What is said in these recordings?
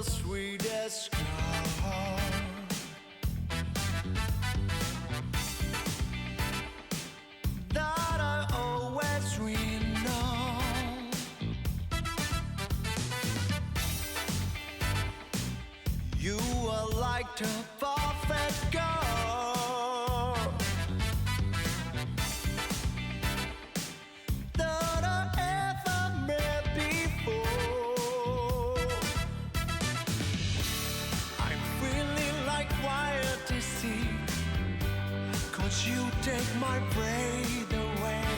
the sweetest call that I always dreamed of. You are like the perfect girl that I ever met before. I'm feeling like quiet to see, 'cause you take my breath away.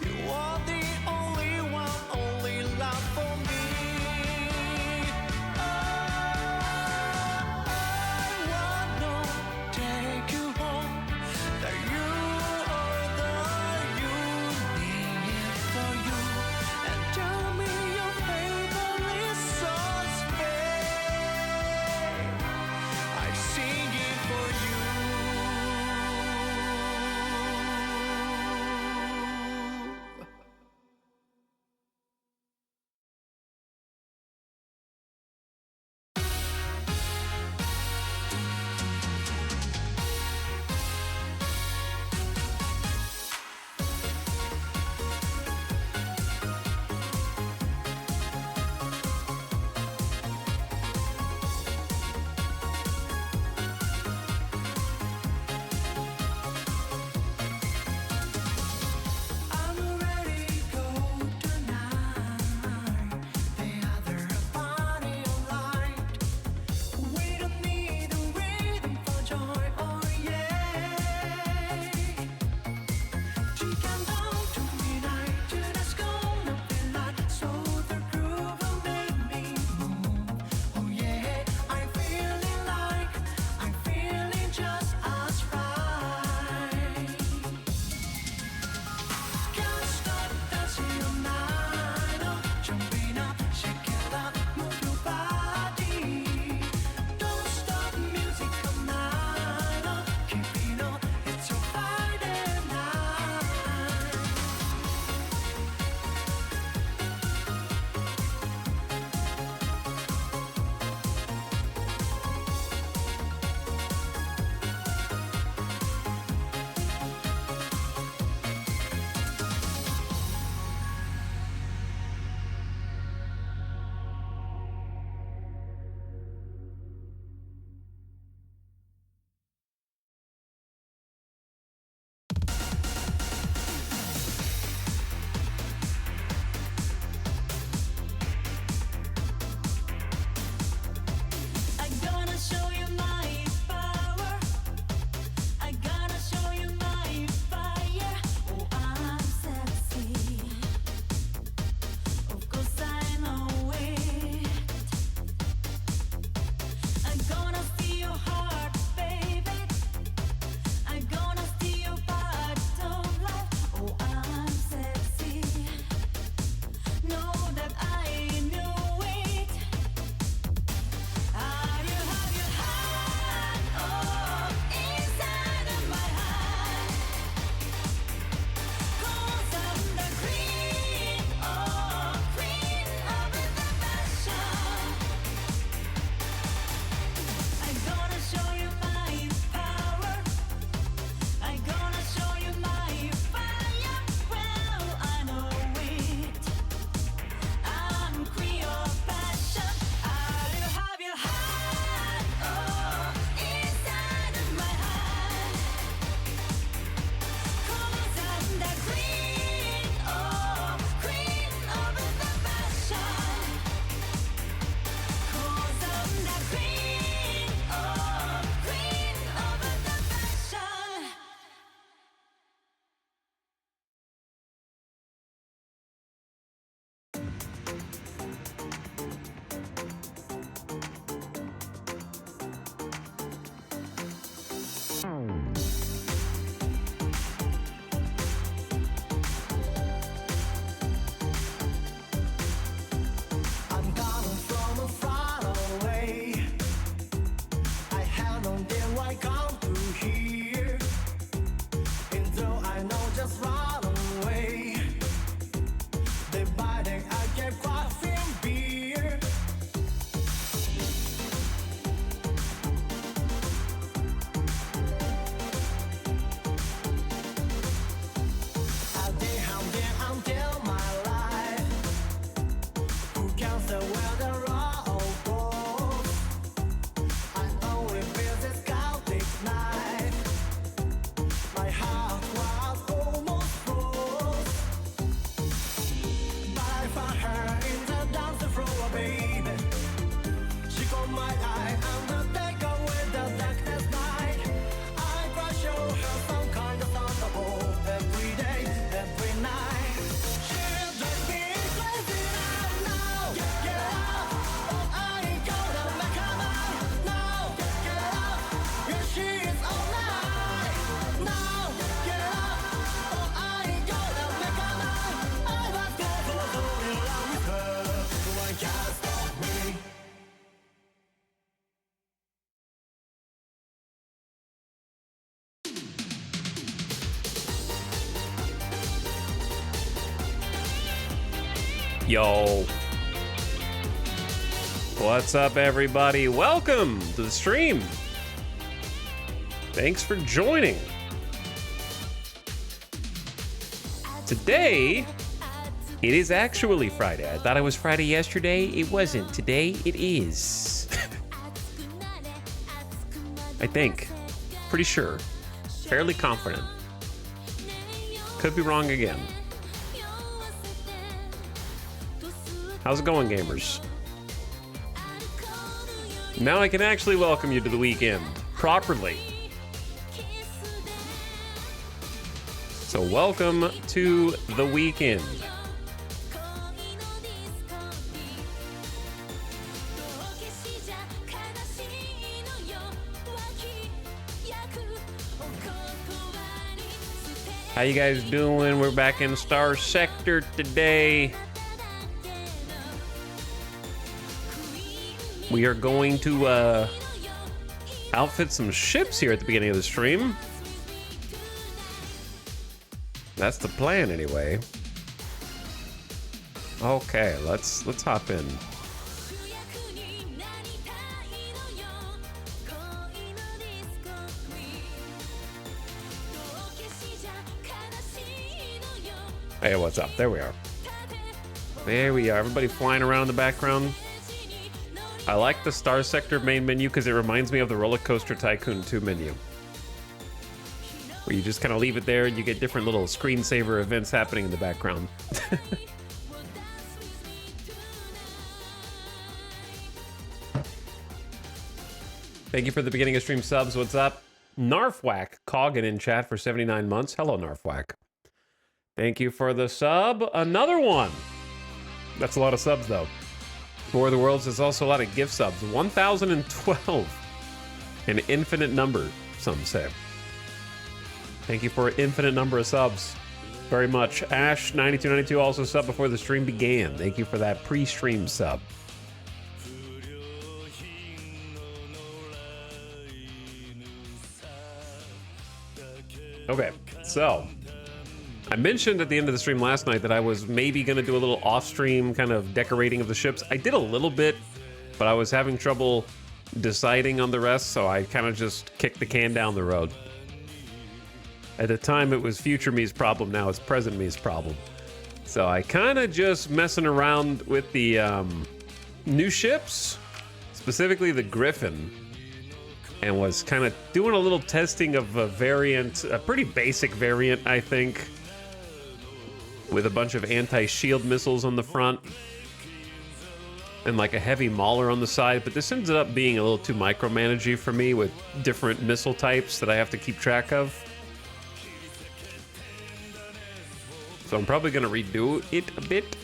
You are the only one, only love for me. I wanna take you home, that you are the unique for you, and tell me your favorite songs, babe. I'm singing for you. Yo. What's up, everybody? Welcome to the stream. Thanks for joining. Today, it is actually Friday. I thought it was Friday yesterday. It wasn't. Today, it is. I think. Pretty sure. Fairly confident. Could be wrong again. How's it going, gamers? Now I can actually welcome you to the weekend properly. So welcome to the weekend. How you guys doing? We're back in Starsector today. We are going to outfit some ships here at the beginning of the stream. That's the plan anyway. Okay, let's hop in. Hey, what's up? There we are. There we are. Everybody flying around in the background. I like the Starsector main menu because it reminds me of the Roller Coaster Tycoon 2 menu. Where you just kind of leave it there and you get different little screensaver events happening in the background. Thank you for the beginning of stream subs. What's up? Narfwhack Coggin in chat for 79 months. Hello, Narfwhack. Thank you for the sub. Another one. That's a lot of subs, though. For the Worlds, there's also a lot of gift subs. 1,012. An infinite number, some say. Thank you for an infinite number of subs. Very much. Ash9292 also subbed before the stream began. Thank you for that pre-stream sub. Okay, so I mentioned at the end of the stream last night that I was maybe going to do a little off-stream kind of decorating of the ships. I did a little bit, but I was having trouble deciding on the rest, so I kind of just kicked the can down the road. At the time, it was future me's problem. Now it's present me's problem. So I kind of just messing around with the new ships, specifically the Griffin, and was kind of doing a little testing of a variant, a pretty basic variant, I think, with a bunch of anti-shield missiles on the front and like a heavy mauler on the side. But this ended up being a little too micromanagey for me with different missile types that I have to keep track of. So I'm probably going to redo it a bit.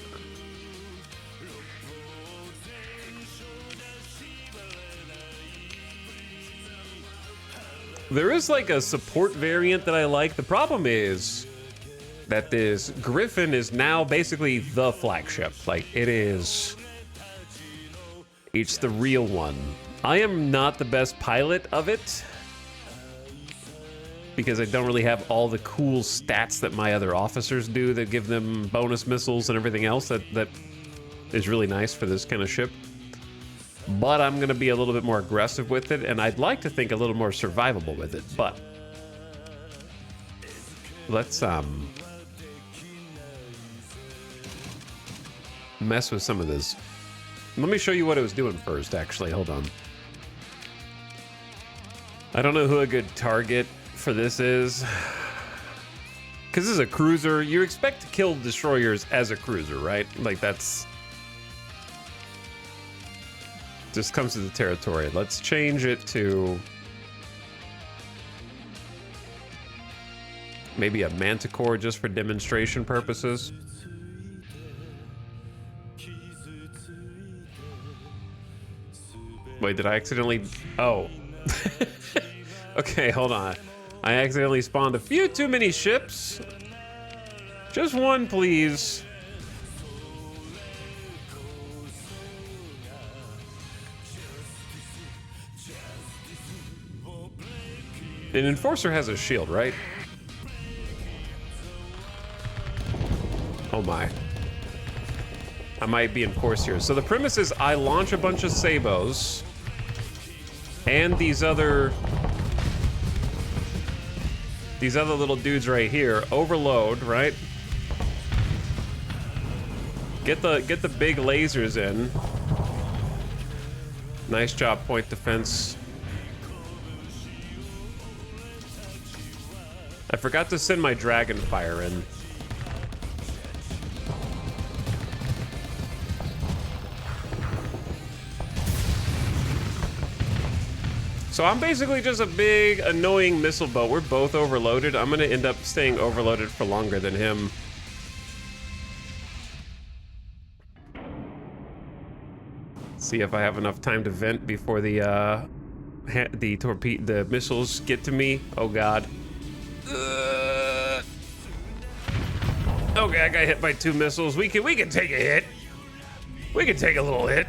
There is like a support variant that I like. The problem is that this Griffin is now basically the flagship. Like, it's the real one. I am not the best pilot of it because I don't really have all the cool stats that my other officers do that give them bonus missiles and everything else that is really nice for this kind of ship. But I'm going to be a little bit more aggressive with it, and I'd like to think a little more survivable with it. But let's mess with some of this. Let me show you what it was doing first, actually. Hold on. I don't know who a good target for this is. Because this is a cruiser. You expect to kill destroyers as a cruiser, right? Like, that's... just comes to the territory. Let's change it to... maybe a Manticore just for demonstration purposes. Wait, did I accidentally... oh. Okay, hold on. I accidentally spawned a few too many ships. Just one, please. An Enforcer has a shield, right? Oh my. I might be in course here. So the premise is I launch a bunch of sabos and these other little dudes right here. Overload, right? Get the big lasers in. Nice job, point defense. I forgot to send my dragon fire in. So I'm basically just a big, annoying missile boat. We're both overloaded. I'm gonna end up staying overloaded for longer than him. See if I have enough time to vent before the missiles get to me. Oh God. Okay, I got hit by 2 missiles. We can take a hit. We can take a little hit.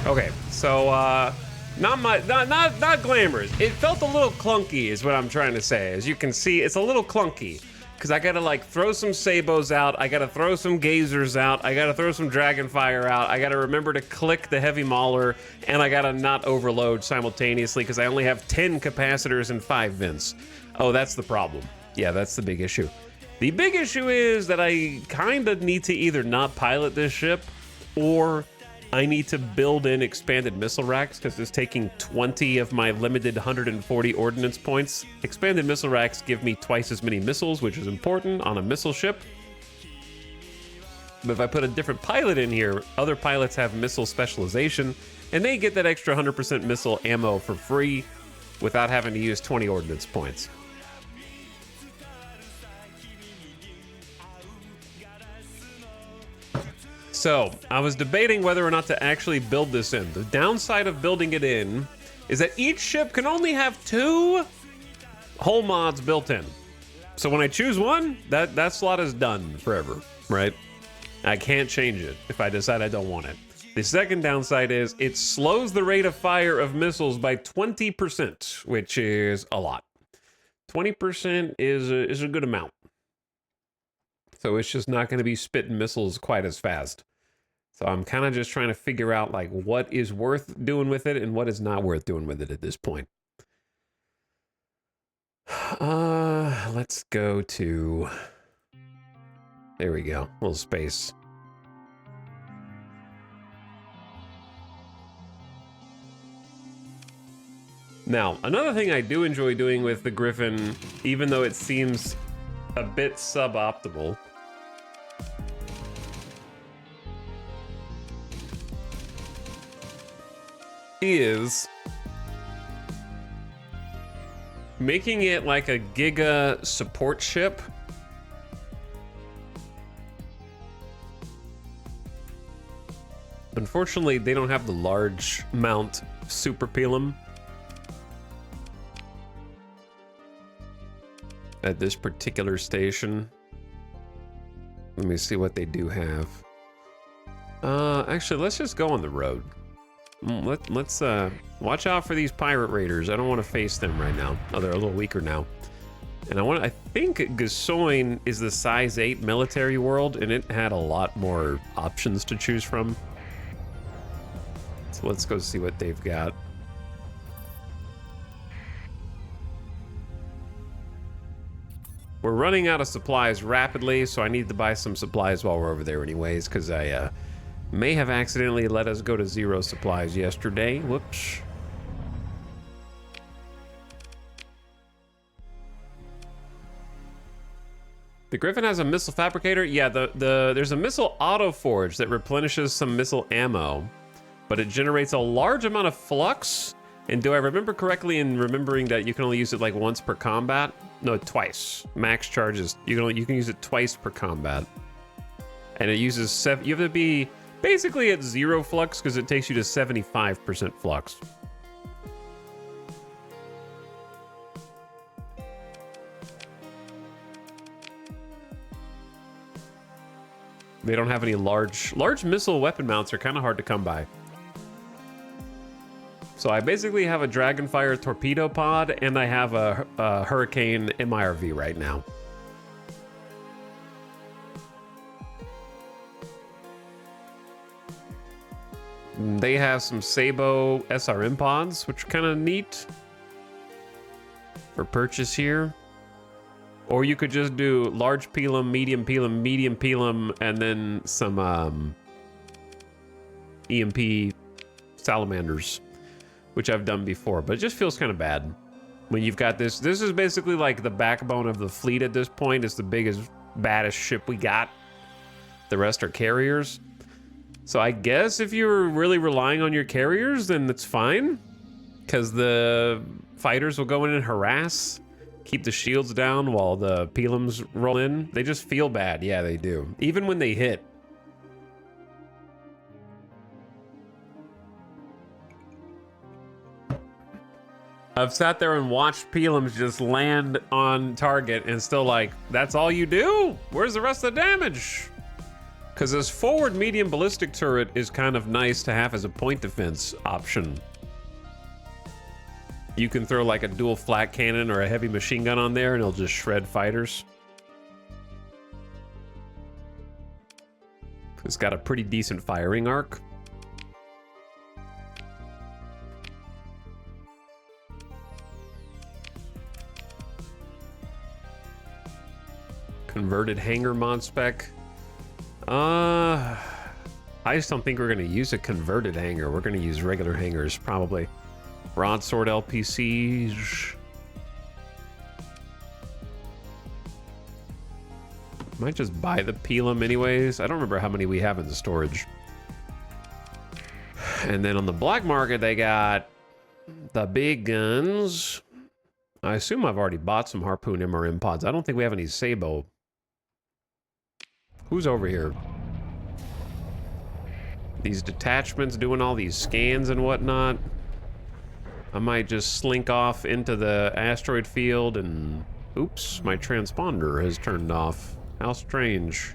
Okay, so not glamorous. It felt a little clunky, is what I'm trying to say. As you can see, it's a little clunky because I gotta like throw some sabos out. I gotta throw some gazers out. I gotta throw some dragon fire out. I gotta remember to click the heavy mauler, and I gotta not overload simultaneously because I only have 10 capacitors and 5 vents. Oh, that's the problem. Yeah, that's the big issue. The big issue is that I kind of need to either not pilot this ship or I need to build in expanded missile racks because it's taking 20 of my limited 140 ordnance points. Expanded missile racks give me twice as many missiles, which is important on a missile ship. But if I put a different pilot in here, other pilots have missile specialization, and they get that extra 100% missile ammo for free without having to use 20 ordnance points. So, I was debating whether or not to actually build this in. The downside of building it in is that each ship can only have 2 hull mods built in. So when I choose one, that slot is done forever, right? I can't change it if I decide I don't want it. The second downside is it slows the rate of fire of missiles by 20%, which is a lot. 20% is a good amount. So it's just not going to be spitting missiles quite as fast. So I'm kind of just trying to figure out like what is worth doing with it and what is not worth doing with it at this point. Let's go to, there we go, a little space. Now, another thing I do enjoy doing with the Griffin, even though it seems a bit suboptimal, is making it like a Giga support ship. Unfortunately, they don't have the large mount Super Pelum at this particular station. Let me see what they do have. Actually, let's just go on the road. Let's watch out for these pirate raiders. I don't want to face them right now. Oh, they're a little weaker now. And I think Gasoin is the size 8 military world, and it had a lot more options to choose from. So let's go see what they've got. We're running out of supplies rapidly, so I need to buy some supplies while we're over there anyways, because I may have accidentally let us go to 0 supplies yesterday. Whoops. The Griffin has a missile fabricator. Yeah, there's a missile auto forge that replenishes some missile ammo, but it generates a large amount of flux. And do I remember correctly in remembering that you can only use it like once per combat? No, twice. Max charges. You can use it twice per combat. And it uses you have to be basically at 0 flux because it takes you to 75% flux. They don't have any large missile weapon mounts are kind of hard to come by. So I basically have a Dragonfire torpedo pod, and I have a Hurricane MIRV right now. They have some Sabo SRM pods, which are kind of neat for purchase here. Or you could just do large Pelum, medium Pelum, and then some EMP salamanders, which I've done before, but it just feels kind of bad when you've got this. This is basically like the backbone of the fleet at this point. It's the biggest, baddest ship we got. The rest are carriers. So I guess if you're really relying on your carriers, then that's fine, because the fighters will go in and harass, keep the shields down while the Pelums roll in. They just feel bad. Yeah, they do. Even when they hit. I've sat there and watched Pelums just land on target and still like, that's all you do? Where's the rest of the damage? Because this forward medium ballistic turret is kind of nice to have as a point defense option. You can throw like a dual flat cannon or a heavy machine gun on there and it'll just shred fighters. It's got a pretty decent firing arc. Converted hangar mod spec. I just don't think we're going to use a converted hangar. We're going to use regular hangars, probably. Broadsword LPCs. Might just buy the Pelum anyways. I don't remember how many we have in the storage. And then on the black market, they got the big guns. I assume I've already bought some Harpoon MRM pods. I don't think we have any Sabo. Who's over here? These detachments doing all these scans and whatnot. I might just slink off into the asteroid field and... Oops, my transponder has turned off. How strange.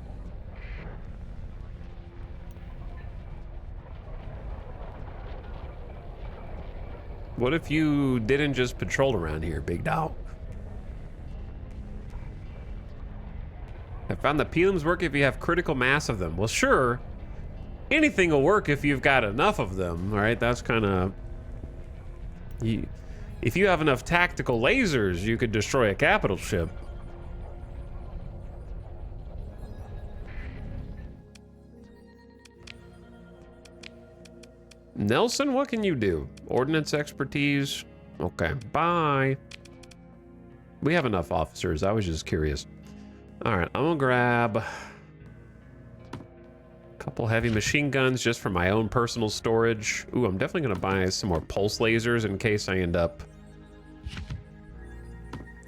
What if you didn't just patrol around here, big dog? I found the Pelums work if you have critical mass of them. Well, sure. Anything will work if you've got enough of them, all right? That's kind of... If you have enough tactical lasers, you could destroy a capital ship. Nelson, what can you do? Ordnance expertise? Okay, bye. We have enough officers. I was just curious. All right, I'm gonna grab a couple heavy machine guns just for my own personal storage. Ooh, I'm definitely gonna buy some more pulse lasers in case I end up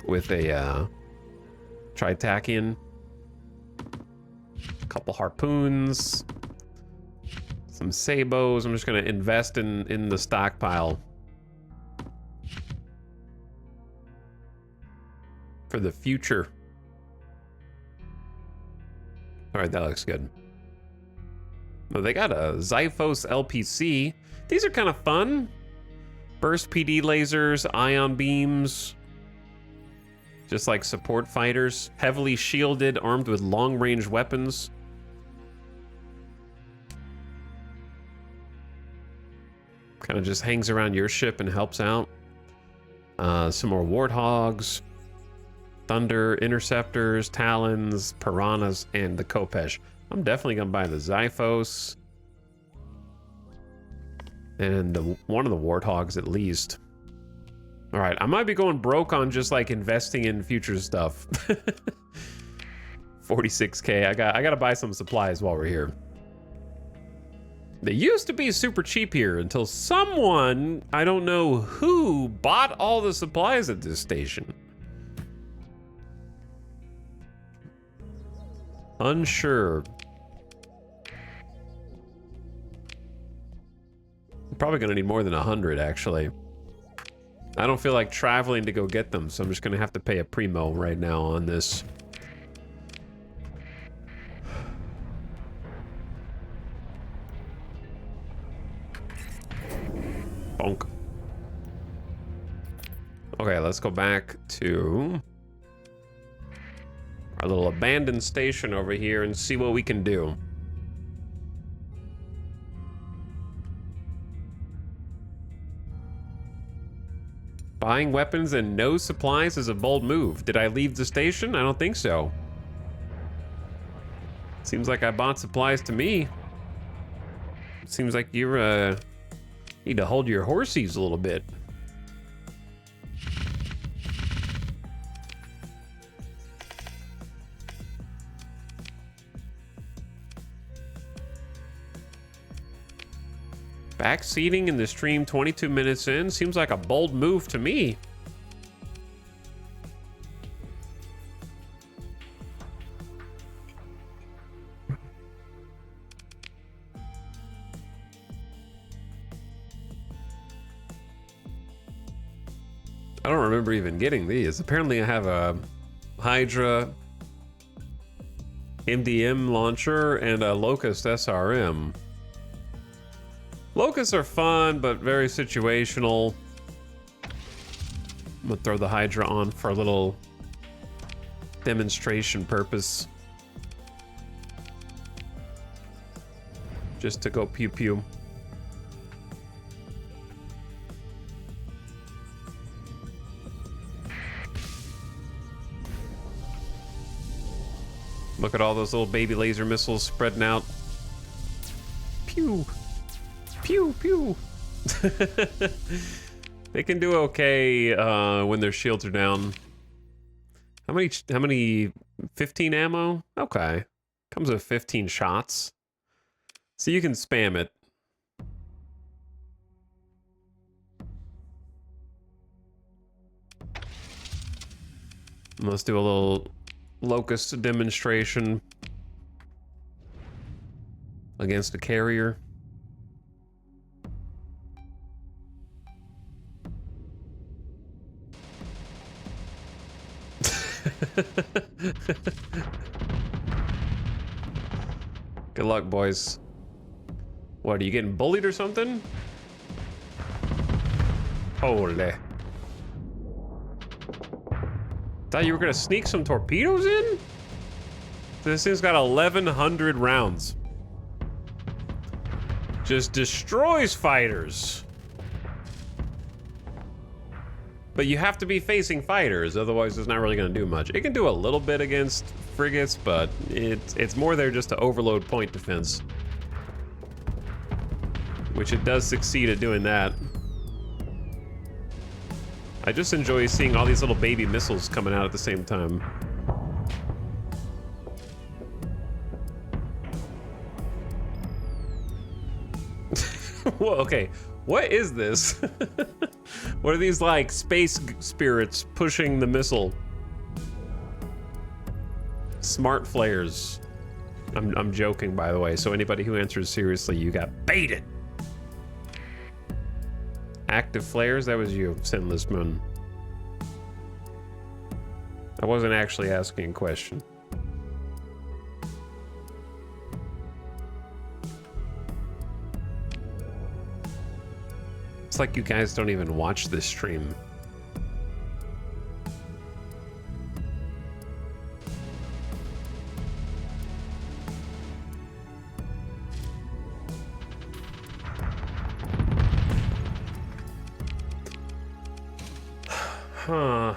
with a Tritachian. A couple harpoons. Some Sabos. I'm just gonna invest in the stockpile for the future. All right, that looks good. Oh, they got a Xiphos LPC. These are kind of fun. Burst PD lasers, ion beams. Just like support fighters. Heavily shielded, armed with long-range weapons. Kind of just hangs around your ship and helps out. Some more Warthogs. Thunder, Interceptors, Talons, Piranhas, and the Kopesh. I'm definitely going to buy the Xiphos. And one of the Warthogs at least. All right, I might be going broke on just like investing in future stuff. 46K, I got to buy some supplies while we're here. They used to be super cheap here until someone, I don't know who, bought all the supplies at this station. Unsure. I'm probably gonna need more than 100 actually. I don't feel like traveling to go get them, so I'm just gonna have to pay a primo right now on this. Bonk. Okay, let's go back to our little abandoned station over here and see what we can do. Buying weapons and no supplies is a bold move. Did I leave the station? I don't think so. Seems like I bought supplies to me. Seems like you're, need to hold your horsies a little bit. Backseating in the stream 22 minutes in seems like a bold move to me. I don't remember even getting these. Apparently I have a Hydra MDM launcher and a Locust SRM. Locusts are fun, but very situational. I'm gonna throw the Hydra on for a little demonstration purpose. Just to go pew pew. Look at all those little baby laser missiles spreading out. Pew. Pew, pew. They can do okay when their shields are down. How many 15 ammo? Okay. Comes with 15 shots. So you can spam it. Let's do a little Locust demonstration against a carrier. Good luck, boys. What, are you getting bullied or something? Holy. Thought you were gonna sneak some torpedoes in? This thing's got 1,100 rounds. Just destroys fighters. But you have to be facing fighters, otherwise it's not really gonna do much. It can do a little bit against frigates, but it's more there just to overload point defense. Which it does succeed at doing that. I just enjoy seeing all these little baby missiles coming out at the same time. Whoa, okay, what is this? What are these, like, space spirits pushing the missile? Smart flares. I'm joking, by the way, so anybody who answers seriously, you got baited. Active flares, that was you, Sinless Moon. I wasn't actually asking a question. It's like you guys don't even watch this stream. Huh.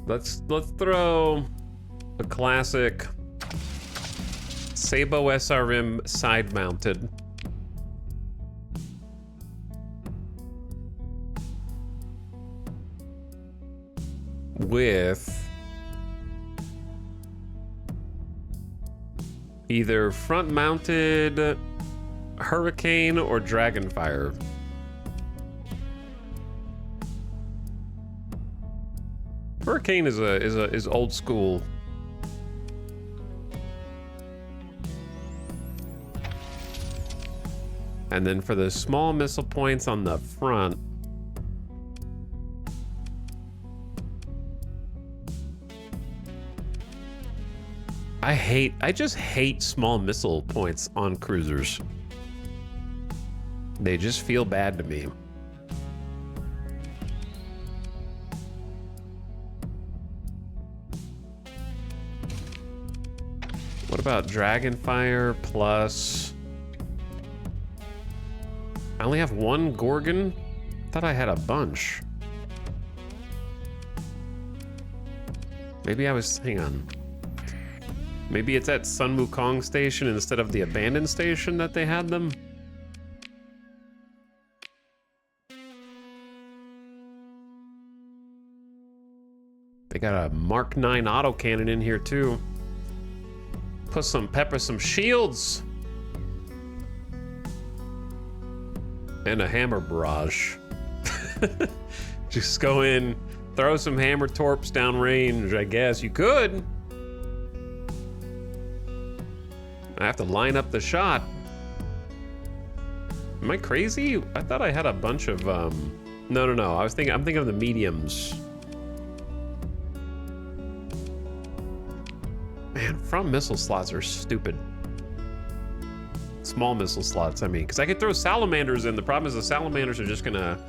Let's throw a classic Sabo SRM side mounted. With either front mounted Hurricane or Dragonfire. Hurricane is old school. And then for the small missile points on the front, I just hate small missile points on cruisers. They just feel bad to me. What about Dragonfire plus... I only have one Gorgon? Thought I had a bunch. Maybe I was... hang on. Maybe it's at Sun Wukong Station instead of the abandoned station that they had them? They got a Mark 9 autocannon in here too. Put some pepper, some shields. And a hammer barrage. Just go in, throw some hammer torps down range, I guess. You could. I have to line up the shot. Am I crazy? I thought I had a bunch of no. I'm thinking of the mediums. Man, front missile slots are stupid. Small missile slots, I mean, because I could throw salamanders in. The problem is the salamanders are just gonna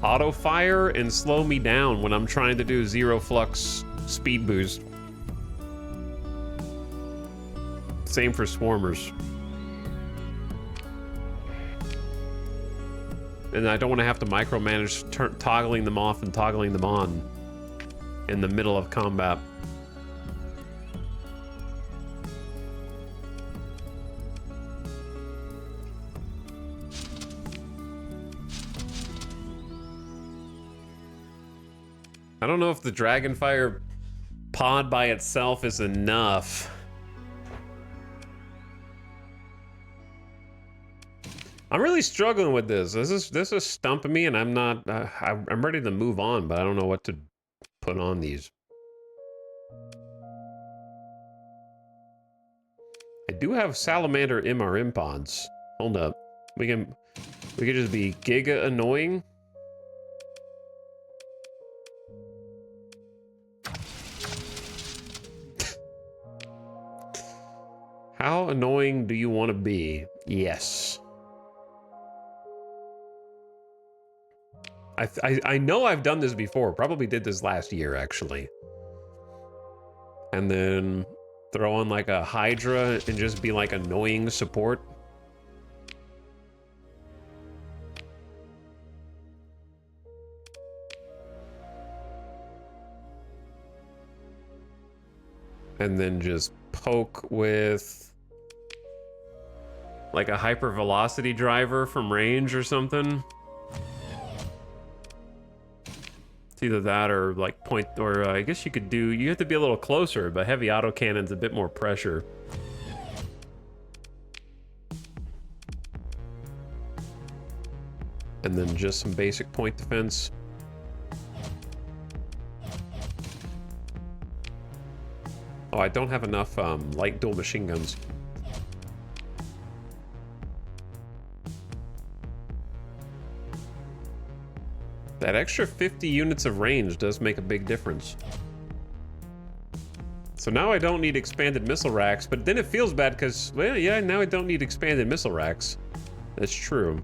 auto fire and slow me down when I'm trying to do zero flux speed boost. Same for swarmers. And I don't want to have to micromanage toggling them off and toggling them on in the middle of combat. I don't know if the Dragonfire pod by itself is enough. I'm really struggling with this. This is stumping me, and I'm not. I'm ready to move on, but I don't know what to put on these. I do have Salamander MRM pods. Hold up, we could just be giga annoying. How annoying do you want to be? Yes. I know I've done this before. Probably did this last year, actually. And then throw on like a Hydra and just be like annoying support. And then just poke with like a hyper velocity driver from range or something. It's either that or like point, or I guess you could do, you have to be a little closer, but heavy autocannon's a bit more pressure. And then just some basic point defense. Oh, I don't have enough light dual machine guns. That extra 50 units of range does make a big difference. So now I don't need expanded missile racks, but then it feels bad because, well, yeah, now I don't need expanded missile racks. That's true.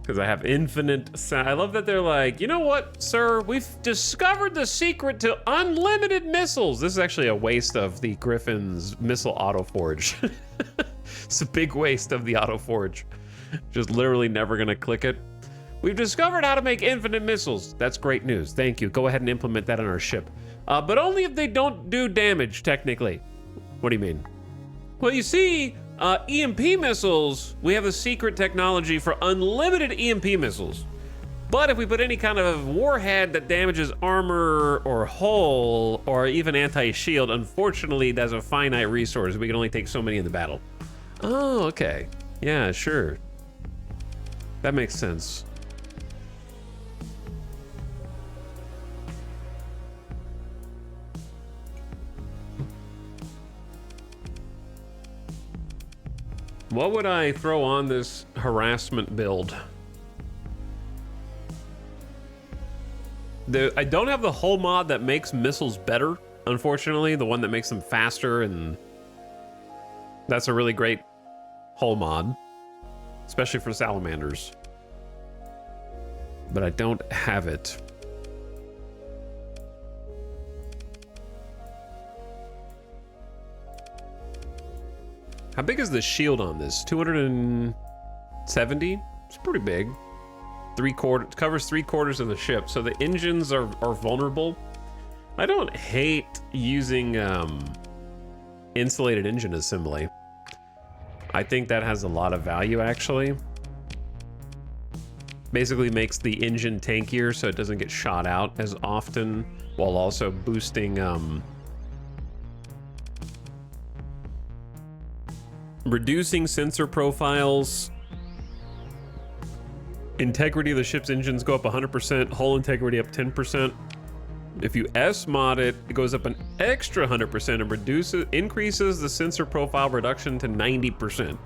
Because I have infinite... I love that they're like, you know what, sir? We've discovered the secret to unlimited missiles. This is actually a waste of the Griffin's missile autoforge. It's a big waste of the autoforge. Just literally never gonna click it. We've discovered how to make infinite missiles. That's great news. Thank you. Go ahead and implement that on our ship. But only if they don't do damage, technically. What do you mean? Well, you see, EMP missiles, we have a secret technology for unlimited EMP missiles. But if we put any kind of warhead that damages armor or hull or even anti-shield, unfortunately, that's a finite resource. We can only take so many in the battle. Oh, okay. Yeah, sure. That makes sense. What would I throw on this harassment build? I don't have the hull mod that makes missiles better, unfortunately. The one that makes them faster, and that's a really great hull mod, especially for salamanders. But I don't have it. How big is the shield on this? 270? It's pretty big. Covers 3/4 of the ship, so the engines are vulnerable. I don't hate using insulated engine assembly. I think that has a lot of value, actually. Basically makes the engine tankier so it doesn't get shot out as often, while also boosting reducing sensor profiles. Integrity of the ship's engines go up 100%, hull integrity up 10%. If you S-mod it, it goes up an extra 100% and increases the sensor profile reduction to 90%.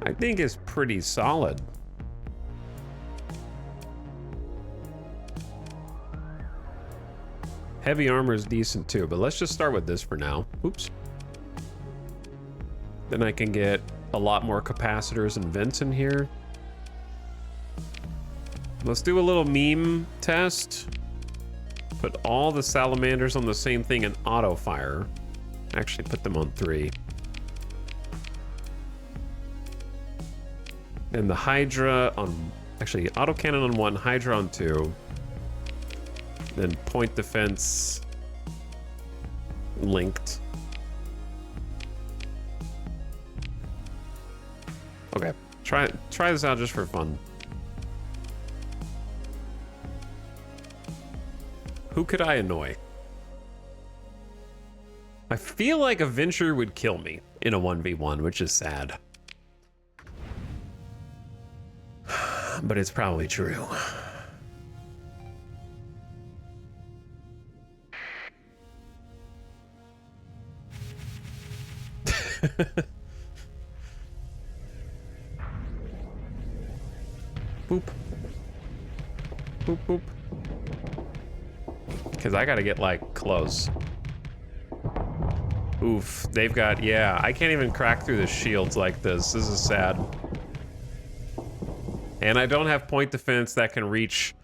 I think it's pretty solid. Heavy armor is decent too, but let's just start with this for now. Oops. Then I can get a lot more capacitors and vents in here. Let's do a little meme test. Put all the salamanders on the same thing and auto fire. Actually, put them on 3. And the Hydra on, actually, autocannon on 1, Hydra on 2. Then point defense linked. Okay, try this out just for fun. Who could I annoy? I feel like a Venture would kill me in a 1v1, which is sad. But it's probably true. Boop. Boop, boop. Because I gotta get, like, close. Oof, they've got, yeah, I can't even crack through the shields like this. This is sad. And I don't have point defense that can reach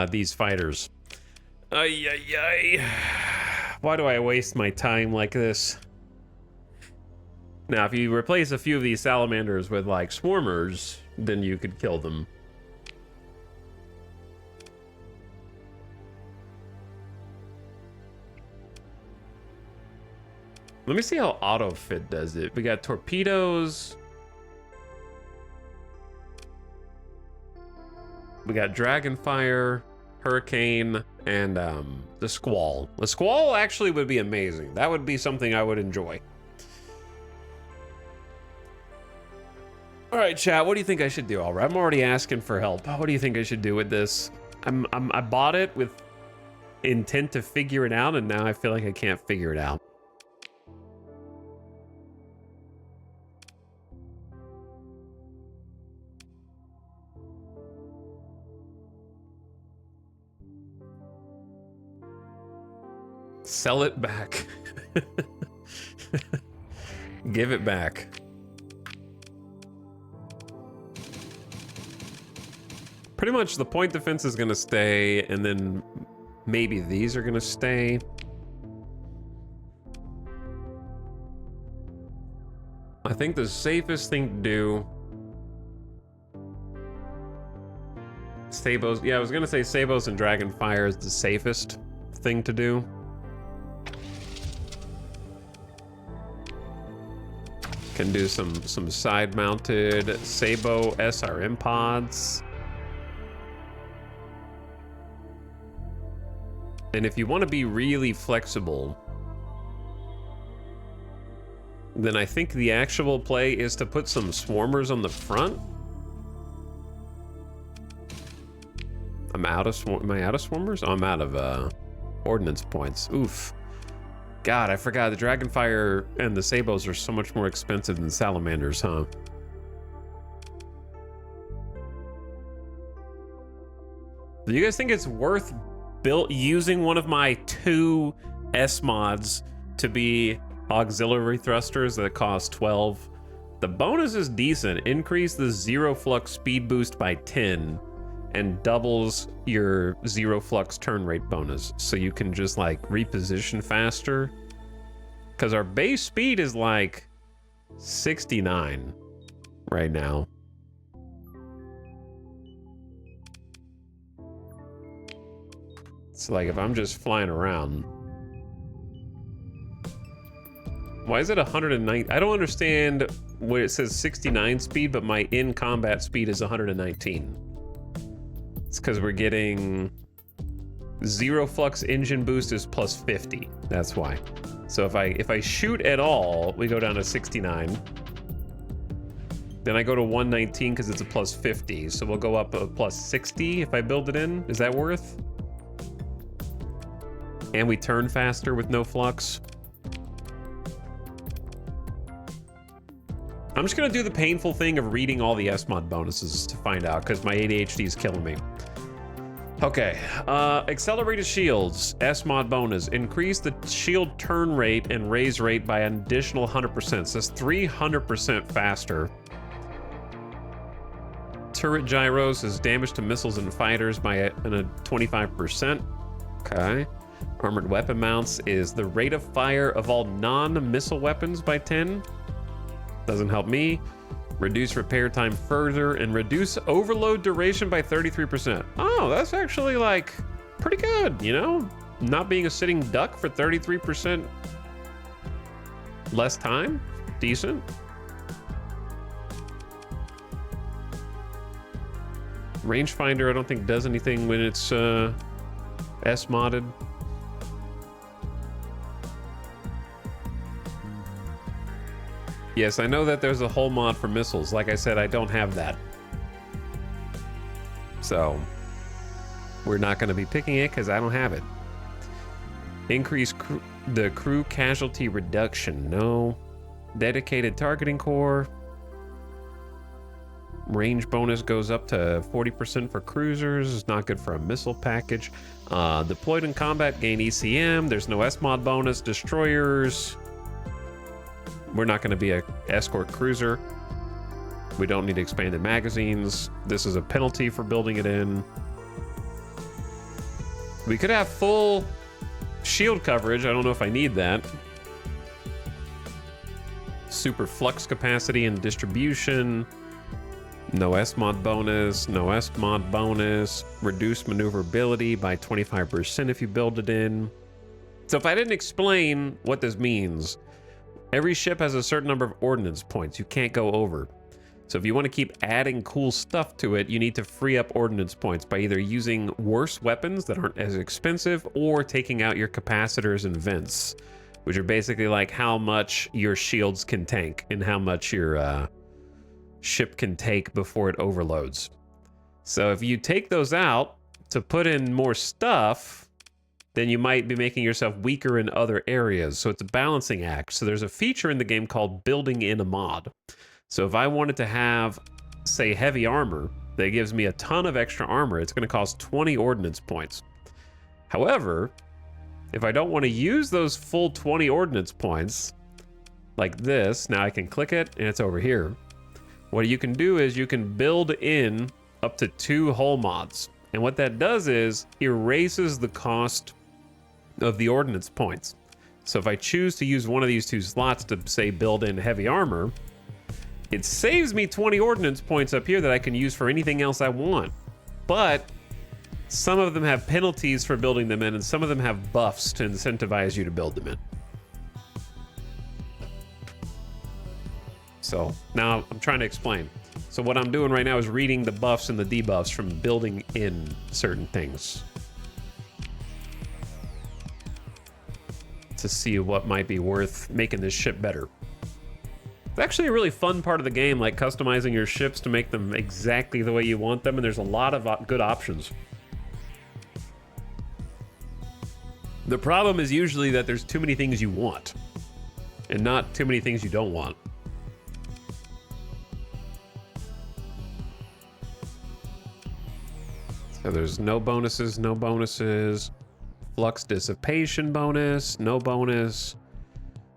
these fighters. Ay, ay, ay. Why do I waste my time like this? Now, if you replace a few of these salamanders with, like, swarmers, then you could kill them. Let me see how auto-fit does it. We got torpedoes. We got Dragonfire, Hurricane, and the Squall. The Squall actually would be amazing. That would be something I would enjoy. All right, chat, what do you think I should do? All right, I'm already asking for help. What do you think I should do with this? I bought it with intent to figure it out, and now I feel like I can't figure it out. Sell it back. Give it back. Pretty much the point defense is gonna stay, and then maybe these are gonna stay. I think the safest thing to do... Sabos, yeah, I was gonna say Sabos and Dragonfire is the safest thing to do. Can do some side-mounted Sabo SRM pods. And if you want to be really flexible, then I think the actual play is to put some swarmers on the front. Am I out of swarmers? Oh, I'm out of ordnance points. Oof. God, I forgot the Dragonfire and the Sabos are so much more expensive than Salamanders, huh? Do you guys think it's worth using one of my 2 S mods to be auxiliary thrusters that cost 12? The bonus is decent. Increase the zero flux speed boost by 10 and doubles your zero flux turn rate bonus. So you can just like reposition faster. Because our base speed is like 69 right now. So like if I'm just flying around. Why is it 109? I don't understand where it says 69 speed, but my in combat speed is 119. It's because we're getting zero flux engine boost is plus 50. That's why. So if I shoot at all, we go down to 69. Then I go to 119 because it's a plus 50. So we'll go up a plus 60 if I build it in. Is that worth? And we turn faster with no flux. I'm just gonna do the painful thing of reading all the S-Mod bonuses to find out, because my ADHD is killing me. Okay, accelerated shields, S-Mod bonus. Increase the shield turn rate and raise rate by an additional 100%. So that's 300% faster. Turret gyros is damage to missiles and fighters by a 25%. Okay. Armored weapon mounts is the rate of fire of all non-missile weapons by 10. Doesn't help me. Reduce repair time further and reduce overload duration by 33%. Oh, that's actually like pretty good, you know? Not being a sitting duck for 33% less time. Decent. Rangefinder, I don't think does anything when it's S-modded. Yes, I know that there's a whole mod for missiles. Like I said, I don't have that. So, we're not going to be picking it because I don't have it. Increase the crew casualty reduction. No. Dedicated targeting core. Range bonus goes up to 40% for cruisers. It's not good for a missile package. Deployed in combat, gain ECM. There's no S-mod bonus. Destroyers. We're not going to be a escort cruiser. We don't need expanded magazines. This is a penalty for building it in. We could have full shield coverage. I don't know if I need that. Super flux capacity and distribution. No S-mod bonus. No S-mod bonus. Reduced maneuverability by 25% if you build it in. So if I didn't explain what this means, every ship has a certain number of ordnance points. You can't go over. So if you want to keep adding cool stuff to it, you need to free up ordnance points by either using worse weapons that aren't as expensive or taking out your capacitors and vents, which are basically like how much your shields can tank and how much your ship can take before it overloads. So if you take those out to put in more stuff, then you might be making yourself weaker in other areas. So it's a balancing act. So there's a feature in the game called building in a mod. So if I wanted to have, say, heavy armor that gives me a ton of extra armor, it's going to cost 20 ordnance points. However, if I don't want to use those full 20 ordnance points, like this, now I can click it and it's over here. What you can do is you can build in up to 2 hull mods. And what that does is erases the cost of the ordnance points. So if I choose to use one of these 2 slots to, say, build in heavy armor, it saves me 20 ordnance points up here that I can use for anything else I want. But some of them have penalties for building them in, and some of them have buffs to incentivize you to build them in. So now I'm trying to explain. So what I'm doing right now is reading the buffs and the debuffs from building in certain things to see what might be worth making this ship better. It's actually a really fun part of the game, like customizing your ships to make them exactly the way you want them, and there's a lot of good options. The problem is usually that there's too many things you want, and not too many things you don't want. So there's no bonuses, no bonuses. Flux dissipation bonus, no bonus.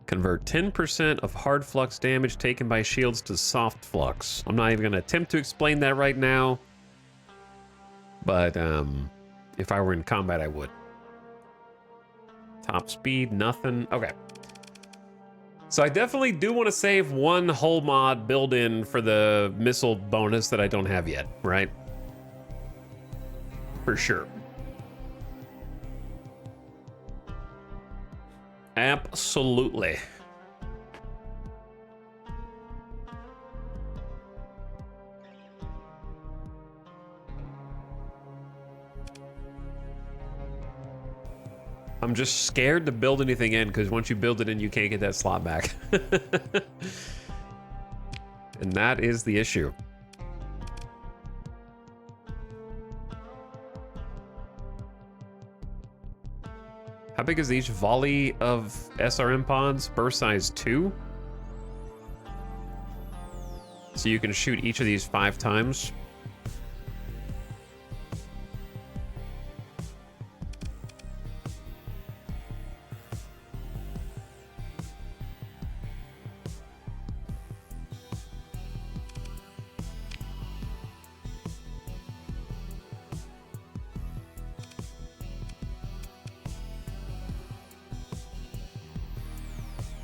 Convert 10% of hard flux damage taken by shields to soft flux. I'm not even going to attempt to explain that right now. But if I were in combat, I would. Top speed, nothing. Okay. So I definitely do want to save one whole mod build-in for the missile bonus that I don't have yet, right? For sure. Absolutely. I'm just scared to build anything in because once you build it in, you can't get that slot back. And that is the issue. How big is each volley of SRM pods? Burst size 2. So you can shoot each of these 5 times.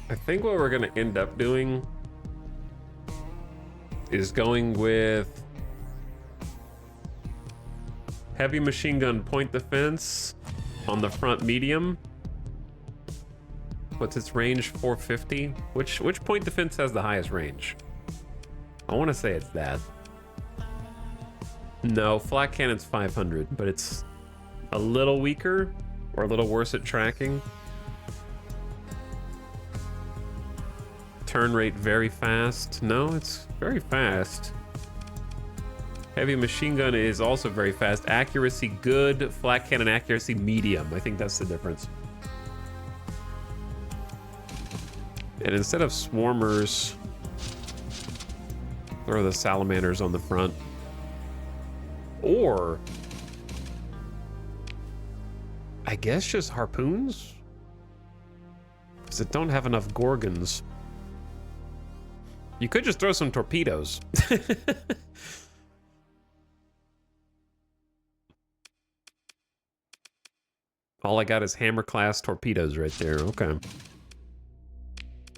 I think what we're going to end up doing is going with heavy machine gun point defense on the front medium. What's its range? 450? Which point defense has the highest range? I want to say it's that. No, flat cannon's 500, but it's a little weaker or a little worse at tracking. Turn rate very fast. No, it's very fast. Heavy machine gun is also very fast. Accuracy good. Flat cannon accuracy medium. I think that's the difference. And instead of swarmers, throw the salamanders on the front. Or I guess just harpoons? Because it don't have enough gorgons. You could just throw some torpedoes. All I got is hammer class torpedoes right there. Okay.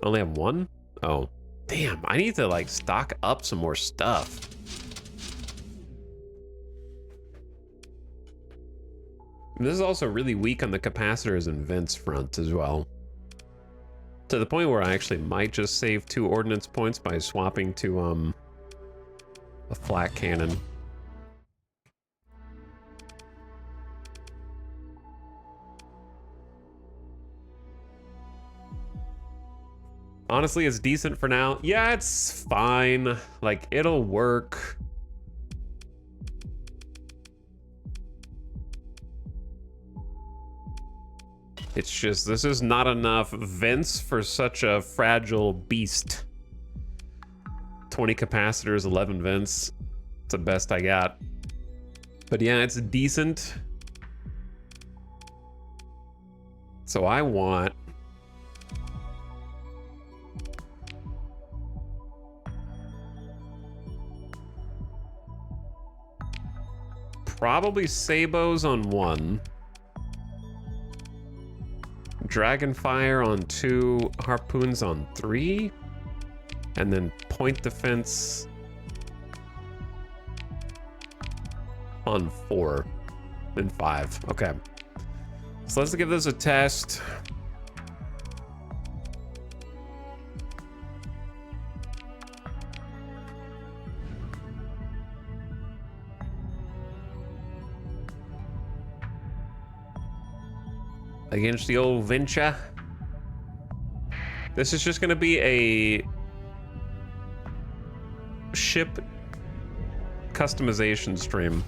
Only have one? Oh. Damn, I need to like stock up some more stuff. This is also really weak on the capacitors and vents front as well. To the point where I actually might just save 2 ordnance points by swapping to a flat cannon. Honestly, it's decent for now. Yeah, it's fine. Like, it'll work. It's just, this is not enough vents for such a fragile beast. 20 capacitors, 11 vents. It's the best I got. But yeah, it's decent. So I want... probably sabos on 1. Dragonfire on 2, harpoons on 3, and then point defense on 4 and 5. Okay. So let's give this a test. Against the old Venture. This is just going to be a ship customization stream.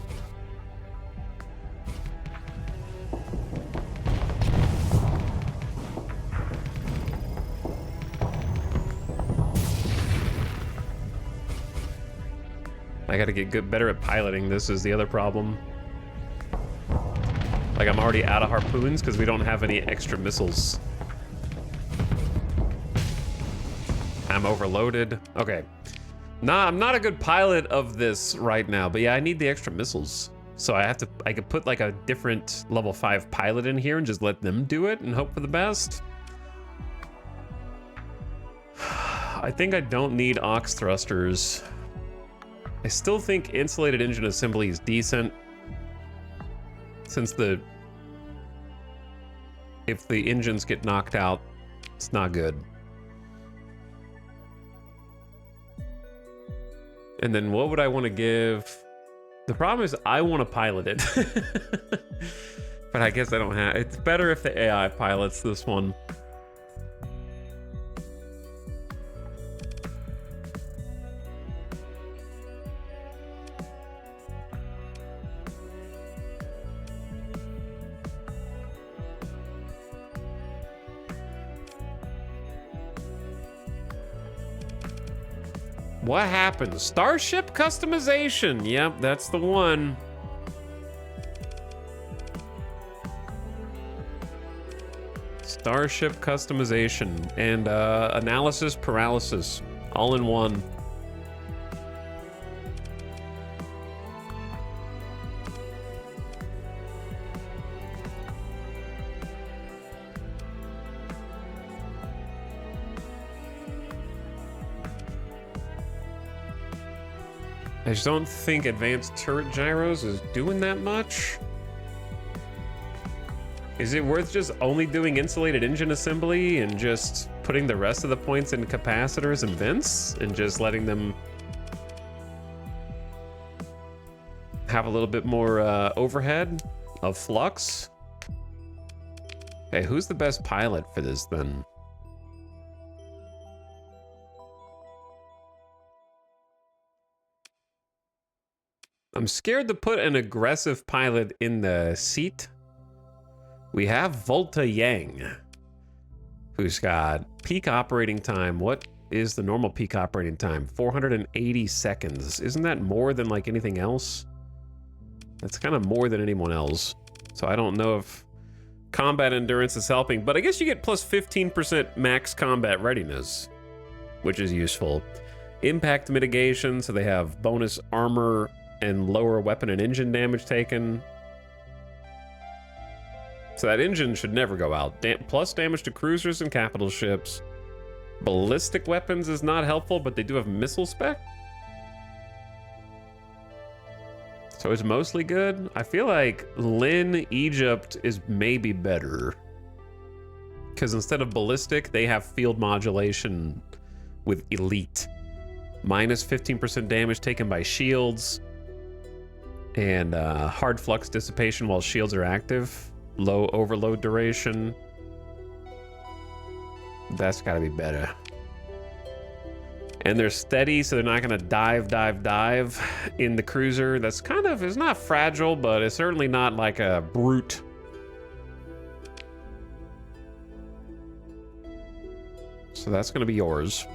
I gotta get better at piloting. This is the other problem. Like I'm already out of harpoons because we don't have any extra missiles. I'm overloaded. Okay. Nah, I'm not a good pilot of this right now, but yeah, I need the extra missiles. So I could put like a different level 5 pilot in here and just let them do it and hope for the best. I think I don't need aux thrusters. I still think insulated engine assembly is decent. Since if the engines get knocked out, it's not good. And then what would I want to give? The problem is I want to pilot it. But I guess I don't have. It's better if the AI pilots this one. What happened? Starship customization. Yep, that's the one. Starship customization and analysis paralysis all in one. I just don't think advanced turret gyros is doing that much. Is it worth just only doing insulated engine assembly and just putting the rest of the points in capacitors and vents and just letting them have a little bit more overhead of flux? Hey, who's the best pilot for this then? I'm scared to put an aggressive pilot in the seat. We have Volta Yang, who's got peak operating time. What is the normal peak operating time? 480 seconds. Isn't that more than like anything else? That's kind of more than anyone else. So I don't know if combat endurance is helping, but I guess you get plus 15% max combat readiness, which is useful. Impact mitigation, so they have bonus armor and lower weapon and engine damage taken. So that engine should never go out. Plus damage to cruisers and capital ships. Ballistic weapons is not helpful, but they do have missile spec. So it's mostly good. I feel like Lin Egypt is maybe better. Because instead of ballistic, they have field modulation with elite. Minus 15% damage taken by shields. And hard flux dissipation while shields are active. Low overload duration. That's gotta be better. And they're steady, so they're not gonna dive in the cruiser. That's kind of, it's not fragile, but it's certainly not like a brute. So that's gonna be yours.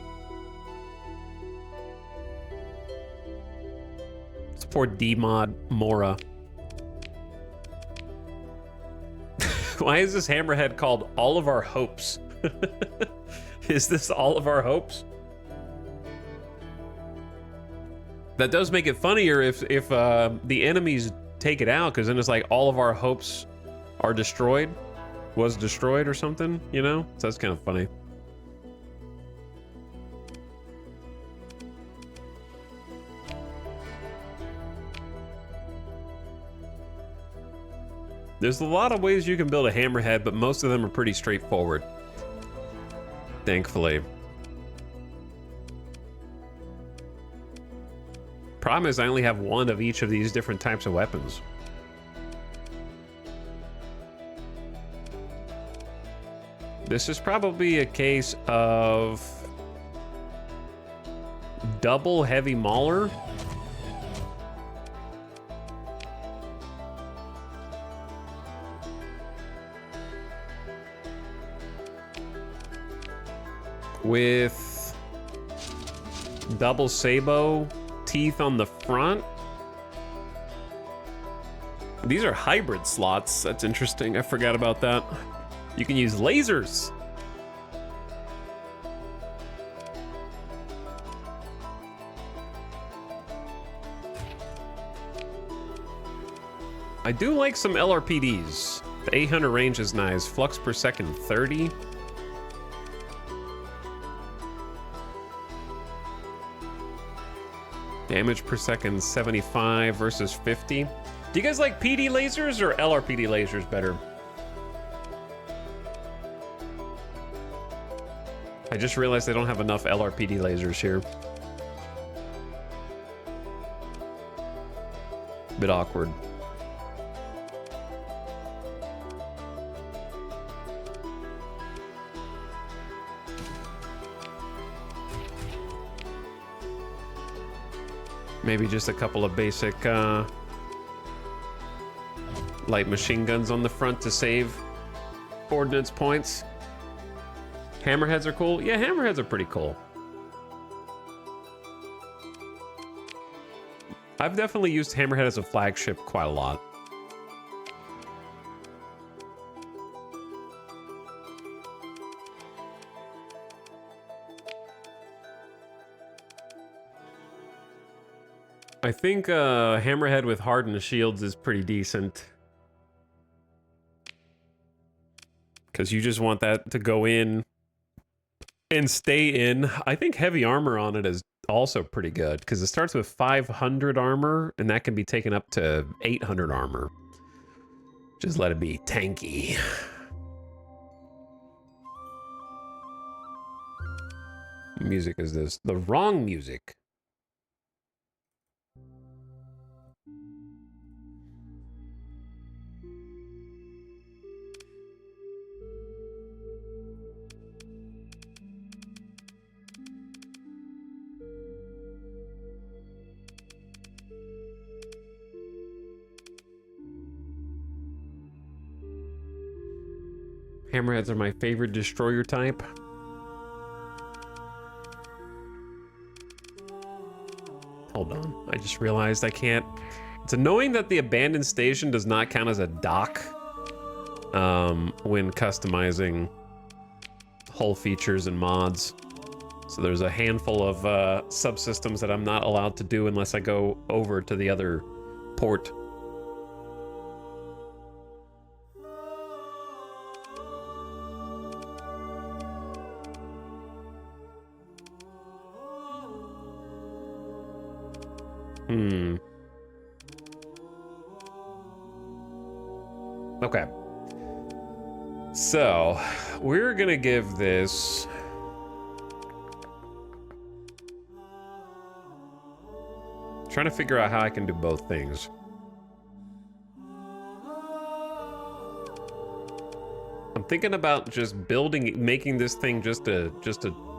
Support D-Mod Mora. Why is this hammerhead called All of Our Hopes? Is this All of Our Hopes? That does make it funnier if the enemies take it out, because then it's like all of our hopes are destroyed, was destroyed or something, you know? So that's kind of funny. There's a lot of ways you can build a hammerhead, but most of them are pretty straightforward. Thankfully. Problem is I only have one of each of these different types of weapons. This is probably a case of double heavy mauler. With double sabot teeth on the front. These are hybrid slots. That's interesting. I forgot about that. You can use lasers. I do like some LRPDs. The 800 range is nice. Flux per second 30. Damage per second 75 versus 50. Do you guys like PD lasers or LRPD lasers better? I just realized they don't have enough LRPD lasers here. Bit awkward. Maybe just a couple of basic light machine guns on the front to save ordnance points. Hammerheads are cool. Yeah, hammerheads are pretty cool. I've definitely used hammerhead as a flagship quite a lot. I think hammerhead with hardened shields is pretty decent. Because you just want that to go in and stay in. I think heavy armor on it is also pretty good because it starts with 500 armor and that can be taken up to 800 armor. Just let it be tanky. Music is this the wrong music? Hammerheads are my favorite destroyer type. Hold on, I just realized I can't. It's annoying that the abandoned station does not count as a dock when customizing hull features and mods. So there's a handful of subsystems that I'm not allowed to do unless I go over to the other port. Okay. So, we're gonna give this... Trying to figure out how I can do both things. I'm thinking about just making this thing just a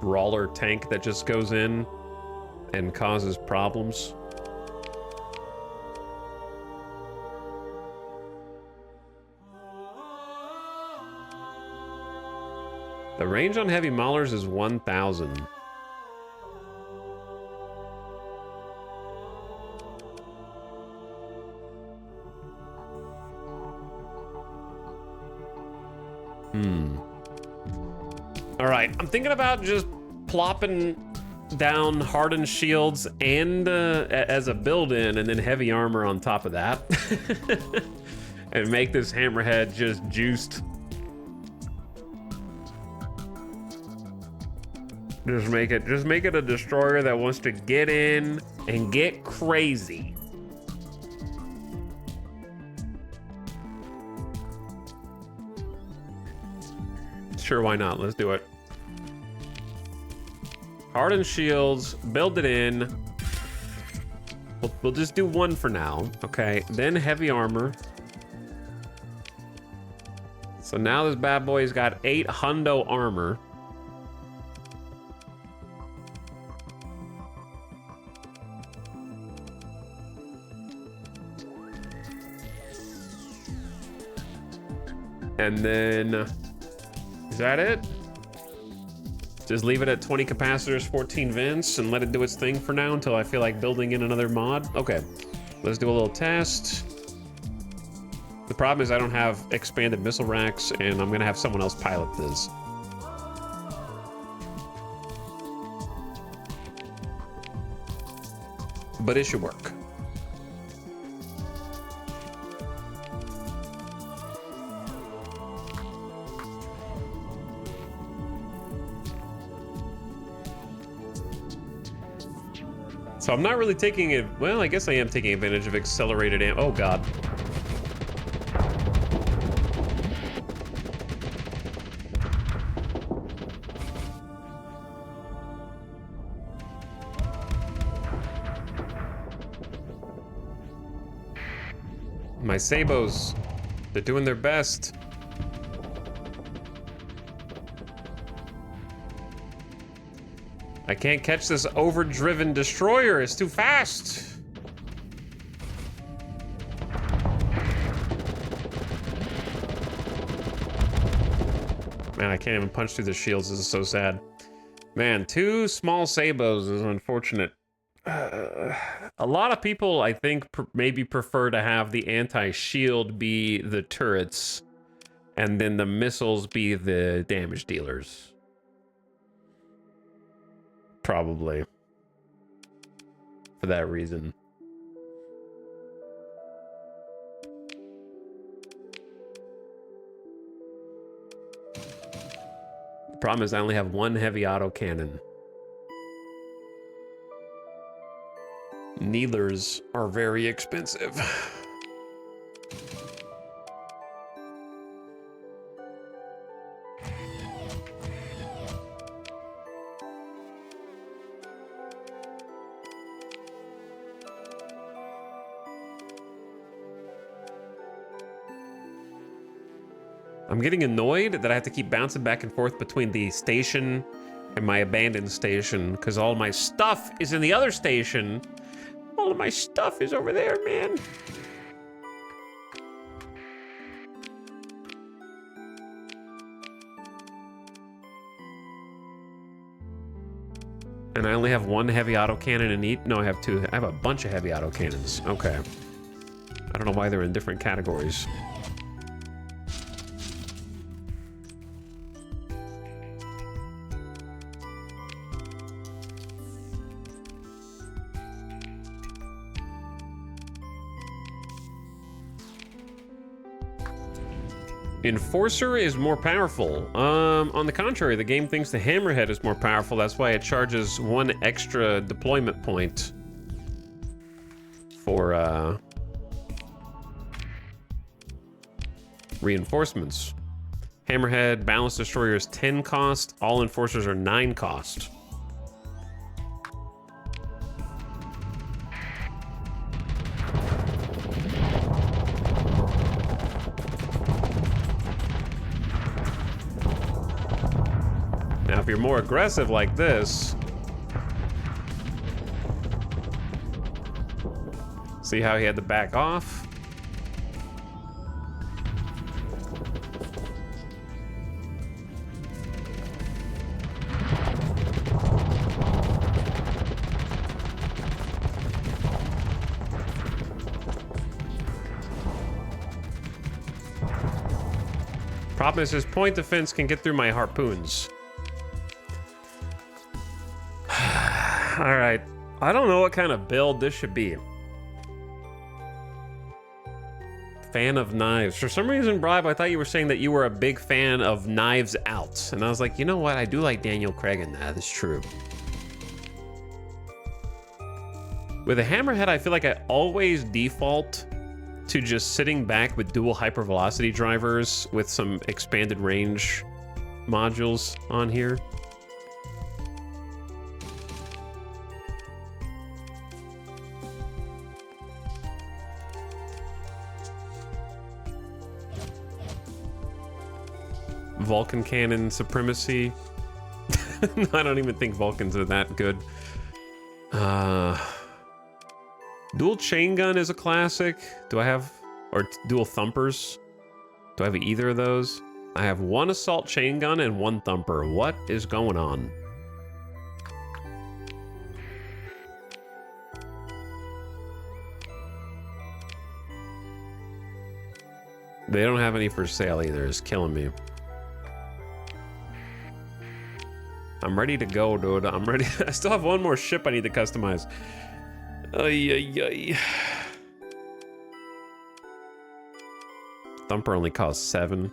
brawler tank that just goes in and causes problems. The range on heavy maulers is 1,000. All right, I'm thinking about just plopping down hardened shields and as a build-in, and then heavy armor on top of that, and make this hammerhead just juiced. Just make it a destroyer that wants to get in and get crazy. Sure, why not? Let's do it. Hardened shields, build it in. We'll just do one for now, okay? Then heavy armor. So now this bad boy's got 8 hundo armor. And then, is that it? Just leave it at 20 capacitors, 14 vents, and let it do its thing for now until I feel like building in another mod. Okay, let's do a little test. The problem is I don't have expanded missile racks, and I'm gonna have someone else pilot this. But it should work. So I'm not really taking it. Well, I guess I am taking advantage of accelerated ammo. Oh, God. My Sabos, they're doing their best. I can't catch this overdriven destroyer. It's too fast. Man, I can't even punch through the shields. This is so sad. Man, 2 small Sabos is unfortunate. A lot of people, I think, maybe prefer to have the anti-shield be the turrets and then the missiles be the damage dealers. Probably. For that reason. The problem is I only have 1 heavy autocannon. Needlers are very expensive. I'm getting annoyed that I have to keep bouncing back and forth between the station and my abandoned station because all my stuff is in the other station. All of my stuff is over there, man. And I only have 1 heavy autocannon in each. No, I have 2. I have a bunch of heavy autocannons. Okay. I don't know why they're in different categories. Enforcer is more powerful. On the contrary, the game thinks the Hammerhead is more powerful. That's why it charges 1 extra deployment point for reinforcements. Hammerhead, Balanced Destroyer is 10 cost. All Enforcers are 9 cost. Now, if you're more aggressive like this, see how he had to back off? Problem is his point defense can get through my harpoons. All right, I don't know what kind of build this should be. Fan of knives. For some reason, Bribe, I thought you were saying that you were a big fan of Knives Out. And I was like, you know what? I do like Daniel Craig in that. It's true. With a Hammerhead, I feel like I always default to just sitting back with dual hypervelocity drivers with some expanded range modules on here. Vulcan cannon supremacy. I don't even think Vulcans are that good. Dual chain gun is a classic. Do I have, or dual thumpers? Do I have either of those? I have 1 assault chain gun and 1 thumper. What is going on? They don't have any for sale either. It's killing me. I'm ready to go, dude. I'm ready. I still have one more ship I need to customize. Ay. Thumper only costs 7.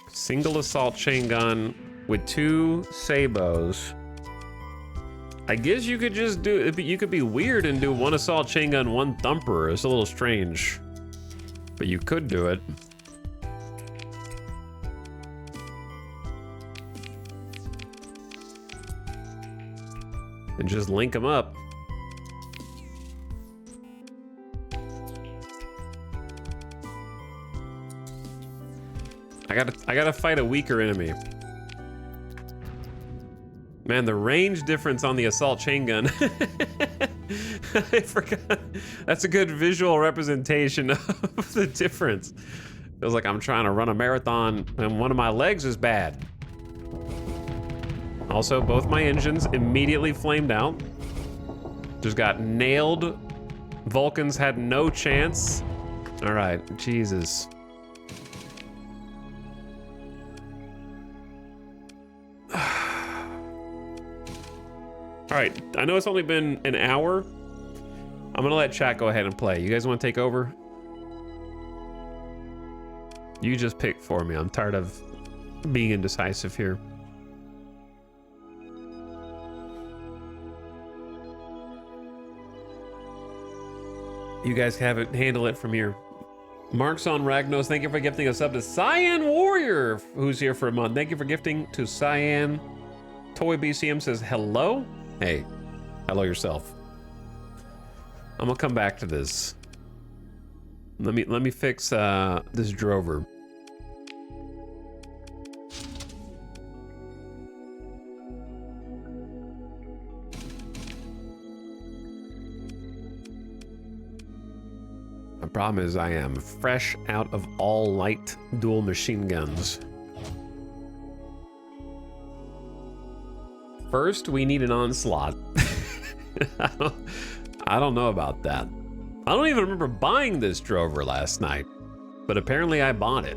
Single assault chain gun with 2 sabos. I guess you could just do. You could be weird and do 1 assault chain gun, 1 thumper. It's a little strange, but you could do it. And just link them up. I gotta fight a weaker enemy. Man, the range difference on the assault chain gun. I forgot. That's a good visual representation of the difference. Feels like I'm trying to run a marathon and one of my legs is bad. Also, both my engines immediately flamed out. Just got nailed. Vulcans had no chance. All right, Jesus. All right, I know it's only been an hour. I'm gonna let chat go ahead and play. You guys wanna take over? You just pick for me. I'm tired of being indecisive here. You guys have it, handle it from here. Mark's on Ragnos, thank you for gifting us up to Cyan Warrior, who's here for a month. Thank you for gifting to Cyan. Toy BCM says hello. Hey, hello yourself. I'm gonna come back to this. Let me fix this drover. The problem is I am fresh out of all light dual machine guns. First, we need an onslaught. I don't know about that. I don't even remember buying this drover last night, but apparently I bought it.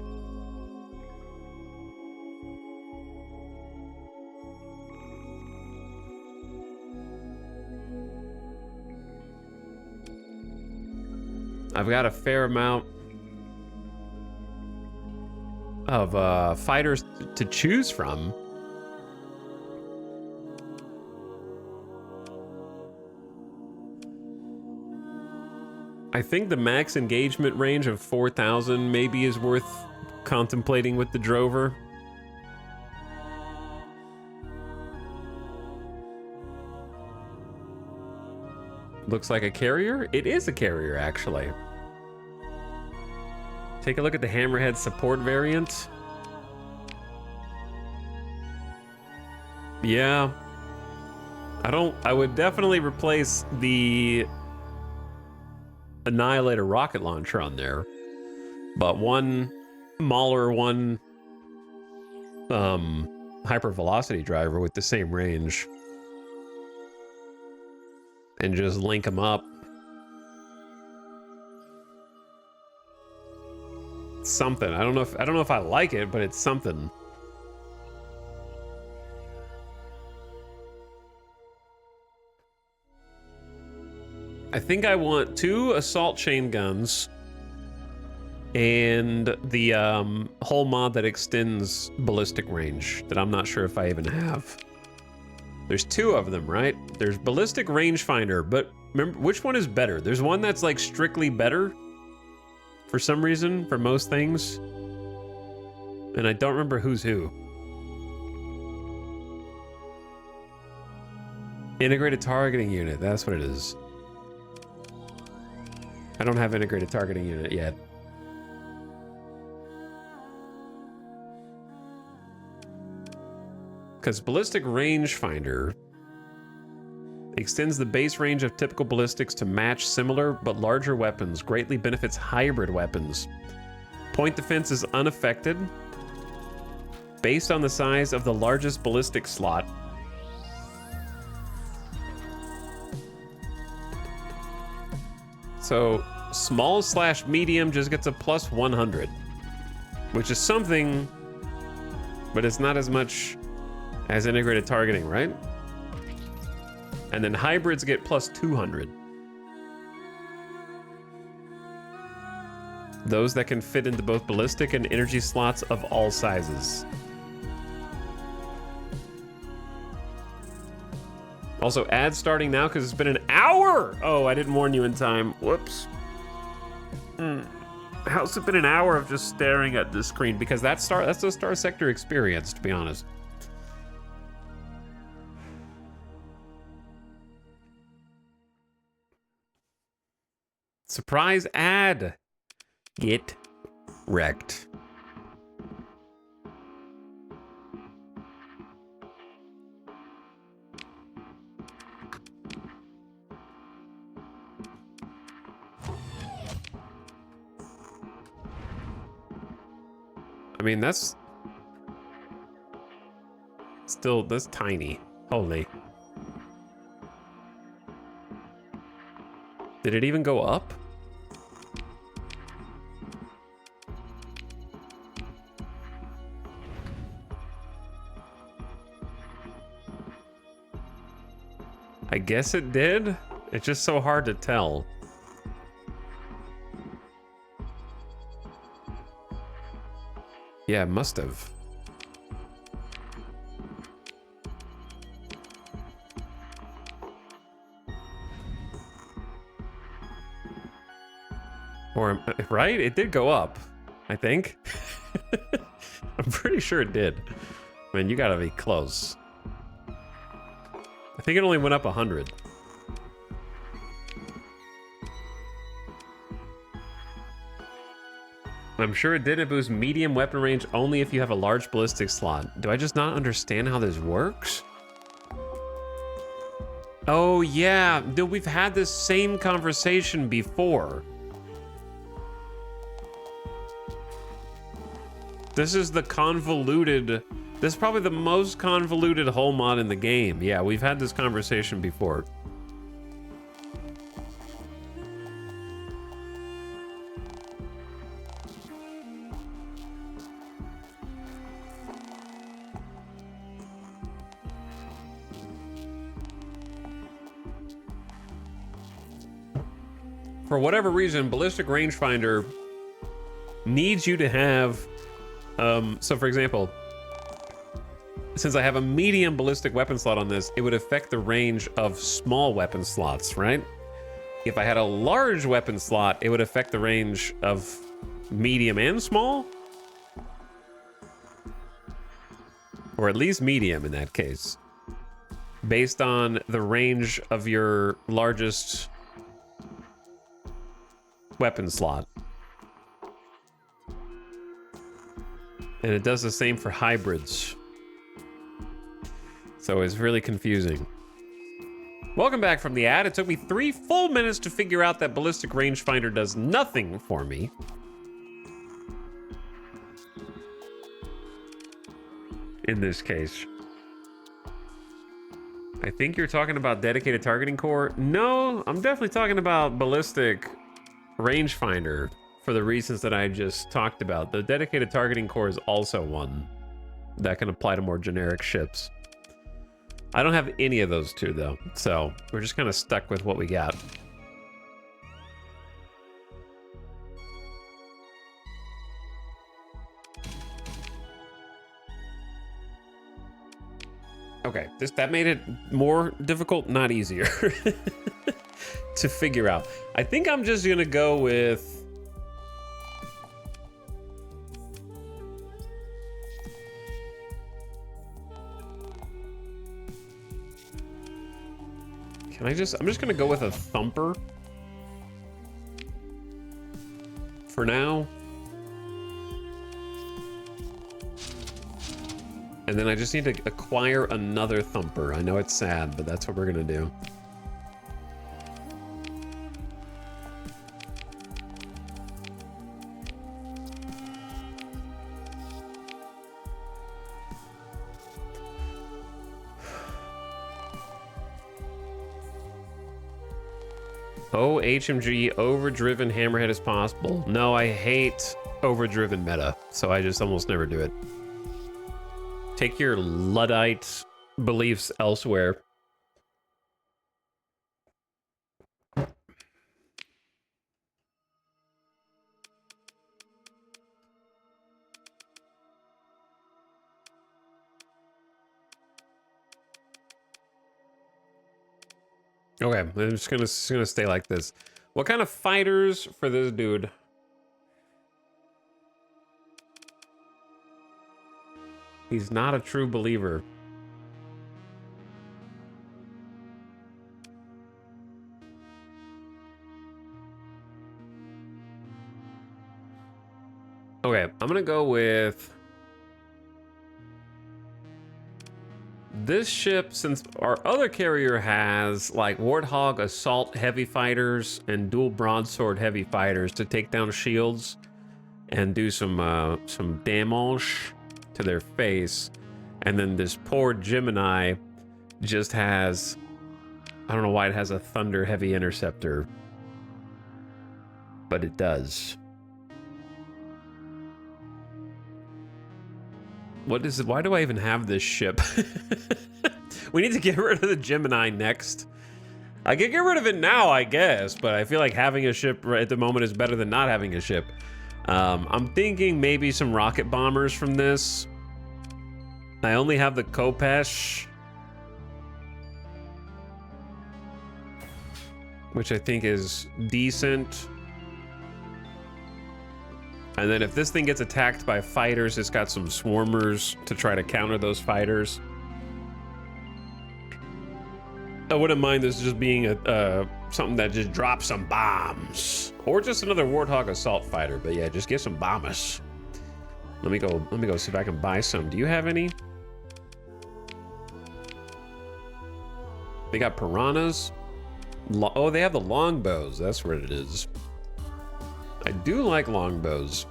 I've got a fair amount of fighters to choose from. I think the max engagement range of 4,000 maybe is worth contemplating with the drover. Looks like a carrier? It is a carrier, actually. Take a look at the Hammerhead support variant. Yeah. I would definitely replace the Annihilator rocket launcher on there. But one Mauler, one hypervelocity driver with the same range. And just link them up. Something. I don't know if I like it, but it's something. I think I want 2 assault chain guns and the whole mod that extends ballistic range that I'm not sure if I even have. There's 2 of them, right? There's ballistic rangefinder, but remember, which one is better? There's one that's like strictly better for some reason for most things, and I don't remember who's who. Integrated targeting unit, that's what it is. I don't have integrated targeting unit yet. Because ballistic rangefinder extends the base range of typical ballistics to match similar but larger weapons, greatly benefits hybrid weapons. Point defense is unaffected based on the size of the largest ballistic slot. So small/medium just gets a plus 100, which is something, but it's not as much as integrated targeting, right? And then hybrids get plus 200. Those that can fit into both ballistic and energy slots of all sizes. Also, ads starting now because it's been an hour. Oh, I didn't warn you in time. Whoops. How's it been an hour of just staring at this screen? Because that's the Starsector experience, to be honest. Surprise ad. Get wrecked. I mean, that's tiny. Holy. Did it even go up? I guess it did. It's just so hard to tell. Yeah, it must have. Or, right? It did go up, I think. I'm pretty sure it did. Man, you gotta be close. I think it only went up 100. I'm sure it did. It boosts medium weapon range only if you have a large ballistic slot. Do I just not understand how this works? Oh yeah, dude, we've had this same conversation before. This is the convoluted... This is probably the most convoluted hull mod in the game. Yeah, we've had this conversation before. For whatever reason, ballistic rangefinder needs you to have... so for example, since I have a medium ballistic weapon slot on this, it would affect the range of small weapon slots, right? If I had a large weapon slot, it would affect the range of medium and small? Or at least medium in that case. Based on the range of your largest weapon slot. And it does the same for hybrids. So it's really confusing. Welcome back from the ad. It took me 3 full minutes to figure out that ballistic rangefinder does nothing for me. In this case. I think you're talking about dedicated targeting core. No, I'm definitely talking about ballistic rangefinder for the reasons that I just talked about. The dedicated targeting core is also one that can apply to more generic ships. I don't have any of those two though, so we're just kind of stuck with what we got. Okay, that made it more difficult, not easier to figure out. I think I'm just gonna go with... I'm just gonna go with a thumper for now. And then I just need to acquire another thumper. I know it's sad, but that's what we're gonna do. Oh, HMG, overdriven hammerhead as possible. No, I hate overdriven meta, so I just almost never do it. Take your Luddite beliefs elsewhere. Okay, I'm just gonna stay like this. What kind of fighters for this dude? He's not a true believer. Okay, I'm gonna go with this ship, since our other carrier has like Warthog assault heavy fighters and dual broadsword heavy fighters to take down shields and do some damage to their face. And then this poor Gemini just has, I don't know why it has a thunder heavy interceptor, but it does. What is it? Why do I even have this ship? We need to get rid of the Gemini next. I can get rid of it now, I guess, but I feel like having a ship right at the moment is better than not having a ship. I'm thinking maybe some rocket bombers from this. I only have the Kopesh, which I think is decent. And then if this thing gets attacked by fighters, it's got some swarmers to try to counter those fighters. I wouldn't mind this just being something that just drops some bombs, or just another Warthog assault fighter. But yeah, just get some bombers. Let me go see if I can buy some. Do you have any? They got piranhas. Oh, they have the longbows. That's what it is. I do like longbows.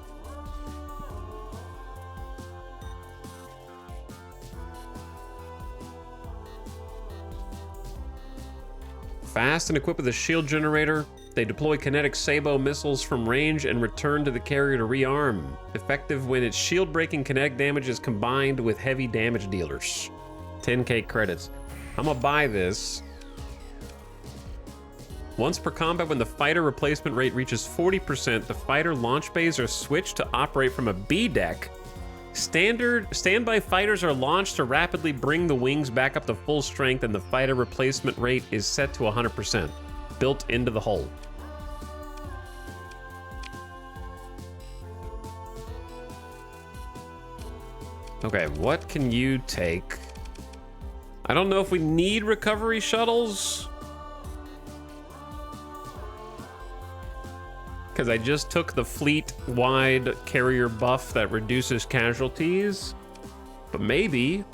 Fast and equipped with a shield generator, they deploy kinetic Sabo missiles from range and return to the carrier to rearm. Effective when its shield-breaking kinetic damage is combined with heavy damage dealers. 10k credits. I'm gonna buy this. Once per combat, when the fighter replacement rate reaches 40%, the fighter launch bays are switched to operate from a B deck. Standby fighters are launched to rapidly bring the wings back up to full strength, and the fighter replacement rate is set to 100%, built into the hull. Okay, what can you take? I don't know if we need recovery shuttles, because I just took the fleet-wide carrier buff that reduces casualties, but maybe.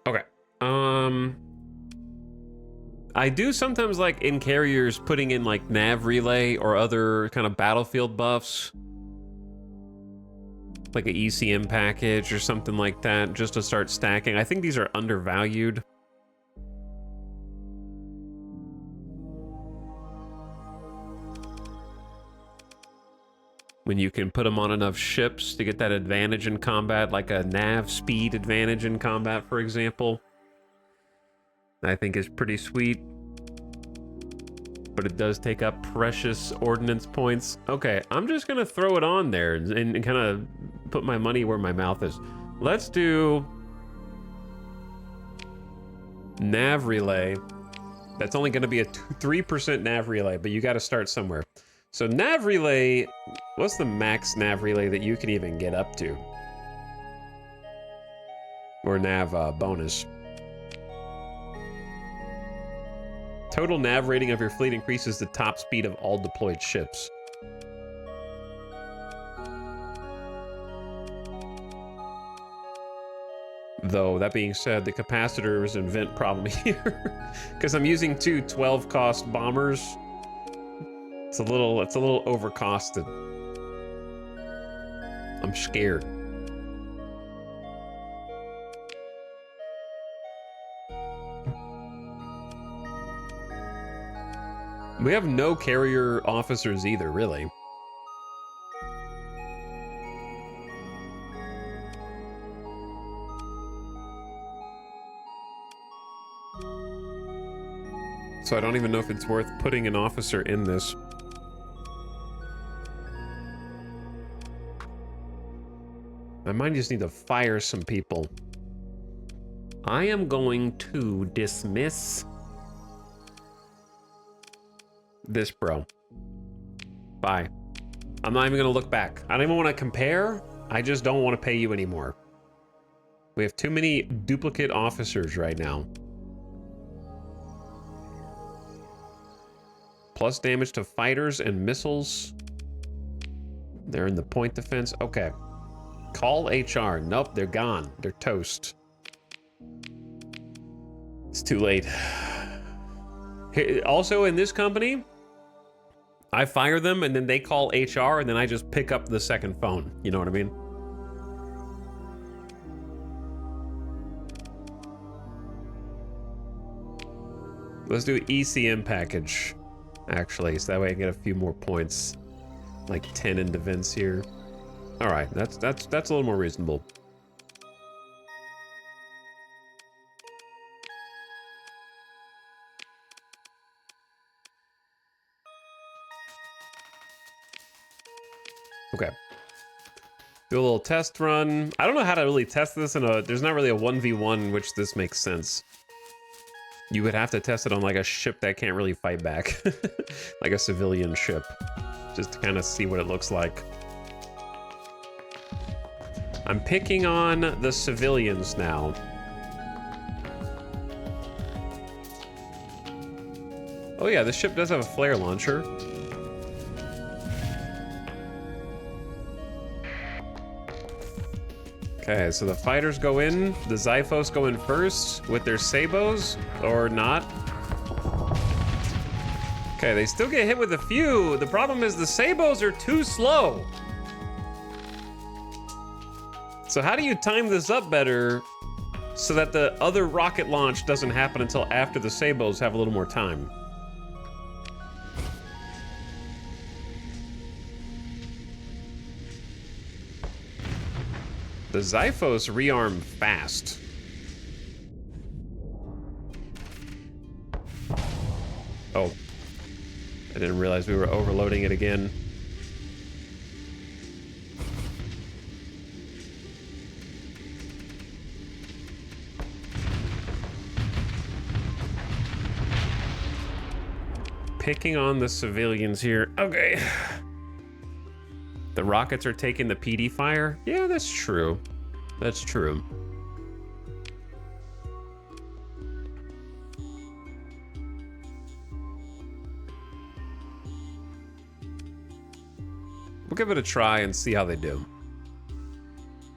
Okay. I do sometimes like in carriers putting in like nav relay or other kind of battlefield buffs, like an ECM package or something like that, just to start stacking. I think these are undervalued. When you can put them on enough ships to get that advantage in combat, like a nav speed advantage in combat, for example, I think is pretty sweet. But it does take up precious ordnance points. Okay, I'm just gonna throw it on there and kind of put my money where my mouth is. Let's do nav relay. That's only gonna be a 3% nav relay, but you gotta start somewhere. So nav relay, what's the max nav relay that you can even get up to? Or nav bonus. Total nav rating of your fleet increases the top speed of all deployed ships. Though, that being said, the capacitor is an invent problem here. Because I'm using two 12-cost bombers. It's a little overcosted. I'm scared. We have no carrier officers either, really. So I don't even know if it's worth putting an officer in this. I might just need to fire some people. I am going to dismiss this bro. Bye. I'm not even gonna look back. I don't even want to compare. I just don't want to pay you anymore. We have too many duplicate officers right now. Plus damage to fighters and missiles. They're in the point defense. Okay. Call HR. Nope, they're gone. They're toast. It's too late. Also, in this company, I fire them and then they call HR and then I just pick up the second phone. You know what I mean? Let's do ECM package, actually, so that way I can get a few more points. Like 10 in defense here. All right, that's a little more reasonable. Okay. Do a little test run. I don't know how to really test this in a, there's not really a 1v1 in which this makes sense. You would have to test it on like a ship that can't really fight back. Like a civilian ship. Just to kind of see what it looks like. I'm picking on the civilians now. Oh yeah, this ship does have a flare launcher. Okay, so the fighters go in, the Xiphos go in first with their sabos, or not. Okay, they still get hit with a few. The problem is the sabos are too slow. So how do you time this up better so that the other rocket launch doesn't happen until after the sabos have a little more time? The Xiphos rearm fast. Oh. I didn't realize we were overloading it again. Picking on the civilians here. Okay. The rockets are taking the PD fire? Yeah, that's true. That's true. We'll give it a try and see how they do.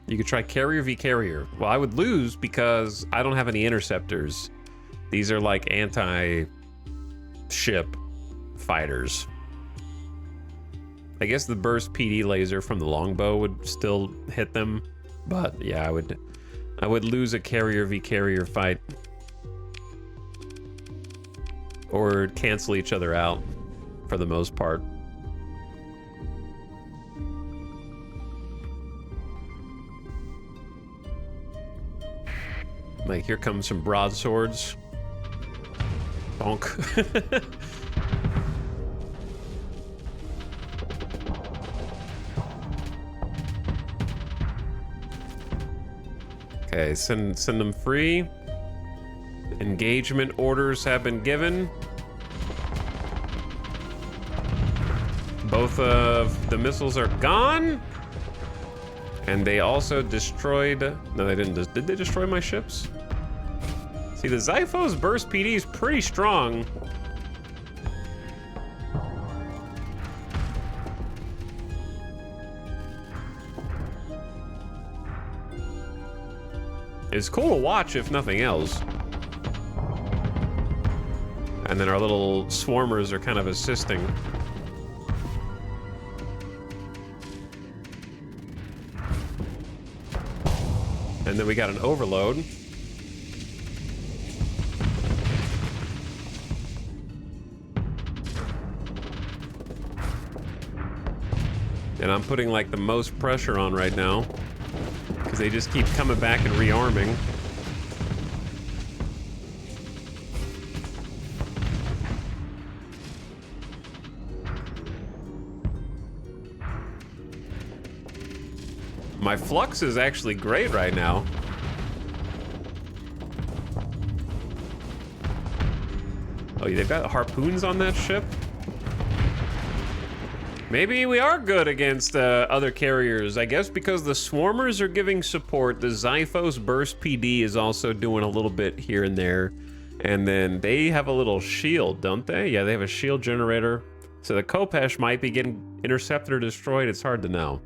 You could try carrier v carrier. Well, I would lose because I don't have any interceptors. These are like anti-ship fighters. I guess the burst PD laser from the longbow would still hit them, but yeah, I would lose a carrier v carrier fight, or cancel each other out for the most part. Like, here comes some broadswords. Bonk. Okay, send them free. Engagement orders have been given. Both of the missiles are gone. And they also destroyed... No, they didn't. Did they destroy my ships? See, the Xiphos burst PD is pretty strong. It's cool to watch, if nothing else. And then our little swarmers are kind of assisting. And then we got an overload. And I'm putting like the most pressure on right now because they just keep coming back and rearming. My flux is actually great right now. Oh, they've got harpoons on that ship? Maybe we are good against other carriers. I guess because the swarmers are giving support, the Xiphos burst PD is also doing a little bit here and there. And then they have a little shield, don't they? Yeah, they have a shield generator. So the Kopesh might be getting intercepted or destroyed. It's hard to know.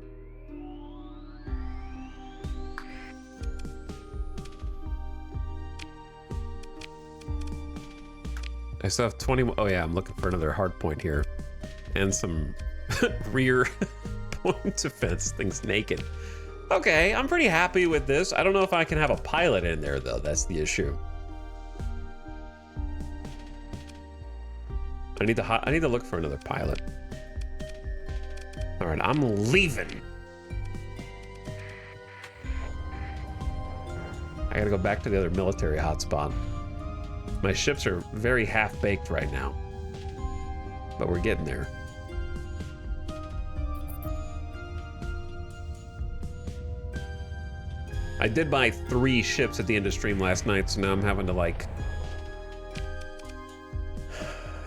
I still have 20. Oh yeah, I'm looking for another hard point here. And some rear point defense. Thing's naked. Okay, I'm pretty happy with this. I don't know if I can have a pilot in there though. That's the issue. I need to look for another pilot. All right, I'm leaving. I gotta go back to the other military hotspot. My ships are very half-baked right now, but we're getting there. I did buy 3 ships at the end of stream last night, so now I'm having to like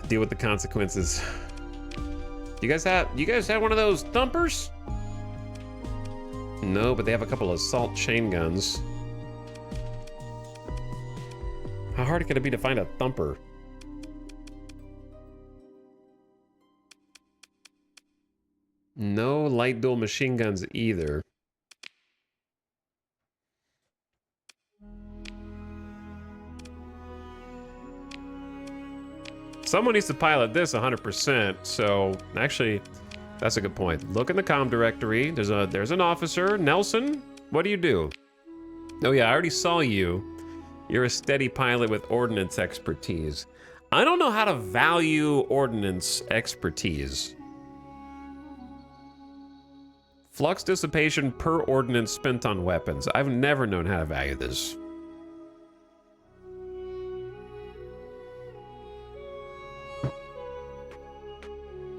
deal with the consequences. You guys have one of those thumpers? No, but they have a couple of assault chain guns. How hard could it be to find a thumper? No light dual machine guns either. Someone needs to pilot this 100%, so actually, that's a good point. Look in the comm directory. There's an officer. Nelson, what do you do? Oh yeah, I already saw you. You're a steady pilot with ordnance expertise. I don't know how to value ordnance expertise. Flux dissipation per ordnance spent on weapons. I've never known how to value this.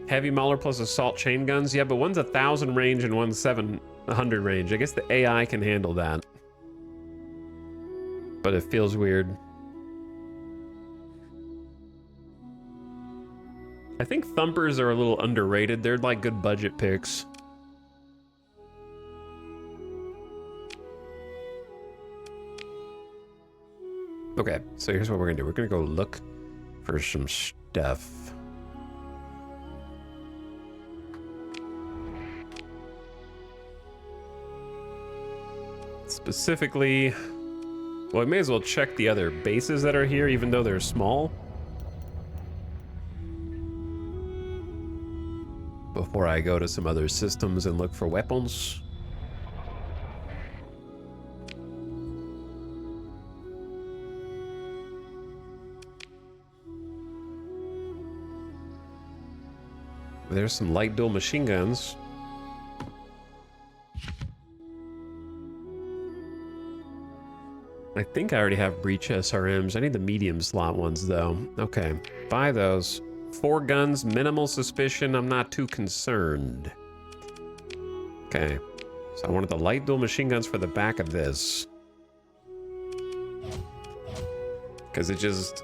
Heavy Mauler plus assault chain guns. Yeah, but one's 1,000 range and one's 700 range. I guess the AI can handle that. But it feels weird. I think thumpers are a little underrated. They're like good budget picks. Okay, so here's what we're gonna do. We're gonna go look for some stuff. Specifically, well, we may as well check the other bases that are here, even though they're small, before I go to some other systems and look for weapons. There's some light dual machine guns. I think I already have breach SRMs. I need the medium slot ones though. Okay, buy those. 4 guns, minimal suspicion. I'm not too concerned. Okay, so I wanted the light dual machine guns for the back of this. Because it just...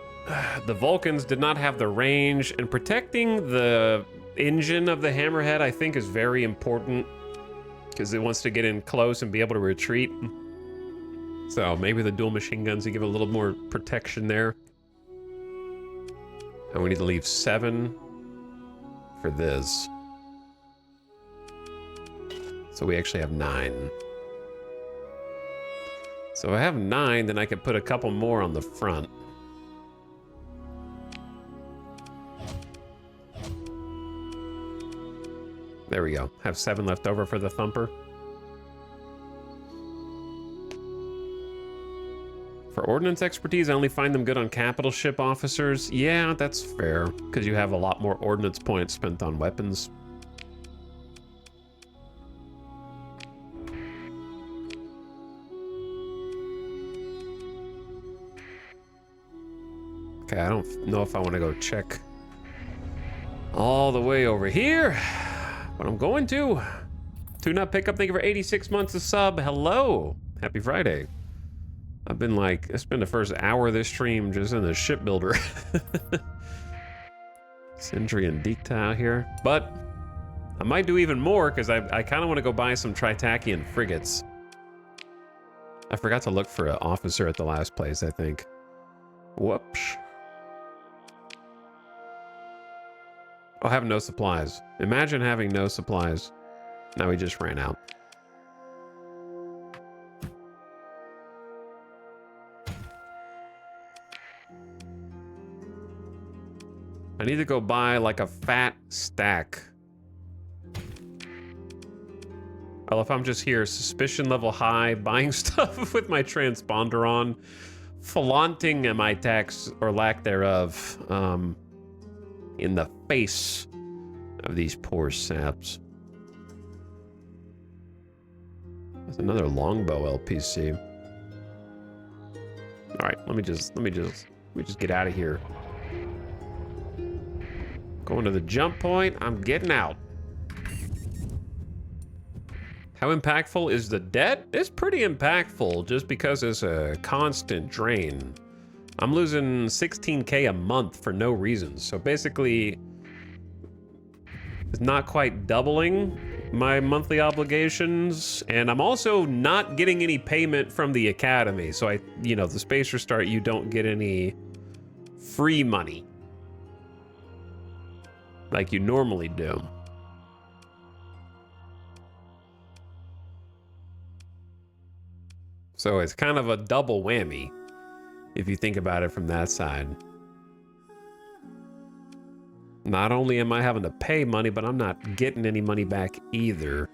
the Vulcans did not have the range, and protecting the engine of the Hammerhead, I think, is very important because it wants to get in close and be able to retreat. So maybe the dual machine guns to give it a little more protection there. And we need to leave 7 for this. So we actually have 9. So if I have 9, then I could put a couple more on the front. There we go. Have 7 left over for the Thumper. For ordnance expertise, I only find them good on capital ship officers. Yeah, that's fair, because you have a lot more ordnance points spent on weapons. Okay, I don't know if I want to go check all the way over here, but I'm going to. Tune Up Pickup, thank you for 86 months of sub. Hello. Happy Friday. I've been like, it's been the first hour of this stream just in the shipbuilder. Sindri and Dikta out here. But I might do even more because I kind of want to go buy some Tritakian frigates. I forgot to look for an officer at the last place, I think. Whoops. I'll have no supplies. Imagine having no supplies. Now we just ran out. I need to go buy like a fat stack. Well, if I'm just here, suspicion level high, buying stuff with my transponder on, flaunting my tax or lack thereof in the face of these poor saps. There's another longbow LPC. All right, let me just get out of here. Going to the jump point, I'm getting out. How impactful is the debt? It's pretty impactful just because it's a constant drain. I'm losing 16K a month for no reason. So basically, it's not quite doubling my monthly obligations. And I'm also not getting any payment from the Academy. So the Space Restart, you don't get any free money like you normally do. So it's kind of a double whammy if you think about it from that side. Not only am I having to pay money, but I'm not getting any money back either.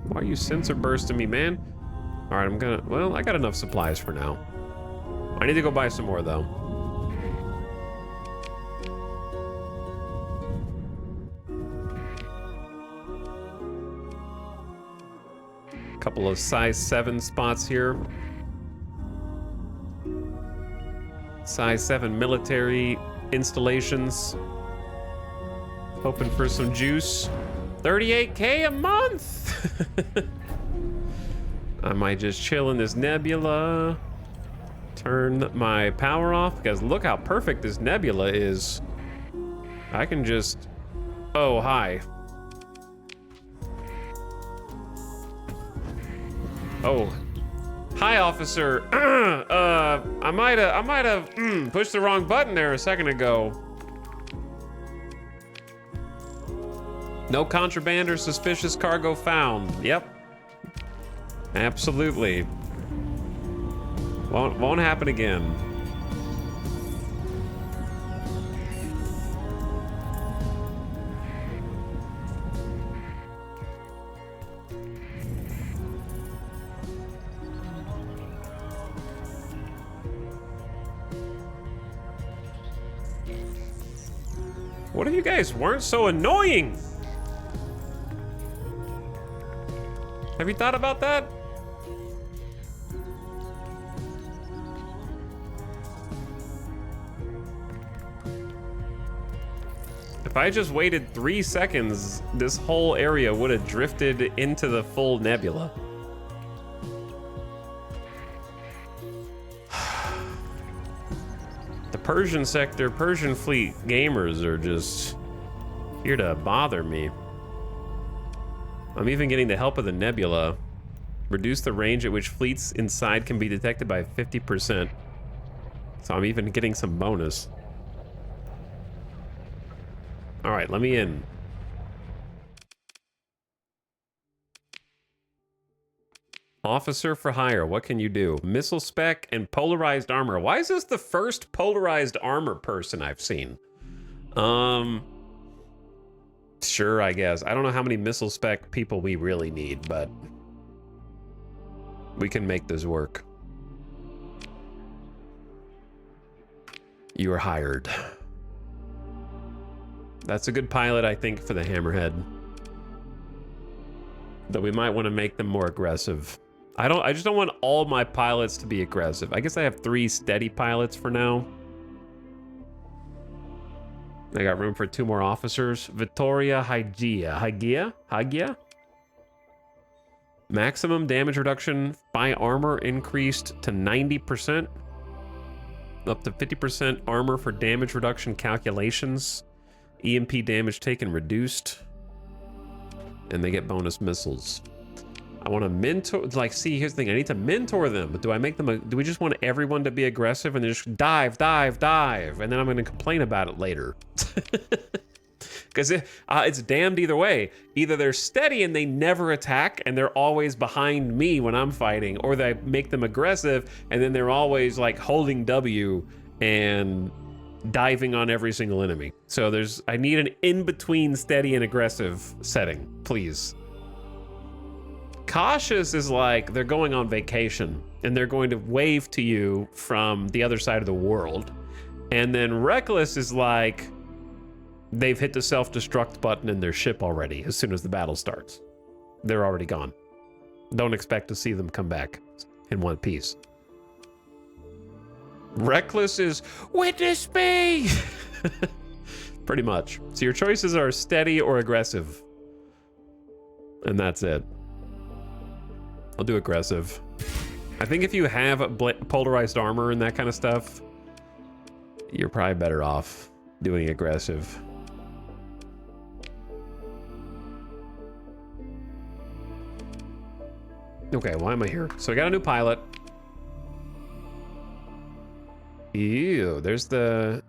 Why are you sensor bursting me, man? All right, well, I got enough supplies for now. I need to go buy some more, though. A couple of size 7 spots here. Size 7 military installations. Hoping for some juice. 38K a month! I might just chill in this nebula. Turn my power off, because look how perfect this nebula is. I can just... Oh, hi. Oh. Hi, officer. I might have pushed the wrong button there a second ago. No contraband or suspicious cargo found. Yep. Absolutely. Won't happen again. What if you guys weren't so annoying? Have you thought about that? If I just waited 3 seconds, this whole area would have drifted into the full nebula. The Persian sector, Persian fleet gamers are just here to bother me. I'm even getting the help of the nebula. Reduce the range at which fleets inside can be detected by 50%. So I'm even getting some bonus. All right, let me in. Officer for hire, what can you do? Missile spec and polarized armor. Why is this the first polarized armor person I've seen? Sure, I guess. I don't know how many missile spec people we really need, but we can make this work. You are hired. That's a good pilot, I think, for the Hammerhead. Though we might want to make them more aggressive. I just don't want all my pilots to be aggressive. I guess I have 3 steady pilots for now. I got room for 2 more officers. Vittoria Hygia? Maximum damage reduction by armor increased to 90%. Up to 50% armor for damage reduction calculations. EMP damage taken reduced. And they get bonus missiles. I want to mentor, like, see, here's the thing. I need to mentor them, but do I make them, do we just want everyone to be aggressive and just dive, dive, dive? And then I'm going to complain about it later. Because it's damned either way. Either they're steady and they never attack and they're always behind me when I'm fighting, or they make them aggressive and then they're always like holding W and diving on every single enemy. So I need an in-between steady and aggressive setting, please. Cautious is like they're going on vacation and they're going to wave to you from the other side of the world. And then reckless is like they've hit the self-destruct button in their ship already as soon as the battle starts. They're already gone. Don't expect to see them come back in one piece. Reckless is witness me. Pretty much. So your choices are steady or aggressive. And that's it. I'll do aggressive. I think if you have polarized armor and that kind of stuff, you're probably better off doing aggressive. Okay, why am I here? So I got a new pilot. Ew, there's the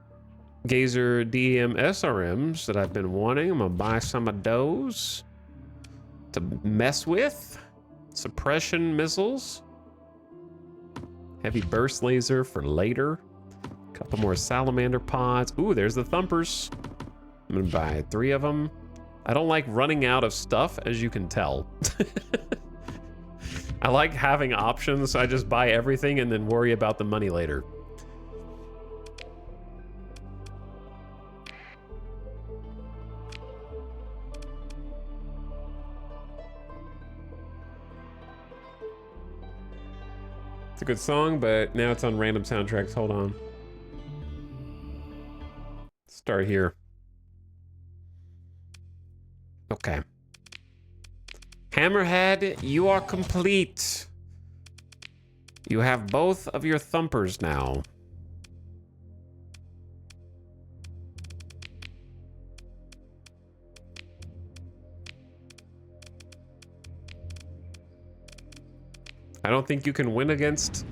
Gazer DM SRMs that I've been wanting. I'm gonna buy some of those to mess with. Suppression missiles. Heavy burst laser for later. Couple more salamander pods. Ooh, there's the thumpers. I'm gonna buy 3 of them. I don't like running out of stuff, as you can tell. I like having options, so I just buy everything and then worry about the money later. It's a good song, but now it's on random soundtracks. Hold on. Start here. Okay. Hammerhead, you are complete. You have both of your thumpers now. I don't think you can win against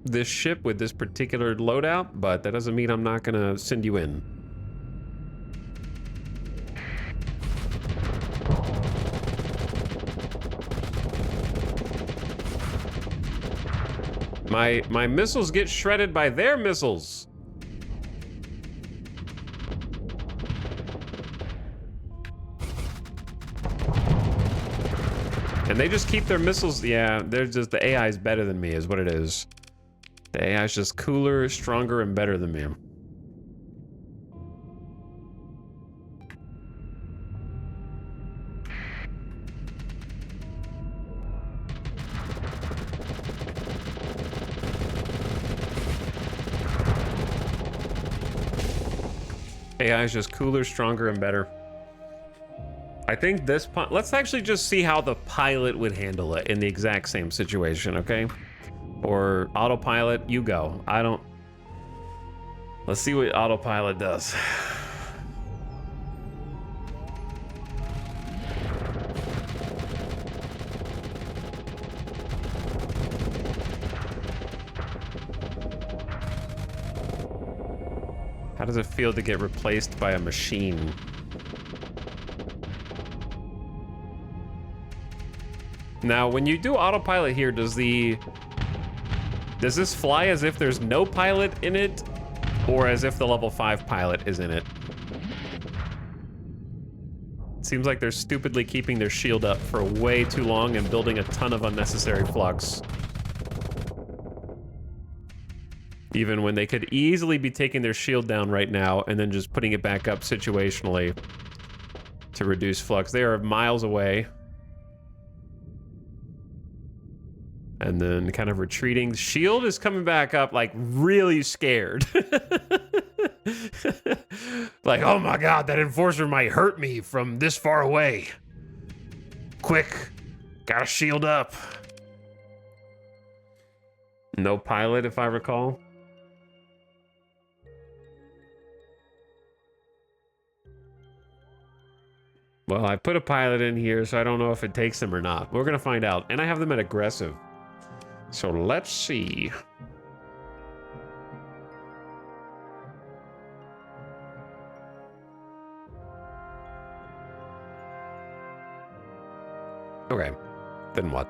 this ship with this particular loadout, but that doesn't mean I'm not gonna send you in. My missiles get shredded by their missiles. And they just keep their missiles. Yeah, they're just, the AI is better than me is what it is. The AI is just cooler, stronger, and better than me. AI is just cooler, stronger, and better. I think this... Let's actually just see how the pilot would handle it in the exact same situation, okay? Or autopilot, you go. I don't... Let's see what autopilot does. How does it feel to get replaced by a machine? Now, when you do autopilot here, does this fly as if there's no pilot in it, or as if the level 5 pilot is in it? It seems like they're stupidly keeping their shield up for way too long and building a ton of unnecessary flux. Even when they could easily be taking their shield down right now and then just putting it back up situationally to reduce flux. They are miles away. And then kind of retreating. The shield is coming back up like really scared. Like, oh my god, that enforcer might hurt me from this far away. Quick, gotta shield up. No pilot, if I recall. Well, I put a pilot in here, so I don't know if it takes them or not. We're gonna find out. And I have them at aggressive. So let's see. Okay, then what?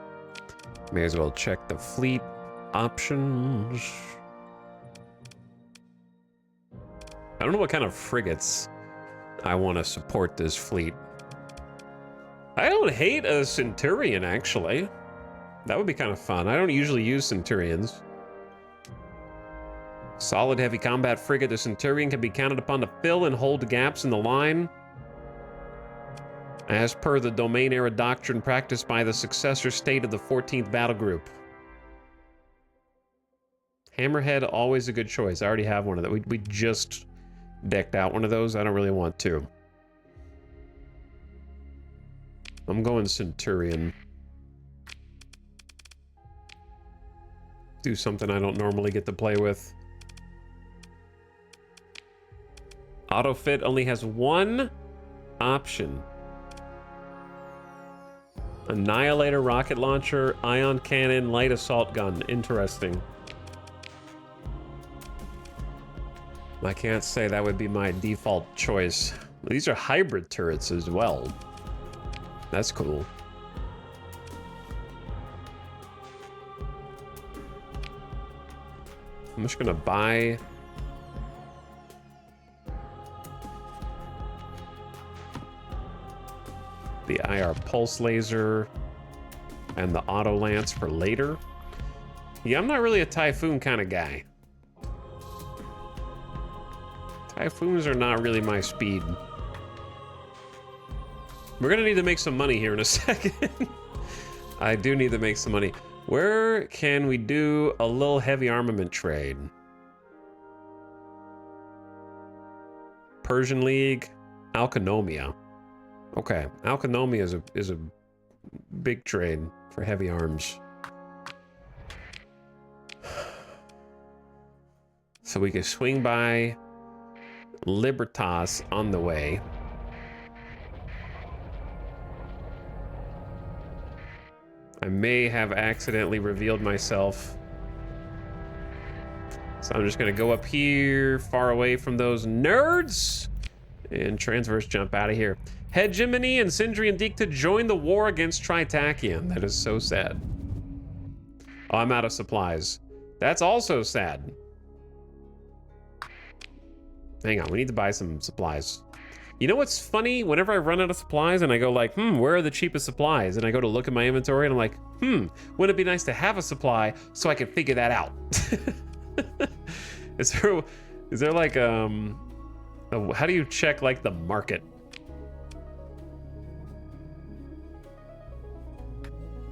May as well check the fleet options. I don't know what kind of frigates I want to support this fleet. I don't hate a Centurion, actually. That would be kind of fun. I don't usually use Centurions. Solid heavy combat frigate, the Centurion can be counted upon to fill and hold gaps in the line, as per the domain era doctrine practiced by the successor state of the 14th Battle Group. Hammerhead, always a good choice. I already have one of that. We just decked out one of those. I don't really want to. I'm going Centurion. Do something I don't normally get to play with. Autofit only has one option. Annihilator rocket launcher, ion cannon, light assault gun. Interesting. I can't say that would be my default choice. These are hybrid turrets as well. That's cool. I'm just gonna buy the IR pulse laser and the auto lance for later. Yeah, I'm not really a Typhoon kind of guy. Typhoons are not really my speed. We're gonna need to make some money here in a second. I do need to make some money. Where can we do a little heavy armament trade? Persian League, Alconomia. Okay, Alconomia is a big trade for heavy arms. So we can swing by Libertas on the way. I may have accidentally revealed myself. So I'm just gonna go up here, far away from those nerds, and transverse jump out of here. Hegemony and Sindri and Deek to join the war against Tritakian. That is so sad. Oh, I'm out of supplies. That's also sad. Hang on, we need to buy some supplies. You know what's funny? Whenever I run out of supplies and I go like, where are the cheapest supplies? And I go to look at my inventory and I'm like, wouldn't it be nice to have a supply so I can figure that out? Is there like, how do you check like the market?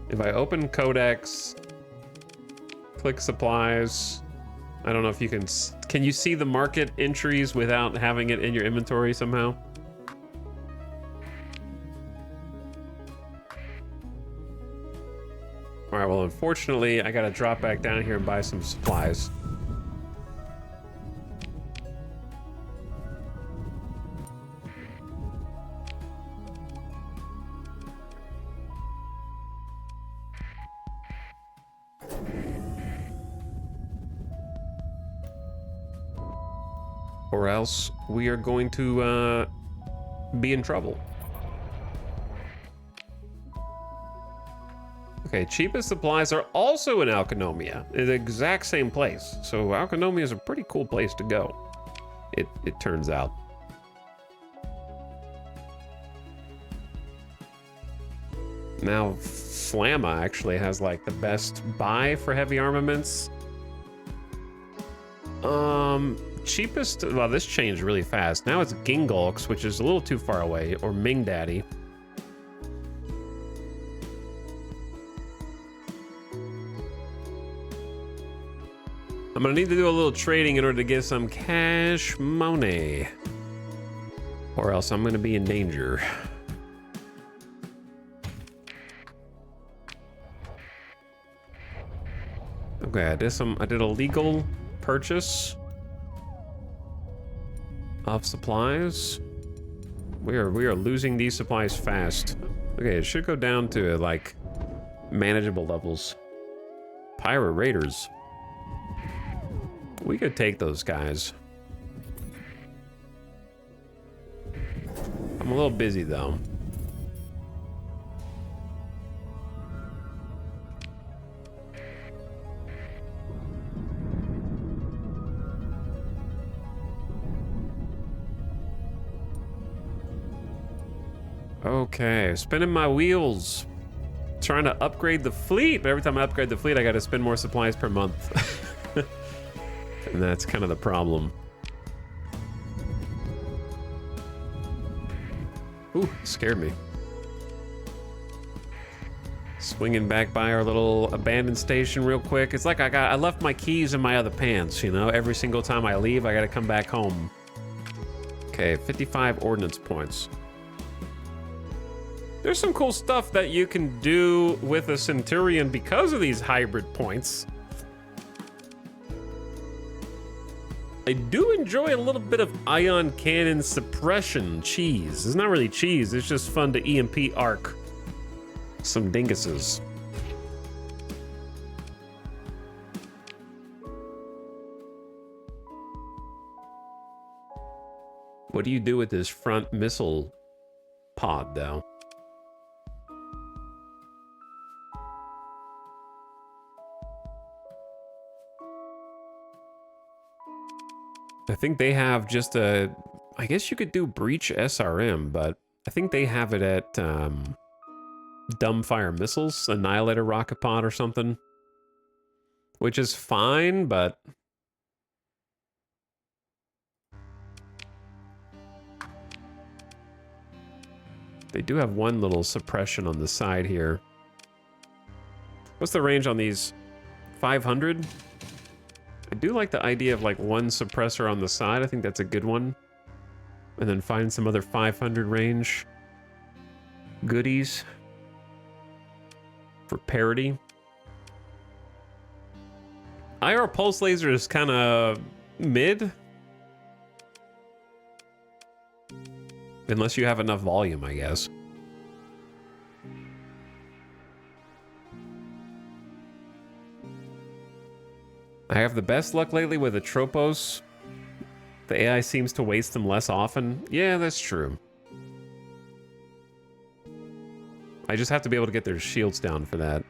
If I open Codex, click supplies, I don't know if you can you see the market entries without having it in your inventory somehow? All right, well, unfortunately, I gotta drop back down here and buy some supplies. Or else we are going to be in trouble. Okay, cheapest supplies are also in Alconomia, in the exact same place. So Alconomia is a pretty cool place to go, it turns out. Now, Flamma actually has like the best buy for heavy armaments. Cheapest, well, this changed really fast. Now it's Gingolks, which is a little too far away, or Ming Daddy. I'm gonna need to do a little trading in order to get some cash money, or else I'm gonna be in danger. Okay, I did a legal purchase of supplies. We are losing these supplies fast. Okay, it should go down to like manageable levels. Pirate Raiders. We could take those guys. I'm a little busy though. Okay, spinning my wheels. Trying to upgrade the fleet, but every time I upgrade the fleet, I gotta spend more supplies per month. And that's kind of the problem. Ooh, scared me. Swinging back by our little abandoned station real quick. It's like I left my keys in my other pants, you know? Every single time I leave, I gotta come back home. Okay, 55 ordnance points. There's some cool stuff that you can do with a Centurion because of these hybrid points. I do enjoy a little bit of ion cannon suppression cheese. It's not really cheese, it's just fun to EMP arc some dinguses. What do you do with this front missile pod, though? I think they have just a... I guess you could do breach SRM, but I think they have it at dumbfire missiles, annihilator rocket pod or something. Which is fine, but... They do have one little suppression on the side here. What's the range on these? 500? I do like the idea of like one suppressor on the side. I think that's a good one. And then find some other 500 range goodies for parity. IR pulse laser is kind of mid. Unless you have enough volume, I guess. I have the best luck lately with the Tropos. The AI seems to waste them less often. Yeah, that's true. I just have to be able to get their shields down for that.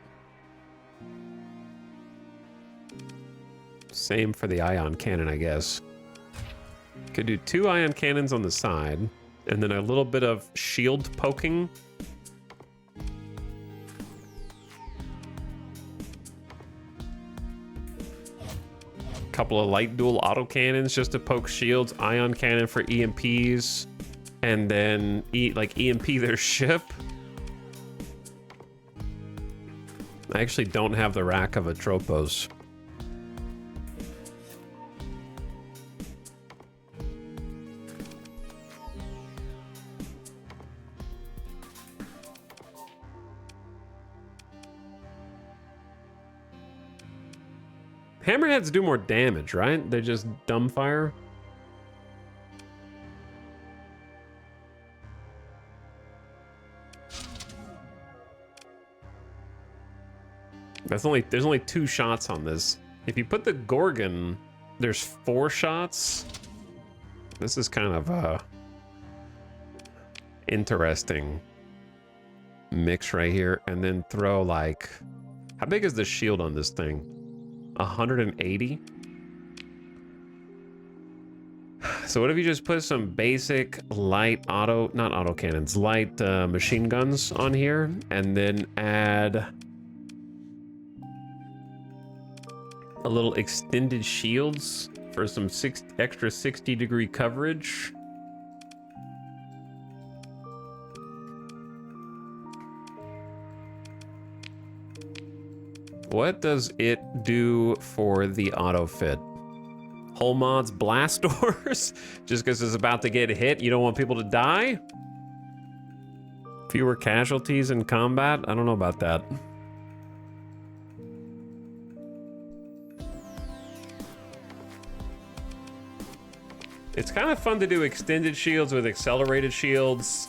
Same for the ion cannon, I guess. Could do 2 ion cannons on the side, and then a little bit of shield poking. Couple of light dual autocannons just to poke shields, ion cannon for EMPs, and then EMP their ship. I actually don't have the rack of a Tropos. Hammerheads do more damage, right? They just dumbfire. There's only 2 shots on this. If you put the Gorgon, there's 4 shots. This is kind of a interesting mix right here. And then throw like, how big is the shield on this thing? 180. So what if you just put some basic light not auto cannons, light machine guns on here, and then add a little extended shields for some extra 60-degree coverage. What does it do for the auto fit? Hull mods blast doors? Just because it's about to get hit, you don't want people to die? Fewer casualties in combat? I don't know about that. It's kind of fun to do extended shields with accelerated shields.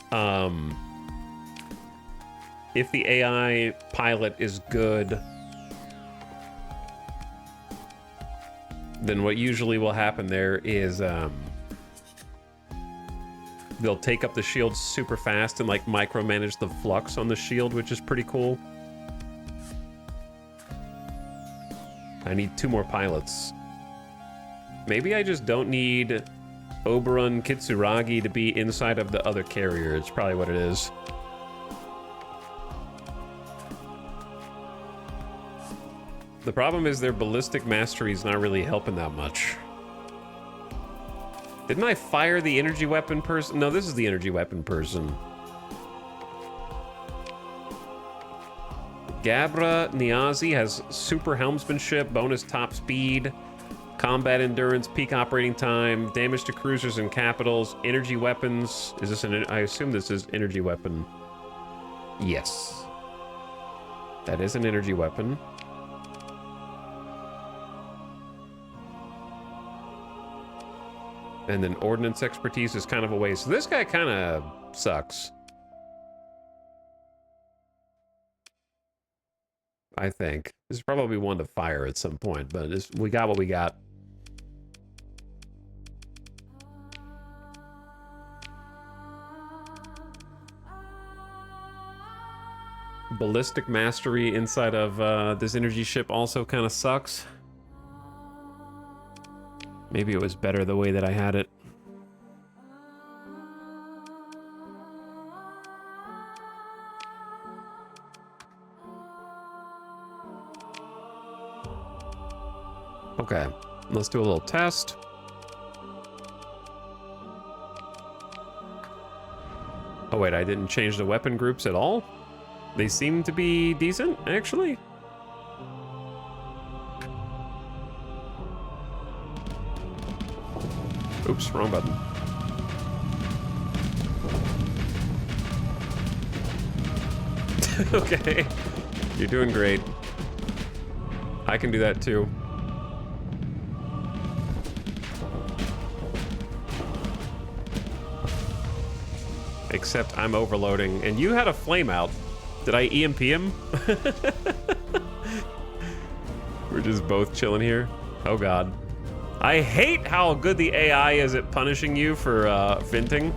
If the AI pilot is good, then what usually will happen there is they'll take up the shield super fast and like micromanage the flux on the shield, which is pretty cool. I need 2 more pilots. Maybe I just don't need Oberon Kitsuragi to be inside of the other carrier. It's probably what it is. The problem is their ballistic mastery is not really helping that much. Didn't I fire the energy weapon person? No, this is the energy weapon person. Gabra Niazi has super helmsmanship, bonus top speed, combat endurance, peak operating time, damage to cruisers and capitals, energy weapons. Is this an... I assume this is energy weapon. Yes. That is an energy weapon. And then ordnance expertise is kind of a waste. So this guy kind of sucks. I think. This is probably one to fire at some point, but we got what we got. Ballistic mastery inside of this energy ship also kind of sucks. Maybe it was better the way that I had it. Okay, let's do a little test. Oh wait, I didn't change the weapon groups at all? They seem to be decent, actually. Oops, wrong button. Okay, you're doing great. I can do that too. Except I'm overloading, and you had a flame out. Did I EMP him? We're just both chilling here. Oh god. I hate how good the AI is at punishing you for finting.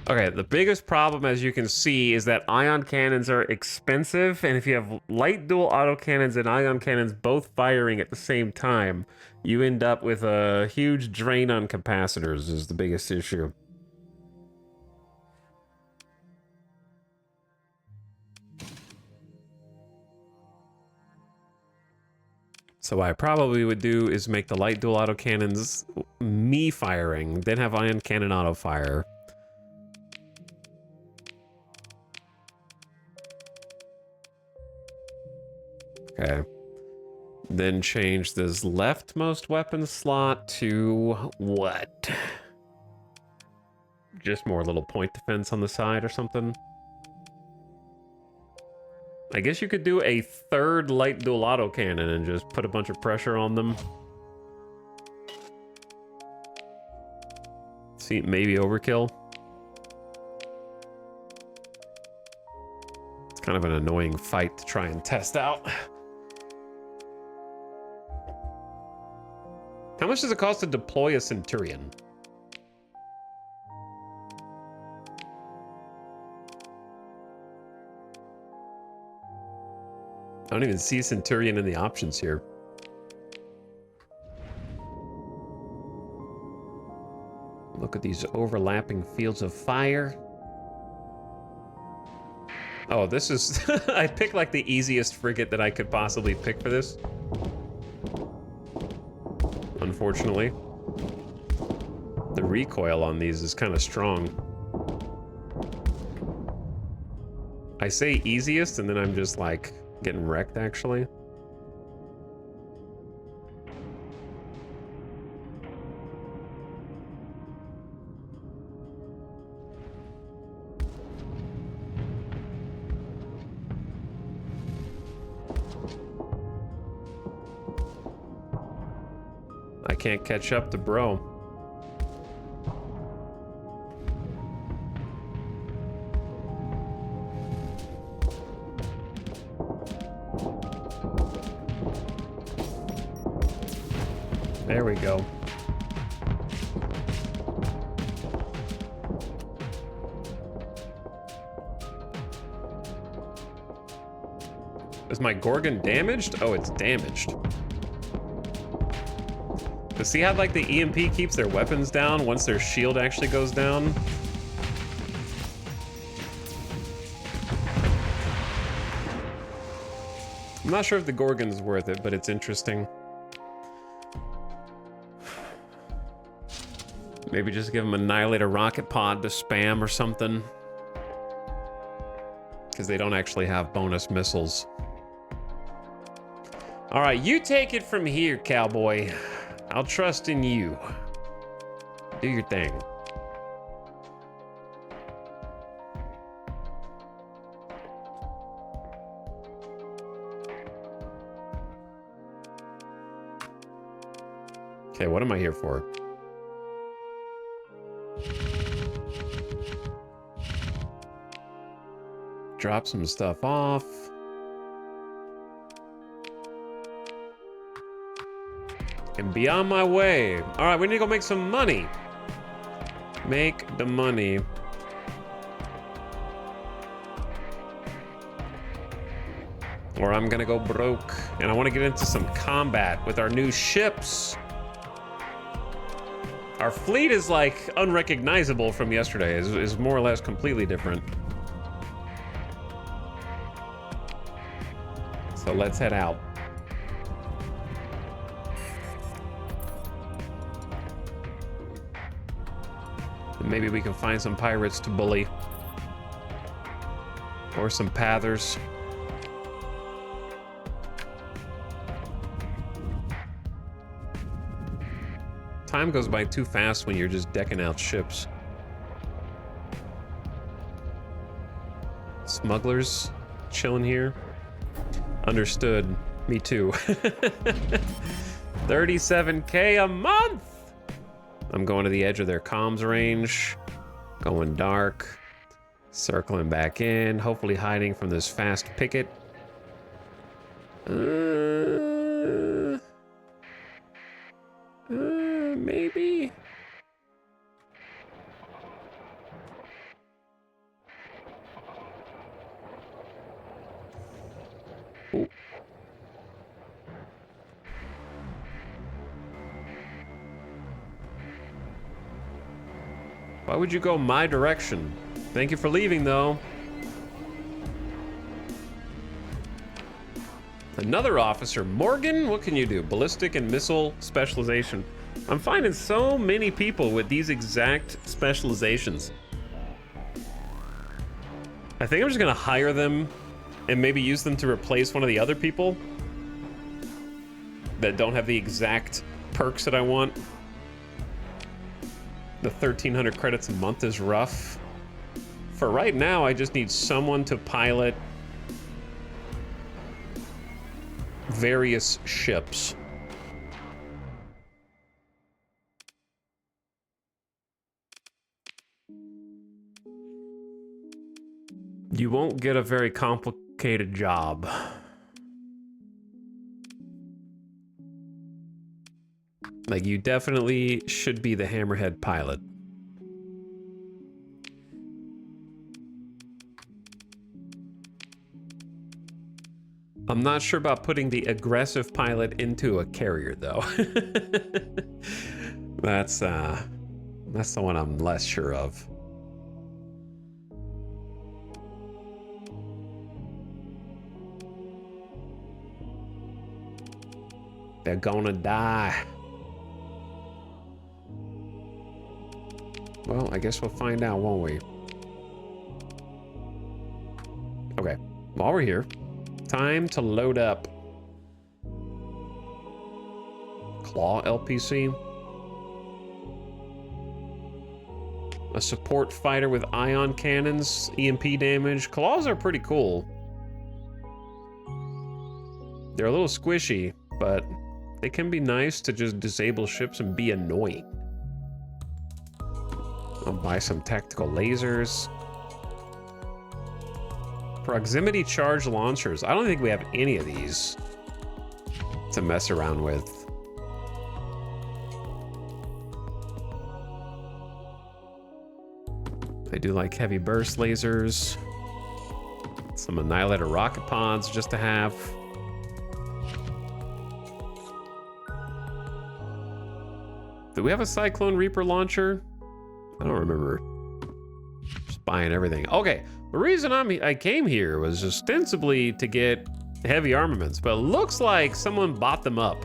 Okay, the biggest problem, as you can see, is that ion cannons are expensive, and if you have light dual autocannons and ion cannons both firing at the same time, you end up with a huge drain on capacitors is the biggest issue. So what I probably would do is make the light dual autocannons me firing, then have ion cannon auto fire. Okay. Then change this leftmost weapon slot to what? Just more little point defense on the side or something. I guess you could do a third light dual auto cannon and just put a bunch of pressure on them. See, maybe overkill. It's kind of an annoying fight to try and test out. How much does it cost to deploy a Centurion? I don't even see Centurion in the options here. Look at these overlapping fields of fire. Oh, this is... I picked like the easiest frigate that I could possibly pick for this. Unfortunately. The recoil on these is kind of strong. I say easiest and then I'm just like getting wrecked actually. I can't catch up to bro. There we go. Is my Gorgon damaged? Oh, it's damaged. But see how like the EMP keeps their weapons down once their shield actually goes down? I'm not sure if the Gorgon's worth it, but it's interesting. Maybe just give them Annihilator rocket pod to spam or something. Because they don't actually have bonus missiles. All right, you take it from here, cowboy. I'll trust in you. Do your thing. Okay, what am I here for? Drop some stuff off. And be on my way. All right, we need to go make some money. Make the money. Or I'm gonna go broke. And I want to get into some combat with our new ships. Our fleet is like unrecognizable from yesterday. Is more or less completely different. So let's head out. And maybe we can find some pirates to bully. Or some pathers. Time goes by too fast when you're just decking out ships. Smugglers chilling here. Understood. Me too. 37K a month! I'm going to the edge of their comms range. Going dark. Circling back in. Hopefully hiding from this fast picket. Maybe. Ooh. Why would you go my direction? Thank you for leaving, though. Another officer, Morgan, what can you do? Ballistic and missile specialization. I'm finding so many people with these exact specializations. I think I'm just gonna hire them and maybe use them to replace one of the other people. that don't have the exact perks that I want. The 1,300 credits a month is rough. For right now, I just need someone to pilot various ships. You won't get a very complicated job. Like, you definitely should be the Hammerhead pilot. I'm not sure about putting the aggressive pilot into a carrier, though. That's the one I'm less sure of. They're gonna die. Well, I guess we'll find out, won't we? Okay, while we're here, time to load up. Claw LPC. A support fighter with ion cannons, EMP damage. Claws are pretty cool. They're a little squishy, but they can be nice to just disable ships and be annoying. I'll buy some tactical lasers. Proximity charge launchers. I don't think we have any of these to mess around with. I do like heavy burst lasers. Some Annihilator rocket pods just to have. Do we have a Cyclone Reaper launcher? I don't remember. Just buying everything. Okay, the reason I came here was ostensibly to get heavy armaments, but it looks like someone bought them up.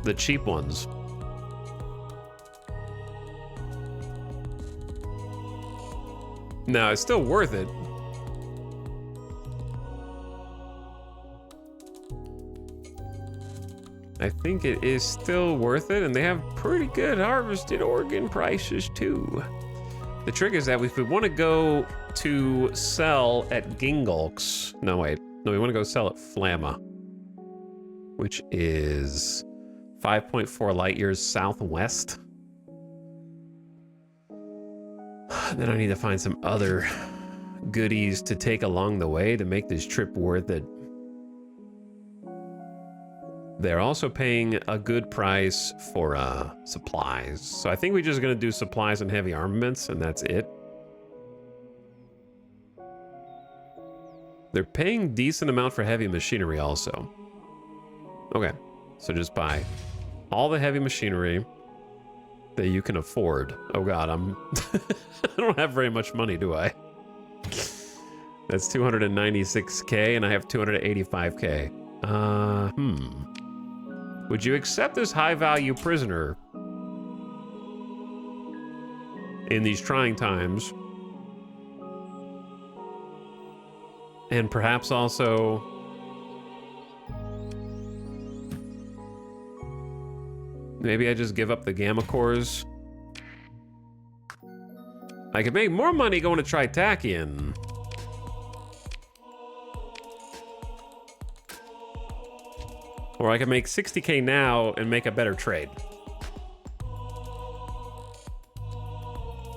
The cheap ones. No, it's still worth it. I think it is still worth it, and they have pretty good harvested organ prices too. The trick is that if we want to go to sell at Gingulks, no wait, no, we want to go sell at Flamma, which is 5.4 light years southwest. Then I need to find some other goodies to take along the way to make this trip worth it. They're also paying a good price for supplies. So I think we're just gonna do supplies and heavy armaments, and that's it. They're paying decent amount for heavy machinery also. Okay, so just buy all the heavy machinery that you can afford. Oh God, I don't have very much money, do I? That's 296K, and I have 285K. Would you accept this high-value prisoner in these trying times? And perhaps also maybe I just give up the gamma cores. I could make more money going to Tritakian. Or I can make 60K now and make a better trade.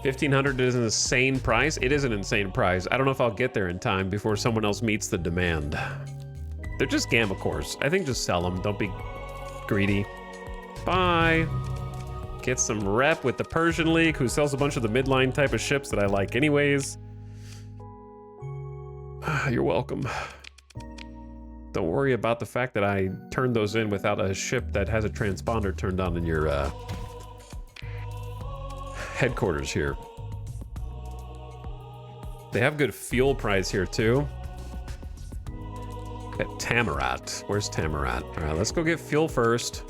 1,500 is an insane price. It is an insane price. I don't know if I'll get there in time before someone else meets the demand. They're just gamma cores. I think just sell them. Don't be greedy. Bye. Get some rep with the Persian League, who sells a bunch of the midline type of ships that I like anyways. You're welcome. Don't worry about the fact that I turned those in without a ship that has a transponder turned on in your headquarters here. They have good fuel price here too. At Tamarat. Where's Tamarat? All right, let's go get fuel first.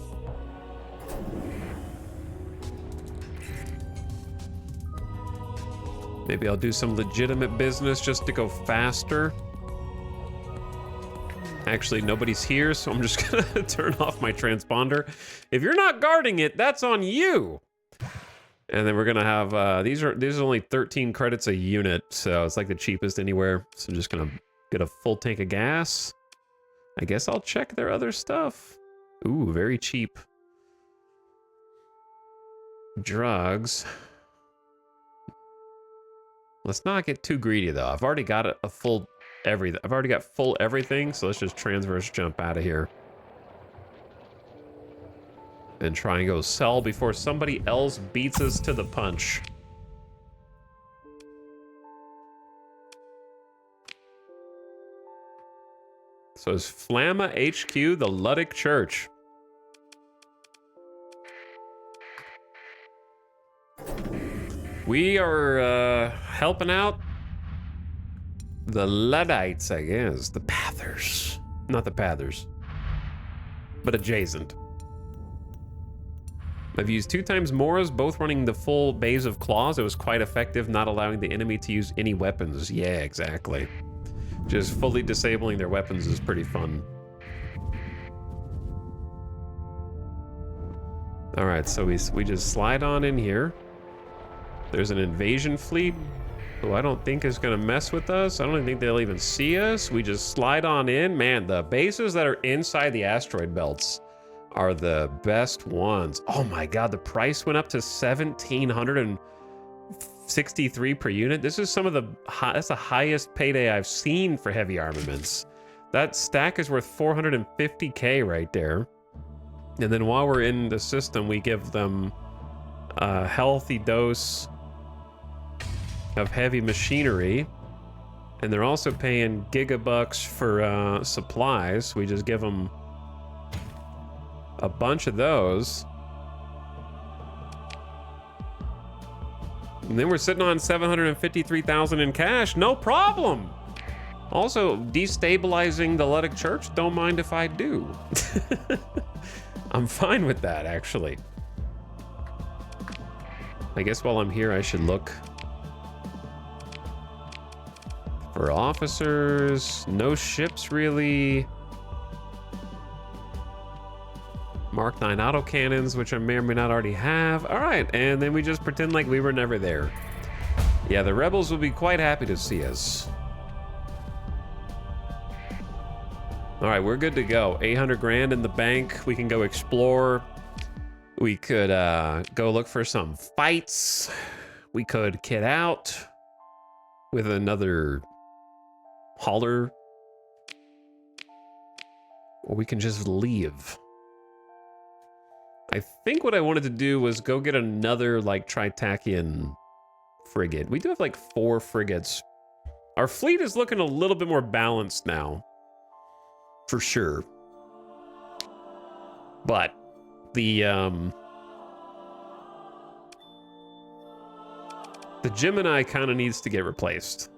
Maybe I'll do some legitimate business just to go faster. Actually, nobody's here, so I'm just gonna turn off my transponder. If you're not guarding it, that's on you. And then we're gonna have these are only 13 credits a unit, so it's like the cheapest anywhere. So I'm just gonna get a full tank of gas. I guess I'll check their other stuff. Ooh, very cheap. Drugs. Let's not get too greedy though. I've already got a full everything. I've already got full everything, so let's just transverse jump out of here. And try and go sell before somebody else beats us to the punch. So it's Flamma HQ, the Luddic Church. We are helping out the Luddites, I guess. The Pathers. Not the Pathers, but adjacent. I've used 2 times Moras, both running the full Bays of Claws. It was quite effective, not allowing the enemy to use any weapons. Yeah, exactly. Just fully disabling their weapons is pretty fun. All right, so we just slide on in here. There's an invasion fleet who I don't think is gonna mess with us. I don't even think they'll even see us. We just slide on in. Man, the bases that are inside the asteroid belts are the best ones. Oh my God, the price went up to 1,763 per unit. This is some of that's the highest payday I've seen for heavy armaments. That stack is worth 450K right there. And then while we're in the system, we give them a healthy dose of heavy machinery. And they're also paying gigabucks for supplies. We just give them a bunch of those. And then we're sitting on 753,000 in cash. No problem. Also, destabilizing the Luddic Church, don't mind if I do. I'm fine with that, actually. I guess while I'm here, I should look for officers. No ships, really. Mark 9 autocannons, which I may or may not already have. All right, and then we just pretend like we were never there. Yeah, the rebels will be quite happy to see us. All right, we're good to go. 800 grand in the bank. We can go explore. We could go look for some fights. We could kit out with another hauler. Or we can just leave. I think what I wanted to do was go get another, like, Tritakian frigate. We do have, like, 4 frigates. Our fleet is looking a little bit more balanced now. For sure. But the Gemini kind of needs to get replaced.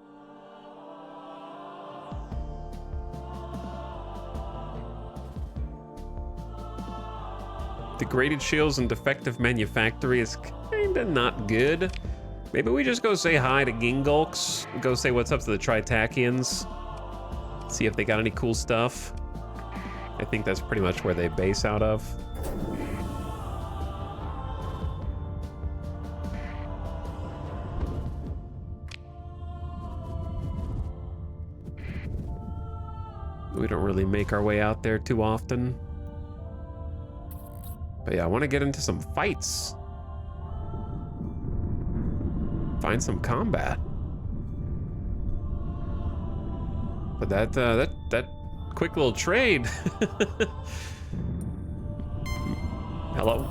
Degraded shields and defective manufactory is kinda not good. Maybe we just go say hi to Gingulks, go say what's up to the Tritakians, see if they got any cool stuff. I think that's pretty much where they base out of. We don't really make our way out there too often. But yeah, I want to get into some fights. Find some combat. But that quick little trade. Hello?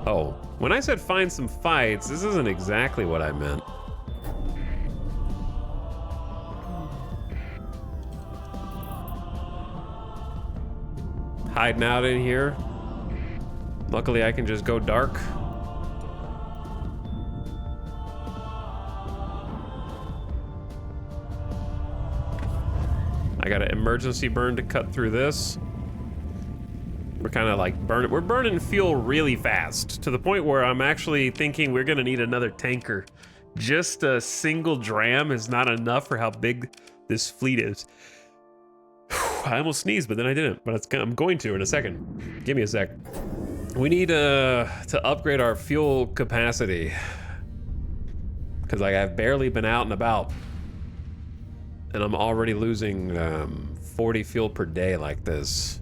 Oh, when I said find some fights, this isn't exactly what I meant. Hiding out in here. Luckily, I can just go dark. I got an emergency burn to cut through this. We're kind of like we're burning fuel really fast to the point where I'm actually thinking we're gonna need another tanker. Just a single dram is not enough for how big this fleet is. I almost sneezed, but then I didn't. But I'm going to in a second. Give me a sec. We need to upgrade our fuel capacity. Because like, I've barely been out and about. And I'm already losing 40 fuel per day like this.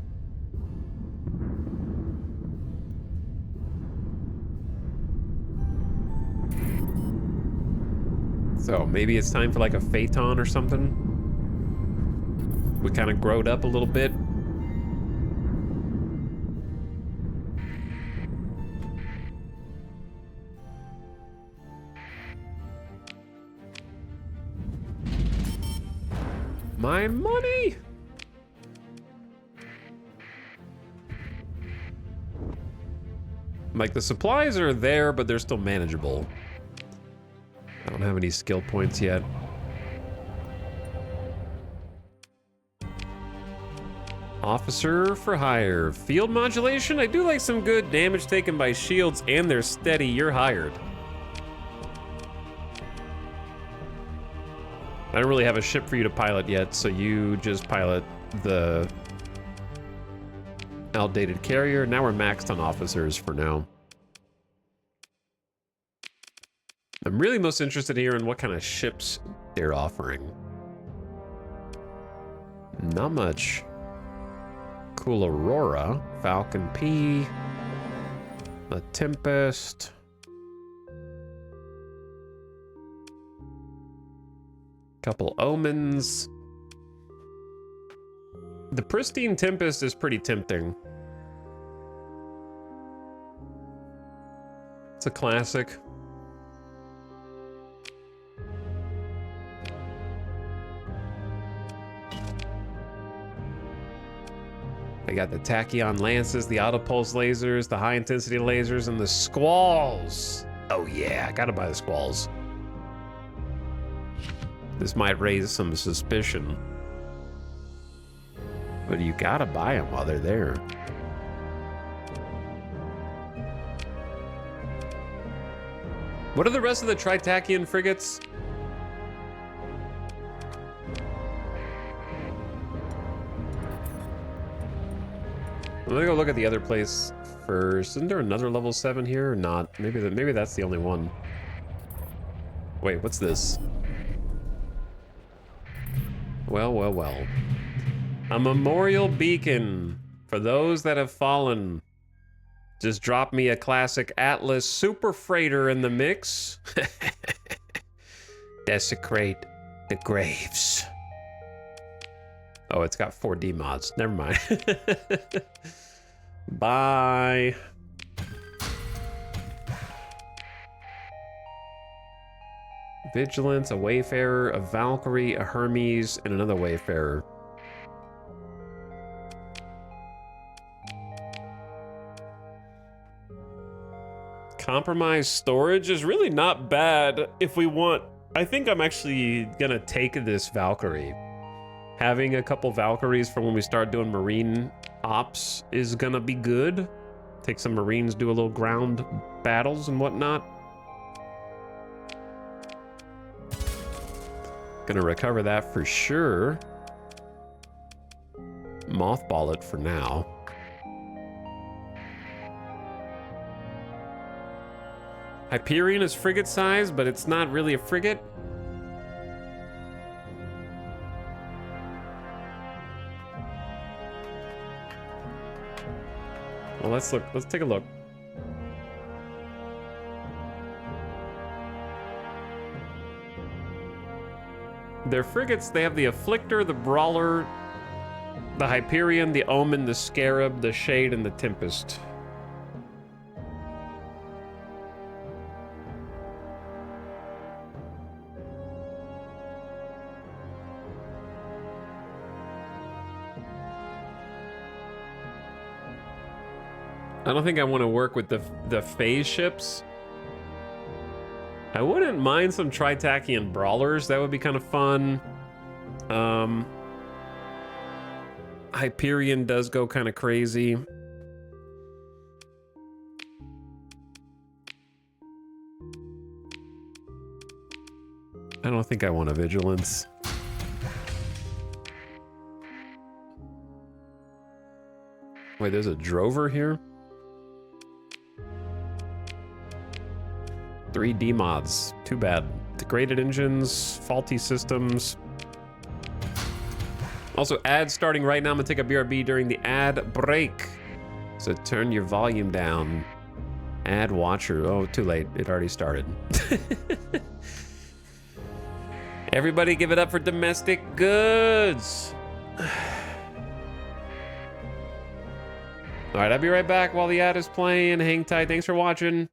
So maybe it's time for like a Phaeton or something. We kind of growed up a little bit. My money! Like, the supplies are there, but they're still manageable. I don't have any skill points yet. Officer for hire. Field modulation? I do like some good damage taken by shields, and they're steady. You're hired. I don't really have a ship for you to pilot yet, so you just pilot the outdated carrier. Now we're maxed on officers for now. I'm really most interested here in what kind of ships they're offering. Not much. Cool Aurora, Falcon P, the Tempest. Couple Omens. The Pristine Tempest is pretty tempting. It's a classic. They got the Tachyon Lances, the Autopulse lasers, the high intensity lasers, and the Squalls. Oh yeah, I gotta buy the Squalls. This might raise some suspicion. But you gotta buy them while they're there. What are the rest of the Tritachyon frigates? I'm gonna go look at the other place first. Isn't there another level 7 here or not? Maybe that's the only one. Wait, what's this? Well, well, well. A memorial beacon for those that have fallen. Just drop me a classic Atlas super freighter in the mix. Desecrate the graves. Oh, it's got 4D mods. Never mind. Bye. Vigilance, a Wayfarer, a Valkyrie, a Hermes, and another Wayfarer. Compromised storage is really not bad if we want. I think I'm actually gonna take this Valkyrie. Having a couple Valkyries for when we start doing marine ops is gonna be good. Take some Marines, do a little ground battles and whatnot. Gonna recover that for sure. Mothball it for now. Hyperion is frigate size, but it's not really a frigate. Well, let's look. Let's take a look. They're frigates. They have the Afflictor, the Brawler, the Hyperion, the Omen, the Scarab, the Shade, and the Tempest. I don't think I want to work with the phase ships. I wouldn't mind some Tritachyon brawlers. That would be kind of fun. Hyperion does go kind of crazy. I don't think I want a Vigilance. Wait, there's a drover here? 3D mods. Too bad. Degraded engines, faulty systems. Also, ads starting right now. I'm gonna take a BRB during the ad break. So turn your volume down. Ad watcher. Oh, too late. It already started. Everybody give it up for domestic goods. All right, I'll be right back while the ad is playing. Hang tight. Thanks for watching.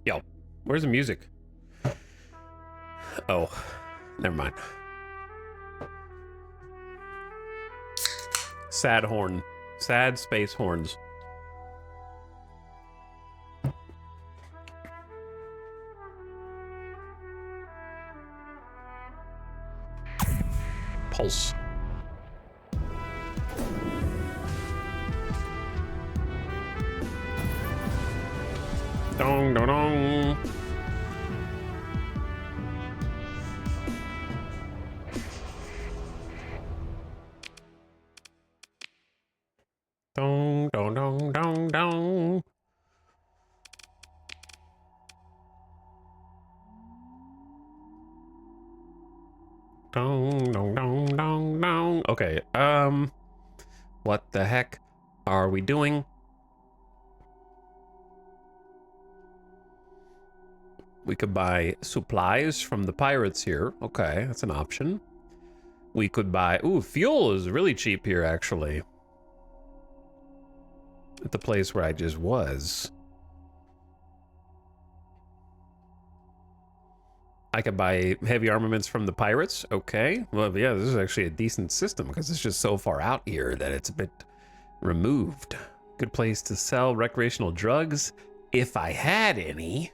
Yo, where's the music? Oh, never mind. Sad horn. Sad space horns. Pulse. Dong, dong, dong. Dong, dong, dong, dong, dong. Dong, dong, dong, dong, dong. Okay, what the heck are we doing? We could buy supplies from the pirates here. Okay, that's an option. We could buy... Ooh, fuel is really cheap here, actually. At the place where I just was. I could buy heavy armaments from the pirates. Okay. Well, yeah, this is actually a decent system because it's just so far out here that it's a bit removed. Good place to sell recreational drugs if I had any.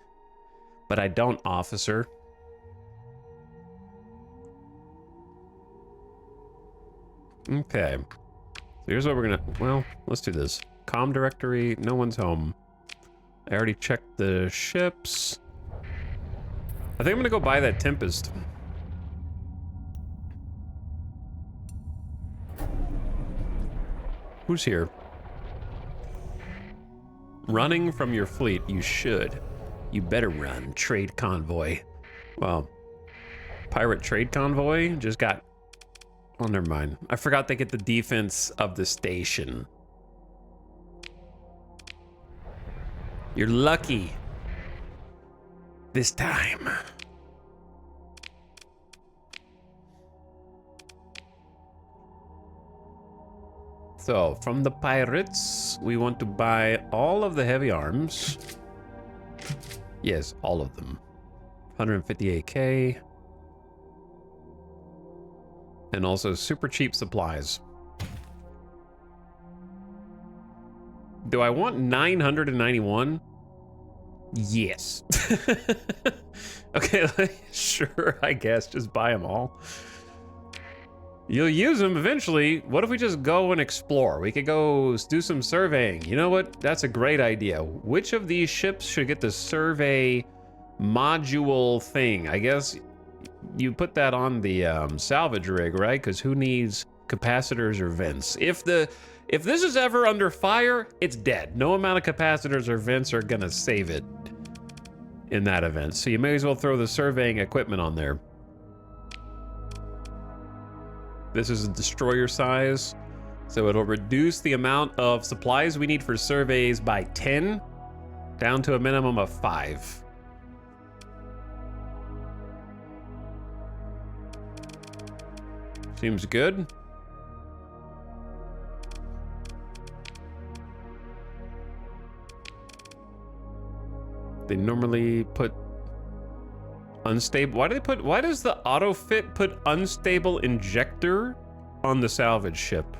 But I don't, officer. Okay. So here's what we're gonna... Well, let's do this. Comm directory, no one's home. I already checked the ships. I think I'm gonna go buy that Tempest. Who's here? Running from your fleet, you should. You better run, trade convoy. Well, pirate trade convoy just got... Oh, never mind. I forgot they get the defense of the station. You're lucky. This time. So, from the pirates, we want to buy all of the heavy arms. Yes, all of them. 158k. And also super cheap supplies. Do I want 991? Yes. Okay, sure, I guess. Just buy them all. You'll use them eventually. What if we just go and explore? We could go do some surveying. You know what? That's a great idea. Which of these ships should get the survey module thing? I guess you put that on the salvage rig, right? Because who needs capacitors or vents? If this is ever under fire, it's dead. No amount of capacitors or vents are gonna save it in that event. So you may as well throw the surveying equipment on there. This is a destroyer size, so it'll reduce the amount of supplies we need for surveys by 10, down to a minimum of 5. Seems good. They normally put unstable. Why does the auto fit put unstable injector on the salvage ship?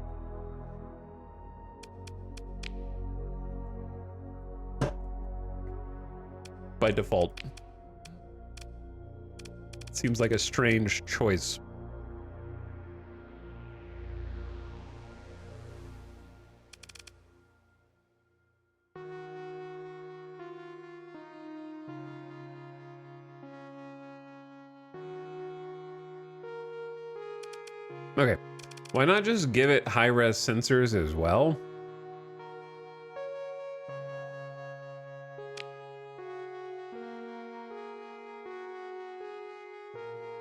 By default. Seems like a strange choice. Okay, why not just give it high-res sensors as well?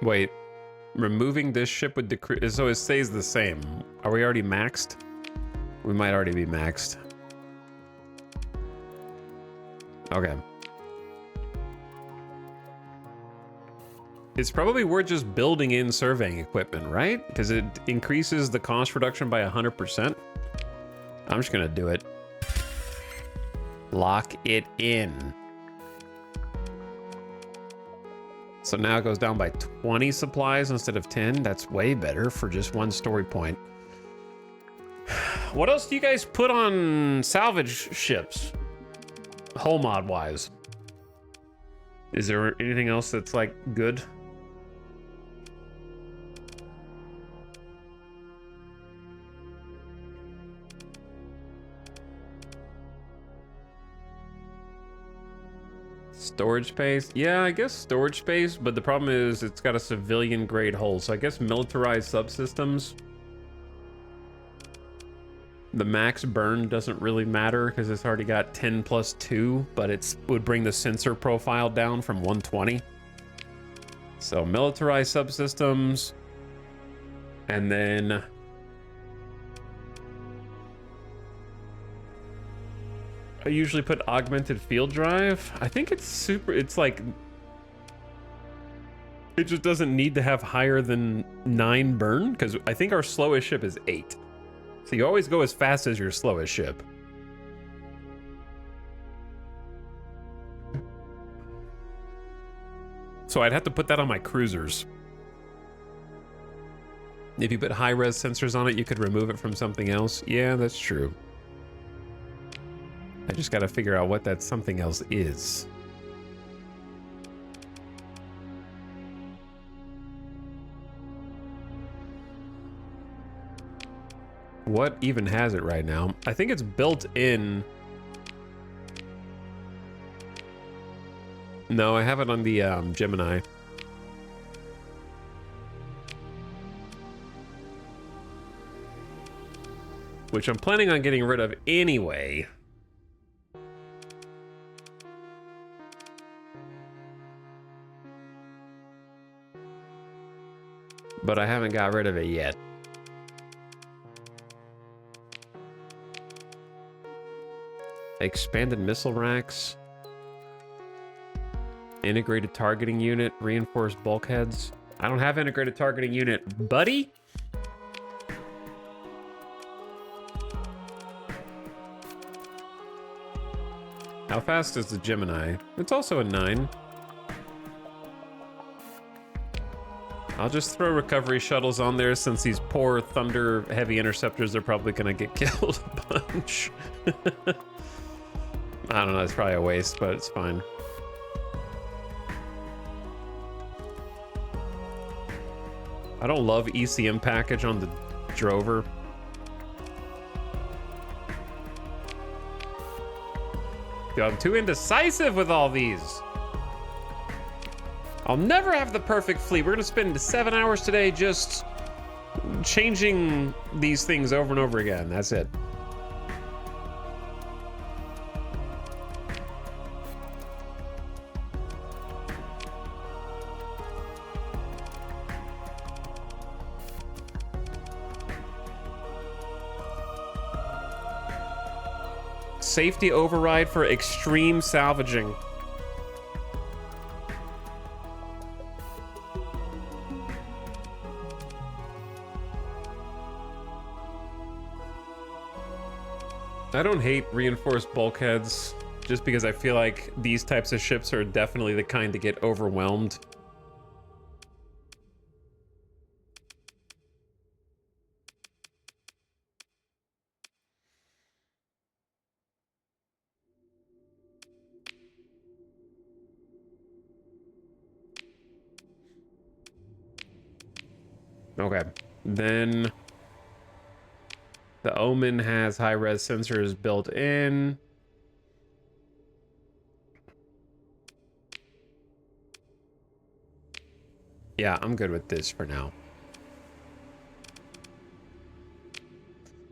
Wait, removing this ship would decrease, so it stays the same. Are we already maxed? We might already be maxed. Okay. It's probably worth just building in surveying equipment, right? Because it increases the cost reduction by 100%. I'm just gonna do it. Lock it in. So now it goes down by 20 supplies instead of 10. That's way better for just one story point. What else do you guys put on salvage ships? Hull mod wise. Is there anything else that's like good? Storage space? Yeah, I guess storage space, but the problem is it's got a civilian grade hull, so I guess militarized subsystems. The max burn doesn't really matter because it's already got 10 plus 2, but it would bring the sensor profile down from 120. So militarized subsystems, and then I usually put augmented field drive. I think it's like, it just doesn't need to have higher than 9 burn, because I think our slowest ship is 8. So you always go as fast as your slowest ship. So I'd have to put that on my cruisers. If you put high-res sensors on it, you could remove it from something else. Yeah, that's true. I just gotta figure out what that something else is. What even has it right now? I think it's built in. No, I have it on the Gemini. Which I'm planning on getting rid of anyway. But I haven't got rid of it yet. Expanded missile racks. Integrated targeting unit. Reinforced bulkheads. I don't have integrated targeting unit, buddy. How fast is the Gemini? It's also a 9. I'll just throw recovery shuttles on there since these poor Thunder heavy interceptors are probably gonna get killed a bunch. I don't know, it's probably a waste, but it's fine. I don't love ECM package on the Drover. Dude, I'm too indecisive with all these. I'll never have the perfect fleet. We're gonna spend 7 hours today just changing these things over and over again. That's it. Safety override for extreme salvaging. I don't hate reinforced bulkheads, just because I feel like these types of ships are definitely the kind to get overwhelmed. Okay, then the Omen has high-res sensors built in. Yeah, I'm good with this for now.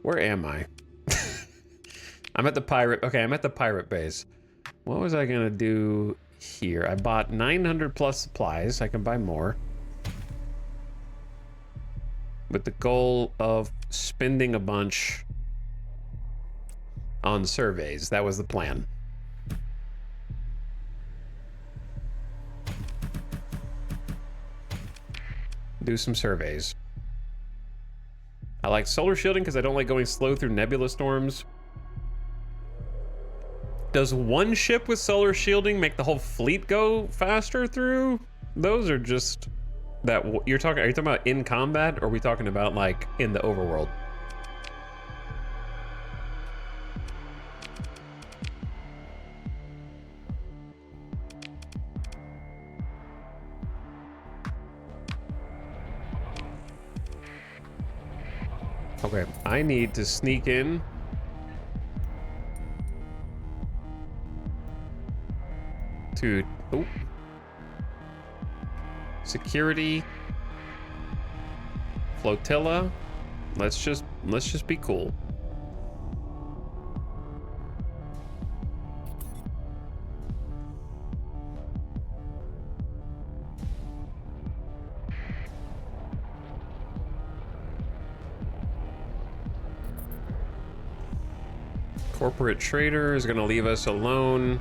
Where am I? I'm at the pirate. Okay, I'm at the pirate base. What was I gonna do here? I bought 900 plus supplies. I can buy more. With the goal of spending a bunch on surveys. That was the plan. Do some surveys. I like solar shielding because I don't like going slow through nebula storms. Does one ship with solar shielding make the whole fleet go faster through? those are just that you're talking. Are you talking about in combat, or are we talking about like in the overworld? Okay, I need to sneak in. To oh. Security. Flotilla. Let's just be cool. Corporate trader is gonna leave us alone.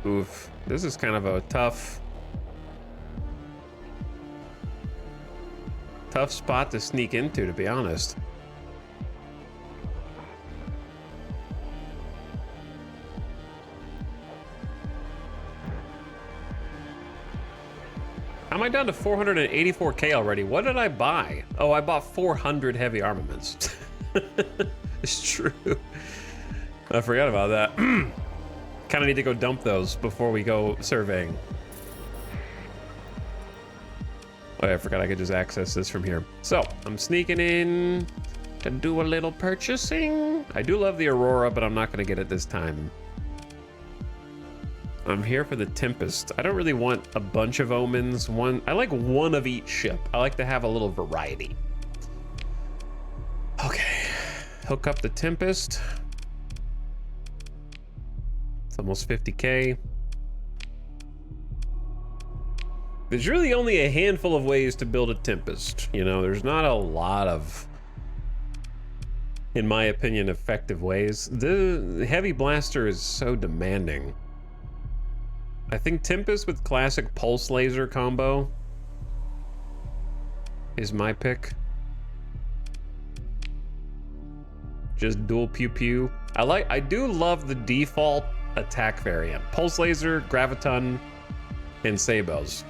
Oof, this is kind of a tough spot to sneak into, to be honest. How am I down to 484k already? What did I buy? Oh, I bought 400 heavy armaments. It's true. I forgot about that. Kind of need to go dump those before we go surveying. Oh, I forgot I could just access this from here. So, I'm sneaking in to do a little purchasing. I do love the Aurora, but I'm not going to get it this time. I'm here for the Tempest. I don't really want a bunch of omens. I like one of each ship. I like to have a little variety. Okay. Hook up the Tempest. It's almost 50k. There's really only a handful of ways to build a Tempest. You know, there's not a lot of, in my opinion, effective ways. The Heavy Blaster is so demanding. I think Tempest with classic Pulse Laser combo is my pick. Just dual pew pew. I do love the default attack variant. Pulse Laser, Graviton, and Sabos.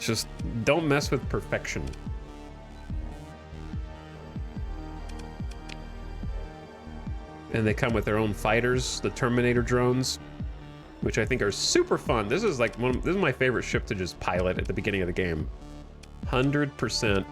Just don't mess with perfection. And they come with their own fighters, the Terminator drones, which I think are super fun. This is like this is my favorite ship to just pilot at the beginning of the game. 100%.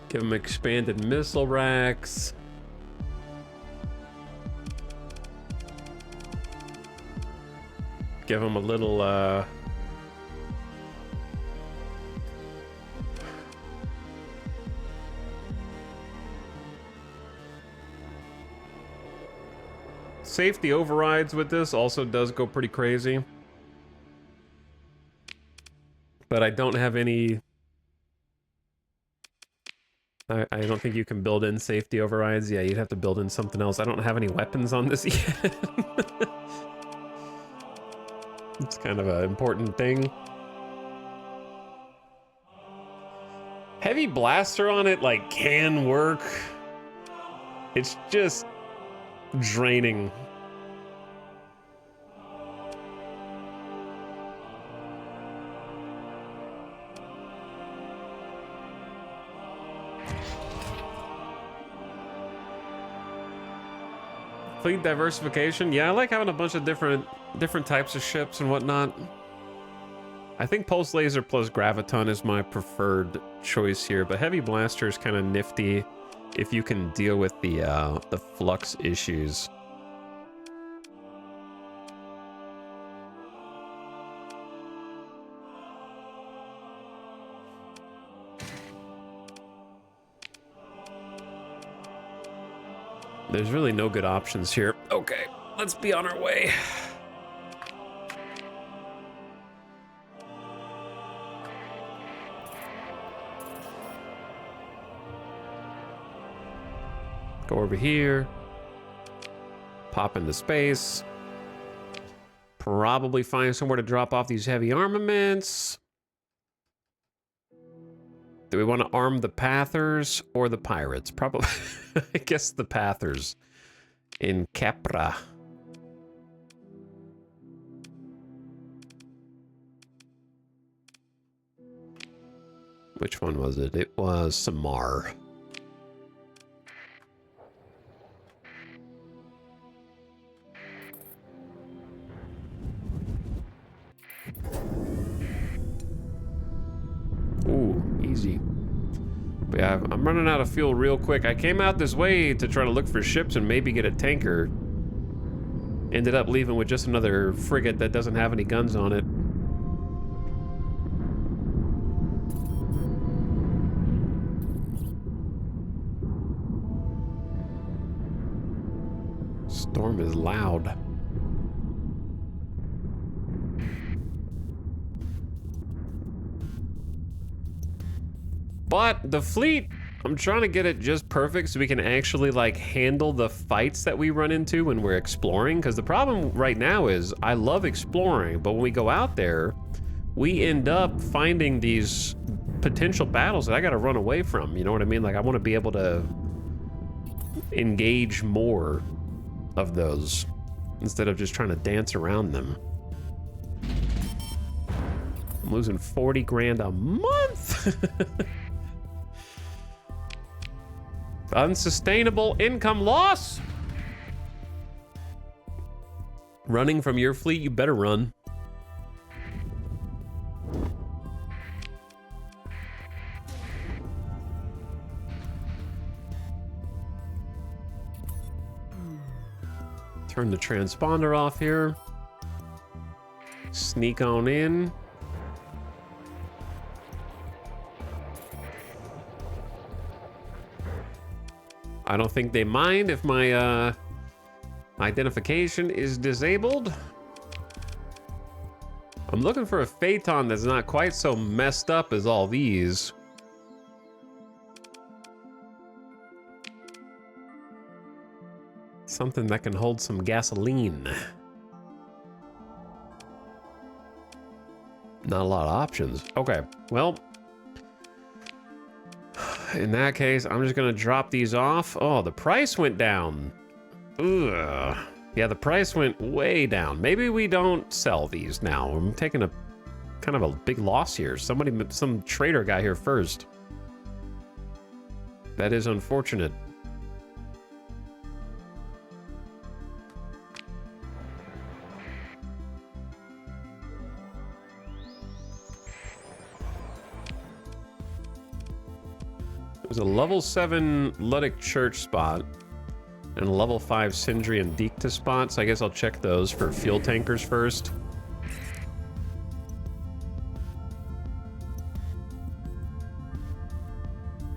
Give them expanded missile racks. Give them a little, safety overrides with this also does go pretty crazy. But I don't have any... I don't think you can build in safety overrides. Yeah, you'd have to build in something else. I don't have any weapons on this yet. It's kind of an important thing. Heavy Blaster on it, like, can work. It's just draining. Fleet diversification. Yeah, I like having a bunch of different types of ships and whatnot. I think Pulse Laser plus Graviton is my preferred choice here, but Heavy Blaster is kind of nifty if you can deal with the flux issues. There's really no good options here. Okay, let's be on our way. Go over here. Pop into space. probably find somewhere to drop off these heavy armaments. Do we want to arm the Pathers or the pirates? Probably, I guess the Pathers in Capra. Which one was it? It was Samar. Ooh, easy. But yeah, I'm running out of fuel real quick. I came out this way to try to look for ships and maybe get a tanker. Ended up leaving with just another frigate that doesn't have any guns on it. Storm is loud. But the fleet, I'm trying to get it just perfect so we can actually like handle the fights that we run into when we're exploring. Because the problem right now is I love exploring, but when we go out there, we end up finding these potential battles that I got to run away from. You know what I mean? Like I want to be able to engage more of those instead of just trying to dance around them. I'm losing 40 grand a month. Unsustainable income loss. Running from your fleet, you better run. Turn the transponder off here. Sneak on in. I don't think they mind if my identification is disabled. I'm looking for a Phaeton that's not quite so messed up as all these. Something that can hold some gasoline. Not a lot of options. Okay, well, in that case, I'm just gonna drop these off. Oh, the price went down. Ugh. Yeah, the price went way down. Maybe we don't sell these now. I'm taking a kind of a big loss here. Some trader got here first. That is unfortunate. There's a level 7 Luddic Church spot and a level 5 Sindri and Dikta spot, so I guess I'll check those for fuel tankers first.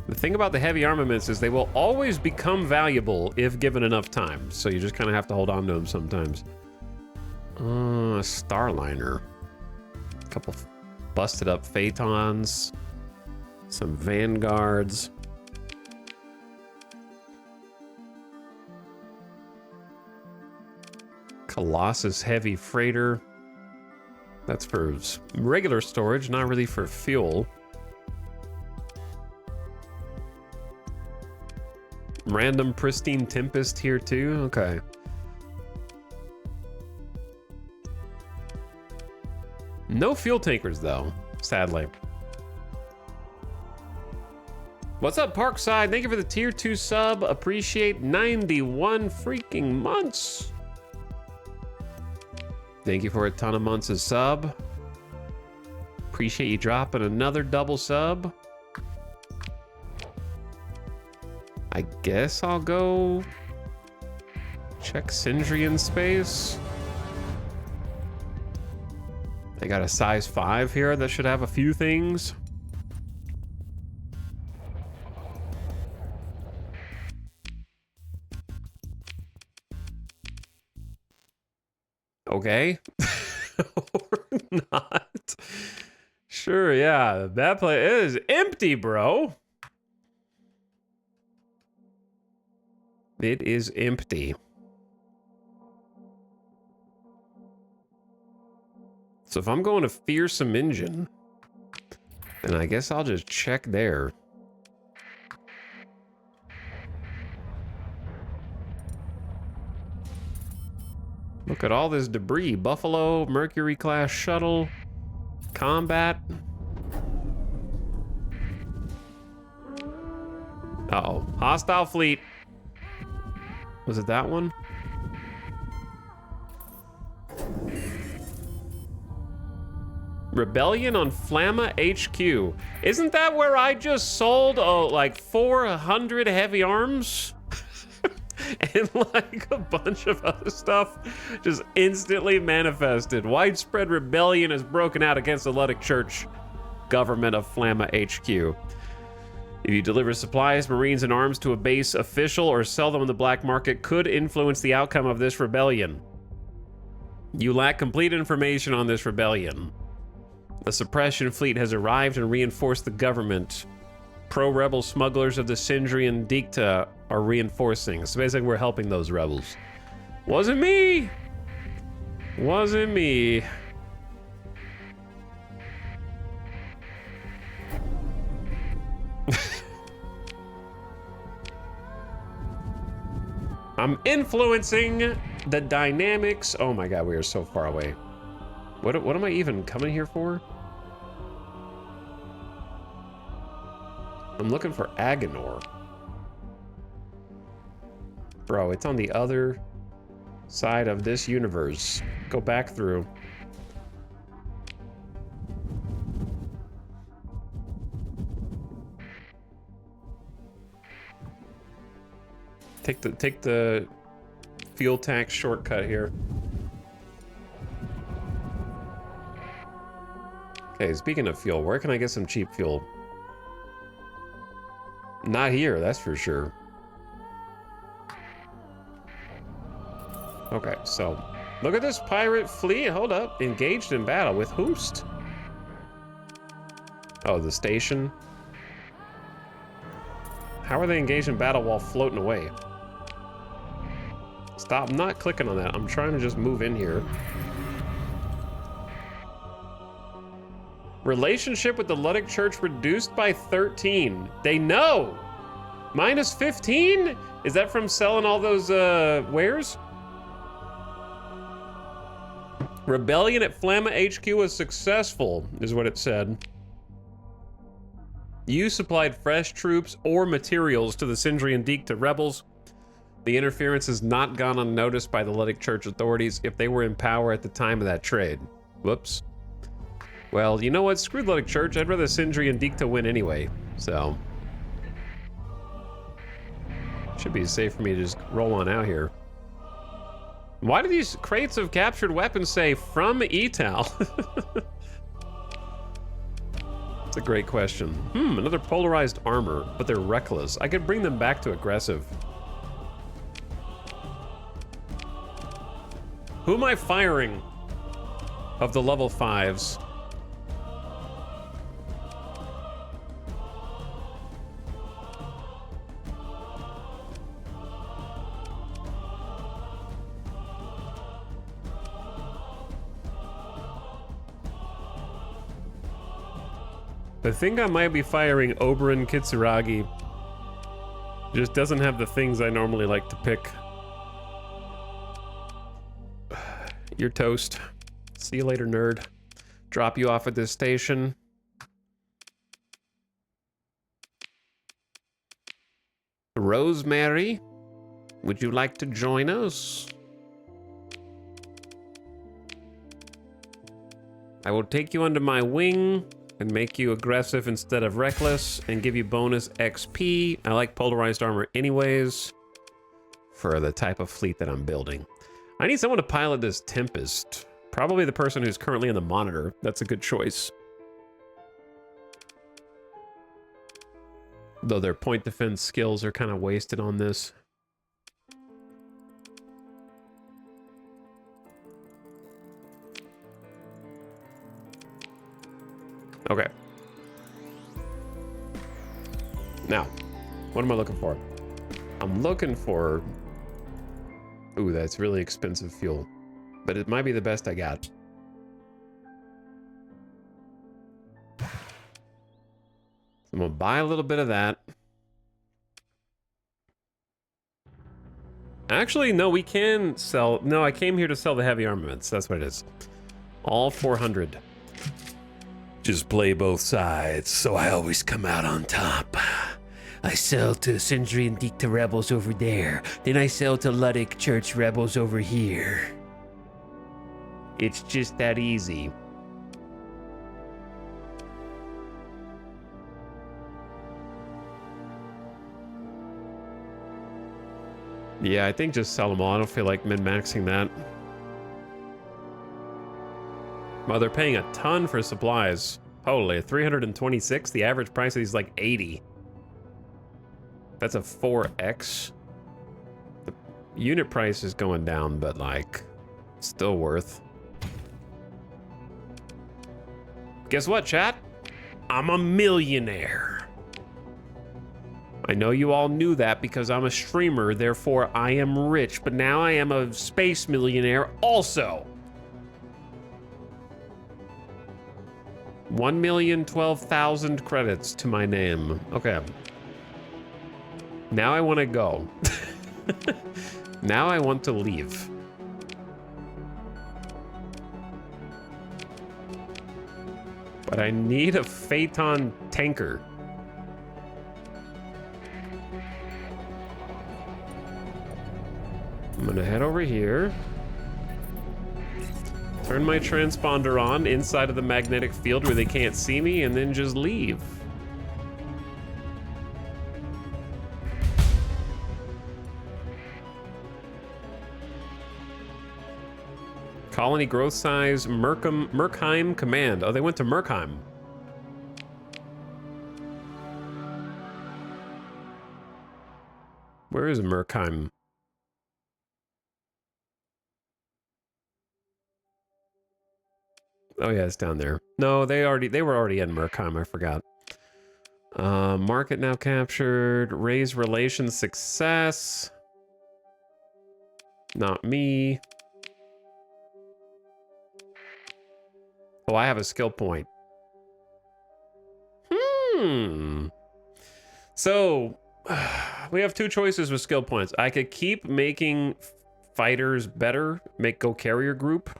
The thing about the heavy armaments is they will always become valuable if given enough time, so you just kind of have to hold on to them sometimes. Starliner. A couple busted up Phaetons. Some Vanguards. Colossus Heavy Freighter. That's for regular storage, not really for fuel. Random Pristine Tempest here too? Okay. No fuel tankers though, sadly. What's up, Parkside? Thank you for the tier 2 sub. Appreciate 91 freaking months. Thank you for a ton of months of sub. Appreciate you dropping another double sub. I guess I'll go check Sindrian space. They got a size 5 here that should have a few things. Okay. Or not. Sure, yeah. That place is empty, bro. It is empty. So if I'm going to Fearsome Engine, then I guess I'll just check there. Look at all this debris. Buffalo, Mercury-class shuttle, combat. Uh-oh. Hostile fleet. Was it that one? Rebellion on Flamma HQ. Isn't that where I just sold, like 400 heavy arms? And like a bunch of other stuff just instantly manifested. Widespread rebellion has broken out against the Luddic Church government of Flamma HQ. If you deliver supplies, marines, and arms to a base official or sell them on the black market, could influence the outcome of this rebellion. You lack complete information on this rebellion. The suppression fleet has arrived and reinforced the government. Pro-rebel smugglers of the Sindrian Dicta are reinforcing. So basically we're helping those rebels. Wasn't me! Wasn't me. I'm influencing the dynamics. Oh my god, we are so far away. What am I even coming here for? I'm looking for Agonor. Bro, it's on the other side of this universe. Go back through. Take the fuel tax shortcut here. Okay, speaking of fuel, where can I get some cheap fuel? Not here, that's for sure. Okay, so look at this pirate fleet. Hold up, engaged in battle with Hoost. Oh, the station. How are they engaged in battle while floating away? Stop, I'm not clicking on that. I'm trying to just move in here. Relationship with the Luddic Church reduced by 13. They know. Minus 15? Is that from selling all those wares? Rebellion at Flamma HQ was successful, is what it said. You supplied fresh troops or materials to the Sindrian Dicta rebels. The interference has not gone unnoticed by the Luddic Church authorities if they were in power at the time of that trade. Whoops. Well, you know what? Screw the Luddic Church. I'd rather Sindrian Dicta win anyway, so. Should be safe for me to just roll on out here. Why do these crates of captured weapons say from Etal? That's a great question. Another polarized armor, but they're reckless. I could bring them back to aggressive. Who am I firing of the level 5s? I think I might be firing Oberyn Kitsuragi. Just doesn't have the things I normally like to pick. You're toast. See you later, nerd. Drop you off at this station. Rosemary, would you like to join us? I will take you under my wing and make you aggressive instead of reckless and give you bonus XP. I like polarized armor anyways for the type of fleet that I'm building. I need someone to pilot this Tempest. Probably the person who's currently in the monitor. That's a good choice. Though their point defense skills are kind of wasted on this. Okay. Now, what am I looking for? I'm looking for... Ooh, that's really expensive fuel. But it might be the best I got. I'm gonna buy a little bit of that. Actually, no, we can sell. No, I came here to sell the heavy armaments. That's what it is. All 400. Just play both sides, so I always come out on top. I sell to Sindri and Dikta rebels over there, then I sell to Ludic Church rebels over here. It's just that easy. Yeah, I think just sell them all. I don't feel like min-maxing that. Well, they're paying a ton for supplies. Holy, 326? The average price of these is like 80. That's a 4x. The unit price is going down, but like, still worth. Guess what, chat? I'm a millionaire. I know you all knew that because I'm a streamer, therefore I am rich, but now I am a space millionaire also. 1,012,000 credits to my name. Okay. Now I want to go. Now I want to leave. But I need a Phaeton tanker. I'm gonna head over here. Turn my transponder on inside of the magnetic field where they can't see me, and then just leave. Colony growth size, Merkheim command. Oh, they went to Merkheim. Where is Merkheim? Oh yeah, it's down there. No, they were already in Merkheim, I forgot. Market now captured. Raise relations success. Not me. Oh, I have a skill point. So, we have two choices with skill points. I could keep making fighters better, make go carrier group,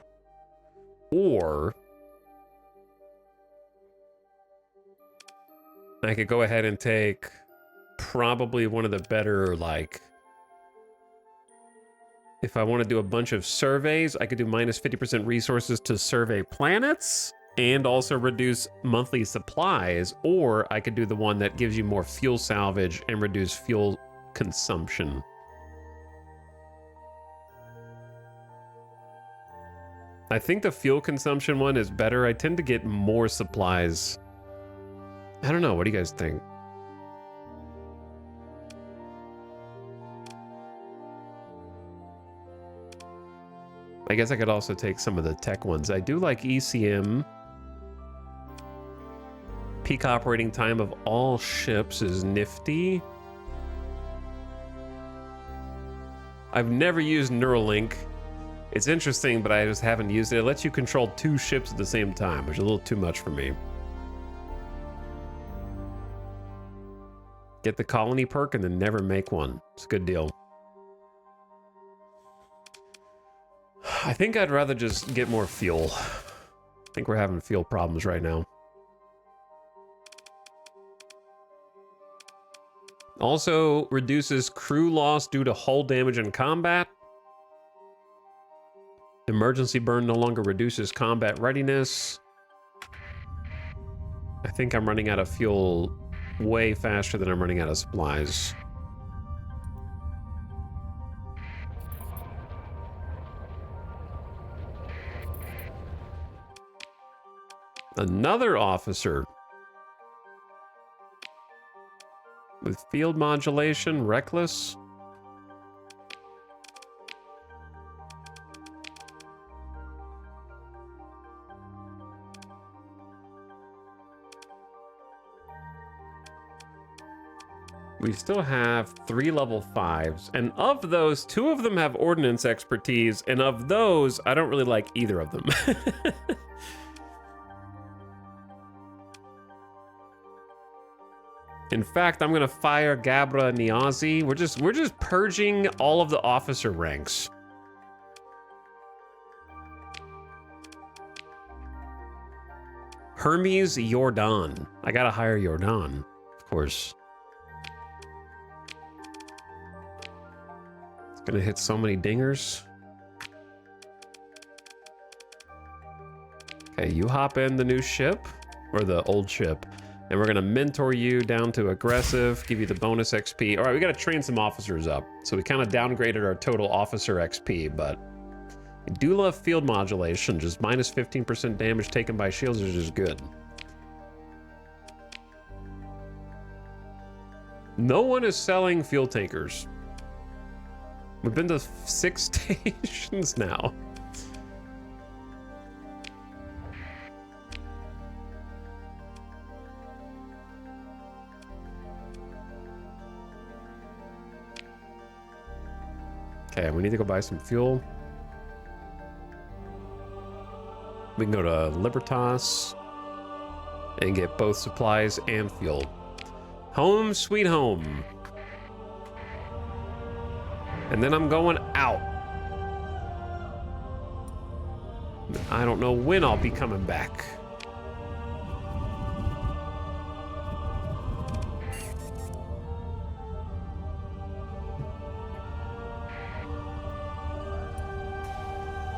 or I could go ahead and take probably one of the better, like, if I want to do a bunch of surveys, I could do minus 50% resources to survey planets and also reduce monthly supplies, or I could do the one that gives you more fuel salvage and reduce fuel consumption. I think the fuel consumption one is better. I tend to get more supplies. I don't know. What do you guys think? I guess I could also take some of the tech ones. I do like ECM. Peak operating time of all ships is nifty. I've never used Neuralink. It's interesting, but I just haven't used it. It lets you control 2 ships at the same time, which is a little too much for me. Get the colony perk and then never make one. It's a good deal. I think I'd rather just get more fuel. I think we're having fuel problems right now. Also reduces crew loss due to hull damage in combat. Emergency burn no longer reduces combat readiness. I think I'm running out of fuel way faster than I'm running out of supplies. Another officer with field modulation, reckless. We still have 3 level 5s, and of those, 2 of them have ordnance expertise, and of those, I don't really like either of them. In fact, I'm gonna fire Gabra Niazi. We're just purging all of the officer ranks. Hermes Jordan. I gotta hire Jordan, of course. It's gonna hit so many dingers. Okay, you hop in the new ship, or the old ship, and we're gonna mentor you down to aggressive, give you the bonus XP. All right, we gotta train some officers up. So we kind of downgraded our total officer XP, but I do love field modulation. Just minus 15% damage taken by shields is just good. No one is selling fuel tankers. We've been to 6 stations now. Okay, we need to go buy some fuel. We can go to Libertas and get both supplies and fuel. Home sweet home. And then I'm going out. I don't know when I'll be coming back.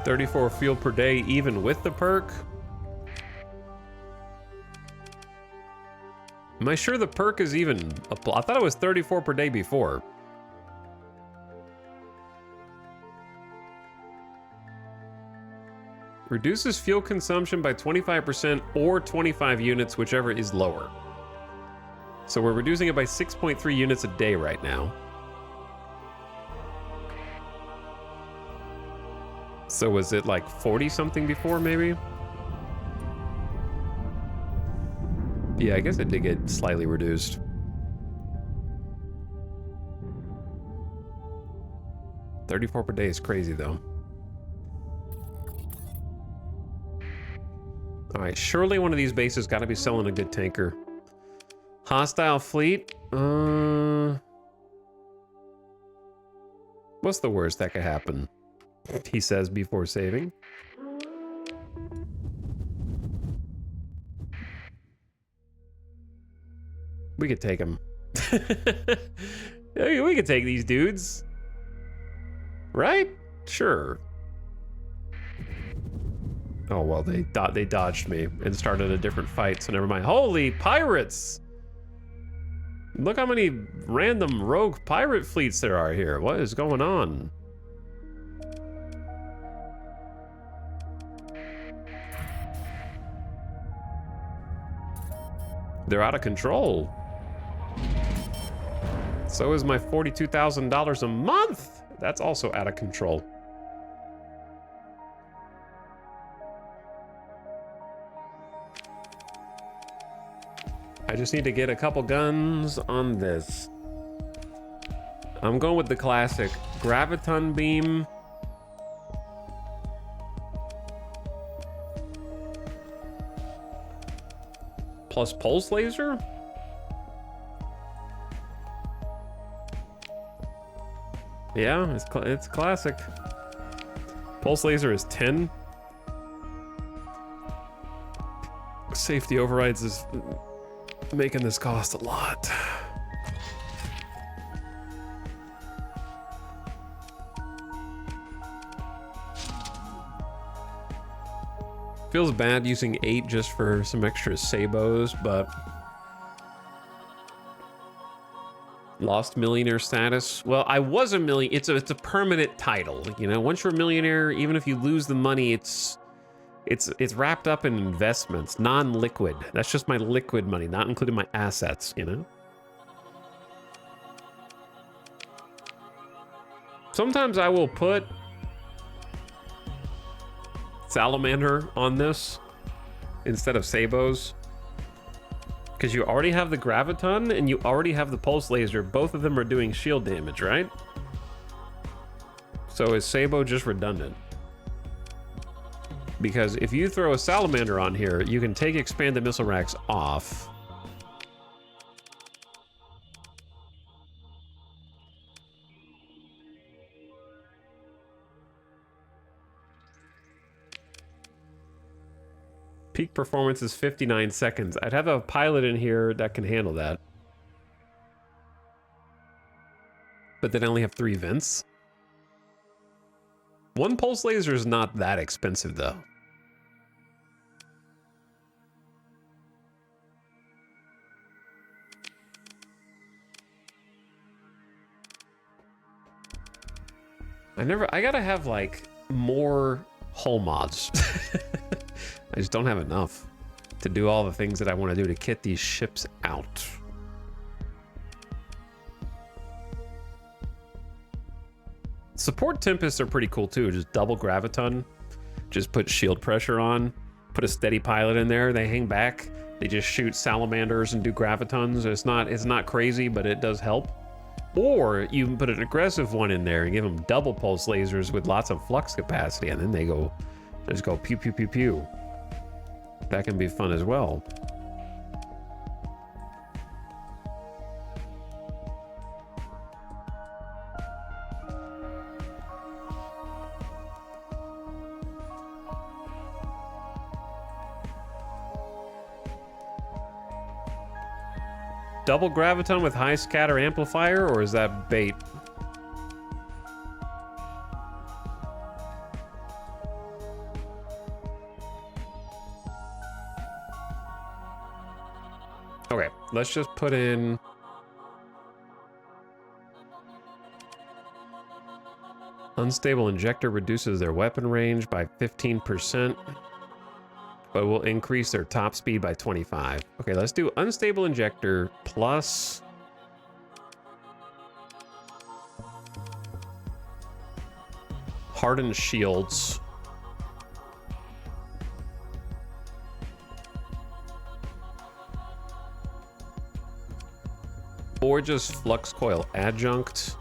$34 fuel per day, even with the perk. Am I sure the perk is even? I thought it was 34 per day before. Reduces fuel consumption by 25% or 25 units, whichever is lower. So we're reducing it by 6.3 units a day right now. So was it like 40 something before, maybe? Yeah, I guess it did get slightly reduced. $34 per day is crazy, though. All right, surely one of these bases got to be selling a good tanker. Hostile fleet. What's the worst that could happen? He says before saving. We could take them. We could take these dudes. Right? Sure. Oh, well, they dodged me and started a different fight, so never mind. Holy pirates! Look how many random rogue pirate fleets there are here. What is going on? They're out of control. So is my $42,000 a month. That's also out of control. I just need to get a couple guns on this. I'm going with the classic graviton beam. Plus pulse laser? Yeah, it's classic. Pulse laser is 10. Safety overrides is making this cost a lot. Feels bad using 8 just for some extra sabos, but lost millionaire status. Well, I was a million. It's a permanent title, you know. Once you're a millionaire, even if you lose the money, it's wrapped up in investments, non-liquid. That's just my liquid money, not including my assets, you know. Sometimes I will put Salamander on this instead of Sabos, because you already have the Graviton and you already have the Pulse Laser. Both of them are doing shield damage, right? So is Sabo just redundant? Because if you throw a Salamander on here, you can take expanded missile racks off. Peak performance is 59 seconds. I'd have a pilot in here that can handle that. But then I only have 3 vents. 1 pulse laser is not that expensive, though. I gotta have, like, more hull mods. I just don't have enough to do all the things that I want to do to kit these ships out. Support Tempests are pretty cool too. Just double graviton. Just put shield pressure on. Put a steady pilot in there. They hang back. They just shoot salamanders and do gravitons. It's not crazy, but it does help. Or you can put an aggressive one in there and give them double pulse lasers with lots of flux capacity, and then they just go pew pew pew pew. That can be fun as well. Double graviton with high scatter amplifier, or is that bait? Okay, let's just put in unstable injector reduces their weapon range by 15%. But will increase their top speed by 25. Okay, let's do unstable injector plus hardened shields. Or just flux coil adjunct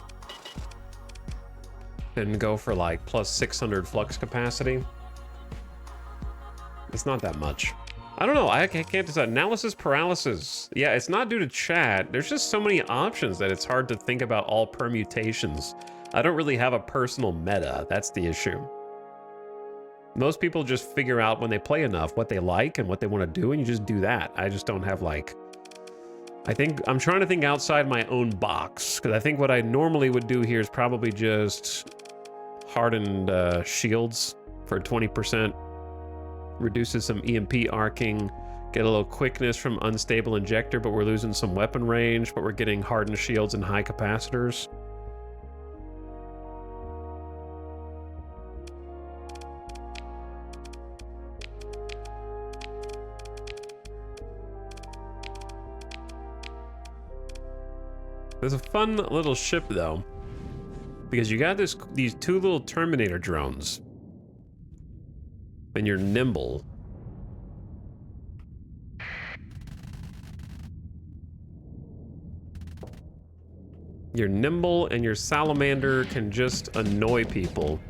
and go for like plus 600 flux capacity. It's not that much. I don't know. I can't decide. Analysis paralysis. Yeah, it's not due to chat. There's just so many options that it's hard to think about all permutations. I don't really have a personal meta. That's the issue. Most people just figure out when they play enough what they like and what they want to do, and you just do that. I just don't have like... I'm trying to think outside my own box, because I think what I normally would do here is probably just hardened shields for 20%. Reduces some EMP arcing, get a little quickness from unstable injector, but we're losing some weapon range, but we're getting hardened shields and high capacitors. There's a fun little ship though, because you got these 2 little Terminator drones. And you're nimble. You're nimble, and your salamander can just annoy people.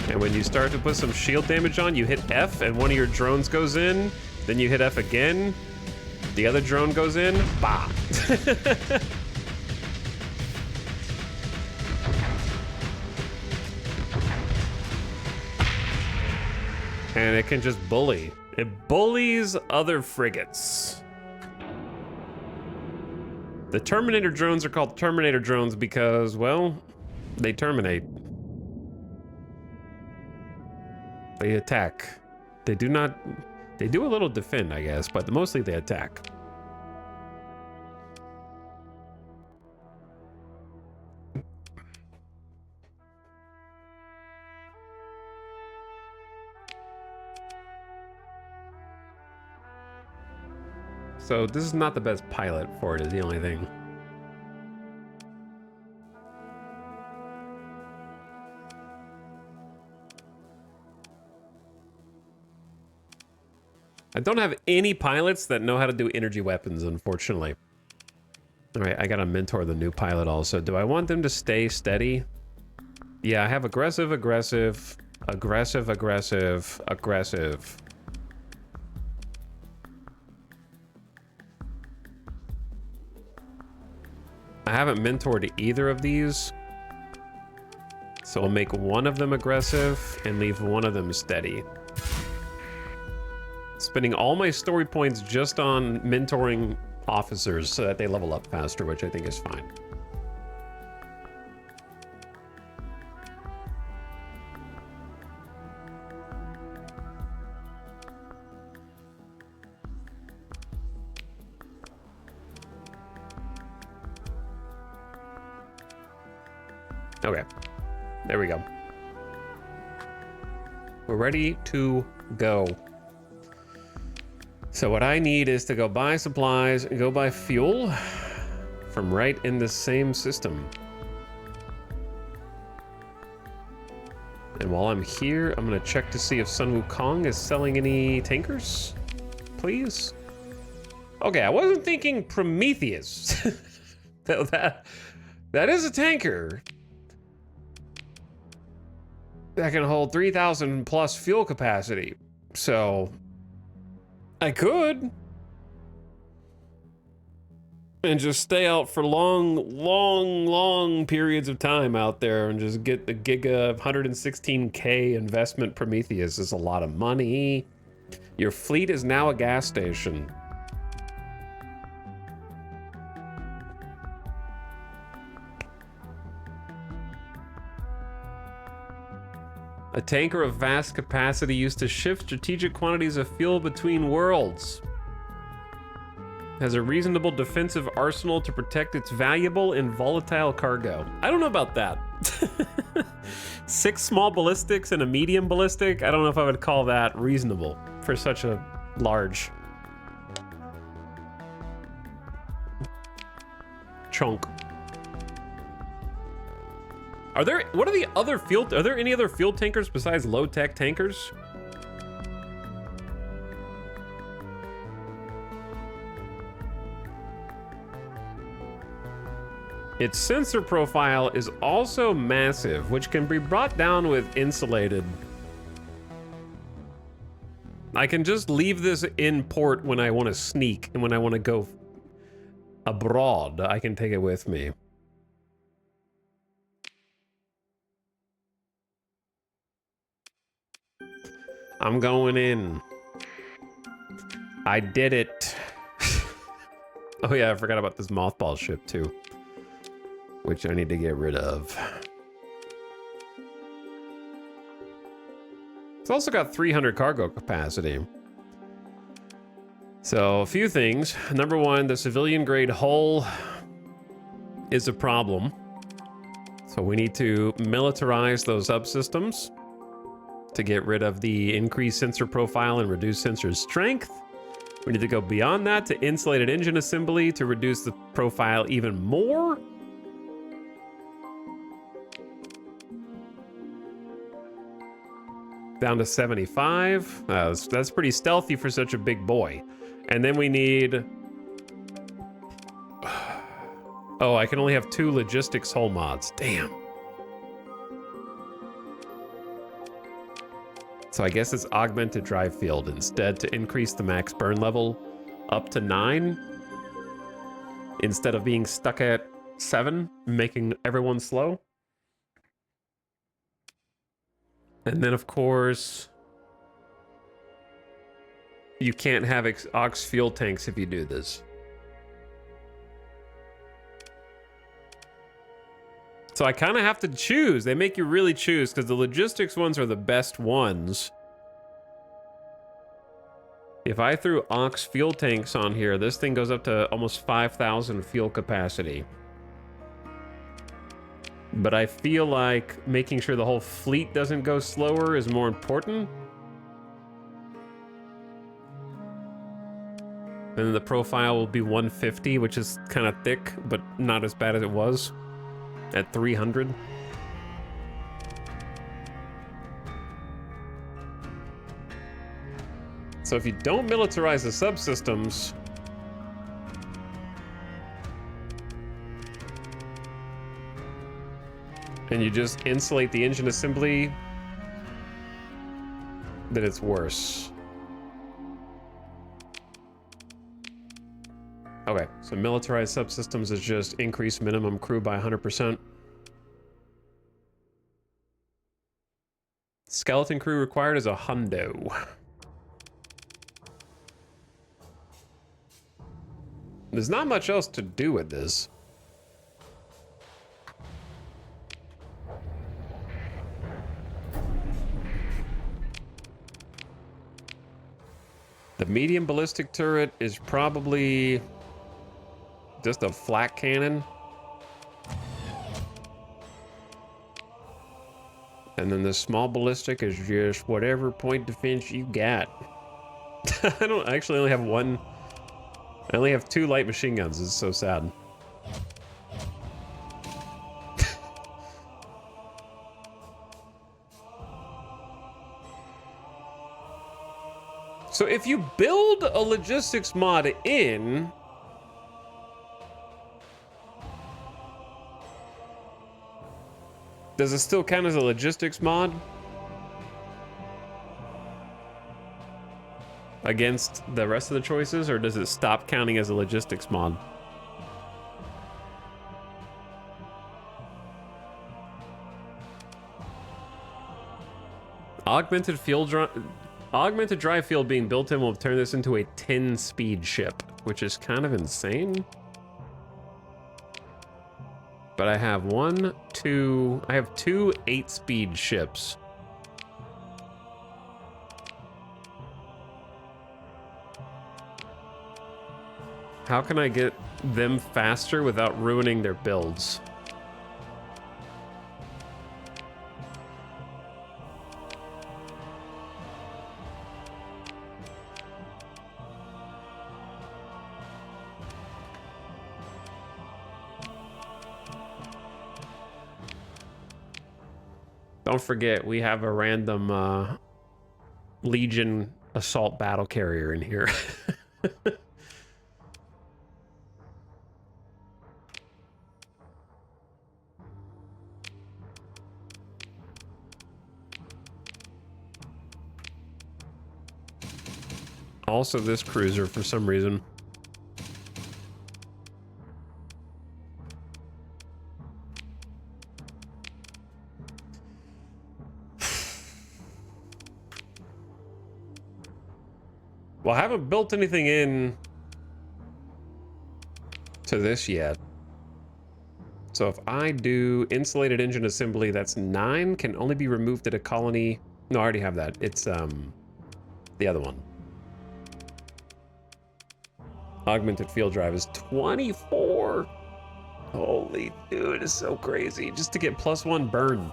And when you start to put some shield damage on, you hit F, and one of your drones goes in. Then you hit F again. The other drone goes in. Bah! And it can just bully. It bullies other frigates. The Terminator drones are called Terminator drones because, well, they terminate. They attack. They do not... They do a little defend, I guess, but mostly they attack. So this is not the best pilot for it, is the only thing. I don't have any pilots that know how to do energy weapons, unfortunately. All right, I gotta mentor the new pilot also. Do I want them to stay steady? Yeah, I have aggressive, aggressive, aggressive, aggressive, aggressive. I haven't mentored either of these. So we'll make one of them aggressive and leave one of them steady. Spending all my story points just on mentoring officers so that they level up faster, which I think is fine. Okay, there we go. We're ready to go. So what I need is to go buy supplies and go buy fuel from right in the same system. And while I'm here, I'm gonna check to see if Sun Wukong is selling any tankers, please. Okay, I wasn't thinking Prometheus. that is a tanker that can hold 3,000 plus fuel capacity. So I could. And just stay out for long periods of time out there and just get the giga 116K investment. Prometheus is a lot of money. Your fleet is now a gas station. A tanker of vast capacity used to shift strategic quantities of fuel between worlds. Has a reasonable defensive arsenal to protect its valuable and volatile cargo. I don't know about that. 6 small ballistics and a medium ballistic? I don't know if I would call that reasonable for such a large chunk. Are there any other field tankers besides low-tech tankers? Its sensor profile is also massive, which can be brought down with insulated. I can just leave this in port when I want to sneak, and when I want to go abroad, I can take it with me. I'm going in. I did it. Oh yeah, I forgot about this mothball ship too, which I need to get rid of. It's also got 300 cargo capacity. So a few things. Number one, the civilian grade hull is a problem. So we need to militarize those subsystems to get rid of the increased sensor profile and reduce sensor strength. We need to go beyond that to insulated engine assembly to reduce the profile even more. Down to 75. That's pretty stealthy for such a big boy. And then we need... Oh, I can only have 2 logistics hull mods. Damn. So I guess it's augmented drive field instead to increase the max burn level up to 9 instead of being stuck at 7, making everyone slow. And then, of course, you can't have aux fuel tanks if you do this. So I kind of have to choose. They make you really choose because the logistics ones are the best ones. If I threw aux fuel tanks on here, this thing goes up to almost 5,000 fuel capacity. But I feel like making sure the whole fleet doesn't go slower is more important. And then the profile will be 150, which is kind of thick, but not as bad as it was at 300. So if you don't militarize the subsystems, and you just insulate the engine assembly, then it's worse. Okay, so militarized subsystems is just increase minimum crew by 100%. Skeleton crew required is a hundo. There's not much else to do with this. The medium ballistic turret is probably just a flak cannon. And then the small ballistic is just whatever point defense you got. I actually only have one. I only have 2 light machine guns. It's so sad. So if you build a logistics mod in, does it still count as a logistics mod? Against the rest of the choices, or does it stop counting as a logistics mod? Augmented drive field being built in will turn this into a 10-speed ship, which is kind of insane. But I have two 8-speed ships. How can I get them faster without ruining their builds? Don't forget, we have a random Legion assault battle carrier in here. Also this cruiser for some reason. Well, I haven't built anything in to this yet. So if I do insulated engine assembly, that's 9, can only be removed at a colony. No, I already have that. It's the other one. Augmented field drive is 24. Holy dude, it's so crazy. Just to get +1 burn.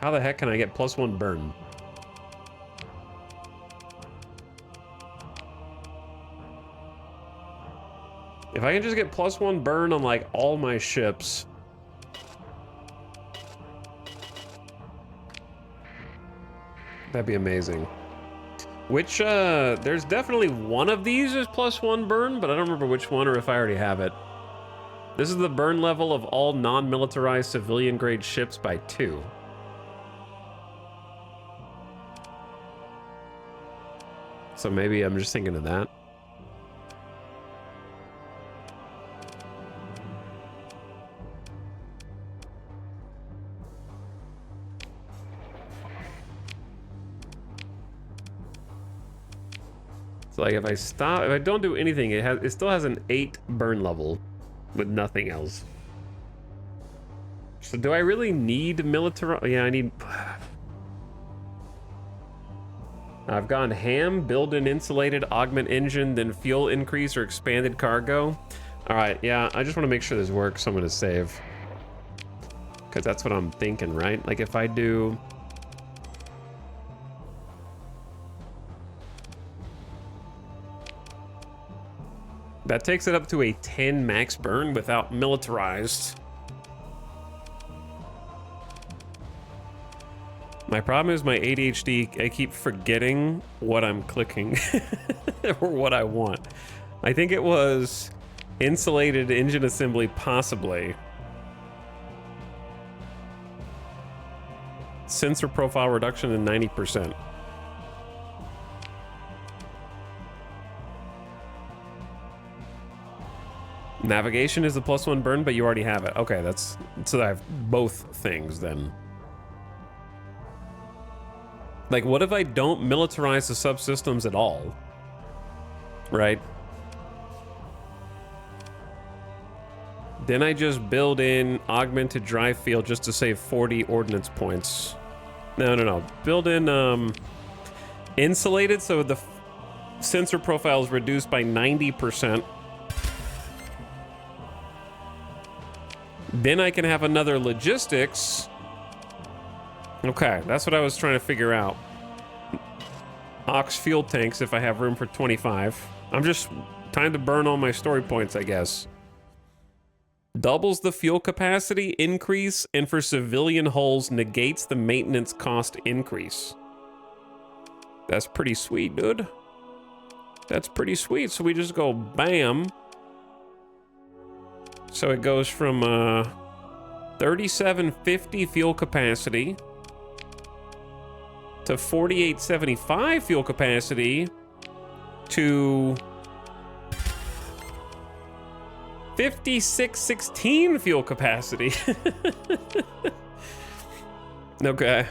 How the heck can I get +1 burn? If I can just get +1 burn on like all my ships. That'd be amazing. Which, there's definitely one of these is +1 burn, but I don't remember which one or if I already have it. This is the burn level of all non-militarized civilian-grade ships by 2. So maybe I'm just thinking of that. So like if I don't do anything, it still has an 8 burn level with nothing else. So do I really need military? Yeah, I need. I've gone ham, build an insulated augment engine, then fuel increase or expanded cargo. All right, yeah, I just want to make sure this works, so I'm gonna save. Because that's what I'm thinking, right? Like if I do. That takes it up to a 10 max burn without militarized. My problem is my ADHD, I keep forgetting what I'm clicking or what I want. I think it was insulated engine assembly, possibly. Sensor profile reduction to 90%. Navigation is the +1 burn, but you already have it. Okay, that's so I have both things then. Like, what if I don't militarize the subsystems at all? Right? Then I just build in augmented drive field just to save 40 ordnance points. No. Build in insulated so the sensor profile is reduced by 90%. Then I can have another logistics. Okay, that's what I was trying to figure out. Ox fuel tanks if I have room for 25. I'm just time to burn all my story points, I guess. Doubles the fuel capacity increase, and for civilian hulls negates the maintenance cost increase. That's pretty sweet, dude. That's pretty sweet. So we just go bam. So it goes from 3750 fuel capacity to 4875 fuel capacity to 5616 fuel capacity. Okay.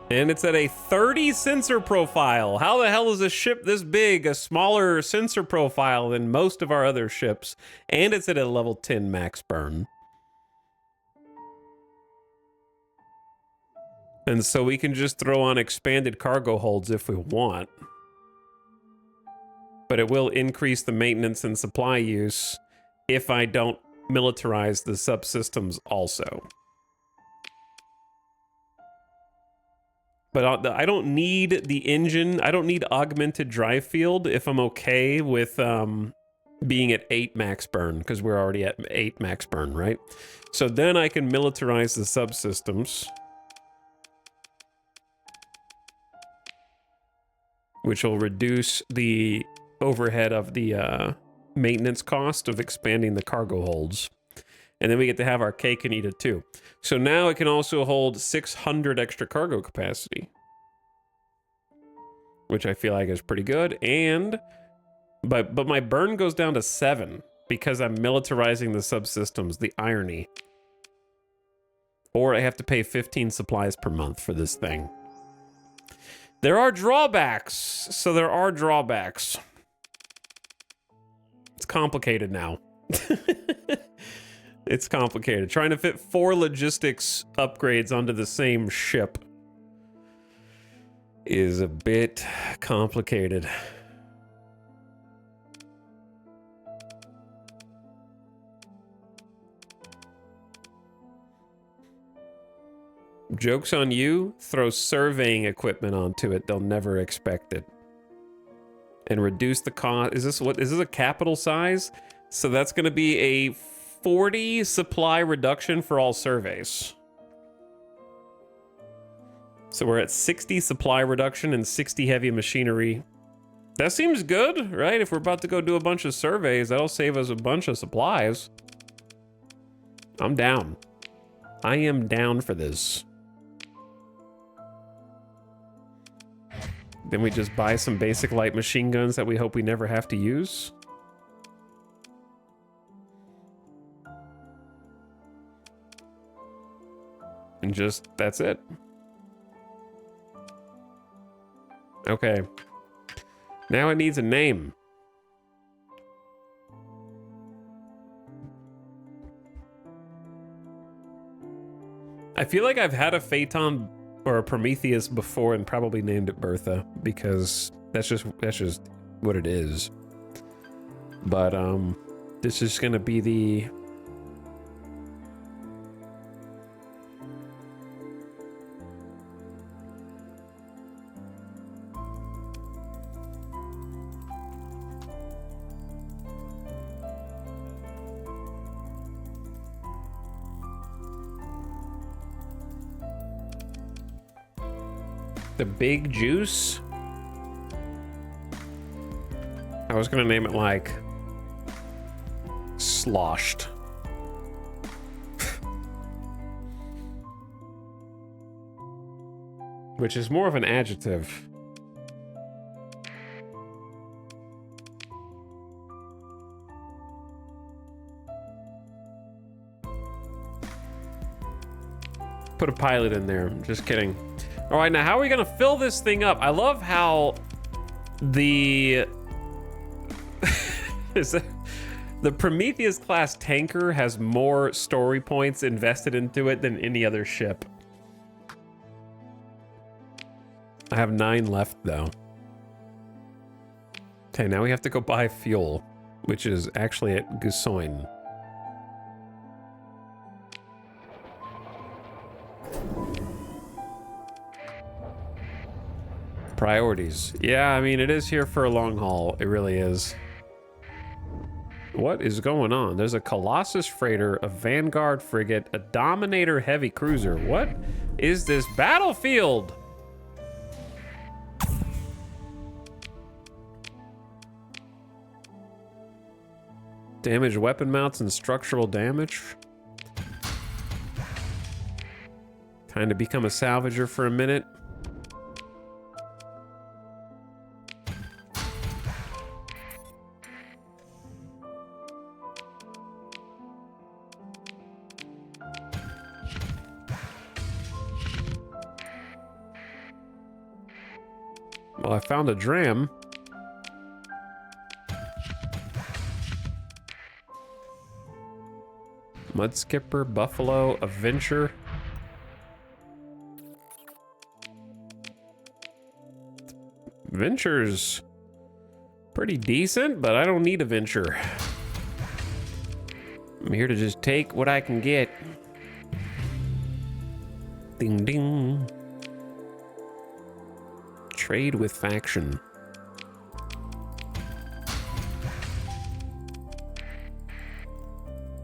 And it's at a 30 sensor profile. How the hell is a ship this big, a smaller sensor profile than most of our other ships? And it's at a level 10 max burn. And so we can just throw on expanded cargo holds if we want. But it will increase the maintenance and supply use if I don't militarize the subsystems also. But I don't need the engine. I don't need augmented drive field if I'm okay with being at 8 max burn, because we're already at 8 max burn, right? So then I can militarize the subsystems, which will reduce the overhead of the maintenance cost of expanding the cargo holds. And then we get to have our cake and eat it too. So now it can also hold 600 extra cargo capacity, which I feel like is pretty good. And but my burn goes down to 7 because I'm militarizing the subsystems, the irony. Or I have to pay 15 supplies per month for this thing. There are drawbacks. So there are drawbacks. It's complicated now. It's complicated. Trying to fit 4 logistics upgrades onto the same ship is a bit complicated. Joke's on you. Throw surveying equipment onto it. They'll never expect it. And reduce the cost. Is this a capital size? So that's going to be a 40 supply reduction for all surveys. So we're at 60 supply reduction and 60 heavy machinery. That seems good, right? If we're about to go do a bunch of surveys, that'll save us a bunch of supplies. I'm down. I am down for this. Then we just buy some basic light machine guns that we hope we never have to use. And just, that's it. Okay. Now it needs a name. I feel like I've had a Phaeton or a Prometheus before and probably named it Bertha because that's just what it is. But this is gonna be the Big Juice. I was gonna name it like Sloshed. Which is more of an adjective. Put a pilot in there. Just kidding. All right, now how are we gonna fill this thing up? I love how the the Prometheus class tanker has more story points invested into it than any other ship. I have 9 left though. Okay, now we have to go buy fuel, which is actually at Gusoin. Priorities. Yeah, I mean, it is here for a long haul. It really is. What is going on? There's a Colossus freighter, a Vanguard frigate, a Dominator heavy cruiser. What is this battlefield? Damaged weapon mounts and structural damage. Kind of become a salvager for a minute. Well, I found a dram. Mudskipper, Buffalo, a Venture. Venture's pretty decent, but I don't need a Venture. I'm here to just take what I can get. Ding ding. Trade with faction.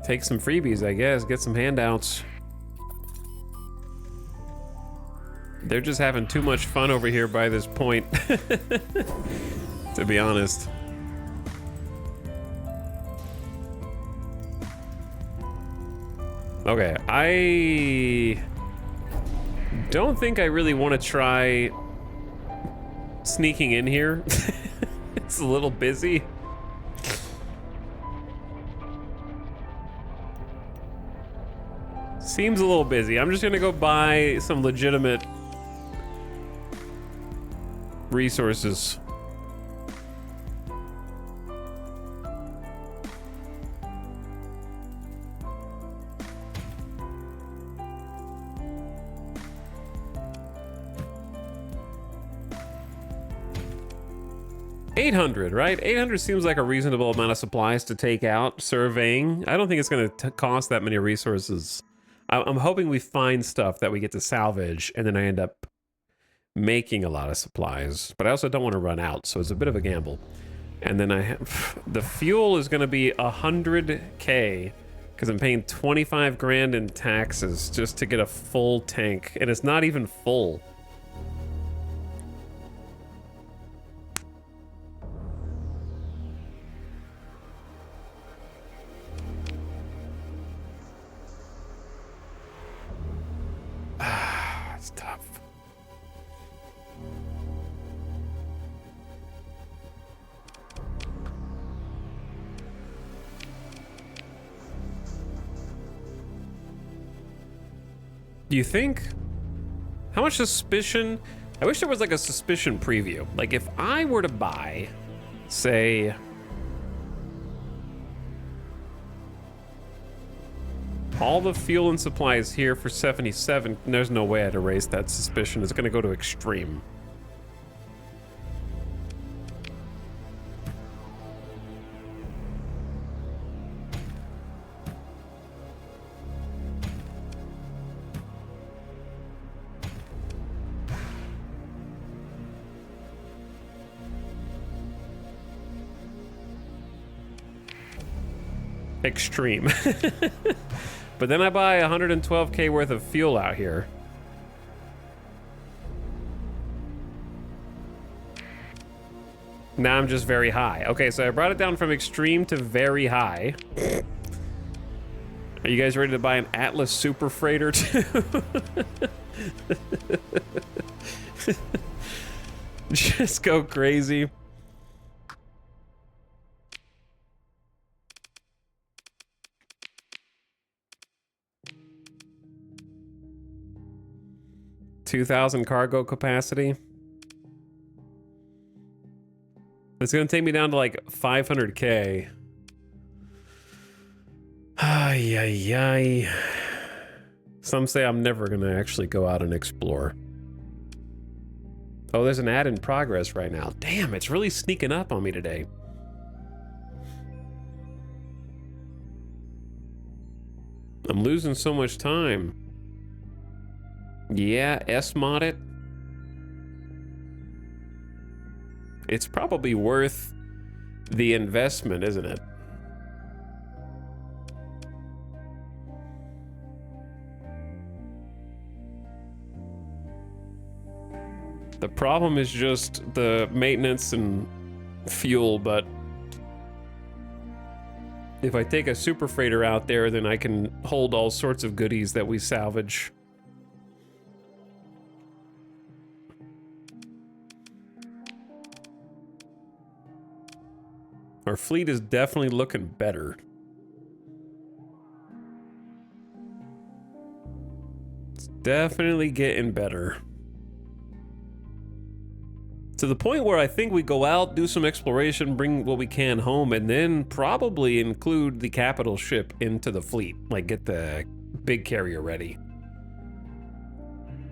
Take some freebies, I guess. Get some handouts. They're just having too much fun over here by this point. To be honest. Okay, I don't think I really want to try sneaking in here. It's a little busy. Seems a little busy. I'm just gonna go buy some legitimate resources. $800, right? 800 seems like a reasonable amount of supplies to take out surveying. I don't think it's going to cost that many resources. I'm hoping we find stuff that we get to salvage, and then I end up making a lot of supplies. But I also don't want to run out, so it's a bit of a gamble. And then I have the fuel is going to be 100K because I'm paying 25 grand in taxes just to get a full tank, and it's not even full. It's tough. Do you think? How much suspicion? I wish there was like a suspicion preview. Like if I were to buy, say, all the fuel and supplies here for 77, there's no way I'd erase that suspicion. It's gonna go to extreme. Extreme. But then I buy 112K worth of fuel out here. Now I'm just very high. Okay, so I brought it down from extreme to very high. Are you guys ready to buy an Atlas super freighter too? Just go crazy. 2,000 cargo capacity. It's going to take me down to like 500K. Ay, ay, ay. Some say I'm never going to actually go out and explore. Oh, there's an ad in progress right now. Damn, it's really sneaking up on me today. I'm losing so much time. Yeah, S-mod it. It's probably worth the investment, isn't it? The problem is just the maintenance and fuel, but if I take a super freighter out there, then I can hold all sorts of goodies that we salvage. Our fleet is definitely looking better. It's definitely getting better. To the point where I think we go out, do some exploration, bring what we can home, and then probably include the capital ship into the fleet. Like, get the big carrier ready.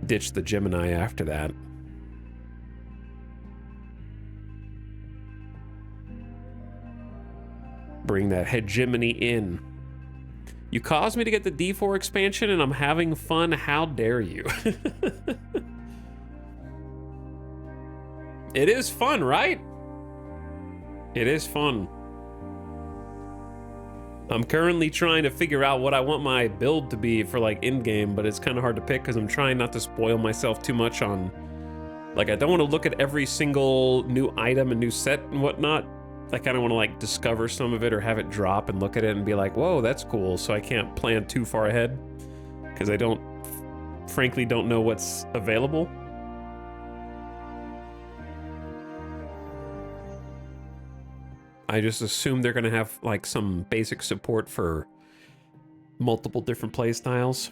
Ditch the Gemini after that. Bring that hegemony in. You caused me to get the D4 expansion and I'm having fun. How dare you? It is fun, right? It is fun. I'm currently trying to figure out what I want my build to be for like in-game, but it's kind of hard to pick because I'm trying not to spoil myself too much on... Like, I don't want to look at every single new item and new set and whatnot. I kind of want to like discover some of it or have it drop and look at it and be like, whoa, that's cool. So I can't plan too far ahead because I frankly don't know what's available. I just assume they're going to have like some basic support for multiple different play styles.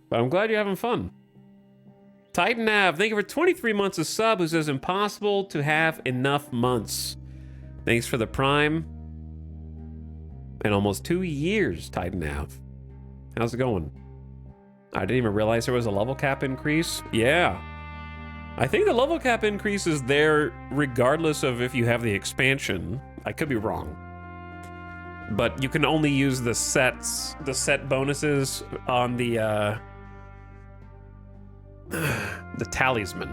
But I'm glad you're having fun. Titan Nav, thank you for 23 months of sub, who says impossible to have enough months. Thanks for the Prime. And almost 2 years, Titan Nav. How's it going? I didn't even realize there was a level cap increase. Yeah. I think the level cap increase is there regardless of if you have the expansion. I could be wrong. But you can only use the set bonuses on the talisman.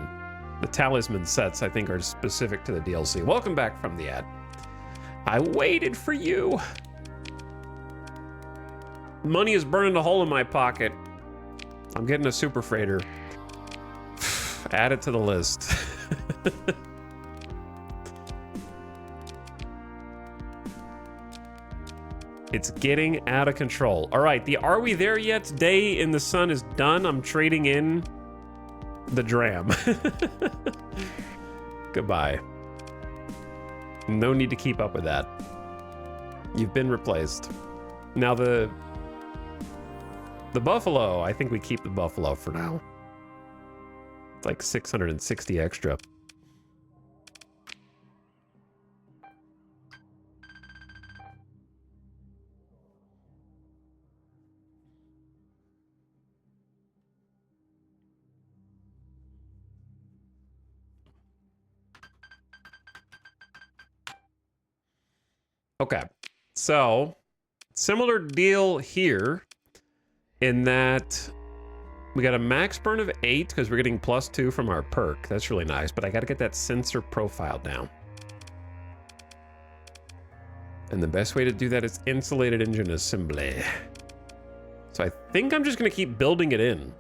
The talisman sets, I think, are specific to the DLC. Welcome back from the ad. I waited for you. Money is burning a hole in my pocket. I'm getting a super freighter. Add it to the list. It's getting out of control. All right, the Are We There Yet day in the sun is done. I'm trading in the dram. Goodbye. No need to keep up with that. You've been replaced. Now the buffalo, I think we keep the buffalo for now. It's like 660 extra. Okay, so similar deal here in that we got a max burn of 8 because we're getting +2 from our perk. That's really nice, but I got to get that sensor profile down. And the best way to do that is insulated engine assembly. So I think I'm just going to keep building it in.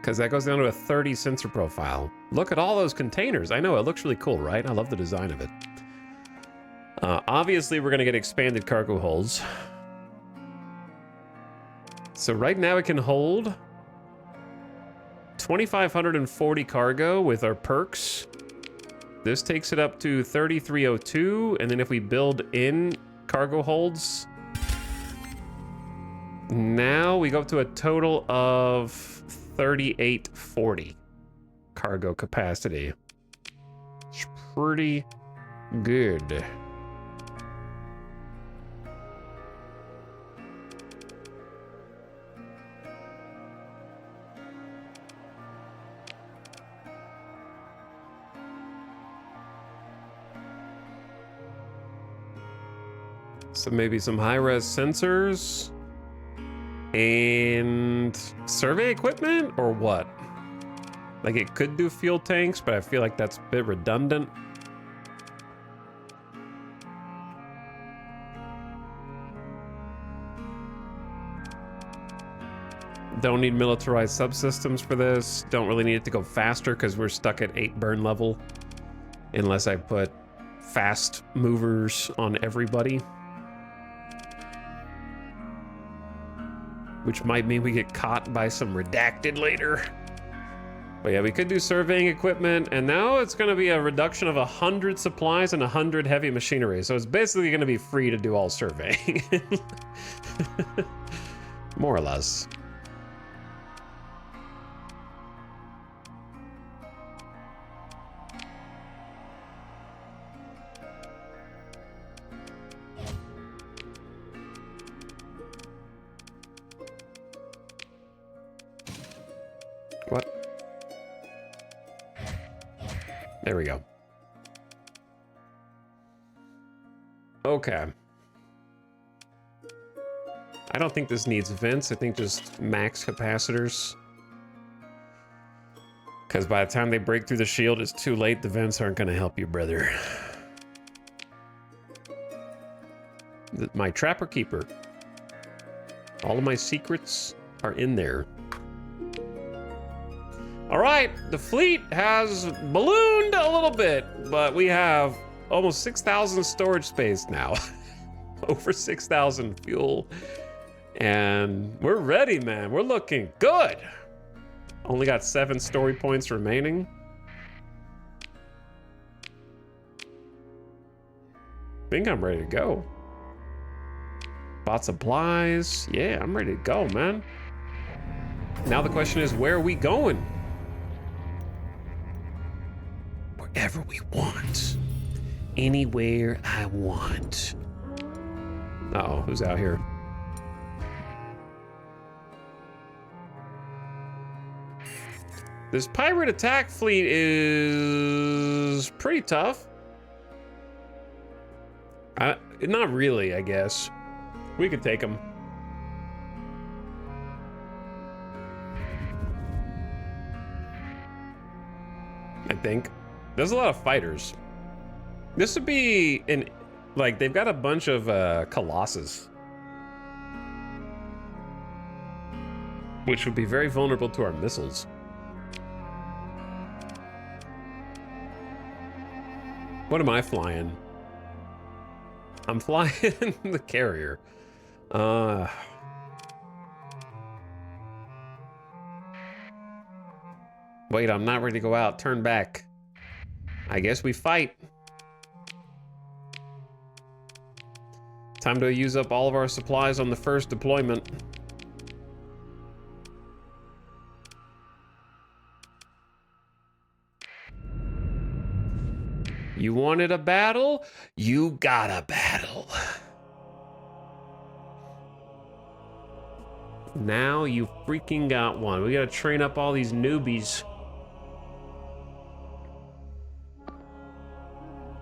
Because that goes down to a 30 sensor profile. Look at all those containers. I know, it looks really cool, right? I love the design of it. Obviously, we're going to get expanded cargo holds. So right now it can hold 2,540 cargo with our perks. This takes it up to 3302, and then if we build in cargo holds, now we go up to a total of 3840 cargo capacity. It's pretty good. So maybe some high-res sensors and survey equipment, or what? Like, it could do fuel tanks, but I feel like that's a bit redundant. Don't need militarized subsystems for this. Don't really need it to go faster because we're stuck at 8 burn level. Unless I put fast movers on everybody. Which might mean we get caught by some redacted later. But yeah, we could do surveying equipment, and now it's going to be a reduction of 100 supplies and 100 heavy machinery. So it's basically going to be free to do all surveying. More or less. What? There we go. Okay. I don't think this needs vents. I think just max capacitors. Because by the time they break through the shield, it's too late. The vents aren't going to help you, brother. My Trapper Keeper. All of my secrets are in there. All right, the fleet has ballooned a little bit, but we have almost 6,000 storage space now. Over 6,000 fuel. And we're ready, man. We're looking good. Only got 7 story points remaining. I think I'm ready to go. Bought supplies. Yeah, I'm ready to go, man. Now the question is, where are we going? Wherever we want. Anywhere I want. Uh-oh, who's out here? This pirate attack fleet is pretty tough. Not really, I guess. We could take them. I think. There's a lot of fighters. This would be like, they've got a bunch of Colossus. Which would be very vulnerable to our missiles. What am I flying? I'm flying the carrier. Wait, I'm not ready to go out. Turn back. I guess we fight. Time to use up all of our supplies on the first deployment. You wanted a battle? You got a battle. Now you freaking got one. We gotta train up all these newbies.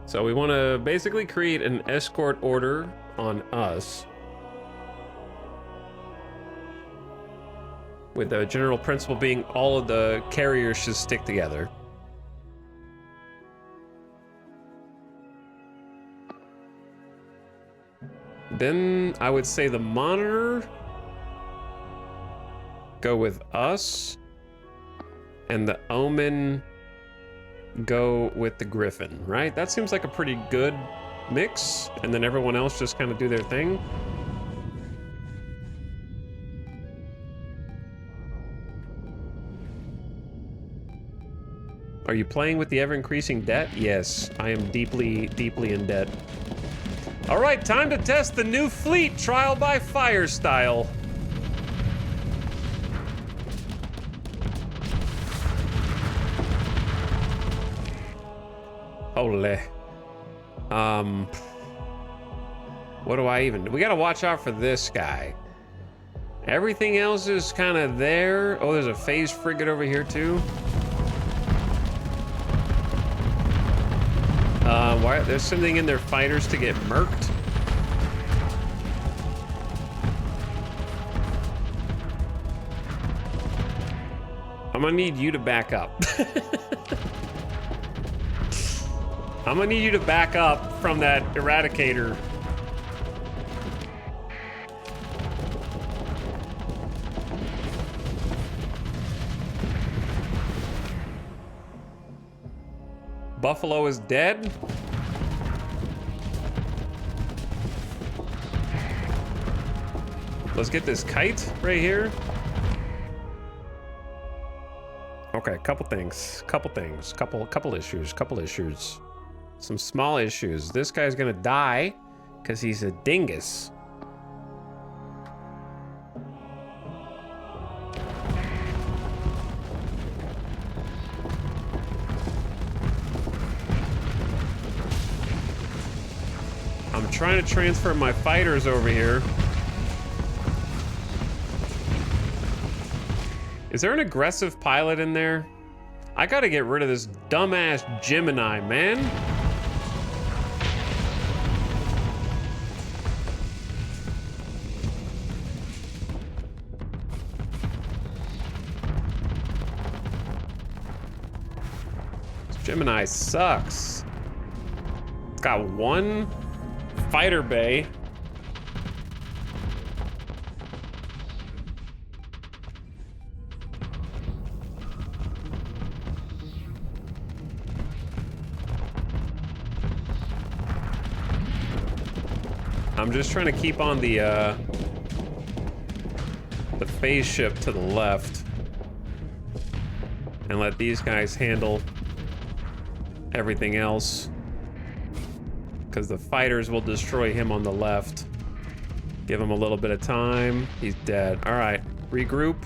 So we want to basically create an escort order on us. With the general principle being all of the carriers should stick together. Then I would say the monitor go with us, and the omen go with the griffin, right? That seems like a pretty good mix, and then everyone else just kind of do their thing. Are you playing with the ever-increasing debt? Yes, I am deeply, deeply in debt. All right, time to test the new fleet, trial by fire style. Holy. What do I even... We gotta watch out for this guy. Everything else is kind of there. Oh, there's a phase frigate over here too. Why they're sending in their fighters to get murked? I'm gonna need you to back up. I'm gonna need you to back up from that eradicator. Buffalo is dead. Let's get this kite right here. Okay, couple issues. Some small issues. This guy's gonna die because he's a dingus. I'm trying to transfer my fighters over here. Is there an aggressive pilot in there? I gotta get rid of this dumbass Gemini, man. This Gemini sucks. It's got one fighter bay. I'm just trying to keep on the phase ship to the left and let these guys handle everything else, because the fighters will destroy him on the left. Give him a little bit of time. He's dead. All right, regroup.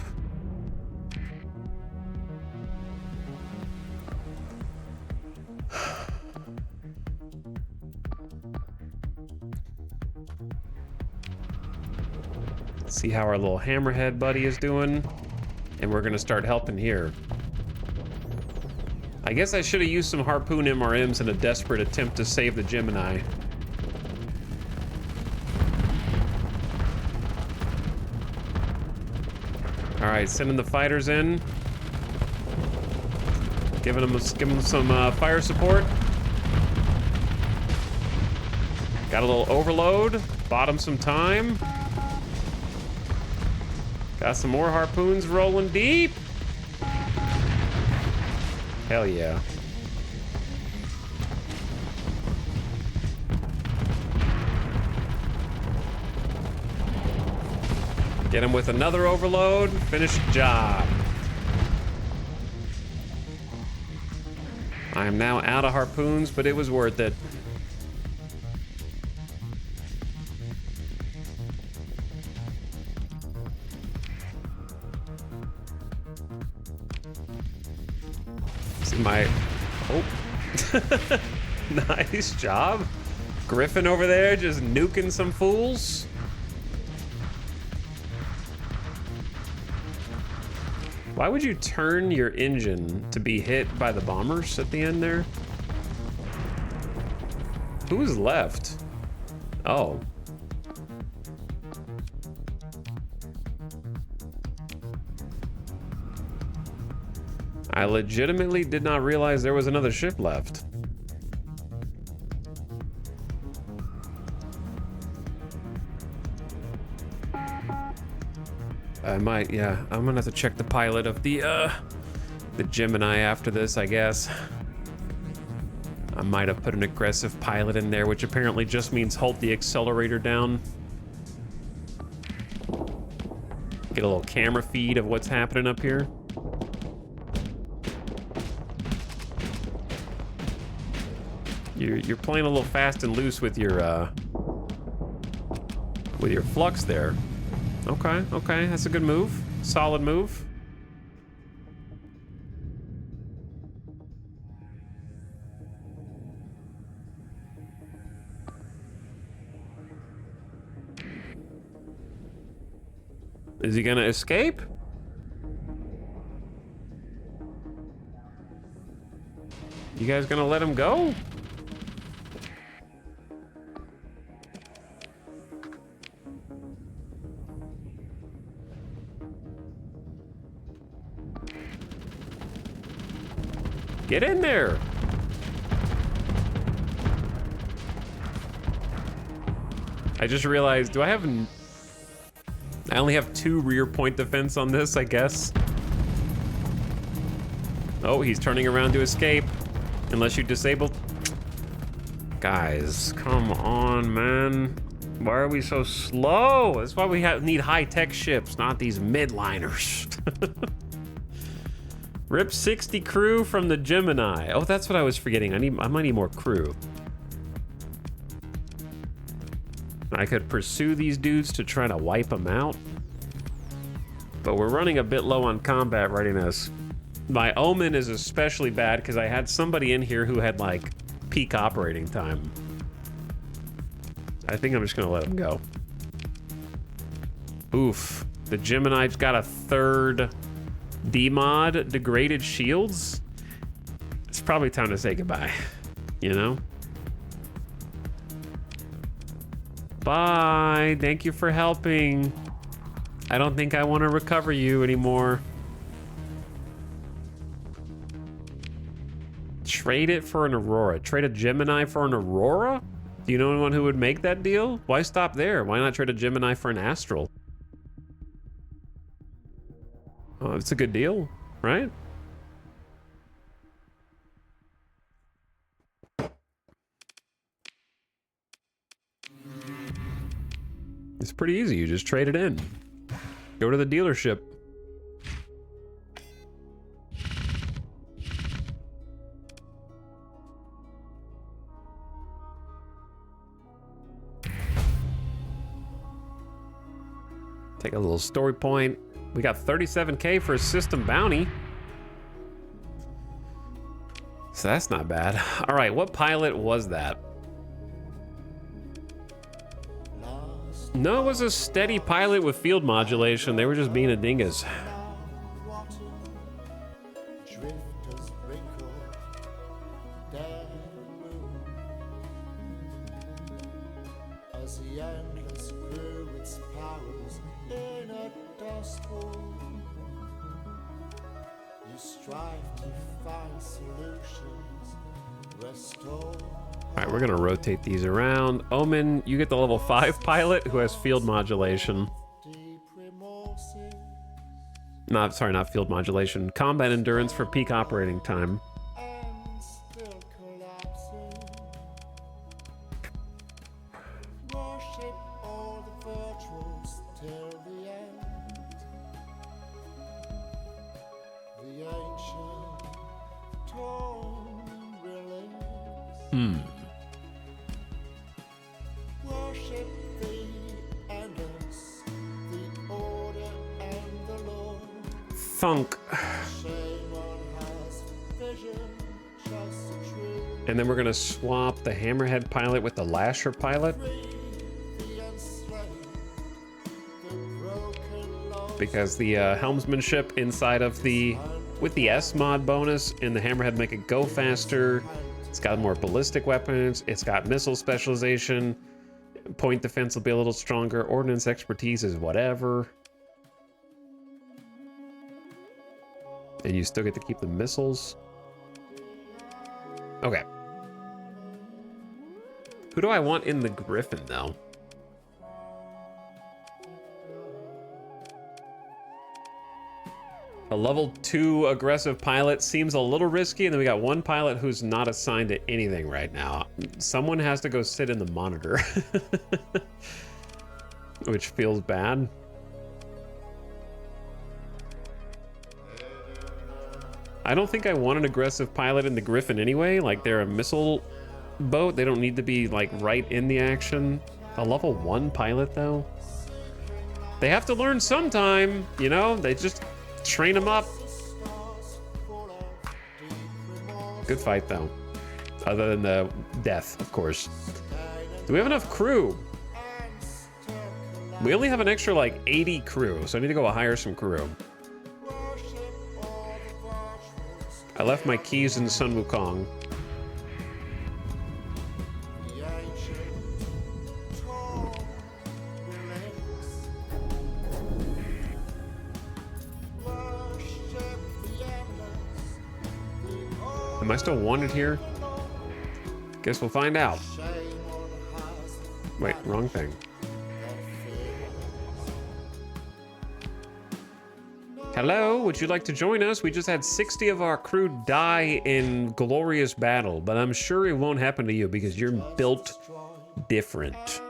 See how our little hammerhead buddy is doing, and we're gonna start helping here. I guess I should have used some harpoon MRMs in a desperate attempt to save the Gemini. All right, sending the fighters in, giving them some fire support. Got a little overload, bought him some time. Got some more harpoons rolling deep. Hell yeah. Get him with another overload. Finish the job. I am now out of harpoons, but it was worth it. Nice job. Griffin over there just nuking some fools. Why would you turn your engine to be hit by the bombers at the end there? Who's left? Oh. I legitimately did not realize there was another ship left. I might, yeah. I'm gonna have to check the pilot of the Gemini after this, I guess. I might have put an aggressive pilot in there, which apparently just means hold the accelerator down. Get a little camera feed of what's happening up here. You're playing a little fast and loose with your flux there. Okay, okay, that's a good move. Solid move. Is he gonna escape? You guys gonna let him go? Get in there. I just realized, I only have 2 rear point defense on this, I guess. Oh, he's turning around to escape. Unless you disabled. Guys, come on, man. Why are we so slow? That's why we need high-tech ships, not these midliners. Rip 60 crew from the Gemini. Oh, that's what I was forgetting. I might need more crew. I could pursue these dudes to try to wipe them out. But we're running a bit low on combat readiness. My Omen is especially bad because I had somebody in here who had like peak operating time. I think I'm just gonna let him go. Oof. The Gemini's got a 3rd D-mod, degraded shields. It's probably time to say goodbye, you know? Bye, thank you for helping. I don't think I want to recover you anymore. Trade it for an Aurora. Trade a Gemini for an Aurora? Do you know anyone who would make that deal? Why stop there? Why not trade a Gemini for an Astral? Oh, it's a good deal, right? It's pretty easy. You just trade it in. Go to the dealership. Take a little story point. We got 37K for a system bounty. So that's not bad. All right, what pilot was that? No, it was a steady pilot with field modulation. They were just being a dingus. Alright, we're gonna rotate these around. Omen, you get the level 5 pilot who has field modulation. Sorry, not field modulation. Combat endurance for peak operating time. Thunk. And then we're gonna swap the Hammerhead pilot with the Lasher pilot. Because the helmsmanship inside of with the S mod bonus in the Hammerhead make it go faster. It's got more ballistic weapons. It's got missile specialization. Point defense will be a little stronger. Ordnance expertise is whatever. And you still get to keep the missiles. Okay. Who do I want in the Griffin, though? A level 2 aggressive pilot seems a little risky, and then we got one pilot who's not assigned to anything right now. Someone has to go sit in the monitor. Which feels bad. I don't think I want an aggressive pilot in the Griffin anyway. Like, they're a missile boat. They don't need to be like right in the action. A level 1 pilot though? They have to learn sometime, you know? They just train them up. Good fight though. Other than the death, of course. Do we have enough crew? We only have an extra like 80 crew, so I need to go hire some crew. I left my keys in Sun Wukong. Am I still wanted here? Guess we'll find out. Wait, wrong thing. Hello, would you like to join us? We just had 60 of our crew die in glorious battle, but I'm sure it won't happen to you because you're built different.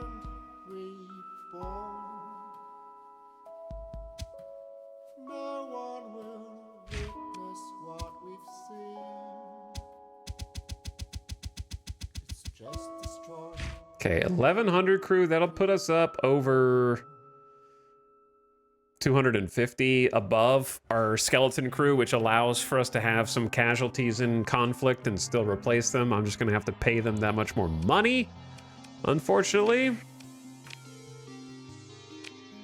Okay, 1,100 crew, that'll put us up over 250 above our skeleton crew, which allows for us to have some casualties in conflict and still replace them. I'm just gonna have to pay them that much more money, unfortunately.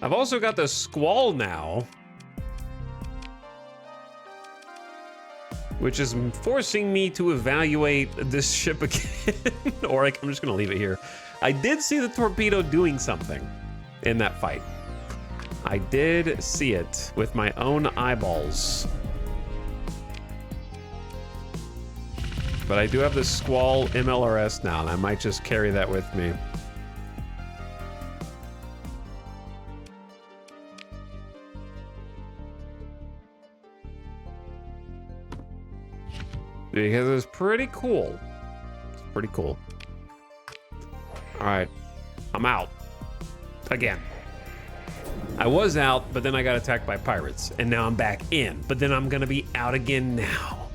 I've also got the Squall now, which is forcing me to evaluate this ship again. Or I'm just gonna leave it here. I did see the torpedo doing something in that fight. I did see it with my own eyeballs. But I do have the Squall MLRS now, and I might just carry that with me. Because it's pretty cool. It's pretty cool. All right, I'm out. Again. I was out, but then I got attacked by pirates, and now I'm back in, but then I'm gonna be out again now.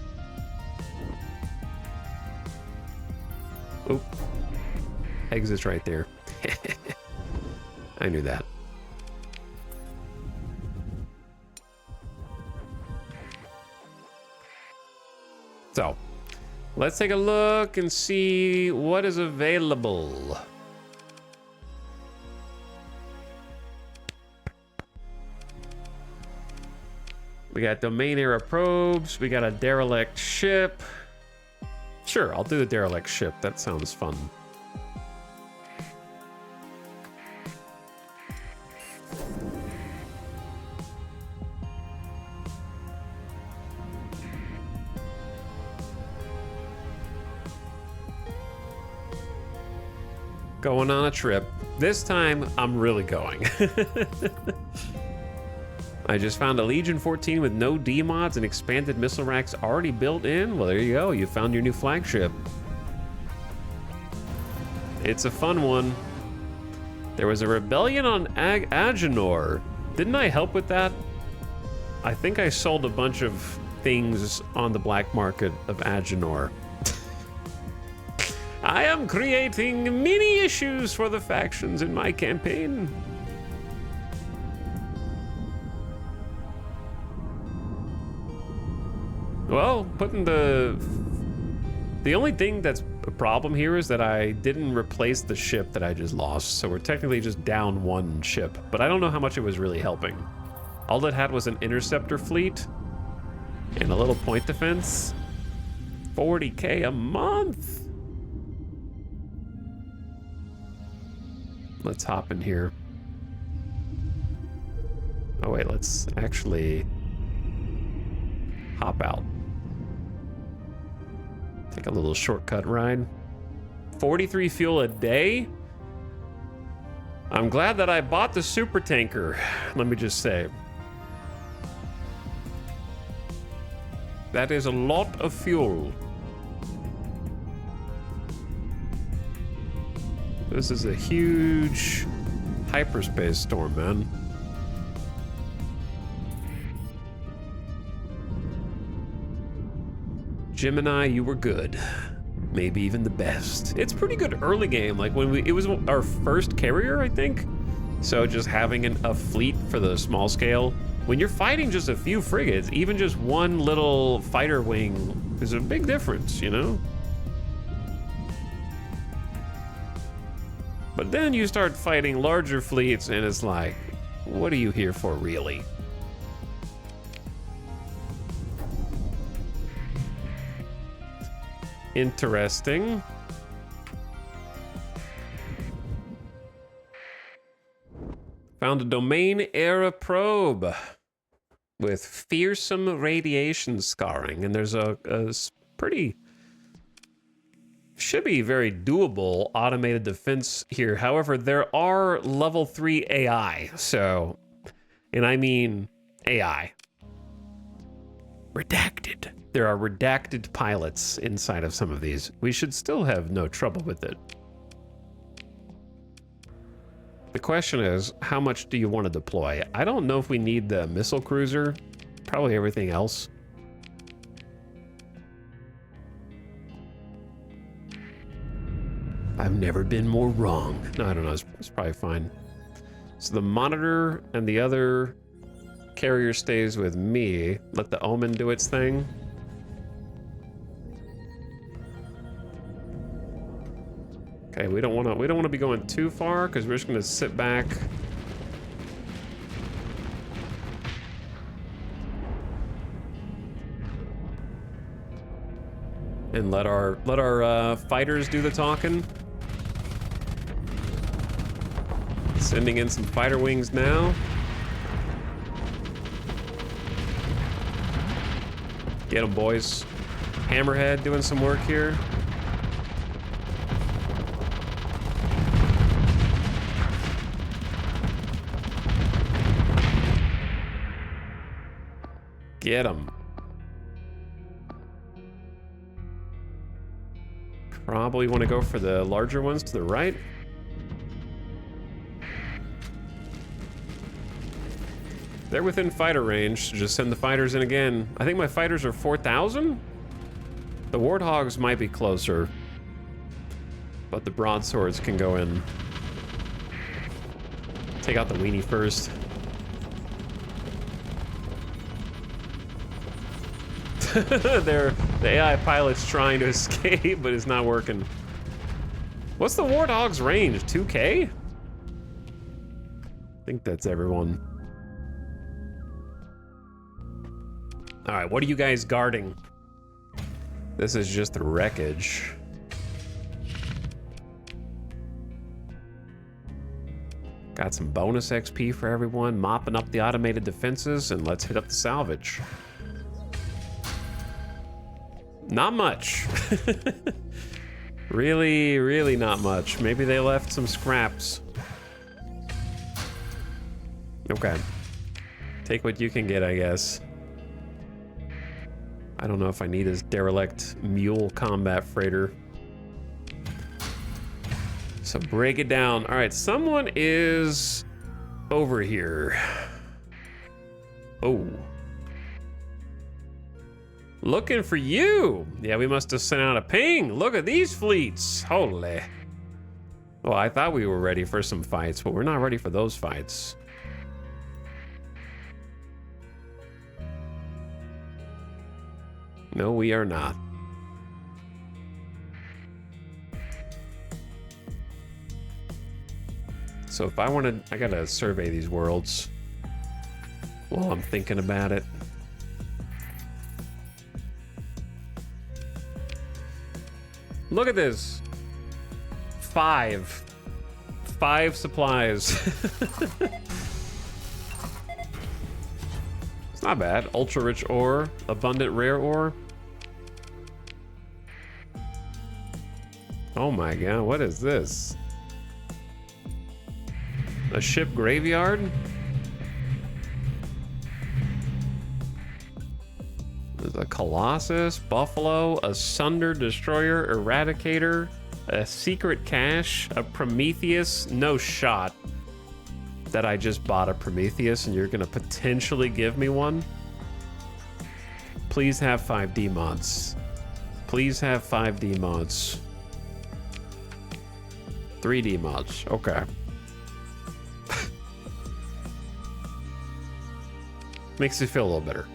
Oop. Exit's right there. I knew that. So, let's take a look and see what is available. We got domain era probes. We got a derelict ship. Sure, I'll do the derelict ship. That sounds fun. Going on a trip. This time, I'm really going. I just found a Legion 14 with no D-mods and expanded missile racks already built in. Well, there you go. You found your new flagship. It's a fun one. There was a rebellion on Agenor. Didn't I help with that? I think I sold a bunch of things on the black market of Agenor. I am creating mini issues for the factions in my campaign. Well, putting the only thing that's a problem here is that I didn't replace the ship that I just lost, so we're technically just down one ship, but I don't know how much it was really helping. All it had was an interceptor fleet and a little point defense. 40K a month. Let's hop in here. Oh wait, let's actually hop out. Take a little shortcut ride. 43 fuel a day? I'm glad that I bought the super tanker, let me just say. That is a lot of fuel. This is a huge hyperspace storm, man. Gemini, you were good. maybe even the best. It's pretty good early game. Like it was our first carrier, I think. So just having a fleet for the small scale, when you're fighting just a few frigates, even just one little fighter wing is a big difference, you know? But then you start fighting larger fleets and it's like, what are you here for, really? Interesting. Found a domain era probe with fearsome radiation scarring, and there's a pretty, should be very doable automated defense here. However, there are level 3 AI, so, and I mean AI. Redacted. There are redacted pilots inside of some of these. We should still have no trouble with it. The question is, how much do you want to deploy? I don't know if we need the missile cruiser. Probably everything else. I've never been more wrong. No, I don't know. It's probably fine. So the monitor and the other carrier stays with me. Let the Omen do its thing. Okay, we don't want to be going too far because we're just going to sit back. And let our fighters do the talking. Sending in some fighter wings now. Get them, boys. Hammerhead doing some work here. Get them. Probably want to go for the larger ones to the right. They're within fighter range, so just send the fighters in again. I think my fighters are 4,000? The Warthogs might be closer, but the broadswords can go in. Take out the weenie first. The AI pilot's trying to escape, but it's not working. What's the Warthog's range? 2K? I think that's everyone. All right, what are you guys guarding? This is just the wreckage. Got some bonus XP for everyone, mopping up the automated defenses, and let's hit up the salvage. Not much. Really, really not much. Maybe they left some scraps. Okay. Take what you can get, I guess. I don't know if I need his derelict mule combat freighter. So break it down. All right, someone is over here. Oh. Looking for you. Yeah, we must have sent out a ping. Look at these fleets. Holy. Well, I thought we were ready for some fights, but we're not ready for those fights. No, we are not. So if I wanted, I gotta survey these worlds while I'm thinking about it. Look at this. 5 supplies. It's not bad. Ultra rich ore, abundant rare ore. Oh my god, what is this? A ship graveyard? There's a Colossus, Buffalo, a Sunder Destroyer, Eradicator, a Secret Cache, a Prometheus. No shot that I just bought a Prometheus and you're gonna potentially give me one. Please have 5D mods. Please have 5D mods. 3D mods. Okay. Makes you feel a little better.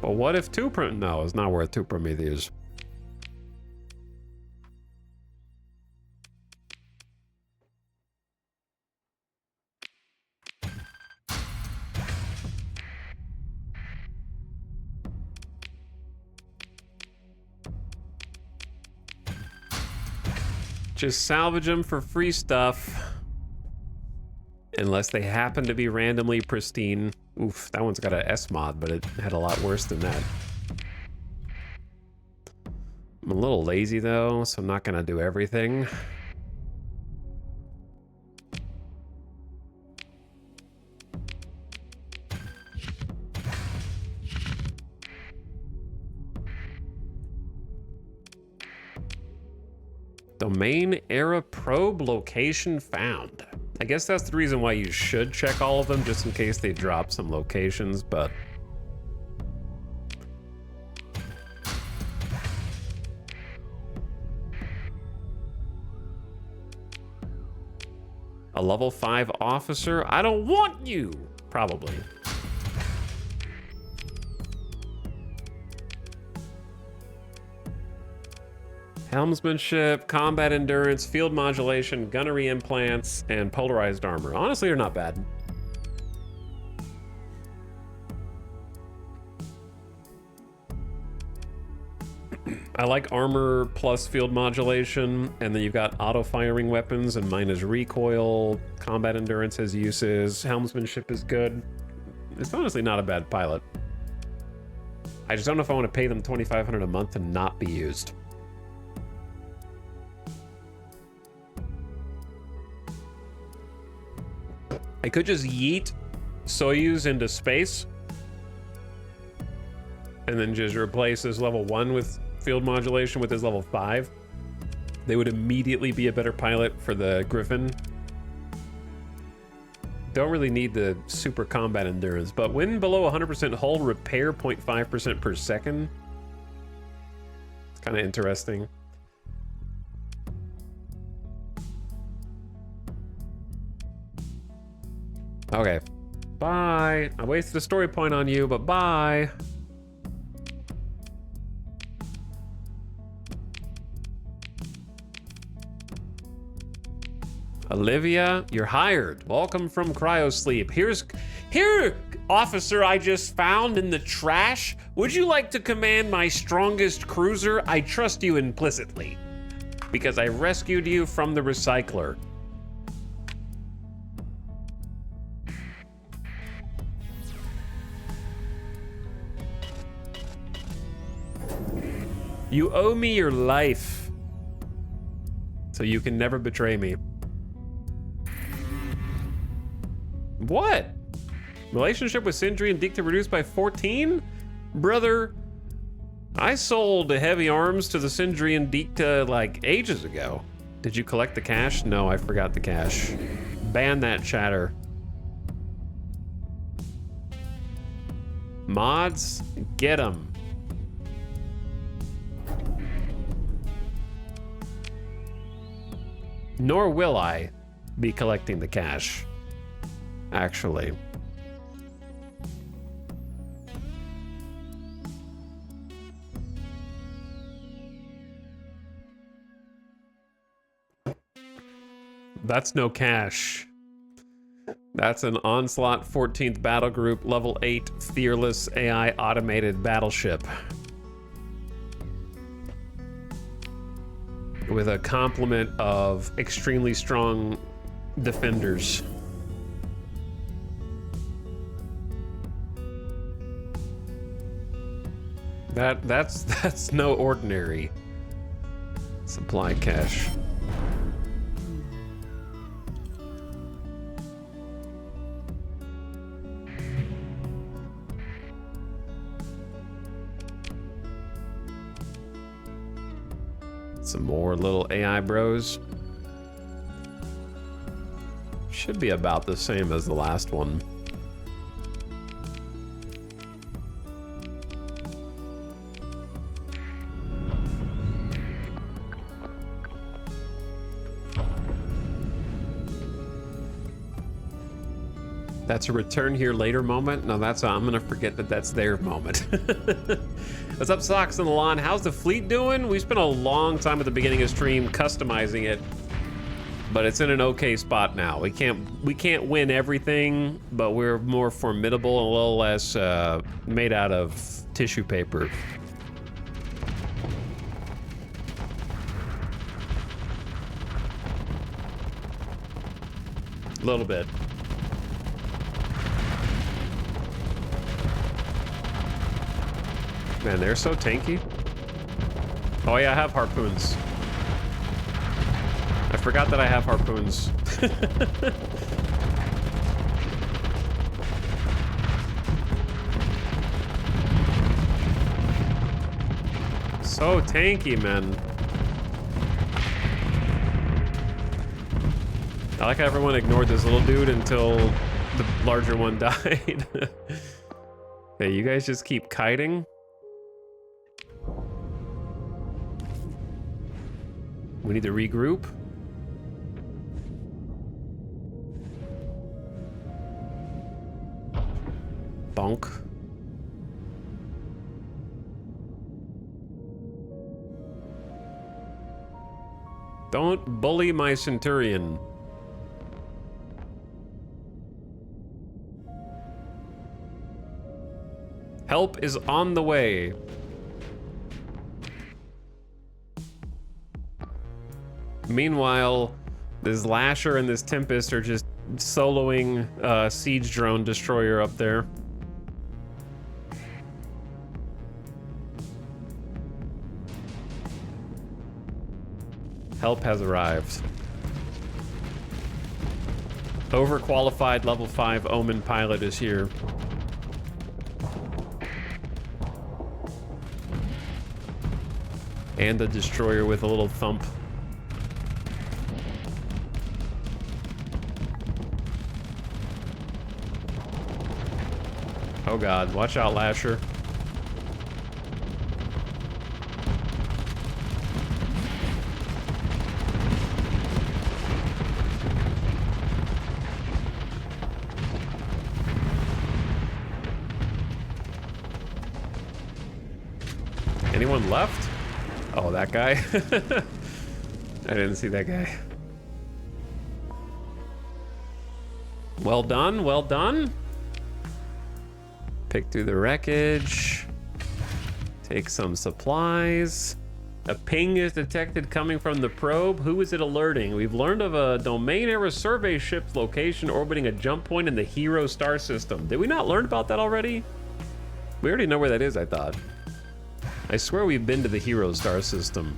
But what if 2 Prometheus? No, it's not worth 2 Prometheus. Just salvage them for free stuff. Unless they happen to be randomly pristine. Oof, that one's got an S mod, but it had a lot worse than that. I'm a little lazy though, so I'm not gonna do everything. Domain era probe location found. I guess that's the reason why you should check all of them, just in case they drop some locations, but... A level 5 officer? I don't want you! Probably. Helmsmanship, combat endurance, field modulation, gunnery implants, and polarized armor. Honestly, they're not bad. I like armor plus field modulation, and then you've got auto-firing weapons, and mine is recoil. Combat endurance has uses. Helmsmanship is good. It's honestly not a bad pilot. I just don't know if I want to pay them $2,500 a month and not be used. I could just yeet Soyuz into space and then just replace his level 1 with field modulation with his level 5. They would immediately be a better pilot for the Griffin. Don't really need the super combat endurance, but when below 100% hull, repair 0.5% per second. It's kind of interesting. Okay, bye. I wasted a story point on you, but bye. Olivia, you're hired. Welcome from cryosleep. Here, officer I just found in the trash. Would you like to command my strongest cruiser? I trust you implicitly because I rescued you from the recycler. You owe me your life, so you can never betray me. What? Relationship with Sindri and Dicta reduced by 14? Brother, I sold heavy arms to the Sindri and Dicta like ages ago. Did you collect the cash? No, I forgot the cash. Ban that chatter. Mods, get them. Nor will I be collecting the cash, actually. That's no cash. That's an Onslaught 14th Battle Group, level 8, Fearless AI automated battleship. With a complement of extremely strong defenders. That's no ordinary supply cache. Some more little AI bros. Should be about the same as the last one. That's a return here later moment? No, that's I'm gonna forget that that's their moment. What's up, Socks on the Lawn? How's the fleet doing? We spent a long time at the beginning of stream customizing it, but it's in an okay spot now. We can't win everything, but we're more formidable and a little less made out of tissue paper. A little bit. Man, they're so tanky. Oh yeah, I have harpoons. I forgot that I have harpoons. So tanky, man. I like how everyone ignored this little dude until the larger one died. Hey, you guys just keep kiting. We need to regroup. Bonk. Don't bully my Centurion. Help is on the way. Meanwhile, this Lasher and this Tempest are just soloing siege drone destroyer up there. Help has arrived. Overqualified level 5 Omen pilot is here. And a destroyer with a little thump. Oh god, watch out, Lasher. Anyone left? Oh, that guy? I didn't see that guy. Well done, well done. Pick through the wreckage. Take some supplies. A ping is detected coming from the probe. Who is it alerting? We've learned of a domain era survey ship's location orbiting a jump point in the Hero star system. Did we not learn about that already? We already know where that is, I thought. I swear we've been to the Hero star system.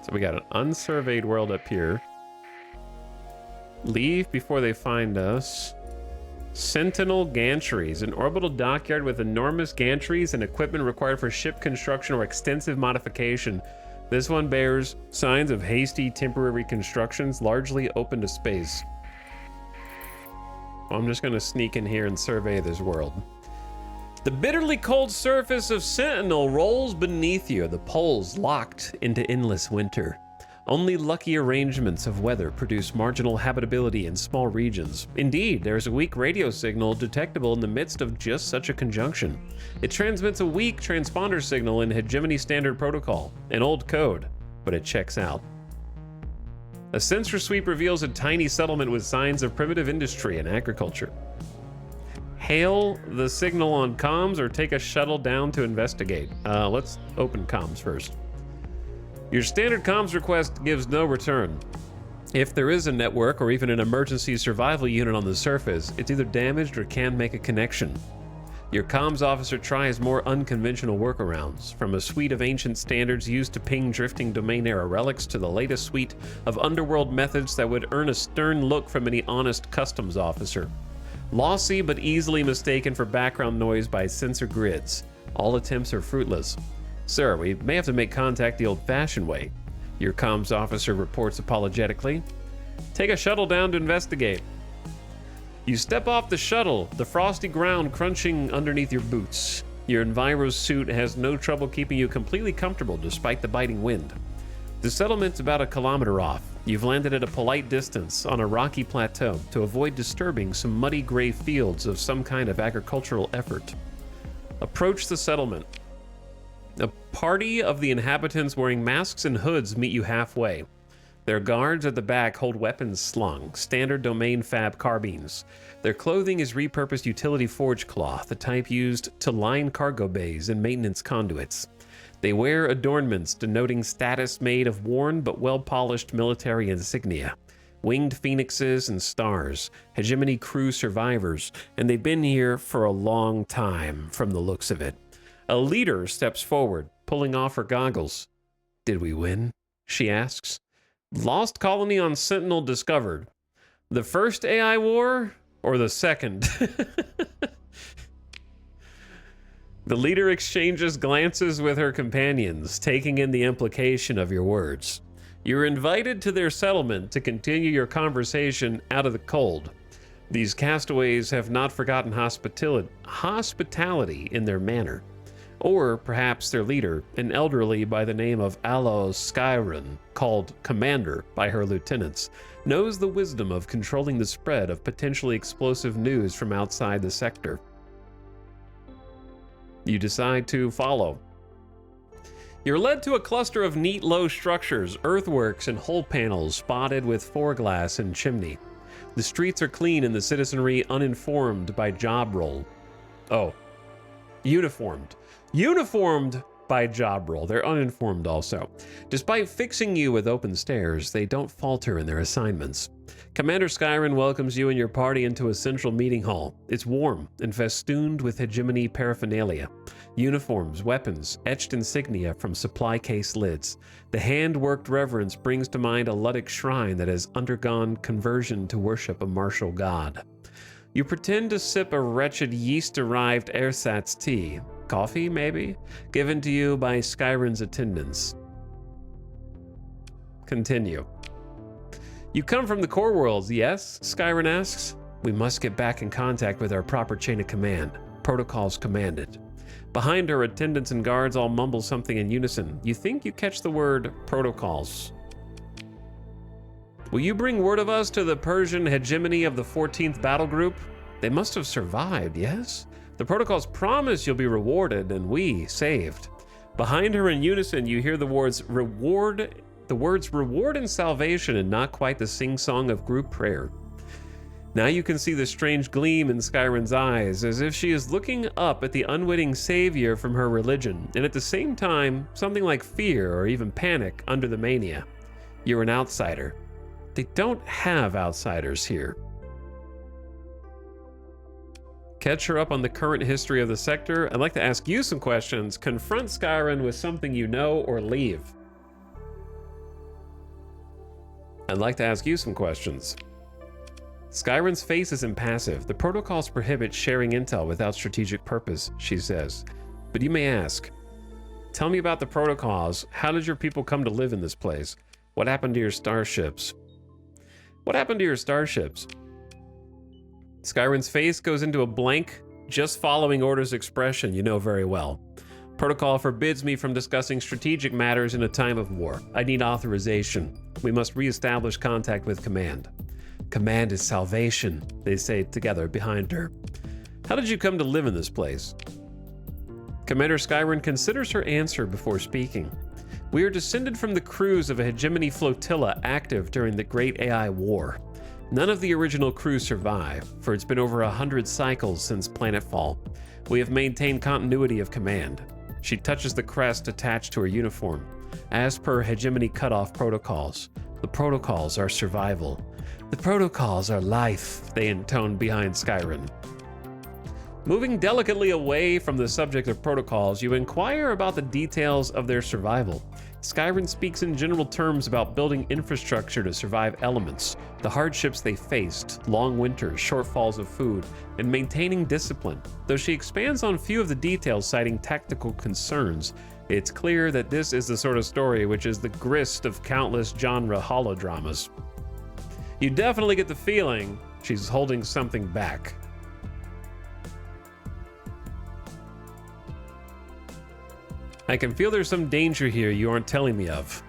So we got an unsurveyed world up here. Leave before they find us. Sentinel gantries, an orbital dockyard with enormous gantries and equipment required for ship construction or extensive modification. This one bears signs of hasty temporary constructions, largely open to space. Well, I'm just gonna sneak in here and survey this world. The bitterly cold surface of Sentinel rolls beneath you, the poles locked into endless winter. Only lucky arrangements of weather produce marginal habitability in small regions. Indeed, there is a weak radio signal detectable in the midst of just such a conjunction. It transmits a weak transponder signal in Hegemony Standard Protocol, an old code, but it checks out. A sensor sweep reveals a tiny settlement with signs of primitive industry and agriculture. Hail the signal on comms or take a shuttle down to investigate. Let's open comms first. Your standard comms request gives no return. If there is a network or even an emergency survival unit on the surface, it's either damaged or can't make a connection. Your comms officer tries more unconventional workarounds, from a suite of ancient standards used to ping drifting domain-era relics to the latest suite of underworld methods that would earn a stern look from any honest customs officer. Lossy but easily mistaken for background noise by sensor grids. All attempts are fruitless. Sir, we may have to make contact the old-fashioned way. Your comms officer reports apologetically. Take a shuttle down to investigate. You step off the shuttle, the frosty ground crunching underneath your boots. Your Enviro suit has no trouble keeping you completely comfortable despite the biting wind. The settlement's about 1 kilometer off. You've landed at a polite distance on a rocky plateau to avoid disturbing some muddy gray fields of some kind of agricultural effort. Approach the settlement. A party of the inhabitants wearing masks and hoods meet you halfway. Their guards at the back hold weapons slung, standard domain fab carbines. Their clothing is repurposed utility forge cloth, the type used to line cargo bays and maintenance conduits. They wear adornments denoting status made of worn but well-polished military insignia. Winged phoenixes and stars, hegemony crew survivors, and they've been here for a long time from the looks of it. A leader steps forward, pulling off her goggles. Did we win? She asks. Lost colony on Sentinel discovered. The first AI war or the second? The leader exchanges glances with her companions, taking in the implication of your words. You're invited to their settlement to continue your conversation out of the cold. These castaways have not forgotten hospitality in their manner. Or perhaps their leader, an elderly by the name of Alo Skyren, called Commander by her lieutenants, knows the wisdom of controlling the spread of potentially explosive news from outside the sector. You decide to follow. You're led to a cluster of neat low structures, earthworks and hull panels spotted with foreglass and chimney. The streets are clean and the citizenry uninformed by job role. Oh, uniformed. Uniformed by job role. They're uninformed also. Despite fixing you with open stares, they don't falter in their assignments. Commander Skyren welcomes you and your party into a central meeting hall. It's warm and festooned with hegemony paraphernalia. Uniforms, weapons, etched insignia from supply case lids. The hand-worked reverence brings to mind a Ludic shrine that has undergone conversion to worship a martial god. You pretend to sip a wretched yeast-derived ersatz tea. Coffee, maybe? Given to you by Skyren's attendants. Continue. You come from the core worlds, yes? Skyren asks. We must get back in contact with our proper chain of command. Protocols commanded. Behind her, attendants and guards all mumble something in unison. You think you catch the word protocols. Will you bring word of us to the Persian hegemony of the 14th Battle Group? They must have survived, yes? The protocols promise you'll be rewarded, and we saved. Behind her in unison, you hear the words reward and salvation, and not quite the sing-song of group prayer. Now you can see the strange gleam in Skyren's eyes, as if she is looking up at the unwitting savior from her religion, and at the same time, something like fear or even panic under the mania. You're an outsider. They don't have outsiders here. Catch her up on the current history of the sector. I'd like to ask you some questions. Confront Skyren with something you know or leave. I'd like to ask you some questions. Skyren's face is impassive. The protocols prohibit sharing intel without strategic purpose, she says. But you may ask, tell me about the protocols. How did your people come to live in this place? What happened to your starships? What happened to your starships? Skyren's face goes into a blank, just following orders expression you know very well. Protocol forbids me from discussing strategic matters in a time of war. I need authorization. We must reestablish contact with command. Command is salvation, they say together behind her. How did you come to live in this place? Commander Skyren considers her answer before speaking. We are descended from the crews of a hegemony flotilla active during the Great AI War. None of the original crew survive, for it's been over 100 cycles since planetfall. We have maintained continuity of command. She touches the crest attached to her uniform. As per hegemony cutoff protocols, the protocols are survival. The protocols are life, they intone behind Skyren. Moving delicately away from the subject of protocols, you inquire about the details of their survival. Skyrim speaks in general terms about building infrastructure to survive elements, the hardships they faced, long winters, shortfalls of food, and maintaining discipline. Though she expands on few of the details, citing tactical concerns, it's clear that this is the sort of story which is the grist of countless genre holodramas. You definitely get the feeling she's holding something back. I can feel there's some danger here you aren't telling me of.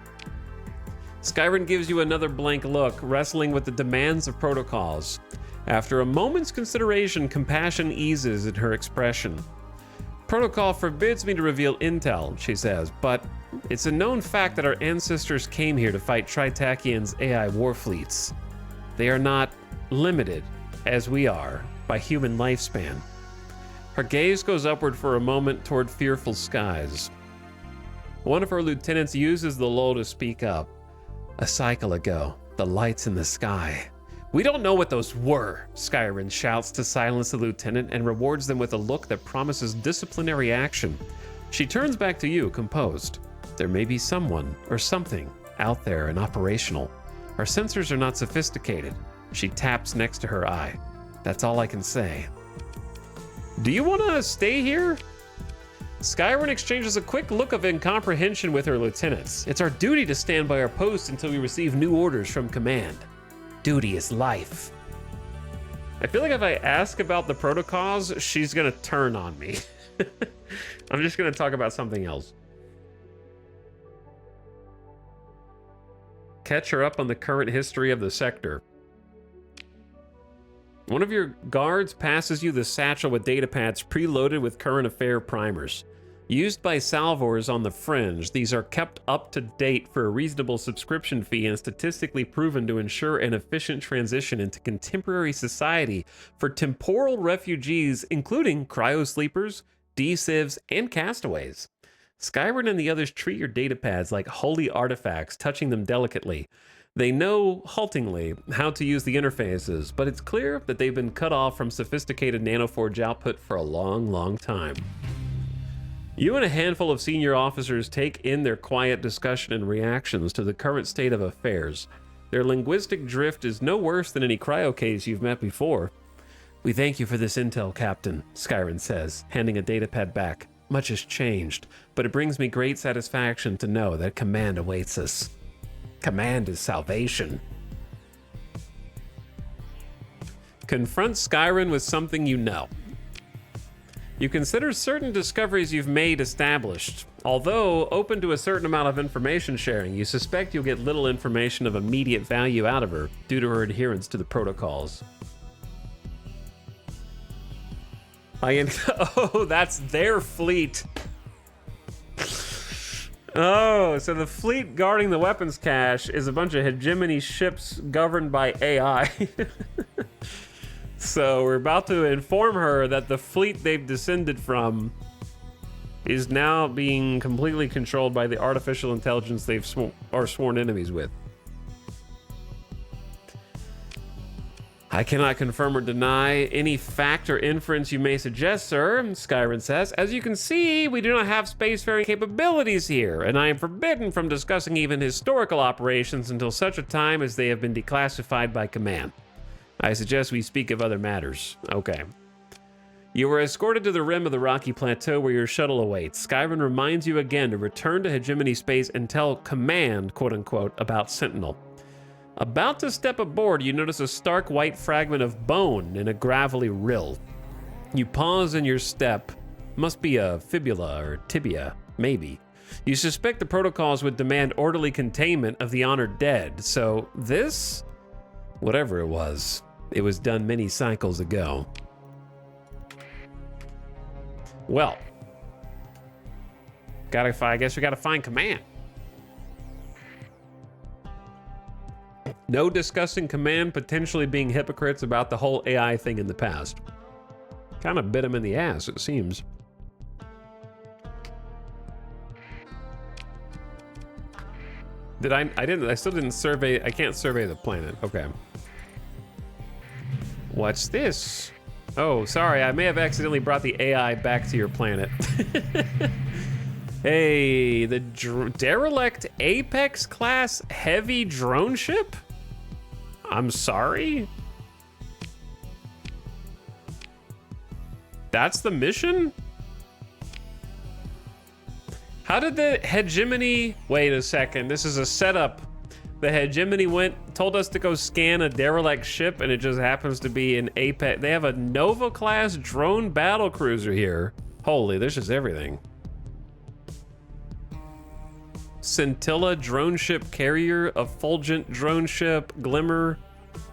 Skyrim gives you another blank look, wrestling with the demands of protocols. After a moment's consideration, compassion eases in her expression. Protocol forbids me to reveal intel, she says, but it's a known fact that our ancestors came here to fight Tritakian's AI war fleets. They are not limited, as we are, by human lifespan. Her gaze goes upward for a moment toward fearful skies. One of her lieutenants uses the lull to speak up. A cycle ago, the lights in the sky. We don't know what those were, Skyrim shouts to silence the lieutenant and rewards them with a look that promises disciplinary action. She turns back to you, composed. There may be someone or something out there and operational. Our sensors are not sophisticated. She taps next to her eye. That's all I can say. Do you want to stay here? Skyrim exchanges a quick look of incomprehension with her lieutenants. It's our duty to stand by our post until we receive new orders from command. Duty is life. I feel like if I ask about the protocols, she's gonna turn on me. I'm just gonna talk about something else. Catch her up on the current history of the sector. One of your guards passes you the satchel with datapads preloaded with current affair primers. Used by salvors on the fringe, these are kept up to date for a reasonable subscription fee and statistically proven to ensure an efficient transition into contemporary society for temporal refugees, including cryo-sleepers, D-civs, and castaways. Skyrim and the others treat your datapads like holy artifacts, touching them delicately. They know, haltingly, how to use the interfaces, but it's clear that they've been cut off from sophisticated nanoforge output for a long, long time. You and a handful of senior officers take in their quiet discussion and reactions to the current state of affairs. Their linguistic drift is no worse than any cryo case you've met before. We thank you for this intel, Captain, Skyrim says, handing a datapad back. Much has changed, but it brings me great satisfaction to know that command awaits us. Command is salvation. Confront Skyrim with something you know. You consider certain discoveries you've made established. Although open to a certain amount of information sharing, you suspect you'll get little information of immediate value out of her due to her adherence to the protocols. Oh, that's their fleet. Oh, so the fleet guarding the weapons cache is a bunch of hegemony ships governed by AI. So we're about to inform her that the fleet they've descended from is now being completely controlled by the artificial intelligence they've are sworn enemies with. I cannot confirm or deny any fact or inference you may suggest, sir, Skyrim says. As you can see, we do not have spacefaring capabilities here, and I am forbidden from discussing even historical operations until such a time as they have been declassified by command. I suggest we speak of other matters. Okay. You were escorted to the rim of the rocky plateau where your shuttle awaits. Skyrim reminds you again to return to hegemony space and tell command, quote-unquote, about Sentinel. About to step aboard, you notice a stark white fragment of bone in a gravelly rill. You pause in your step. Must be a fibula or tibia, maybe. You suspect the protocols would demand orderly containment of the honored dead, so this? Whatever it was done many cycles ago. Well, I guess we gotta find command. No discussing command potentially being hypocrites about the whole AI thing in the past. Kind of bit him in the ass, it seems. I still didn't survey, I can't survey the planet. Okay. What's this? Oh, sorry, I may have accidentally brought the AI back to your planet. Hey, the derelict Apex class heavy drone ship? I'm sorry? That's the mission? How did the hegemony... Wait a second, this is a setup. The hegemony told us to go scan a derelict ship, and it just happens to be an Apex. They have a Nova class drone battle cruiser here. Holy, there's just everything. Scintilla drone ship carrier, a Fulgent drone ship, Glimmer,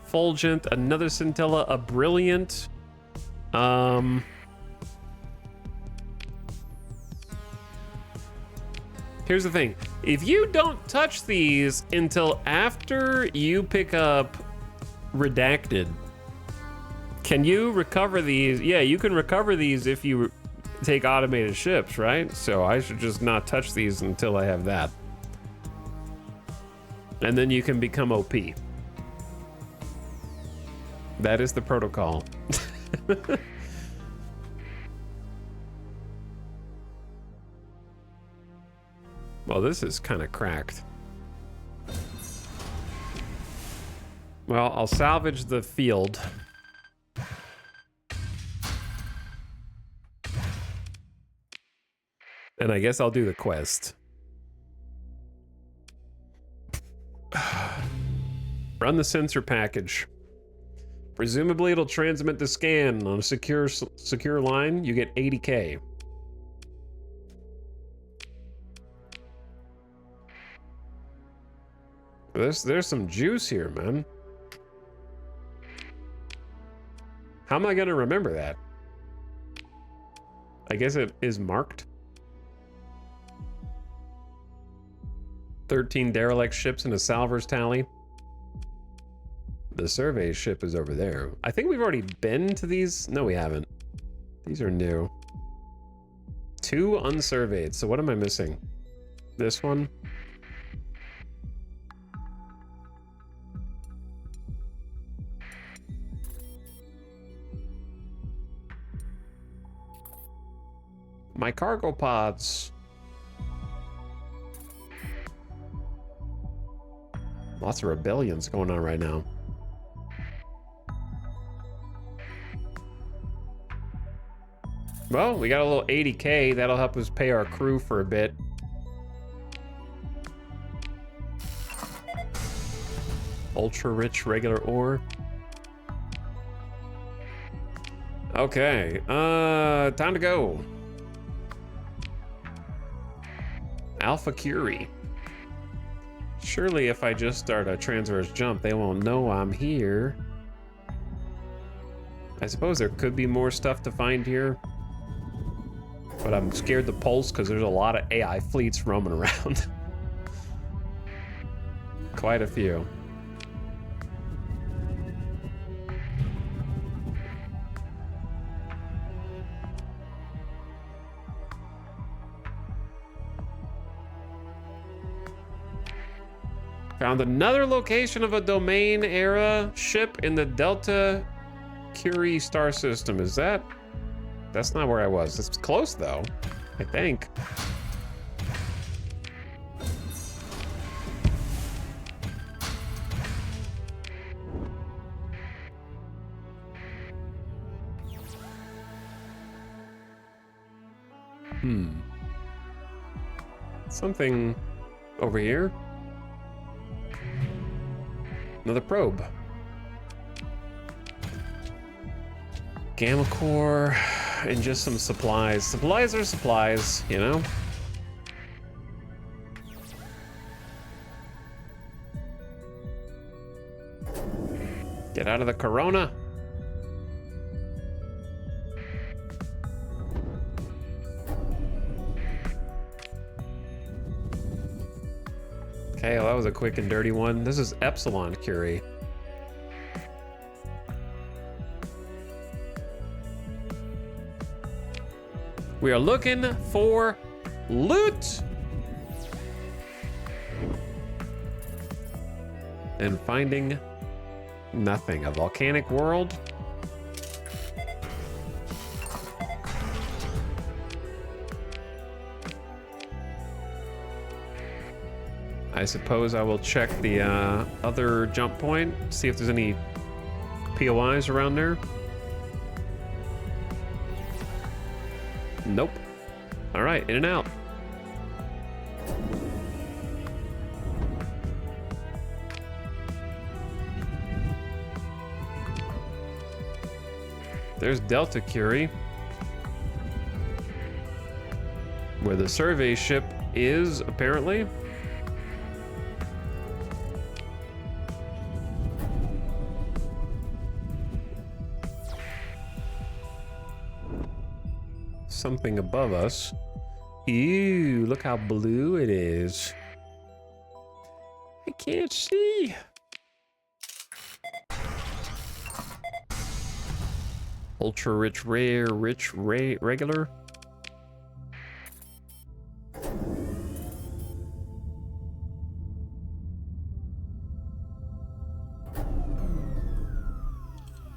Fulgent, another Scintilla, a Brilliant. Here's the thing. If you don't touch these until after you pick up Redacted, can you recover these? Yeah, you can recover these if you take automated ships, right? So I should just not touch these until I have that. And then you can become OP. That is the protocol. Well, this is kind of cracked. Well, I'll salvage the field. And I guess I'll do the quest. Run the sensor package. Presumably it'll transmit the scan on a secure line. You get 80K. There's some juice here, man. How am I gonna remember that? I guess it is marked. 13 derelict ships and a salvers tally. The survey ship is over there. I think we've already been to these. No, we haven't. These are new. 2 unsurveyed. So what am I missing? This one? My cargo pods. Lots of rebellions going on right now. Well, we got a little 80K. That'll help us pay our crew for a bit. Ultra rich regular ore. Okay, time to go. Alpha Curie. Surely if I just start a transverse jump, they won't know I'm here. I suppose there could be more stuff to find here. But I'm scared to pulse because there's a lot of AI fleets roaming around. Quite a few. Found another location of a domain era ship in the Delta Curie star system. Is that? That's not where I was. It's close though, I think. Something over here. Another probe. Gamma core and just some supplies. Supplies are supplies, you know? Get out of the corona. Okay, well, that was a quick and dirty one. This is Epsilon Curie. We are looking for loot. And finding nothing. A volcanic world. I suppose I will check the other jump point, see if there's any POIs around there. Nope. All right, in and out. There's Delta Curie, where the survey ship is, apparently. Something above us. Ew, look how blue it is. I can't see. Ultra rich, rare, regular.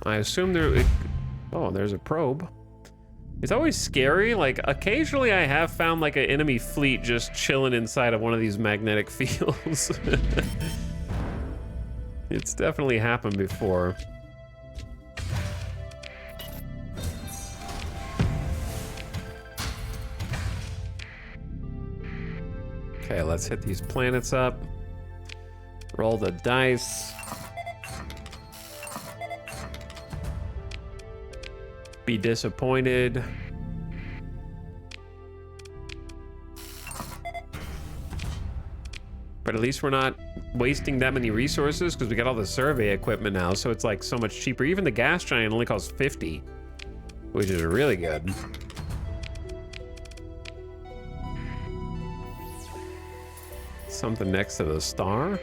I assume there. Oh, there's a probe. It's always scary. Like, occasionally I have found like an enemy fleet just chilling inside of one of these magnetic fields. It's definitely happened before. Okay, let's hit these planets up. Roll the dice. Be disappointed. But at least we're not wasting that many resources because we got all the survey equipment now, so it's like so much cheaper. Even the gas giant only costs 50, which is really good. Something next to the star.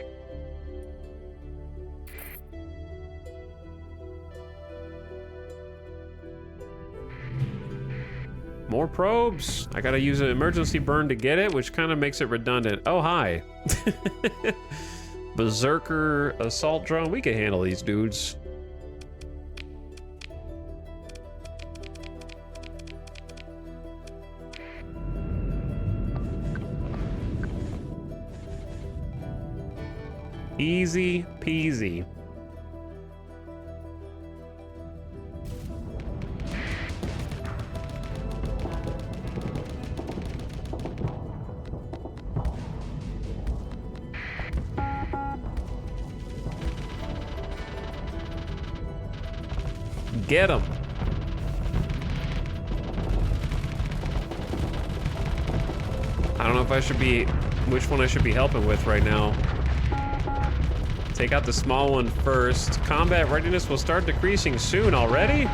More probes. I gotta use an emergency burn to get it, which kind of makes it redundant. Oh, hi. Berserker assault drone. We can handle these dudes. Easy peasy. Get him. I don't know if I should be, which one I should be helping with right now. Take out the small one first. Combat readiness will start decreasing soon already?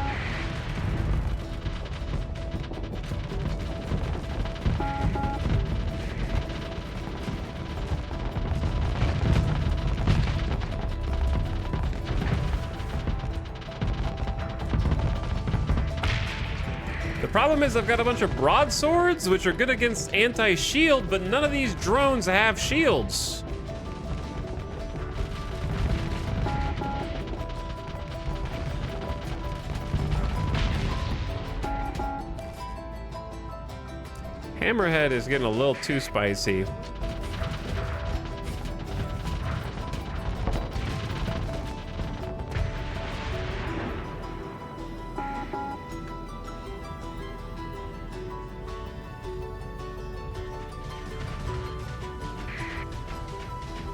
The problem is I've got a bunch of broadswords, which are good against anti-shield, but none of these drones have shields. Hammerhead is getting a little too spicy.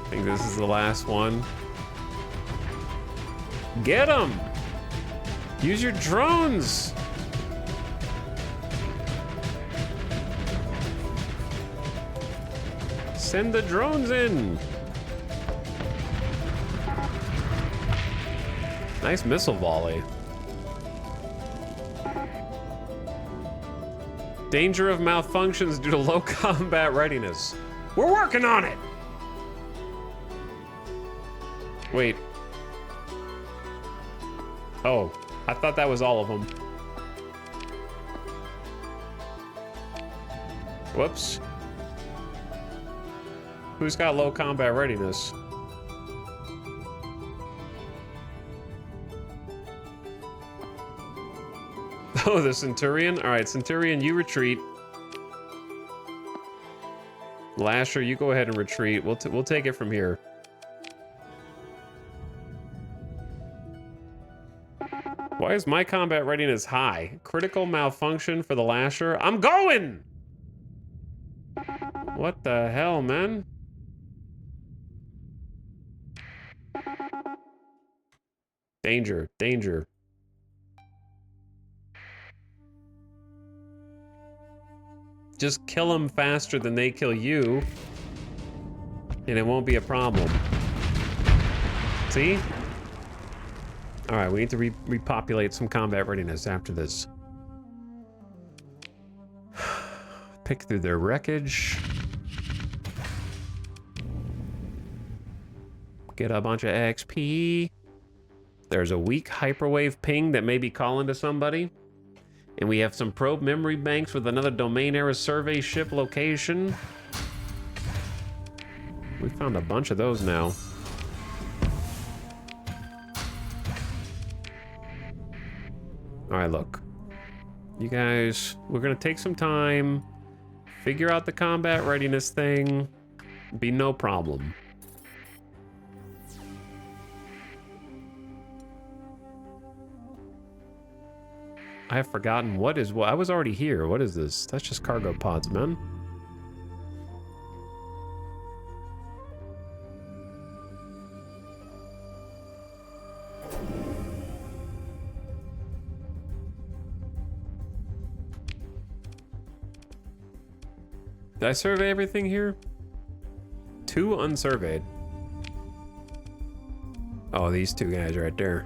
I think this is the last one. Get him! Use your drones! Send the drones in! Nice missile volley. Danger of malfunctions due to low combat readiness. We're working on it! Wait. Oh, I thought that was all of them. Whoops. Who's got low combat readiness? Oh, the Centurion? All right, Centurion, you retreat. Lasher, you go ahead and retreat. We'll take it from here. Why is my combat readiness high? Critical malfunction for the Lasher. I'm going! What the hell, man? Danger, danger. Just kill them faster than they kill you, and it won't be a problem. See? All right, we need to repopulate some combat readiness after this. Pick through their wreckage. Get a bunch of XP. There's a weak hyperwave ping that may be calling to somebody. And we have some probe memory banks with another domain era survey ship location. We found a bunch of those now. All right, look. You guys, we're gonna take some time, figure out the combat readiness thing. Be no problem. I have forgotten what is what. I was already here. What is this? That's just cargo pods, man. Did I survey everything here? 2 unsurveyed. Oh, these 2 guys right there.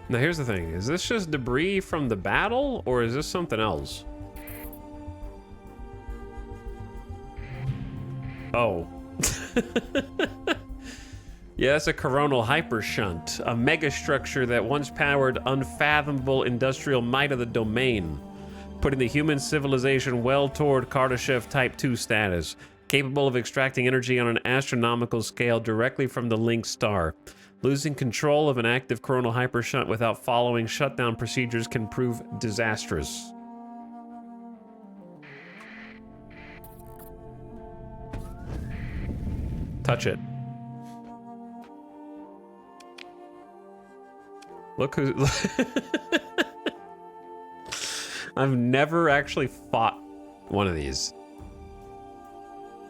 Now here's the thing, is this just debris from the battle, or is this something else? Oh. Yeah, it's a coronal hypershunt, a megastructure that once powered unfathomable industrial might of the domain, putting the human civilization well toward Kardashev Type 2 status, capable of extracting energy on an astronomical scale directly from the linked star. Losing control of an active coronal hypershunt without following shutdown procedures can prove disastrous. Touch it. Look who... I've never actually fought one of these.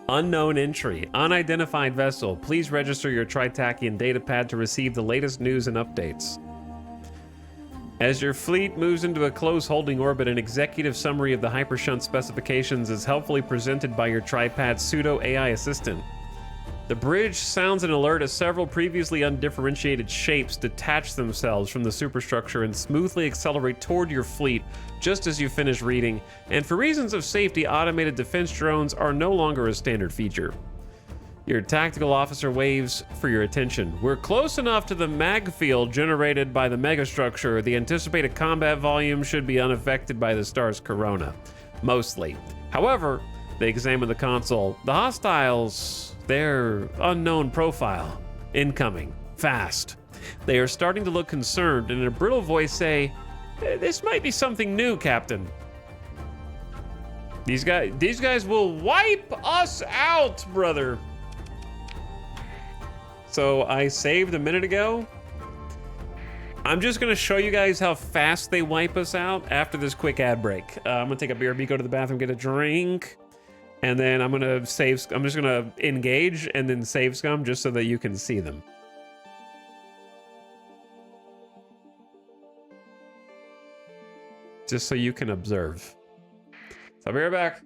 Unknown entry. Unidentified vessel. Please register your Tritachian datapad to receive the latest news and updates. As your fleet moves into a close holding orbit, an executive summary of the hypershunt specifications is helpfully presented by your Tripad pseudo-AI assistant. The bridge sounds an alert as several previously undifferentiated shapes detach themselves from the superstructure and smoothly accelerate toward your fleet just as you finish reading, and for reasons of safety, automated defense drones are no longer a standard feature. Your tactical officer waves for your attention. We're close enough to the mag field generated by the megastructure. The anticipated combat volume should be unaffected by the star's corona. Mostly. However, they examine the console. The hostiles... their unknown profile. Incoming. Fast. They are starting to look concerned and in a brittle voice say, "This might be something new, Captain. These guys will wipe us out, brother." So I saved a minute ago. I'm just gonna show you guys how fast they wipe us out after this quick ad break. I'm gonna take a BRB, go to the bathroom, get a drink. And then I'm gonna save, I'm just gonna engage and then save scum just so that you can see them. Just so you can observe. So I'll be right back.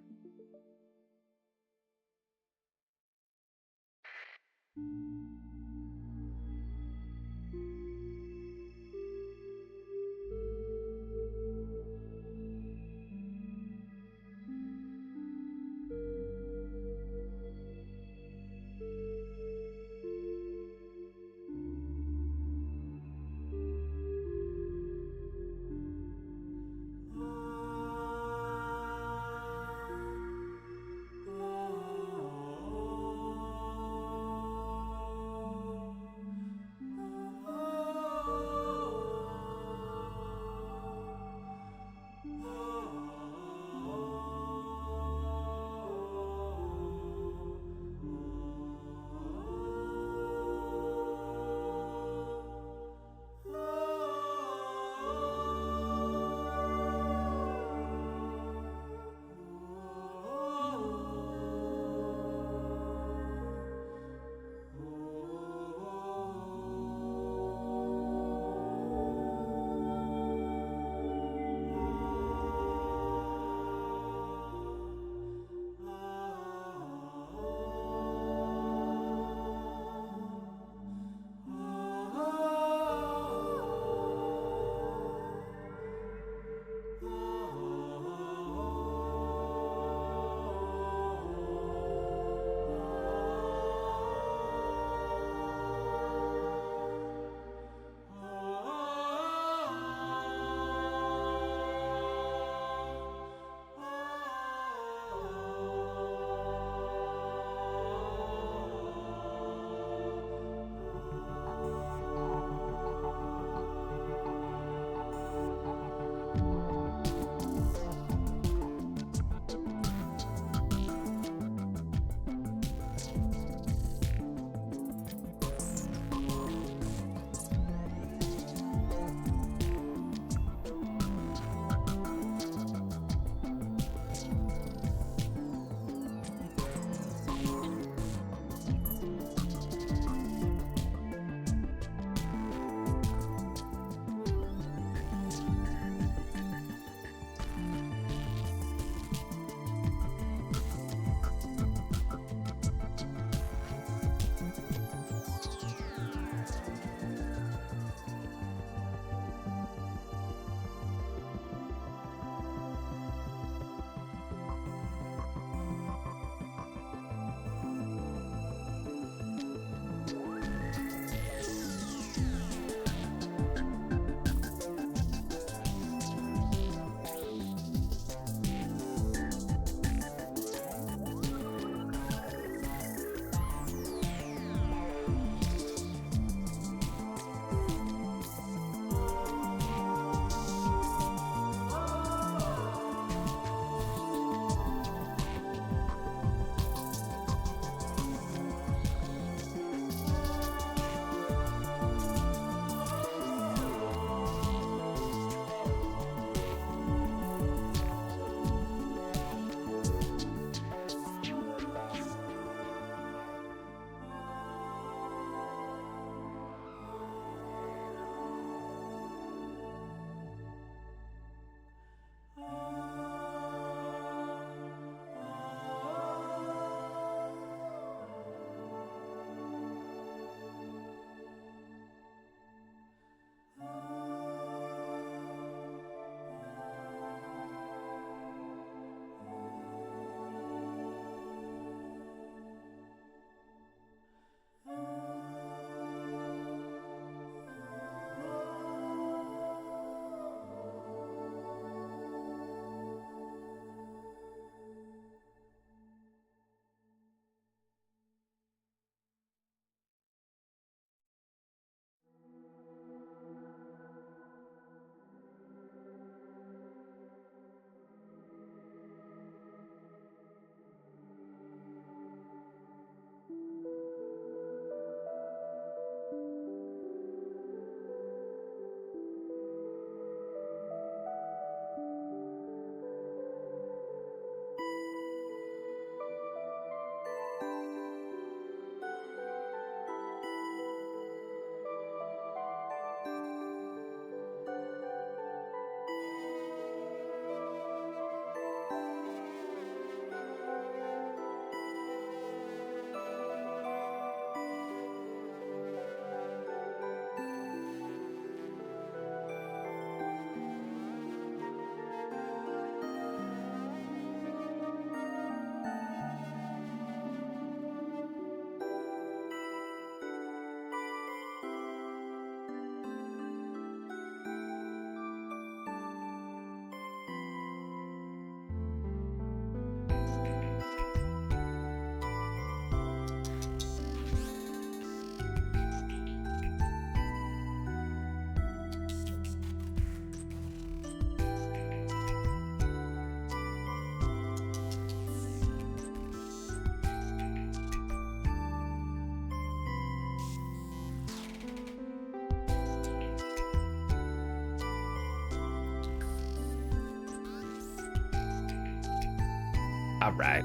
All right.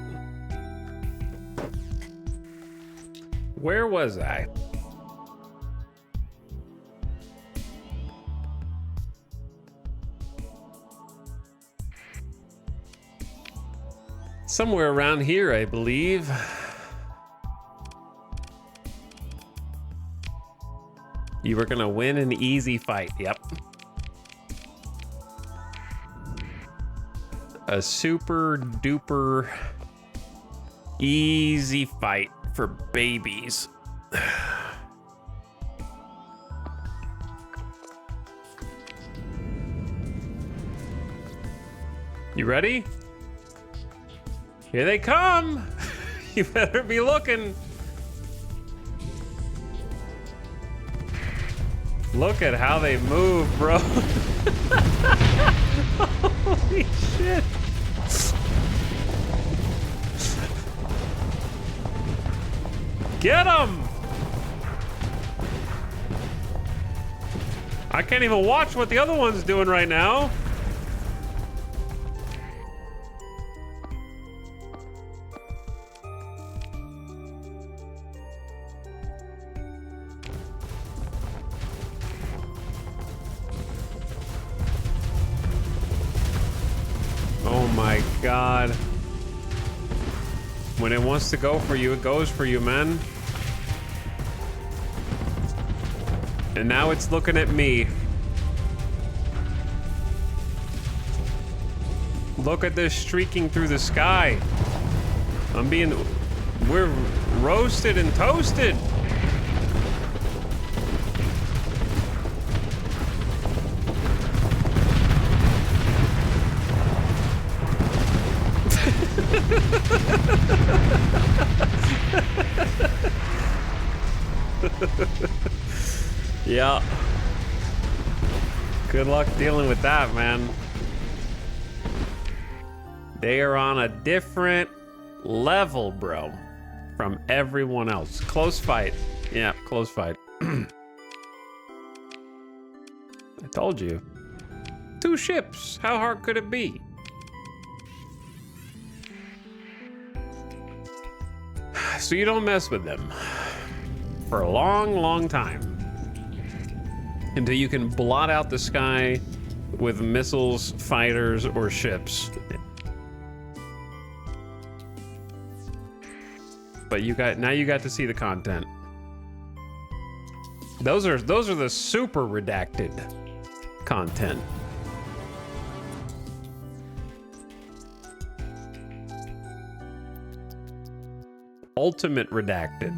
Where was I? Somewhere around here, I believe. You were gonna win an easy fight. Yep. A super duper easy fight for babies. You ready? Here they come. You better be looking. Look at how they move, bro. Holy shit. Get him! I can't even watch what the other one's doing right now. Oh my God. When it wants to go for you, it goes for you, man. And now it's looking at me. Look at this streaking through the sky. We're roasted and toasted. Yeah. Good luck dealing with that, man. They are on a different level, bro, from everyone else. Close fight. Yeah, close fight. I told you. 2 ships. How hard could it be? So you don't mess with them for a long, long time. Until you can blot out the sky with missiles, fighters, or ships. But now you got to see the content. Those are the super redacted content. Ultimate redacted.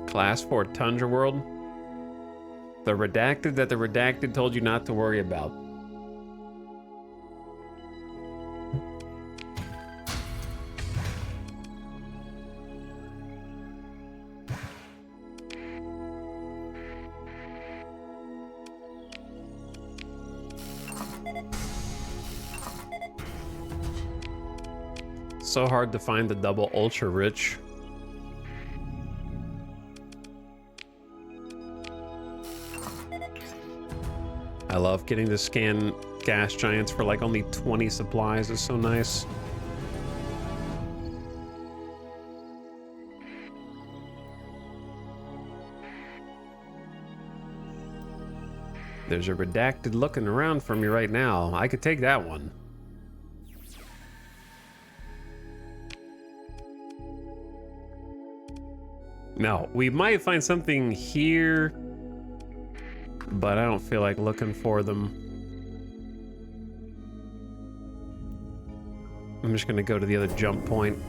Class 4 Tundra World. The redacted that the redacted told you not to worry about. So hard to find the double ultra rich. I love getting to scan gas giants for like only 20 supplies. Is so nice. There's a redacted looking around for me right now. I could take that one. No, we might find something here, but I don't feel like looking for them. I'm just gonna go to the other jump point.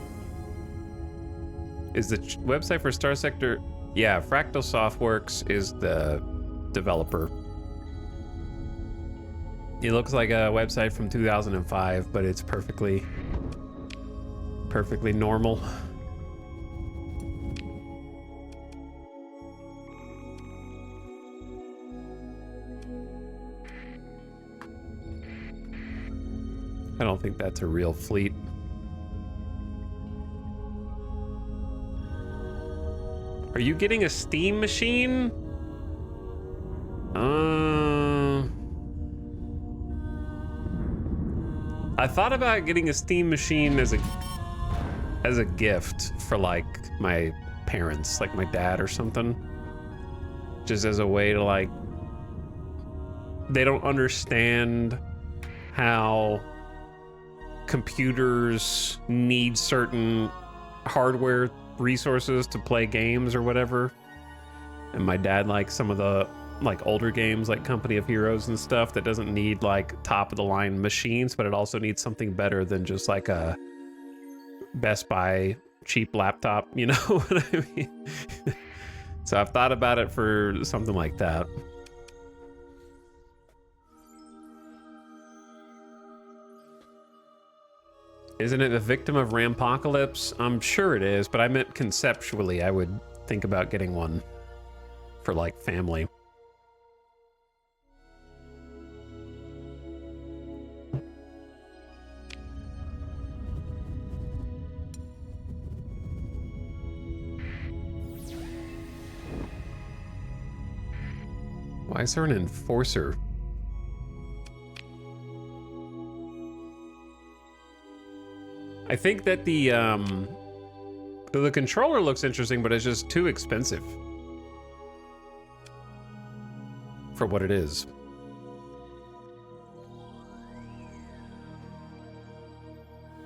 Is the website for Starsector? Yeah, Fractal Softworks is the developer. It looks like a website from 2005, but it's perfectly normal. I don't think that's a real fleet. Are you getting a Steam machine? I thought about getting a Steam machine as a gift for like my parents, like my dad or something. Just as a way to like, they don't understand how computers need certain hardware resources to play games or whatever. And my dad likes some of the like older games like Company of Heroes and stuff that doesn't need like top of the line machines, but it also needs something better than just like a Best Buy cheap laptop, you know what I mean? So I've thought about it for something like that. Isn't it a victim of Rampocalypse? I'm sure it is, but I meant conceptually I would think about getting one for like family. Why is there an enforcer? I think that the controller looks interesting, but it's just too expensive for what it is.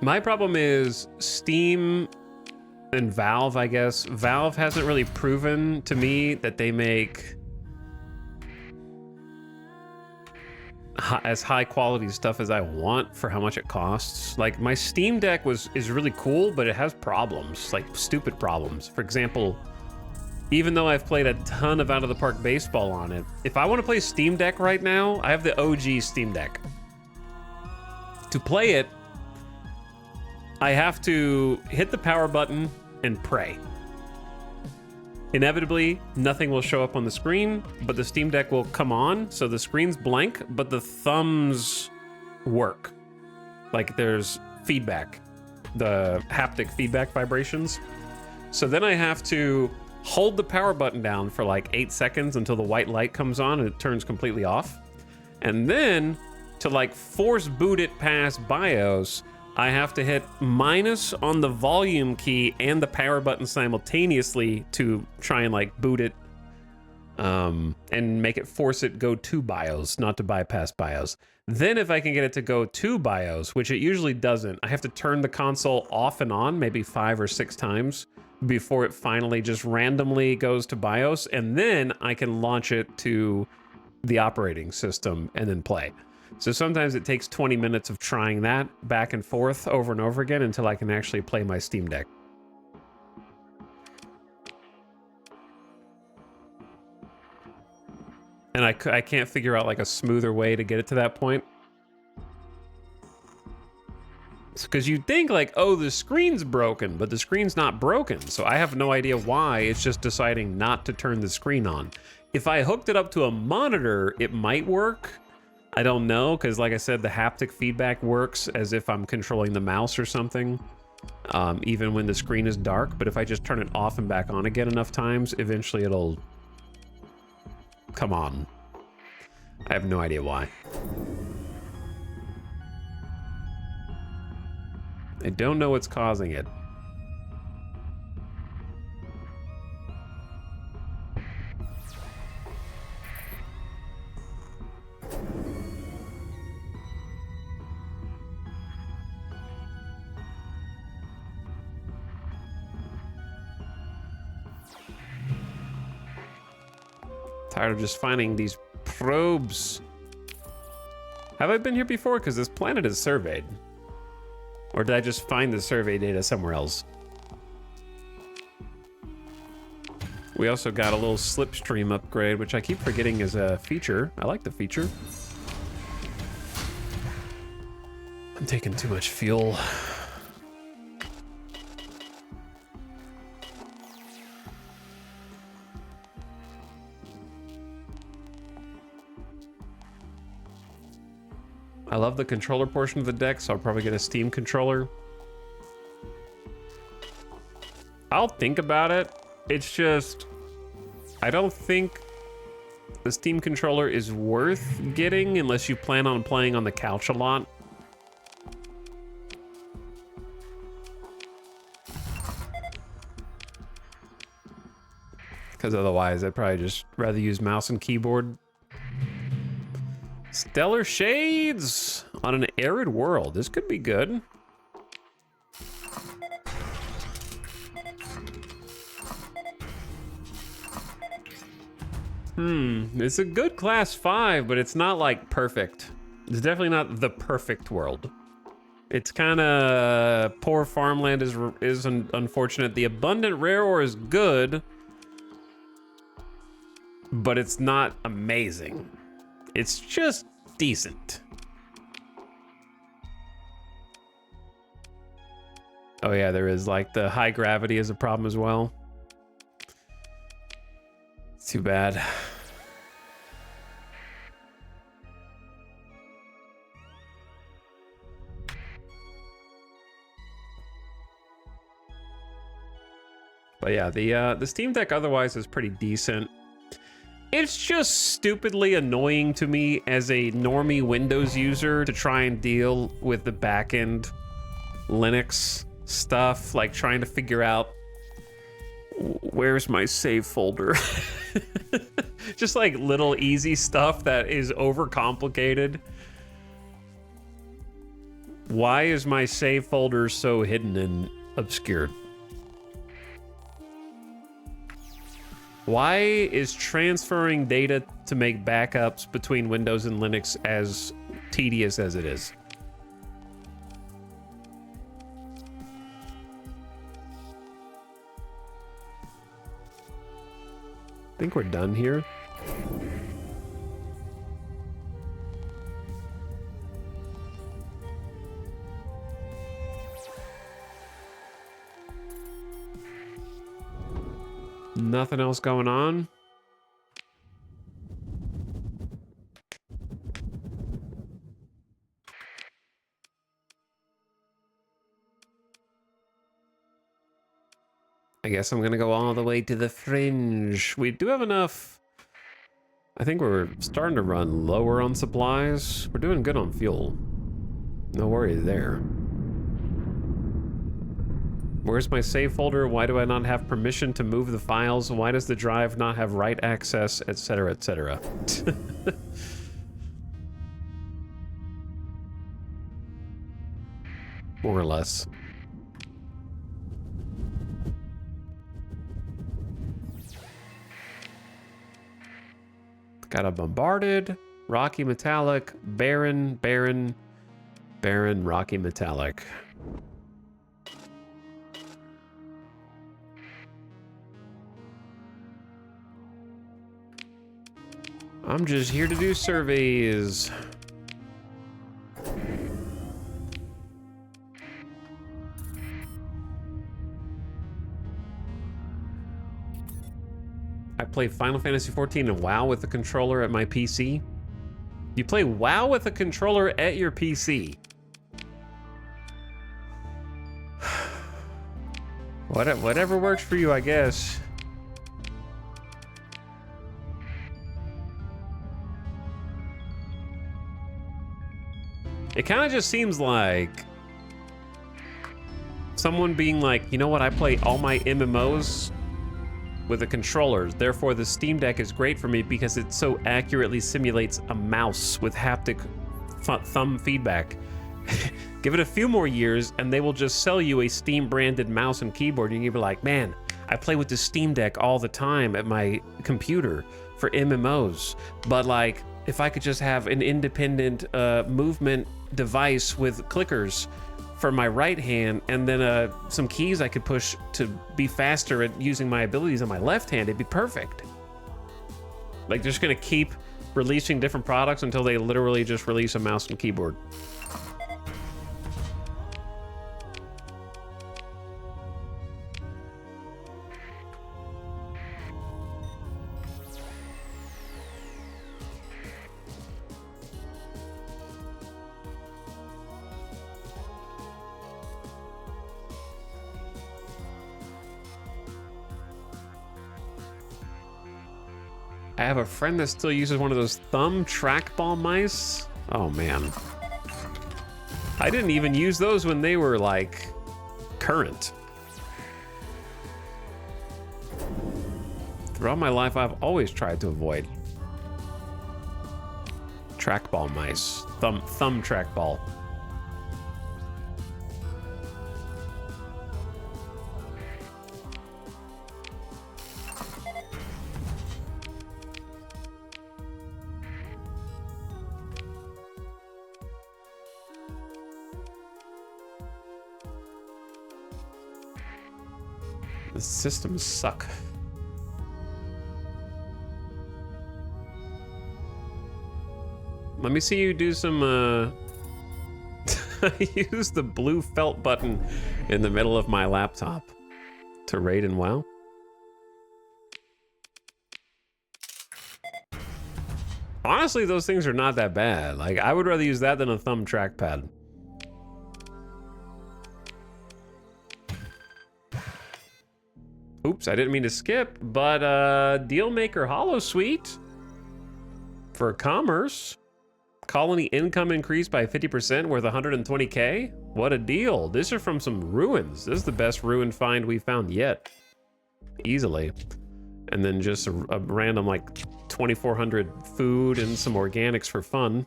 My problem is Steam and Valve, I guess. Valve hasn't really proven to me that they make as high quality stuff as I want for how much it costs. Like my Steam Deck is really cool, but it has problems, like stupid problems. For example, even though I've played a ton of Out of the Park Baseball on it, if I want to play Steam Deck right now, I have the OG Steam Deck. To play it, I have to hit the power button and pray. Inevitably, nothing will show up on the screen, but the Steam Deck will come on, so the screen's blank, but the thumbs work. Like there's feedback, the haptic feedback vibrations. So then I have to hold the power button down for like 8 seconds until the white light comes on and it turns completely off. And then to like force boot it past BIOS, I have to hit minus on the volume key and the power button simultaneously to try and like boot it and make it force it go to BIOS, not to bypass BIOS. Then if I can get it to go to BIOS, which it usually doesn't, I have to turn the console off and on maybe 5 or 6 times before it finally just randomly goes to BIOS, and then I can launch it to the operating system and then play. So sometimes it takes 20 minutes of trying that back and forth over and over again until I can actually play my Steam Deck. And I can't figure out like a smoother way to get it to that point. Because you'd think like, oh, the screen's broken, but the screen's not broken. So I have no idea why it's just deciding not to turn the screen on. If I hooked it up to a monitor, it might work. I don't know, because like I said, the haptic feedback works as if I'm controlling the mouse or something, even when the screen is dark. But if I just turn it off and back on again enough times, eventually it'll come on. I have no idea why. I don't know what's causing it. Tired of just finding these probes. Have I been here before? Because this planet is surveyed. Or did I just find the survey data somewhere else? We also got a little slipstream upgrade, which I keep forgetting is a feature. I like the feature. I'm taking too much fuel. I love the controller portion of the deck, so I'll probably get a Steam controller. I'll think about it, It's just, I don't think the Steam controller is worth getting unless you plan on playing on the couch a lot. Because otherwise, I'd probably just rather use mouse and keyboard. Stellar Shades on an arid world. This could be good. It's a good class 5, but it's not like perfect. It's definitely not the perfect world. It's kind of poor farmland is unfortunate. The abundant rare ore is good, but it's not amazing. It's just decent. Oh yeah, there is like the high gravity is a problem as well. It's too bad. But yeah, the Steam Deck otherwise is pretty decent. It's just stupidly annoying to me as a normie Windows user to try and deal with the backend Linux stuff, like trying to figure out where's my save folder. Just like little easy stuff that is overcomplicated. Why is my save folder so hidden and obscured? Why is transferring data to make backups between Windows and Linux as tedious as it is? I think we're done here. Nothing else going on. I guess I'm gonna go all the way to the fringe. We do have enough. I think we're starting to run lower on supplies. We're doing good on fuel. No worries there. Where's my save folder? Why do I not have permission to move the files? Why does the drive not have write access, etc., etc.? More or less. Got a bombarded, rocky metallic, barren, rocky metallic. I'm just here to do surveys. I play Final Fantasy XIV and WoW with the controller at my PC. You play WoW with a controller at your PC? Whatever works for you, I guess. It kind of just seems like someone being like, you know what, I play all my MMOs with the controllers, therefore the Steam Deck is great for me because it so accurately simulates a mouse with haptic thumb feedback. Give it a few more years and they will just sell you a Steam branded mouse and keyboard and you'll be like, man, I play with the Steam Deck all the time at my computer for MMOs, but like, if I could just have an independent movement device with clickers for my right hand and then some keys I could push to be faster at using my abilities on my left hand, it'd be perfect. Like, they're just gonna keep releasing different products until they literally just release a mouse and keyboard. I have a friend that still uses one of those thumb trackball mice. Oh man. I didn't even use those when they were like current. Throughout my life, I've always tried to avoid trackball mice. Thumb trackball. The systems suck. Let me see you do some, use the blue felt button in the middle of my laptop to raid and WoW. Honestly, those things are not that bad. Like, I would rather use that than a thumb trackpad. Oops, I didn't mean to skip, but Dealmaker Holosuite for commerce. Colony income increased by 50% worth 120k. What a deal. These are from some ruins. This is the best ruin find we found yet. Easily. And then just a random like 2,400 food and some organics for fun.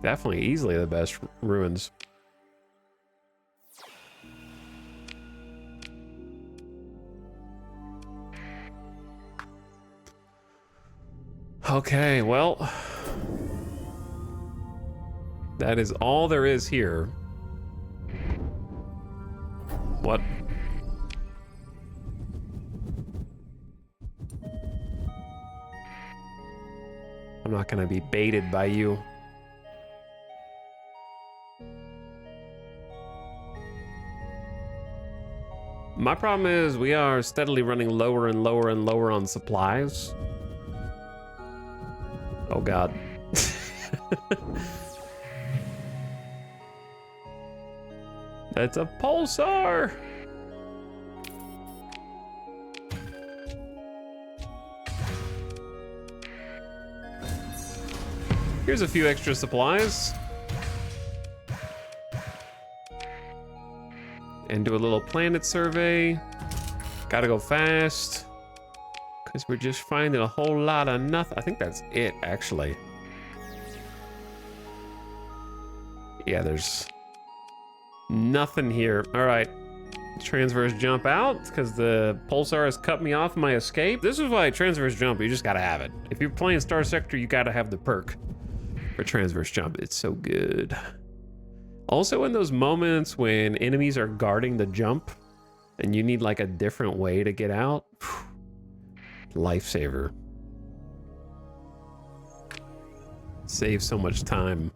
Definitely easily the best ruins. Okay, well, that is all there is here. What? I'm not gonna be baited by you. My problem is we are steadily running lower and lower and lower on supplies. Oh God. That's a pulsar. Here's a few extra supplies. And do a little planet survey. Gotta go fast. Because we're just finding a whole lot of nothing. I think that's it, actually. Yeah, there's nothing here. All right. Transverse jump out because the pulsar has cut me off my escape. This is why transverse jump, you just gotta have it. If you're playing Starsector, you gotta have the perk for transverse jump. It's so good. Also in those moments when enemies are guarding the jump and you need like a different way to get out, lifesaver. Saves so much time.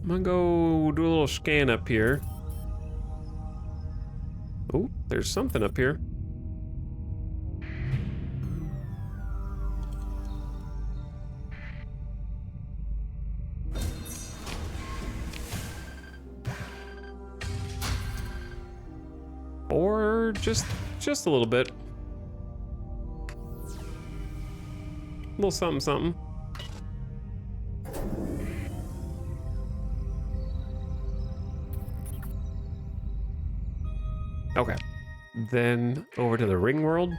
I'm gonna go do a little scan up here. Oh, there's something up here. Or just a little bit. A little something, something. Okay. Then over to the ring world.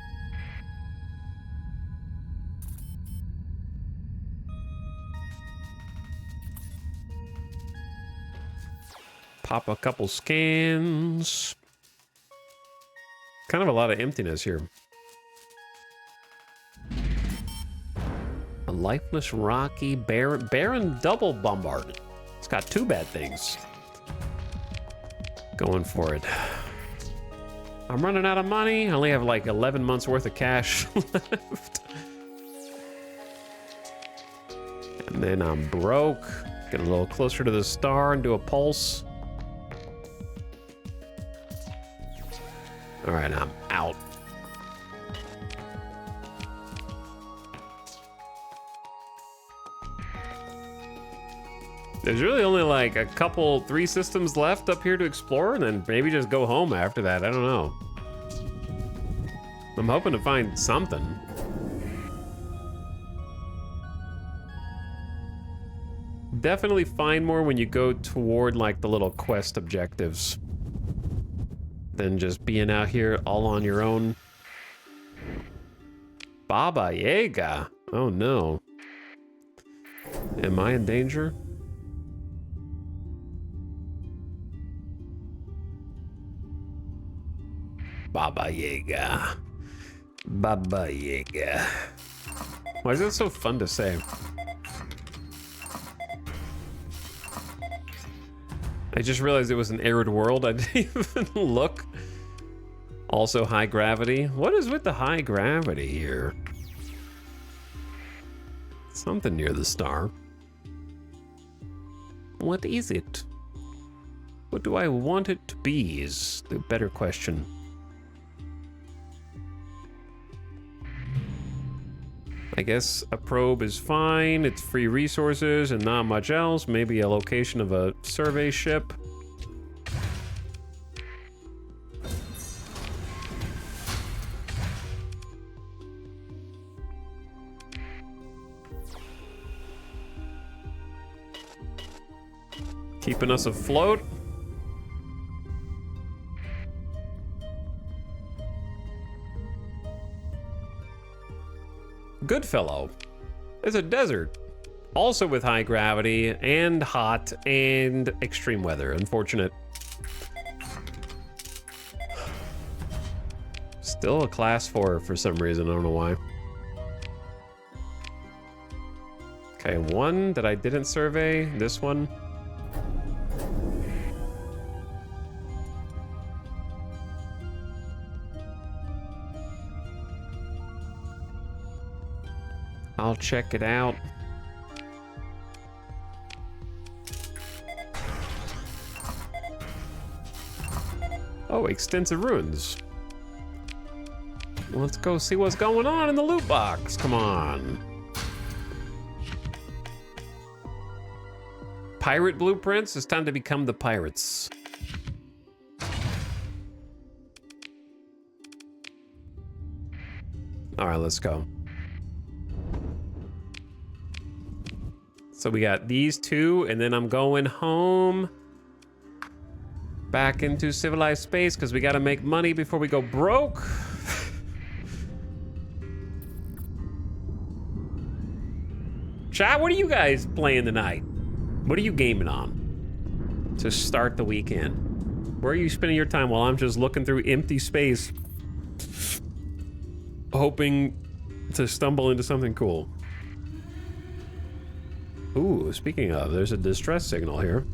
Pop a couple scans. Kind of a lot of emptiness here. A lifeless, rocky, barren double bombard. It's got two bad things. Going for it. I'm running out of money. I only have like 11 months worth of cash left. And then I'm broke. Get a little closer to the star and do a pulse. All right, I'm out. There's really only like a couple, 3 systems left up here to explore, and then maybe just go home after that. I don't know. I'm hoping to find something. Definitely find more when you go toward like the little quest objectives than just being out here all on your own. Baba Yaga. Oh no. Am I in danger? Baba Yaga. Baba Yaga. Why is that so fun to say? I just realized it was an arid world. I didn't even look. Also high gravity. What is with the high gravity here? Something near the star. What is it? What do I want it to be is the better question. I guess a probe is fine. It's free resources and not much else. Maybe a location of a survey ship. Keeping us afloat. Goodfellow. There's a desert. Also with high gravity and hot and extreme weather. Unfortunate. Still a class 4 for some reason. I don't know why. Okay, one that I didn't survey. This one. I'll check it out. Oh, extensive ruins. Let's go see what's going on in the loot box. Come on. Pirate blueprints. It's time to become the pirates. All right, let's go. So we got these 2, and then I'm going home. Back into civilized space, because we got to make money before we go broke. Chat, what are you guys playing tonight? What are you gaming on to start the weekend? Where are you spending your time while I'm just looking through empty space, hoping to stumble into something cool? Ooh, speaking of, there's a distress signal here.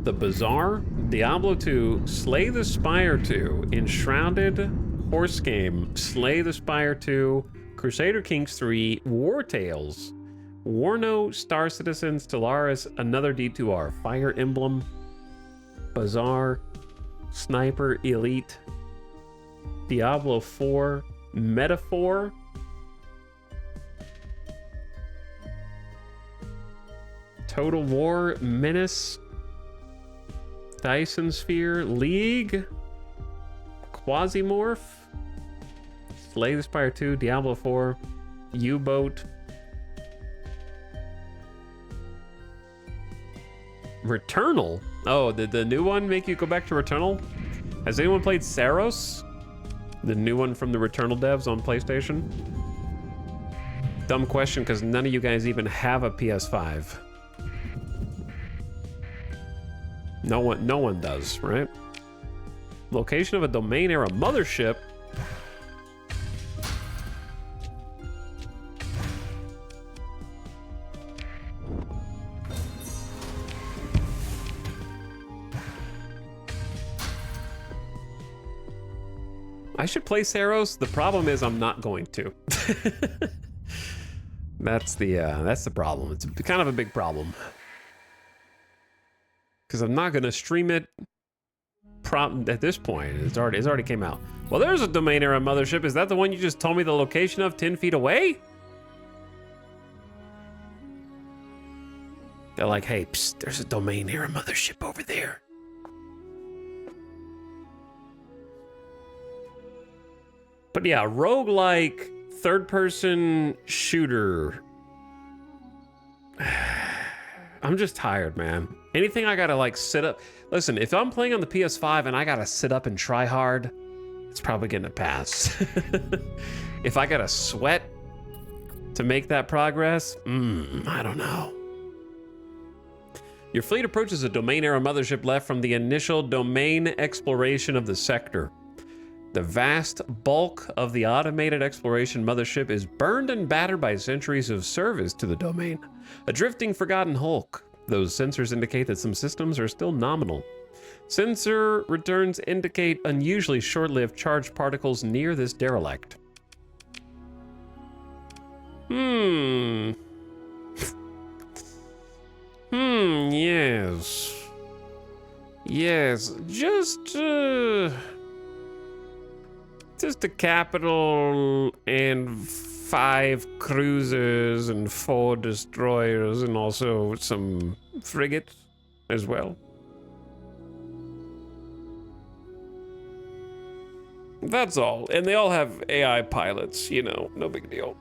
The Bazaar, Diablo 2, Slay the Spire 2, Enshrouded Horse Game, Slay the Spire 2, Crusader Kings 3, War Tales, Warno, Star Citizen, Stellaris, another D2R, Fire Emblem, Bazaar, Sniper Elite, Diablo 4, Metaphor, Total War, Menace, Dyson Sphere, League, Quasimorph, Slay the Spire 2, Diablo 4, U-Boat, Returnal. Oh, did the new one make you go back to Returnal? Has anyone played Saros? The new one from the Returnal devs on PlayStation? Dumb question, because none of you guys even have a PS5. No one does, right? Location of a domain era mothership. I should play Saros. The problem is I'm not going to. That's the problem. It's kind of a big problem. Because I'm not gonna stream it at this point. It's already came out. Well, there's a domain era mothership. Is that the one you just told me the location of 10 feet away? They're like, hey, psst, there's a domain era mothership over there. But yeah, roguelike third-person shooter. I'm just tired, man. Anything I gotta like sit up. Listen, if I'm playing on the PS5 and I gotta sit up and try hard, it's probably getting a pass. If I gotta sweat to make that progress, I don't know. Your fleet approaches a domain era mothership left from the initial domain exploration of the sector. The vast bulk of the automated exploration mothership is burned and battered by centuries of service to the domain. A drifting, forgotten hulk. Those sensors indicate that some systems are still nominal. Sensor returns indicate unusually short-lived charged particles near this derelict. Yes. Yes, just a capital and 5 cruisers and 4 destroyers and also some frigates as well. That's all. And they all have AI pilots, you know, no big deal.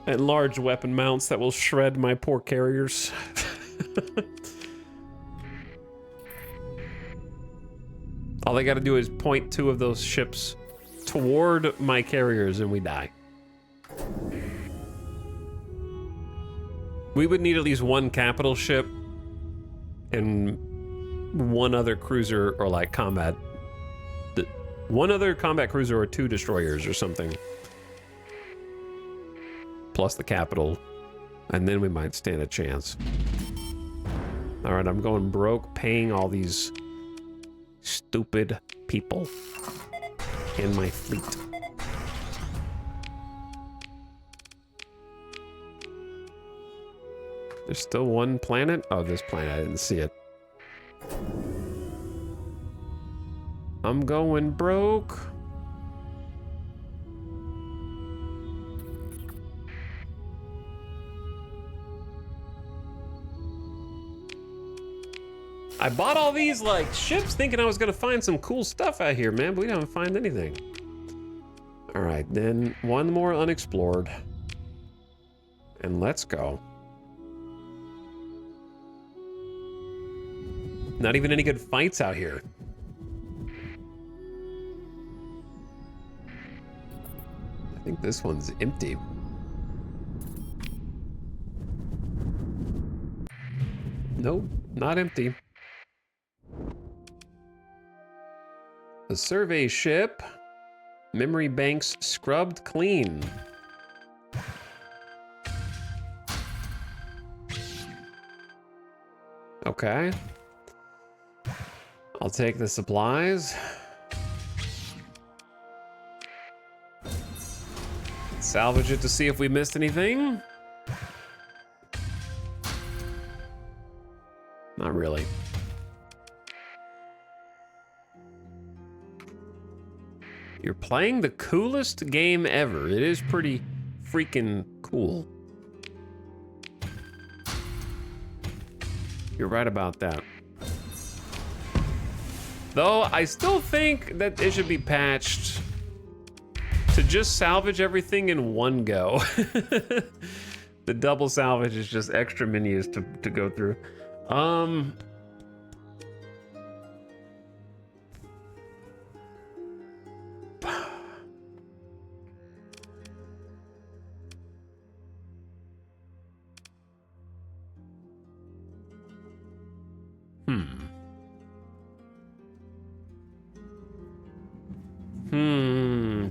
And large weapon mounts that will shred my poor carriers. All they gotta do is point 2 of those ships toward my carriers and we die. We would need at least 1 capital ship and 1 other cruiser or like combat. 1 other combat cruiser or 2 destroyers or something. Plus the capital. And then we might stand a chance. All right, I'm going broke paying all these stupid people in my fleet. There's still 1 planet? Oh, this planet, I didn't see it. I'm going broke. I bought all these like ships thinking I was gonna find some cool stuff out here, man, but we don't find anything. All right, then 1 more unexplored. And let's go. Not even any good fights out here. I think this one's empty. Nope, not empty. The survey ship. Memory banks scrubbed clean. Okay. I'll take the supplies. Salvage it to see if we missed anything. Not really. You're playing the coolest game ever. It is pretty freaking cool. You're right about that. Though I still think that it should be patched to just salvage everything in one go. The double salvage is just extra menus to go through.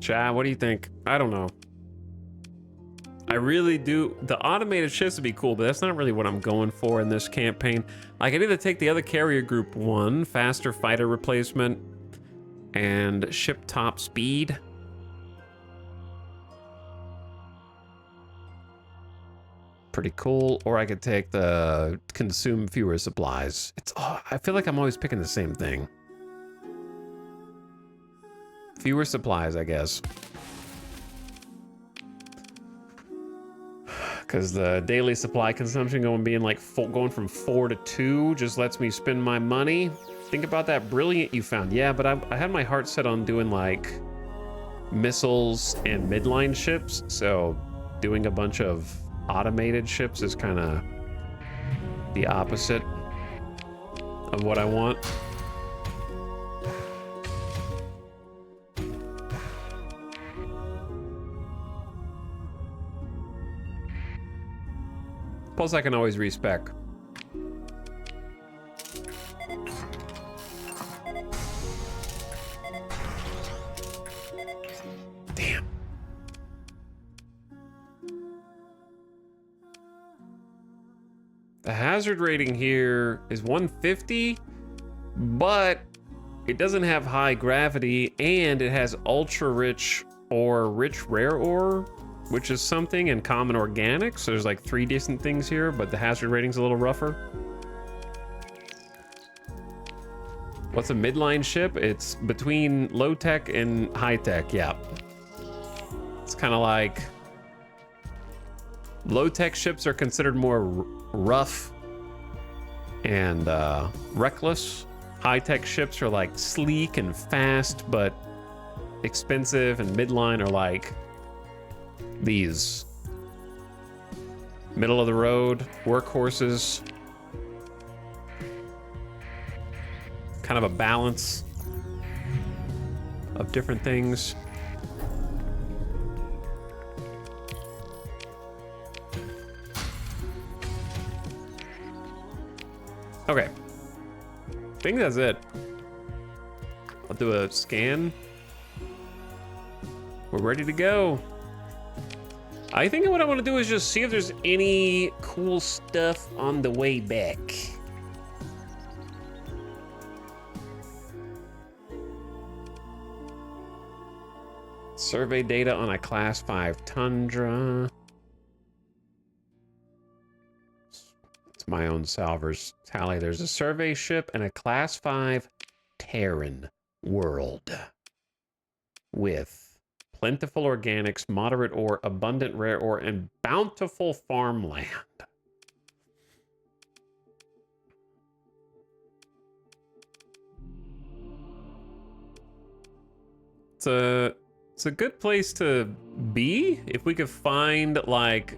Chad, what do you think? I don't know. I really do. The automated ships would be cool, but that's not really what I'm going for in this campaign. I could either take the other carrier group 1, faster fighter replacement, and ship top speed. Pretty cool. Or I could take the consume fewer supplies. I feel like I'm always picking the same thing. Fewer supplies, I guess. Because the daily supply consumption going from 4 to 2 just lets me spend my money. Think about that brilliant you found. Yeah, but I had my heart set on doing like missiles and midline ships, so doing a bunch of automated ships is kind of the opposite of what I want. Plus, I can always respec. Damn. The hazard rating here is 150, but it doesn't have high gravity, and it has ultra rich or rich rare ore, which is something, in common organics. So there's like 3 decent things here, but the hazard rating's a little rougher. What's a midline ship? It's between low tech and high tech, yeah. It's kind of like low tech ships are considered more rough and reckless. High tech ships are like sleek and fast, but expensive, and midline are like these middle of the road workhorses. Kind of a balance of different things. Okay, I think that's it. I'll do a scan. We're ready to go. I think what I want to do is just see if there's any cool stuff on the way back. Survey data on a Class 5 Tundra. It's my own salvers tally. There's a survey ship and a Class 5 Terran world with plentiful organics, moderate ore, abundant rare ore, and bountiful farmland. It's a good place to be if we could find like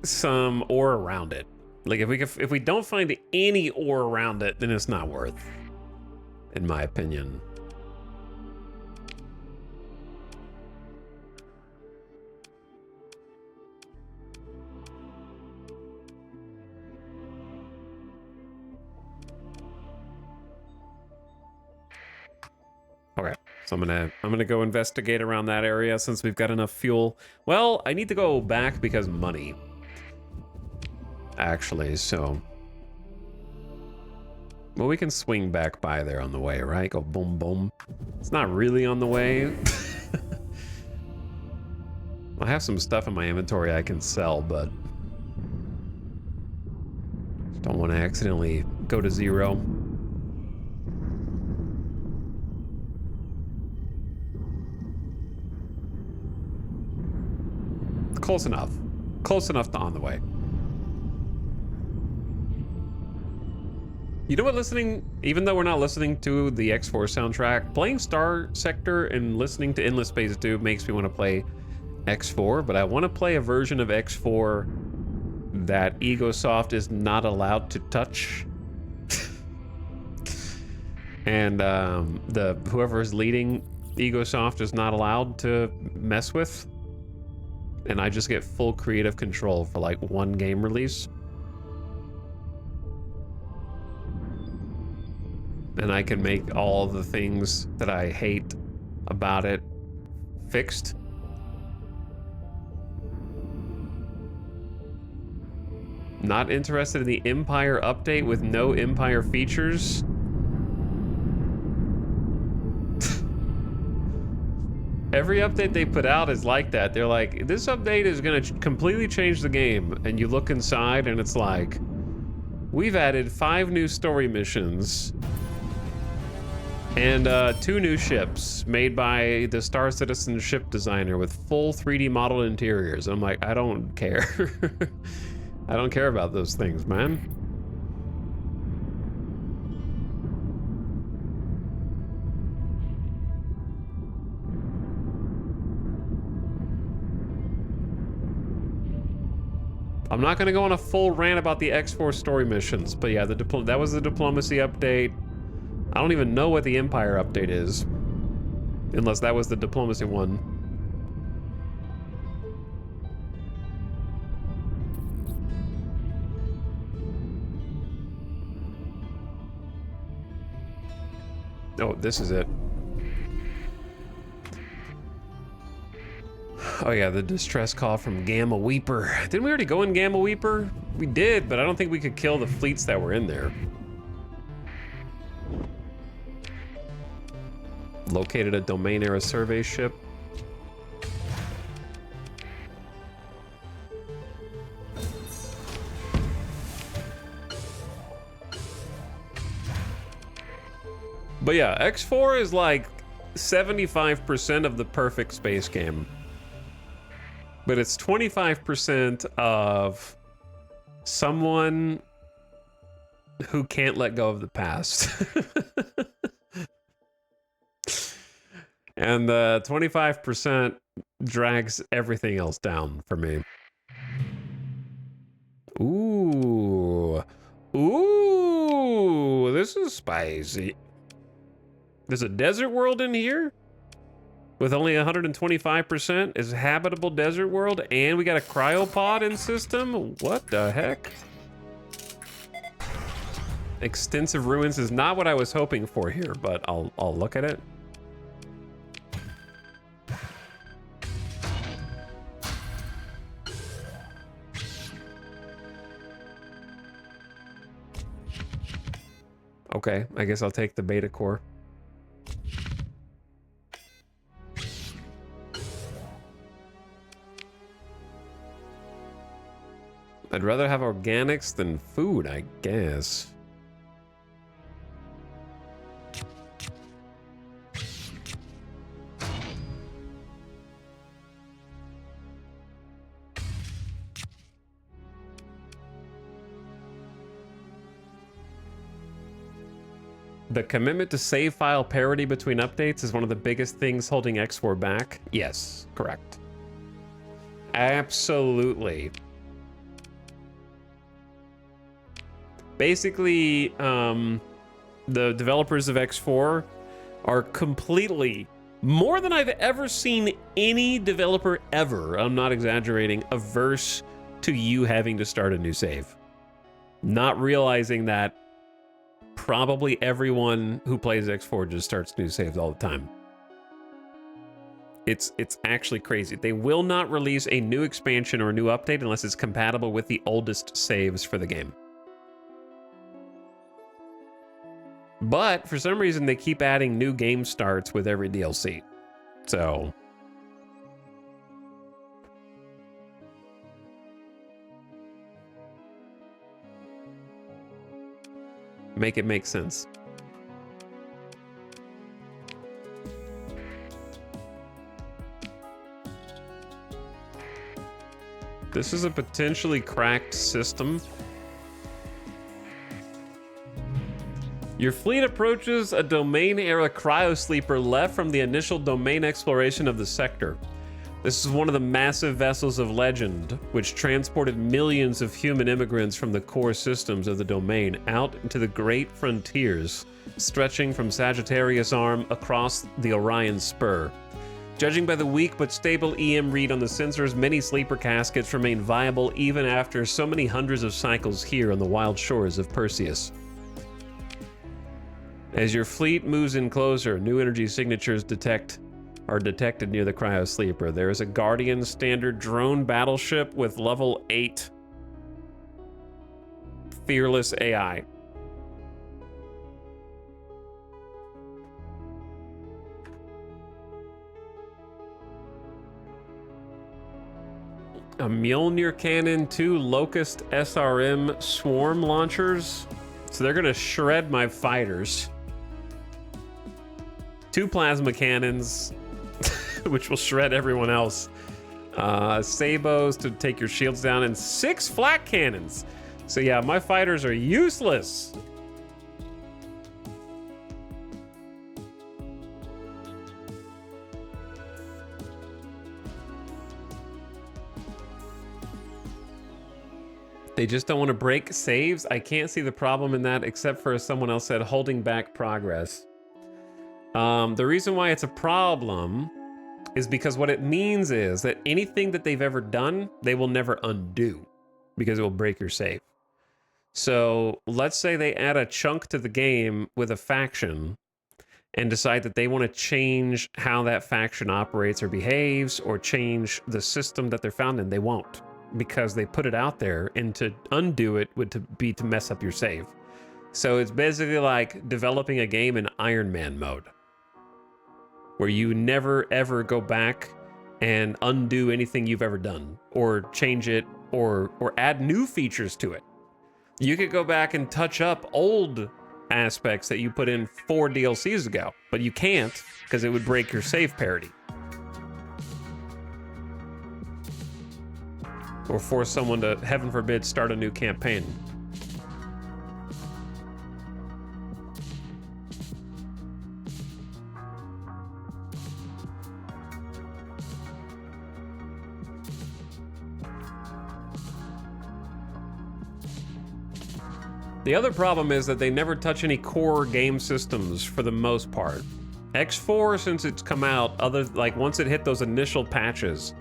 some ore around it. Like if we don't find any ore around it, then it's not worth, in my opinion. Okay, so I'm gonna go investigate around that area since we've got enough fuel. Well, I need to go back because money. Actually, so well, we can swing back by there on the way, right? Go boom boom. It's not really on the way. I have some stuff in my inventory I can sell, but just don't want to accidentally go to zero. Close enough. Close enough to on the way. You know what, even though we're not listening to the X4 soundtrack, playing Starsector and listening to Endless Space 2 makes me want to play X4, but I want to play a version of X4 that Egosoft is not allowed to touch. And whoever is leading Egosoft is not allowed to mess with. And I just get full creative control for like one game release. And I can make all the things that I hate about it fixed. Not interested in the Empire update with no Empire features. Every update they put out is like that. They're like, this update is going to completely change the game. And you look inside and it's like, we've added 5 new story missions And 2 new ships made by the Star Citizen ship designer with full 3D modeled interiors. I'm like, I don't care. I don't care about those things, man. I'm not going to go on a full rant about the X4 story missions, but yeah, that was the diplomacy update. I don't even know what the Empire update is, unless that was the diplomacy one. Oh, this is it. Oh yeah, the distress call from Gamma Weeper. Didn't we already go in Gamma Weeper? We did, but I don't think we could kill the fleets that were in there. Located a domain era survey ship. But yeah, X4 is like 75% of the perfect space game. But it's 25% of someone who can't let go of the past. And the 25% drags everything else down for me. Ooh. Ooh, this is spicy. There's a desert world in here with only 125% is habitable desert world, and we got a cryopod in system. What the heck? Extensive ruins is not what I was hoping for here, but I'll look at it. Okay, I guess I'll take the beta core. I'd rather have organics than food, I guess. The commitment to save file parity between updates is one of the biggest things holding X4 back. Yes, correct. Absolutely. Basically, the developers of X4 are completely, more than I've ever seen any developer ever, I'm not exaggerating, averse to you having to start a new save. Not realizing that probably everyone who plays X4 just starts new saves all the time. It's actually crazy. They will not release a new expansion or a new update unless it's compatible with the oldest saves for the game. But for some reason, they keep adding new game starts with every DLC. So make it make sense. This is a potentially cracked system. Your fleet approaches a domain-era cryosleeper left from the initial domain exploration of the sector. This is one of the massive vessels of legend, which transported millions of human immigrants from the core systems of the domain out into the great frontiers, stretching from Sagittarius Arm across the Orion Spur. Judging by the weak but stable EM read on the sensors, many sleeper caskets remain viable even after so many hundreds of cycles here on the wild shores of Perseus. As your fleet moves in closer, new energy signatures are detected near the cryosleeper. There is a Guardian standard drone battleship with level 8 fearless AI. A Mjolnir cannon, 2 Locust SRM swarm launchers. So they're gonna shred my fighters. 2 plasma cannons, which will shred everyone else. Sabos to take your shields down, and 6 flak cannons. So yeah, my fighters are useless. They just don't want to break saves. I can't see the problem in that, except for, as someone else said, holding back progress. The reason why it's a problem is because what it means is that anything that they've ever done, they will never undo, because it will break your save. So let's say they add a chunk to the game with a faction and decide that they want to change how that faction operates or behaves, or change the system that they're found in. They won't, because they put it out there, and to undo it would be to mess up your save. So it's basically like developing a game in Iron Man mode, where you never ever go back and undo anything you've ever done, or change it, or add new features to it. You could go back and touch up old aspects that you put in 4 DLCs ago, but you can't, because it would break your save parity. Or force someone to, heaven forbid, start a new campaign. The other problem is that they never touch any core game systems for the most part. X4, since it's come out, once it hit those initial patches,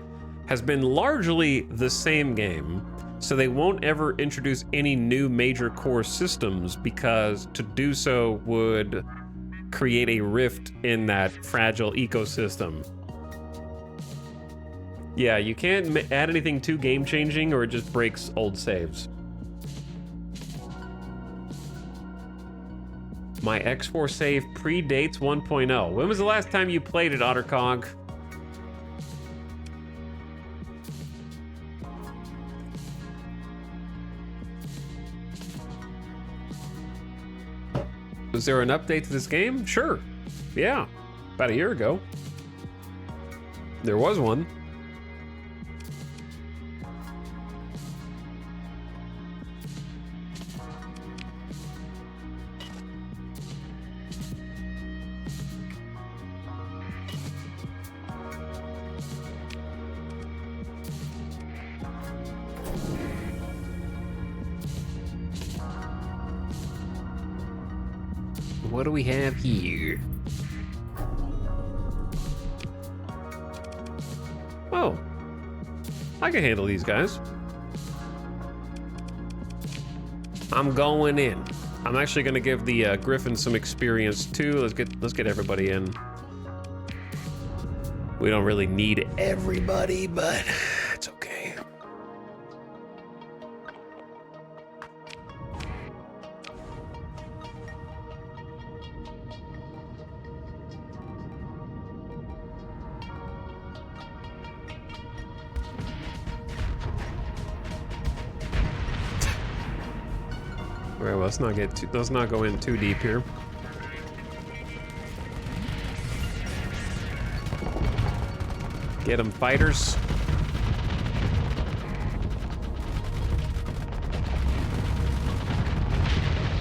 has been largely the same game, so they won't ever introduce any new major core systems, because to do so would create a rift in that fragile ecosystem. Yeah, you can't add anything too game-changing, or it just breaks old saves. My X4 save predates 1.0. When was the last time you played it, Ottercog? Was there an update to this game? Sure. Yeah. About a year ago. There was one. What do we have here? Oh, I can handle these guys. I'm going in. I'm actually going to give the Griffin some experience too. Let's get everybody in. We don't really need everybody, but it's okay. All right, well, let's not go in too deep here. Get them, fighters.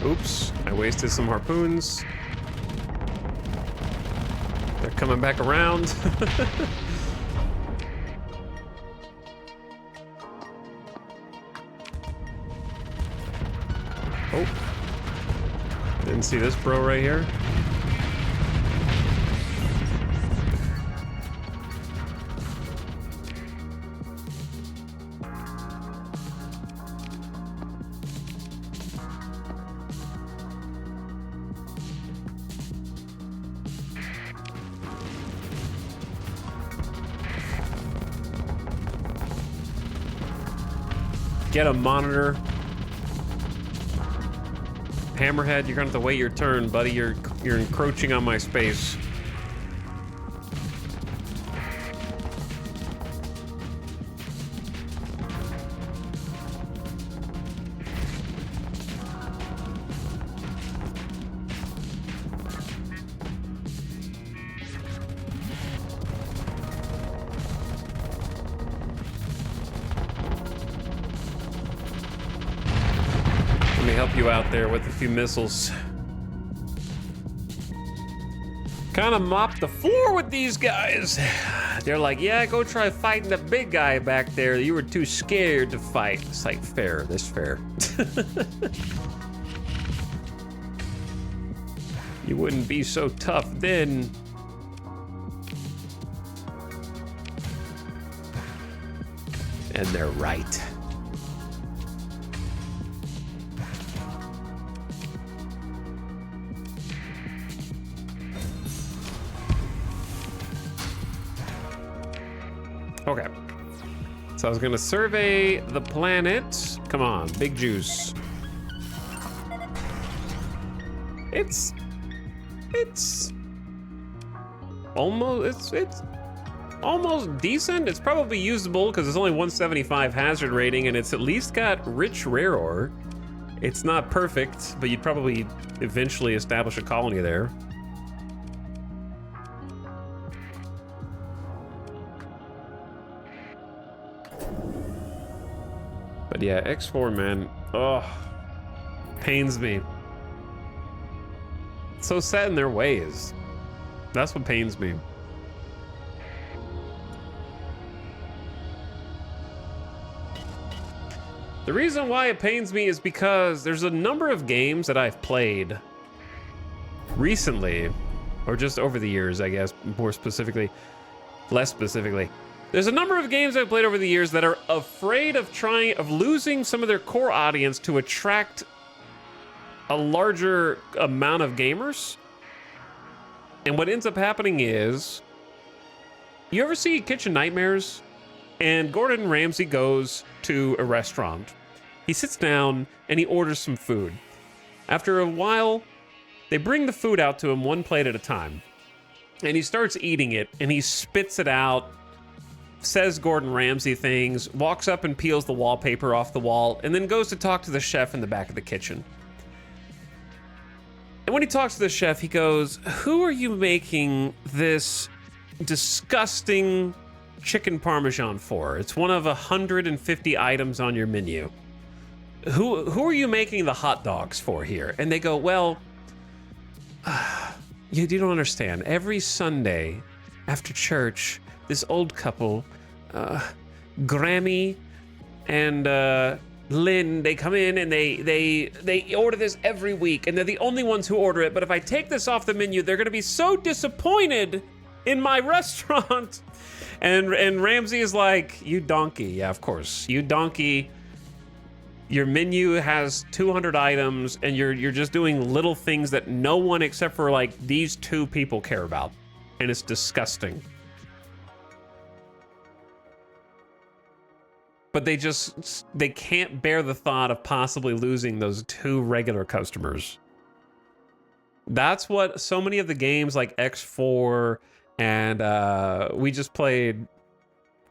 Oops, I wasted some harpoons. They're coming back around. Oh, didn't see this bro right here. Get a monitor. Hammerhead, you're gonna have to wait your turn, buddy. You're encroaching on my space. Let me help you out there with a few missiles. Kind of mop the floor with these guys. They're like, yeah, go try fighting the big guy back there. You were too scared to fight. It's like, fair, this fair. You wouldn't be so tough then. And they're right. Okay. So I was gonna survey the planet. Come on, big juice. It's almost decent. It's probably usable because it's only 175 hazard rating and it's at least got rich rare ore. It's not perfect, but you'd probably eventually establish a colony there. But yeah, X4, man, oh, pains me. So set in their ways. That's what pains me. The reason why it pains me is because there's a number of games that I've played recently, or just over the years, I guess, more specifically, less specifically. There's a number of games I've played over the years that are afraid of losing some of their core audience to attract a larger amount of gamers. And what ends up happening is, you ever see Kitchen Nightmares? And Gordon Ramsay goes to a restaurant. He sits down and he orders some food. After a while, they bring the food out to him one plate at a time. And he starts eating it and he spits it out, says Gordon Ramsay things, walks up and peels the wallpaper off the wall, and then goes to talk to the chef in the back of the kitchen. And when he talks to the chef, he goes, "Who are you making this disgusting chicken parmesan for? It's one of 150 items on your menu. Who are you making the hot dogs for here?" And they go, "Well, you don't understand. Every Sunday after church, this old couple, Grammy and Lynn, they come in and they order this every week, and they're the only ones who order it. But if I take this off the menu, they're gonna be so disappointed in my restaurant." And Ramsey is like, "You donkey." Yeah, of course. You donkey. Your menu has 200 items and you're just doing little things that no one except for like these two people care about. And it's disgusting. But they can't bear the thought of possibly losing those two regular customers. That's what so many of the games like X4 and we just played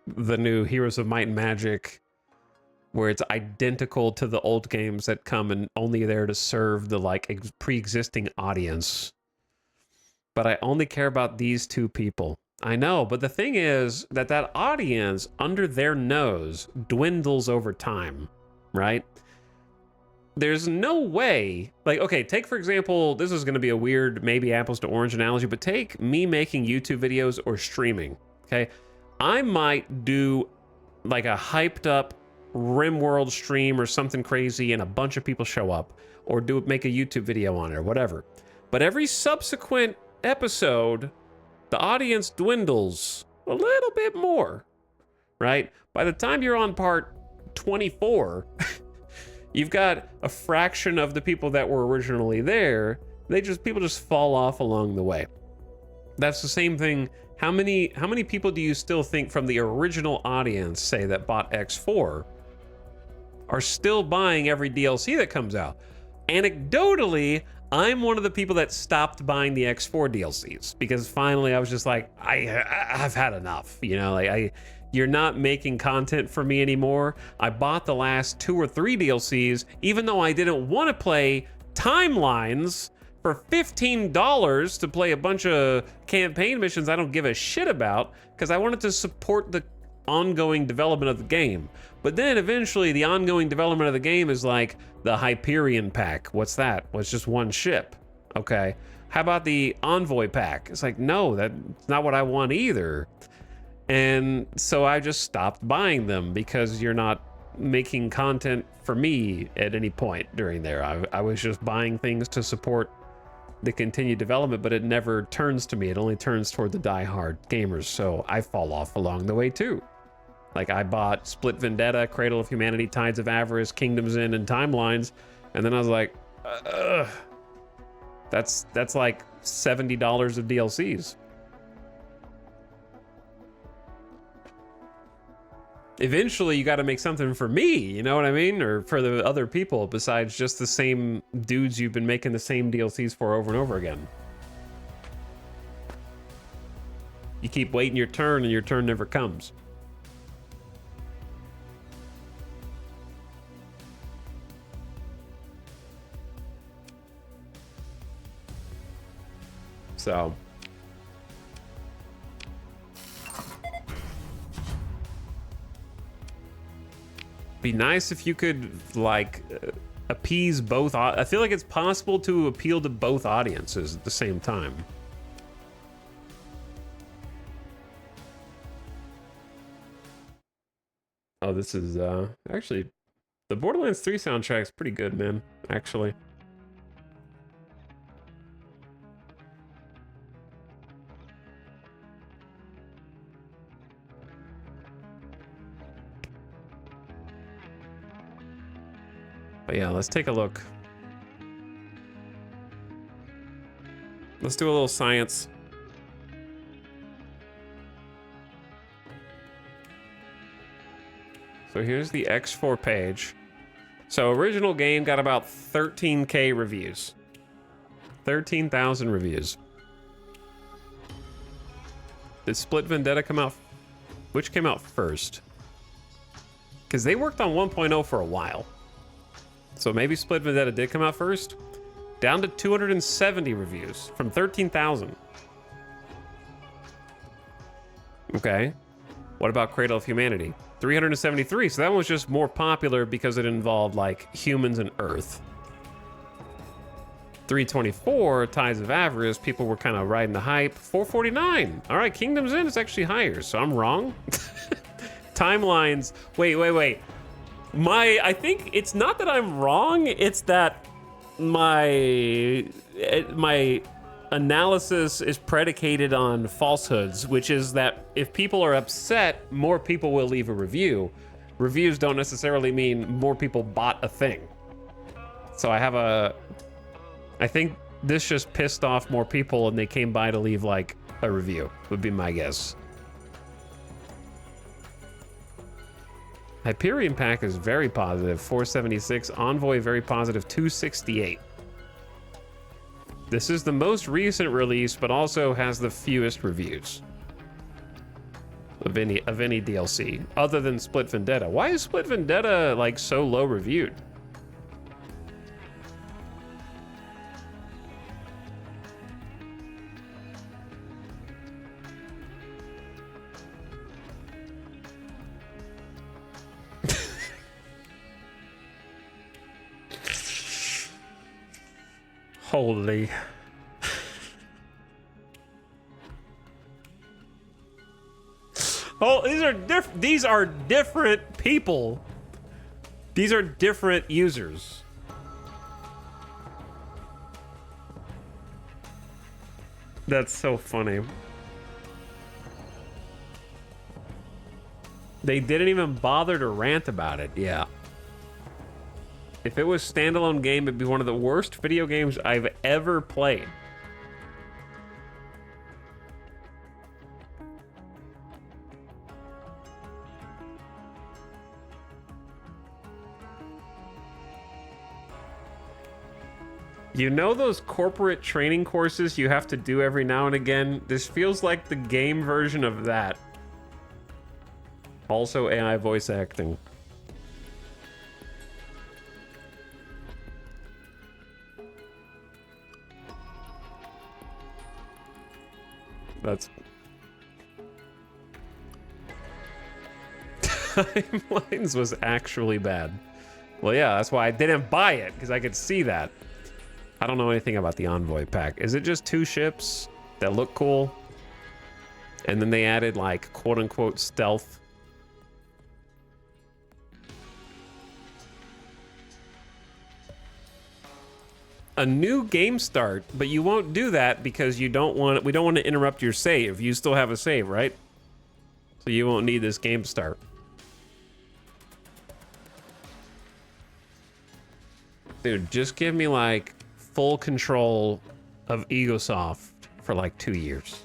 the new Heroes of Might and Magic, where it's identical to the old games that come and only there to serve the like pre-existing audience. But I only care about these two people. I know, but the thing is that audience under their nose dwindles over time, right? There's no way, like, okay, take for example, this is gonna be a weird, maybe apples to orange analogy, but take me making YouTube videos or streaming, okay? I might do like a hyped up RimWorld stream or something crazy and a bunch of people show up, or make a YouTube video on it or whatever. But every subsequent episode, the audience dwindles a little bit more, right? By the time you're on part 24, you've got a fraction of the people that were originally there. People just fall off along the way. That's the same thing. How many people do you still think from the original audience, say, that bought X4, are still buying every DLC that comes out? Anecdotally, I'm one of the people that stopped buying the X4 DLCs because finally I was just like, I've had enough. You know, like you're not making content for me anymore. I bought the last 2 or 3 DLCs, even though I didn't want to play Timelines for $15 to play a bunch of campaign missions I don't give a shit about, because I wanted to support the ongoing development of the game. But then eventually the ongoing development of the game is like the Hyperion pack. What's that? Well, it's just one ship. Okay. How about the Envoy pack? It's like, no, that's not what I want either. And so I just stopped buying them because you're not making content for me at any point during there. I was just buying things to support the continued development, but it never turns to me. It only turns toward the diehard gamers. So I fall off along the way too. Like I bought Split Vendetta, Cradle of Humanity, Tides of Avarice, Kingdoms End, and Timelines. And then I was like, that's like $70 of DLCs. Eventually you got to make something for me, you know what I mean? Or for the other people besides just the same dudes you've been making the same DLCs for over and over again. You keep waiting your turn and your turn never comes. So be nice if you could like appease both. I feel like it's possible to appeal to both audiences at the same time. Oh, this is actually the Borderlands 3 soundtrack is pretty good, man, actually. But yeah, let's take a look. Let's do a little science. So here's the X4 page. So original game got about 13K reviews. 13,000 reviews. Did Split Vendetta come out? Which came out first? Because they worked on 1.0 for a while. So maybe Split Vendetta did come out first. Down to 270 reviews from 13,000. Okay. What about Cradle of Humanity? 373. So that one was just more popular because it involved like humans and Earth. 324, Tides of Avarice, people were kind of riding the hype. 449. All right, Kingdoms End is actually higher, so I'm wrong. Timelines. Wait. I think it's not that I'm wrong, it's that my analysis is predicated on falsehoods, which is that if people are upset, more people will leave a review. Reviews don't necessarily mean more people bought a thing. So I think this just pissed off more people and they came by to leave like a review, would be my guess. Hyperion pack is very positive, 476. Envoy very positive, 268. This is the most recent release, but also has the fewest reviews of any DLC, other than Split Vendetta. Why is Split Vendetta like so low reviewed? Holy. Oh, these are different people. These are different users. That's so funny. They didn't even bother to rant about it. Yeah. If it was standalone game, it'd be one of the worst video games I've ever played. You know those corporate training courses you have to do every now and again? This feels like the game version of that. Also AI voice acting. timelines was actually bad. Well, yeah, that's why I didn't buy it, because I could see that. I don't know anything about the Envoy pack. Is it just 2 ships that look cool? And then they added, like, quote-unquote stealth. A new game start, but you won't do that because you don't want, we don't want to interrupt your save. You still have a save, right? So you won't need this game start. Dude, just give me like full control of Egosoft for like 2 years.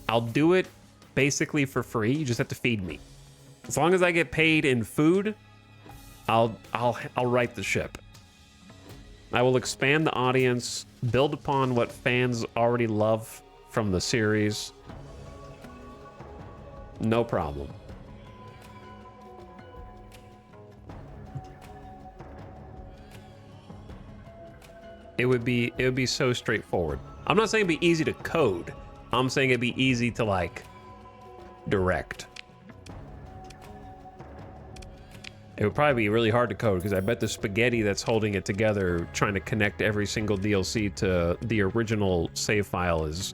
I'll do it basically for free. You just have to feed me. As long as I get paid in food, I'll write the ship. I will expand the audience, build upon what fans already love from the series. No problem. It would be so straightforward. I'm not saying it'd be easy to code. I'm saying it'd be easy to like direct. It would probably be really hard to code because I bet the spaghetti that's holding it together, trying to connect every single DLC to the original save file, is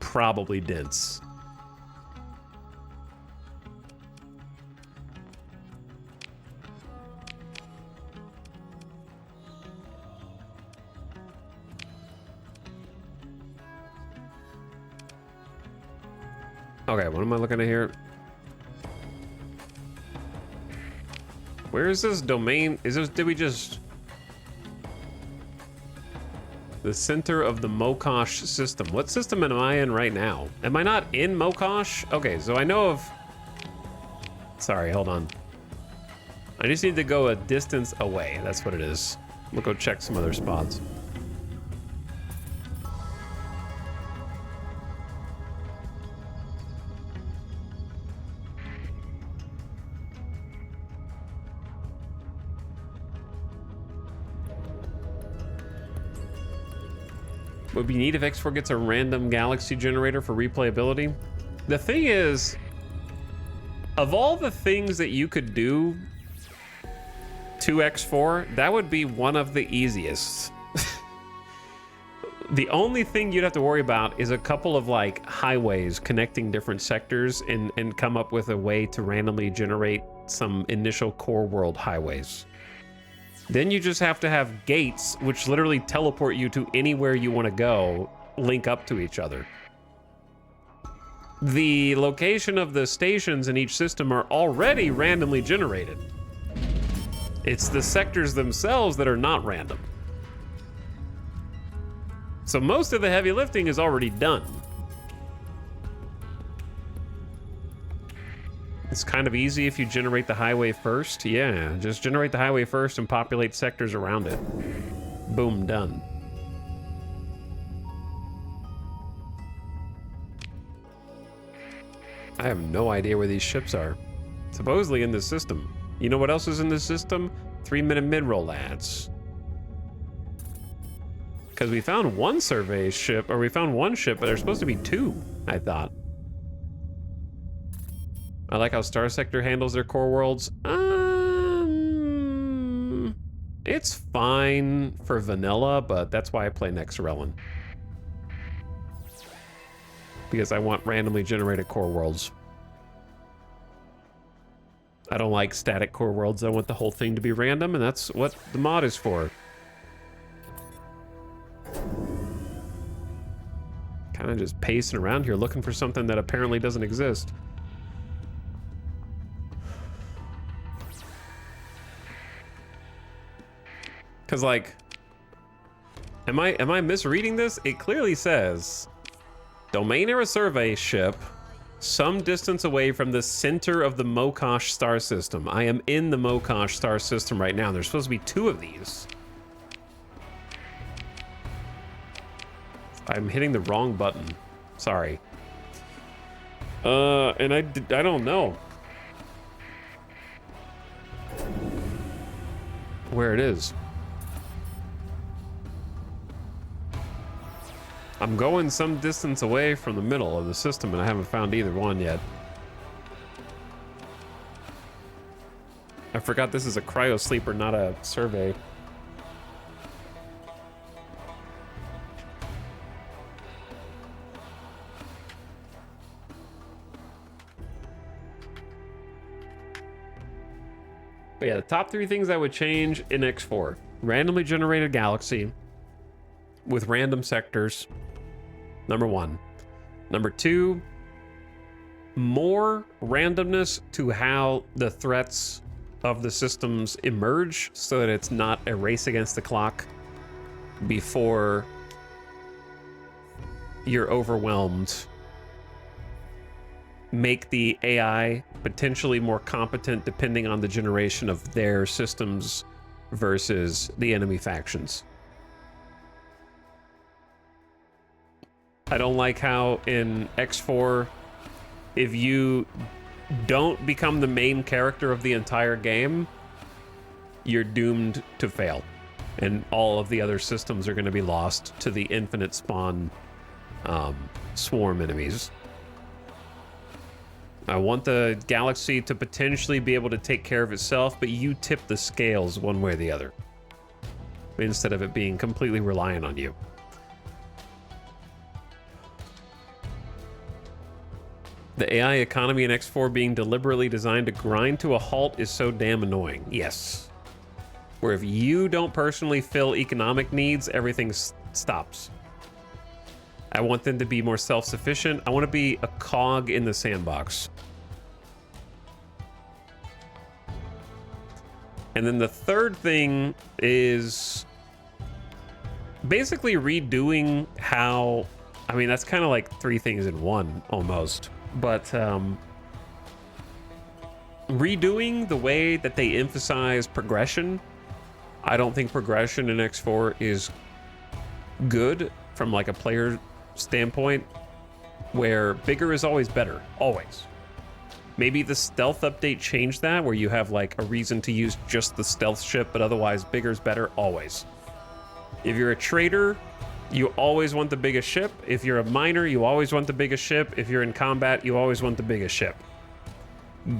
probably dense. Okay, what am I looking at here? Where is this domain? Is this, did we just... The center of the Mokosh system. What system am I in right now? Am I not in Mokosh? Okay, so I know of... Sorry, hold on. I just need to go a distance away. That's what it is. We'll go check some other spots. Would be neat if X4 gets a random galaxy generator for replayability. The thing is, of all the things that you could do to X4, that would be one of the easiest. The only thing you'd have to worry about is a couple of like highways connecting different sectors and come up with a way to randomly generate some initial core world highways. Then you just have to have gates, which literally teleport you to anywhere you want to go, link up to each other. The location of the stations in each system are already randomly generated. It's the sectors themselves that are not random. So most of the heavy lifting is already done. It's kind of easy if you generate the highway first. Yeah, just generate the highway first and populate sectors around it. Boom, done. I have no idea where these ships are. Supposedly in this system. You know what else is in this system? 3-minute mid-roll ads. Because we found one survey ship, or we found one ship, but there's supposed to be 2, I thought. I like how Starsector handles their core worlds. It's fine for vanilla, but that's why I play Nexerelin. Because I want randomly generated core worlds. I don't like static core worlds. I want the whole thing to be random, and that's what the mod is for. Kind of just pacing around here looking for something that apparently doesn't exist. Cause like, am I misreading this? It clearly says, domain era survey ship, some distance away from the center of the Mokosh star system. I am in the Mokosh star system right now. There's supposed to be 2 of these. I'm hitting the wrong button. Sorry. And I don't know where it is. I'm going some distance away from the middle of the system, and I haven't found either one yet. forgot this is a cryo sleeper, not a survey. But yeah, the top 3 things I would change in X4. Randomly generated galaxy with random sectors. Number 1. Number 2, more randomness to how the threats of the systems emerge so that it's not a race against the clock before you're overwhelmed. Make the AI potentially more competent depending on the generation of their systems versus the enemy factions. I don't like how in X4, if you don't become the main character of the entire game, you're doomed to fail. And all of the other systems are going to be lost to the infinite spawn swarm enemies. I want the galaxy to potentially be able to take care of itself, but you tip the scales one way or the other, instead of it being completely reliant on you. The AI economy in X4 being deliberately designed to grind to a halt is so damn annoying. Yes. Where if you don't personally fill economic needs, everything stops. I want them to be more self-sufficient. I want to be a cog in the sandbox. And then the third thing is basically redoing how... I mean, that's kind of like 3 things in one, almost. But redoing the way that they emphasize progression. I don't think progression in X4 is good from like a player standpoint, where bigger is always better, always. Maybe the stealth update changed that, where you have like a reason to use just the stealth ship, but otherwise bigger's better, always. If you're a trader, you always want the biggest ship. If you're a miner, you always want the biggest ship. If you're in combat, you always want the biggest ship.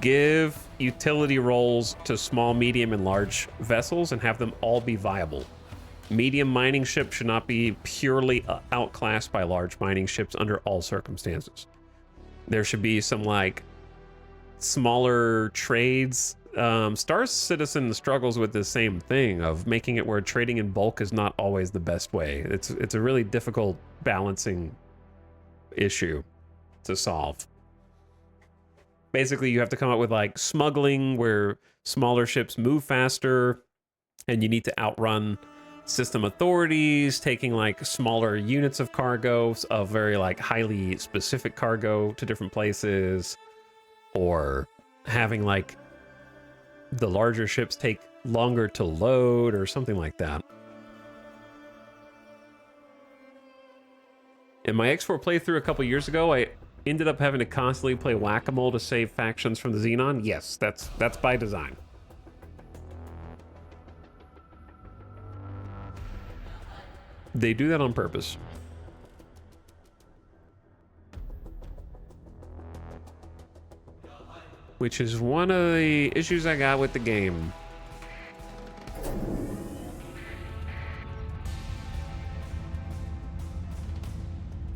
Give utility roles to small, medium, and large vessels and have them all be viable. Medium mining ships should not be purely outclassed by large mining ships under all circumstances. There should be some like smaller trades. Star Citizen struggles with the same thing of making it where trading in bulk is not always the best way. It's a really difficult balancing issue to solve. Basically, you have to come up with like smuggling where smaller ships move faster and you need to outrun system authorities, taking like smaller units of cargo, of very like highly specific cargo to different places, or having like the larger ships take longer to load or something like that. In my X4 playthrough a couple years ago, I ended up having to constantly play whack-a-mole to save factions from the Xenon. Yes, that's by design. They do that on purpose. Which is one of the issues I got with the game.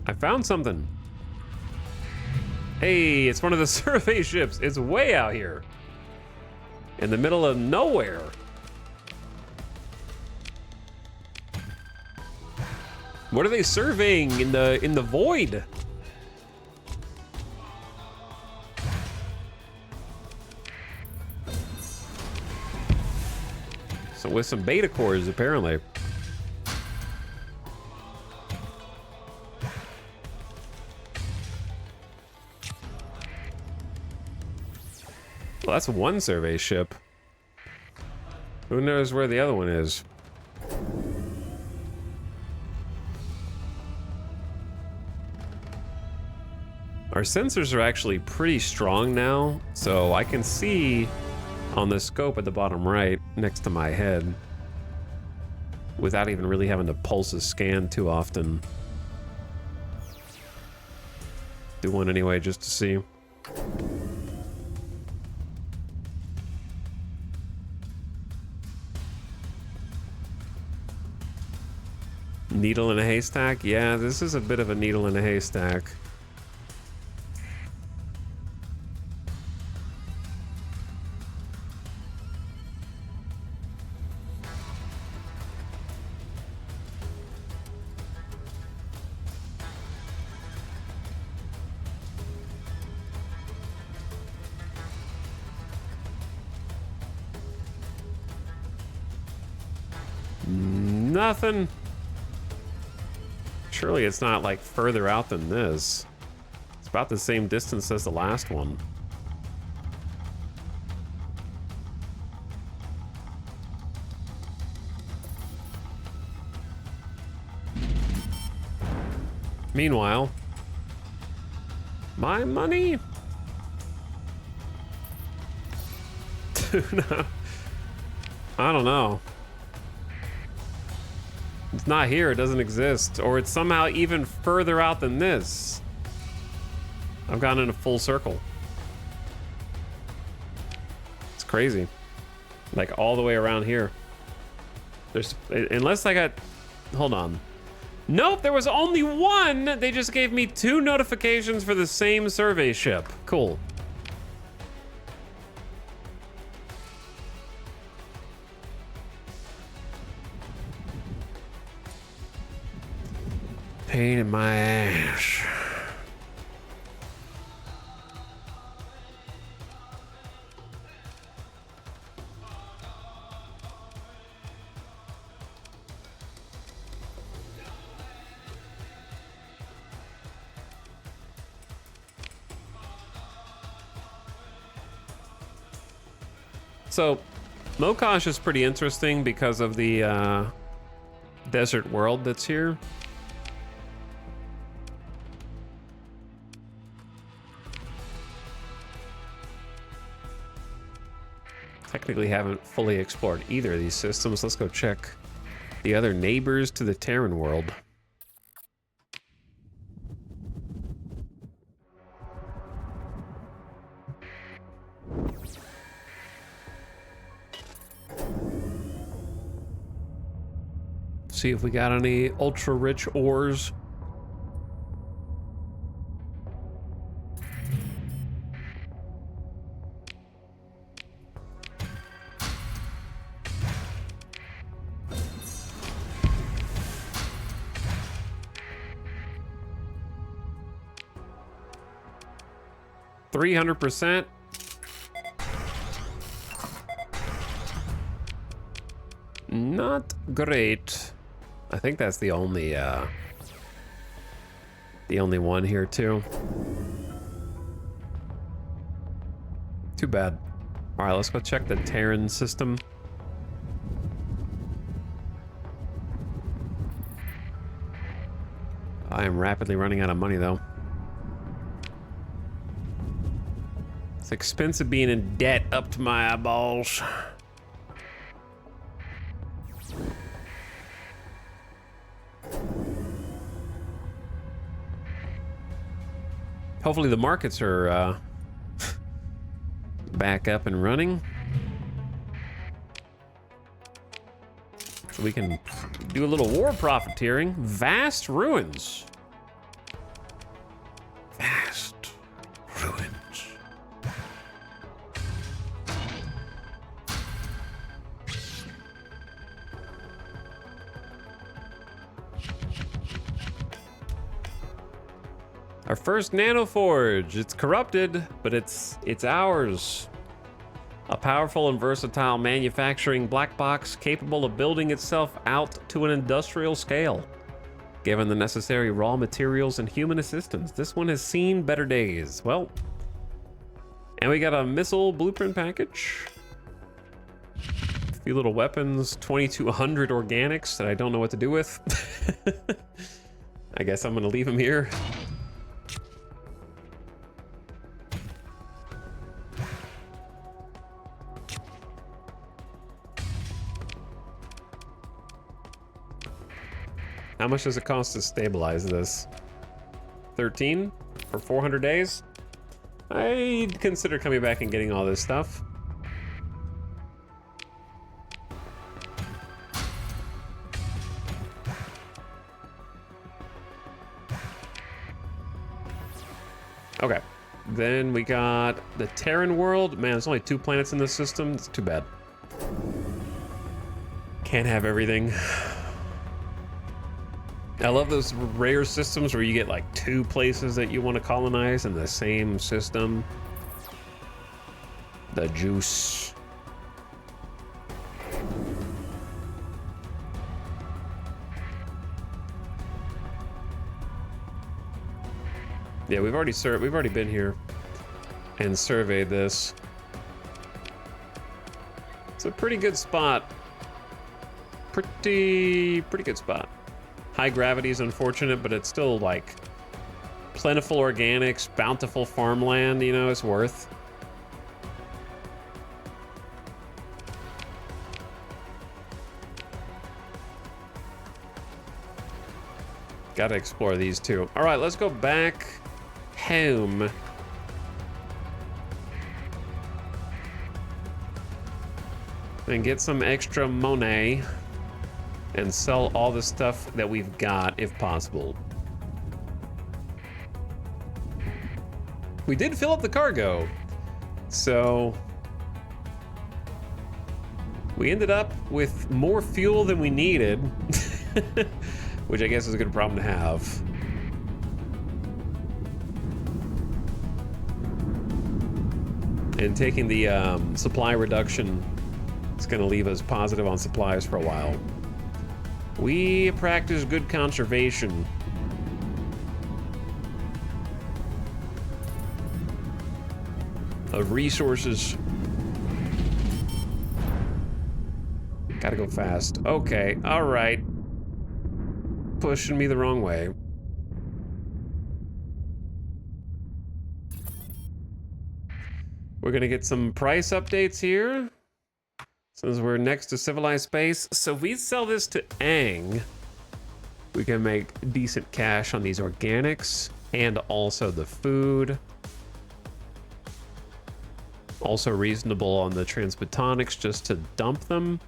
I found something. Hey, it's one of the survey ships. It's way out here. In the middle of nowhere. What are they surveying in the void? So with some beta cores, apparently. Well, that's one survey ship. Who knows where the other one is? Our sensors are actually pretty strong now, so I can see on the scope at the bottom right next to my head without even really having to pulse a scan too often. Do one anyway just to see. Needle in a haystack? Yeah, this is a bit of a needle in a haystack. Nothing. Surely it's not like further out than this. It's about the same distance as the last one. Meanwhile, my money? No. I don't know. It's not here, it doesn't exist. Or it's somehow even further out than this. I've gone in a full circle. It's crazy. Like all the way around here. There's, unless I got, hold on. Nope, there was only one. They just gave me 2 notifications for the same survey ship. Cool. Pain in my ass. So, Mokosh is pretty interesting because of the desert world that's here. Technically haven't fully explored either of these systems. Let's go check the other neighbors to the Terran world. See if we got any ultra rich ores. %300. Not great. I think that's the only one here too. Too bad. All right, let's go check the Terran system. I am rapidly running out of money though. It's expensive being in debt up to my eyeballs. Hopefully the markets are back up and running. So we can do a little war profiteering. Vast ruins. Vast ruins. Our first nanoforge. It's corrupted, but it's ours. A powerful and versatile manufacturing black box capable of building itself out to an industrial scale. Given the necessary raw materials and human assistance, this one has seen better days. Well, and we got a missile blueprint package. A few little weapons, 2200 organics that I don't know what to do with. I guess I'm gonna leave them here. How much does it cost to stabilize this? 13 for 400 days? I'd consider coming back and getting all this stuff. Okay. Then we got the Terran world. Man, there's only 2 planets in this system. It's too bad. Can't have everything. I love those rare systems where you get like 2 places that you want to colonize in the same system. The juice. Yeah, we've already been here and surveyed this. It's a pretty good spot. Pretty good spot. High gravity is unfortunate, but it's still like plentiful organics, bountiful farmland, you know, it's worth. Gotta explore these too. All right, let's go back home. And get some extra money and sell all the stuff that we've got if possible. We did fill up the cargo, so we ended up with more fuel than we needed, which I guess is a good problem to have. And taking the supply reduction is going to leave us positive on supplies for a while. We practice good conservation. Of resources. Gotta go fast. Okay, all right. Pushing me the wrong way. We're gonna get some price updates here, since we're next to civilized space. So if we sell this to Aang, we can make decent cash on these organics and also the food. Also reasonable on the transbotonics just to dump them.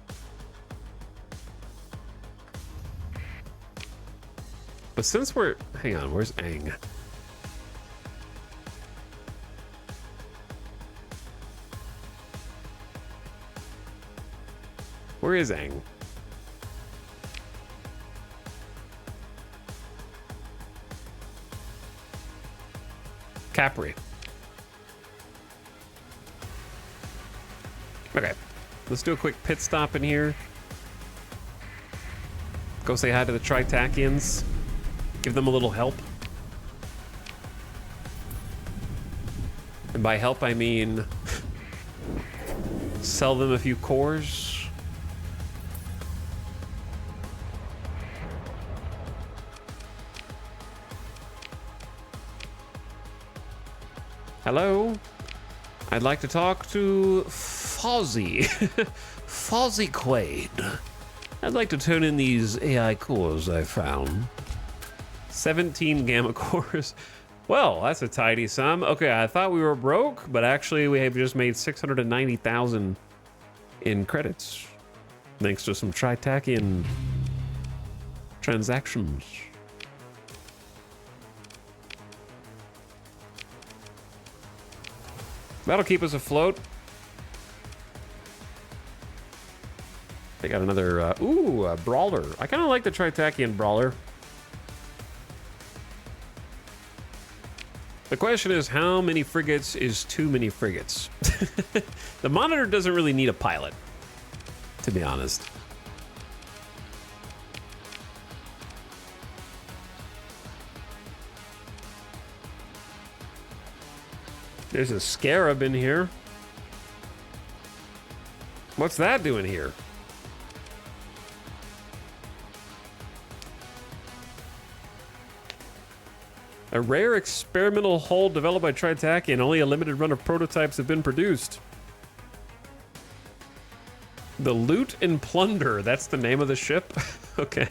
But since we're, hang on, where's Aang? Where is Aang? Capri. Okay, let's do a quick pit stop in here. Go say hi to the Tritakians. Give them a little help. And by help, I mean sell them a few cores. Hello? I'd like to talk to Fozzie. Fozzie Quaid. I'd like to turn in these AI cores I found. 17 gamma cores. Well, that's a tidy sum. Okay, I thought we were broke, but actually we have just made 690,000 in credits. Thanks to some Tritakian transactions. That'll keep us afloat. They got another, a brawler. I kind of like the Tritakian brawler. The question is, how many frigates is too many frigates? The Monitor doesn't really need a pilot, to be honest. There's a scarab in here. What's that doing here? A rare experimental hull developed by Tritaki, and only a limited run of prototypes have been produced. The Loot and Plunder, that's the name of the ship? Okay.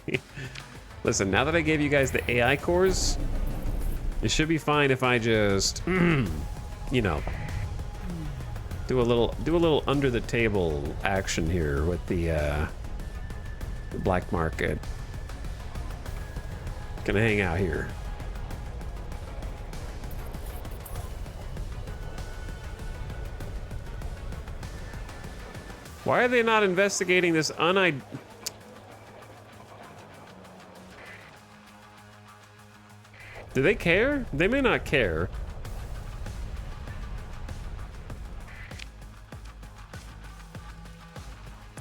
Listen, now that I gave you guys the AI cores, it should be fine if I just, you know, do a little under the table action here with the black market. Gonna hang out here. Why are they not investigating this Do they care? They may not care.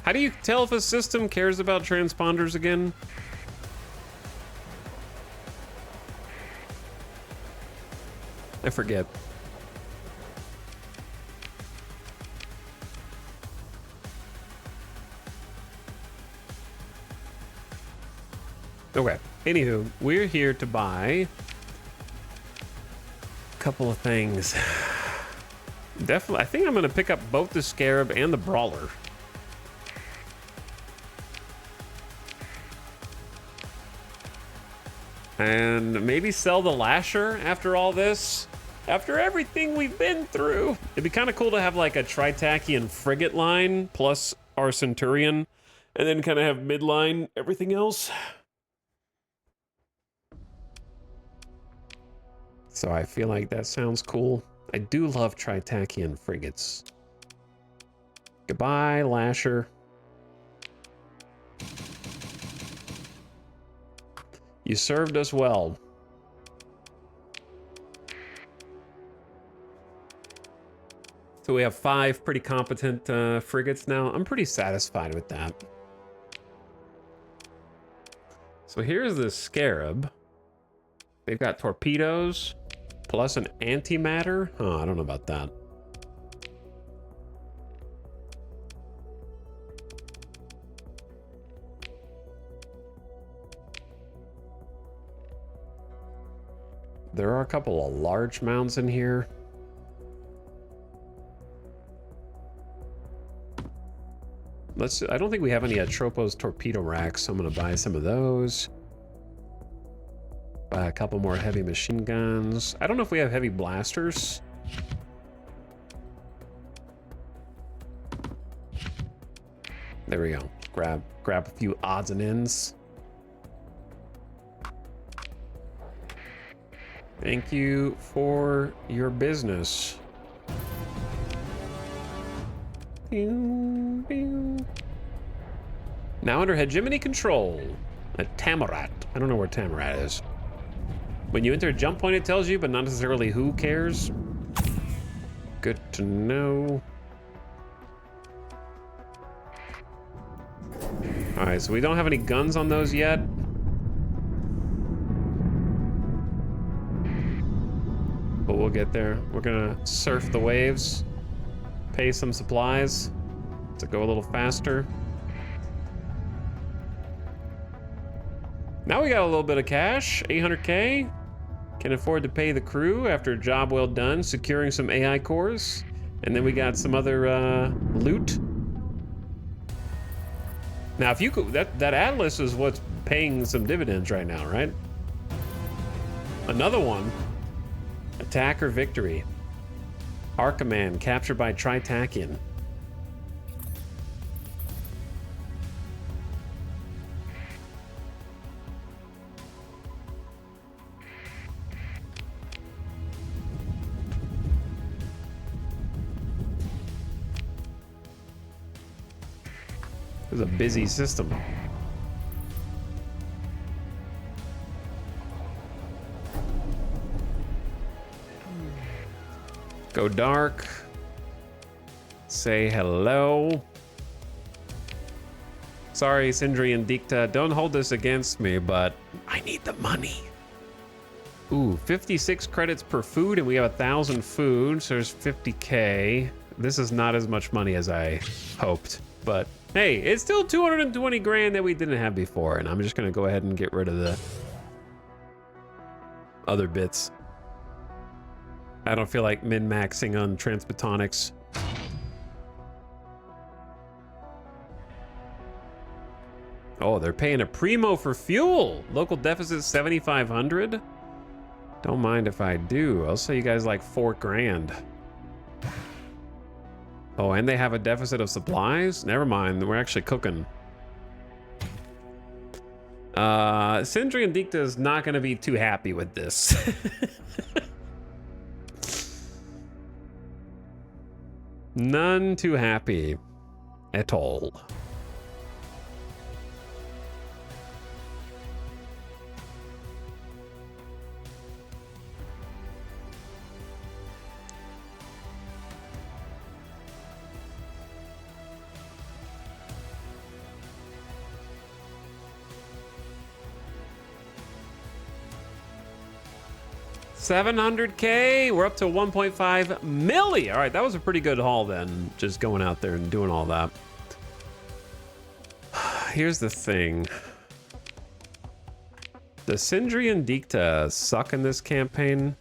How do you tell if a system cares about transponders again? I forget. Okay. Anywho, we're here to buy a couple of things. Definitely, I think I'm gonna pick up both the Scarab and the Brawler. And maybe sell the Lasher after all this. After everything we've been through. It'd be kind of cool to have like a Tritachian frigate line plus our Centurion. And then kind of have midline everything else. So I feel like that sounds cool. I do love Tritachian frigates. Goodbye, Lasher. You served us well. So we have 5 pretty competent frigates now. I'm pretty satisfied with that. So here's the Scarab. They've got torpedoes plus an antimatter. Oh, I don't know about that. There are a couple of large mounds in here. I don't think we have any Atropos torpedo racks, so I'm gonna buy some of those. Buy a couple more heavy machine guns. I don't know if we have heavy blasters. There we go. Grab a few odds and ends. Thank you for your business. Now under hegemony control, a Tamarat. I don't know where Tamarat is. When you enter a jump point, it tells you, but not necessarily who cares. Good to know. All right, so we don't have any guns on those yet. But we'll get there. We're gonna surf the waves, pay some supplies to go a little faster. Now we got a little bit of cash, 800K. Can afford to pay the crew after a job well done, securing some AI cores. And then we got some other loot. Now, if you could, that Atlas is what's paying some dividends right now, right? Another one. Attack or victory. Archiman captured by Tritachian. This is a busy system. Go dark. Say hello. Sorry, Sindri and Dikta, don't hold this against me, but I need the money. Ooh, 56 credits per food, and we have 1,000 food, so there's 50K. This is not as much money as I hoped, but hey, it's still 220 grand that we didn't have before, and I'm just gonna go ahead and get rid of the other bits. I don't feel like min-maxing on Transbotonics. Oh, they're paying a primo for fuel. Local deficit 7,500. Don't mind if I do. I'll say you guys like 4 grand. Oh, and they have a deficit of supplies? Never mind, we're actually cooking. Sindri and Dikta is not gonna be too happy with this. None too happy. at all. $700K. We're up to 1.5 million. All right, that was a pretty good haul then, just going out there and doing all that. Here's the thing. Does Sindri and Dikta suck in this campaign?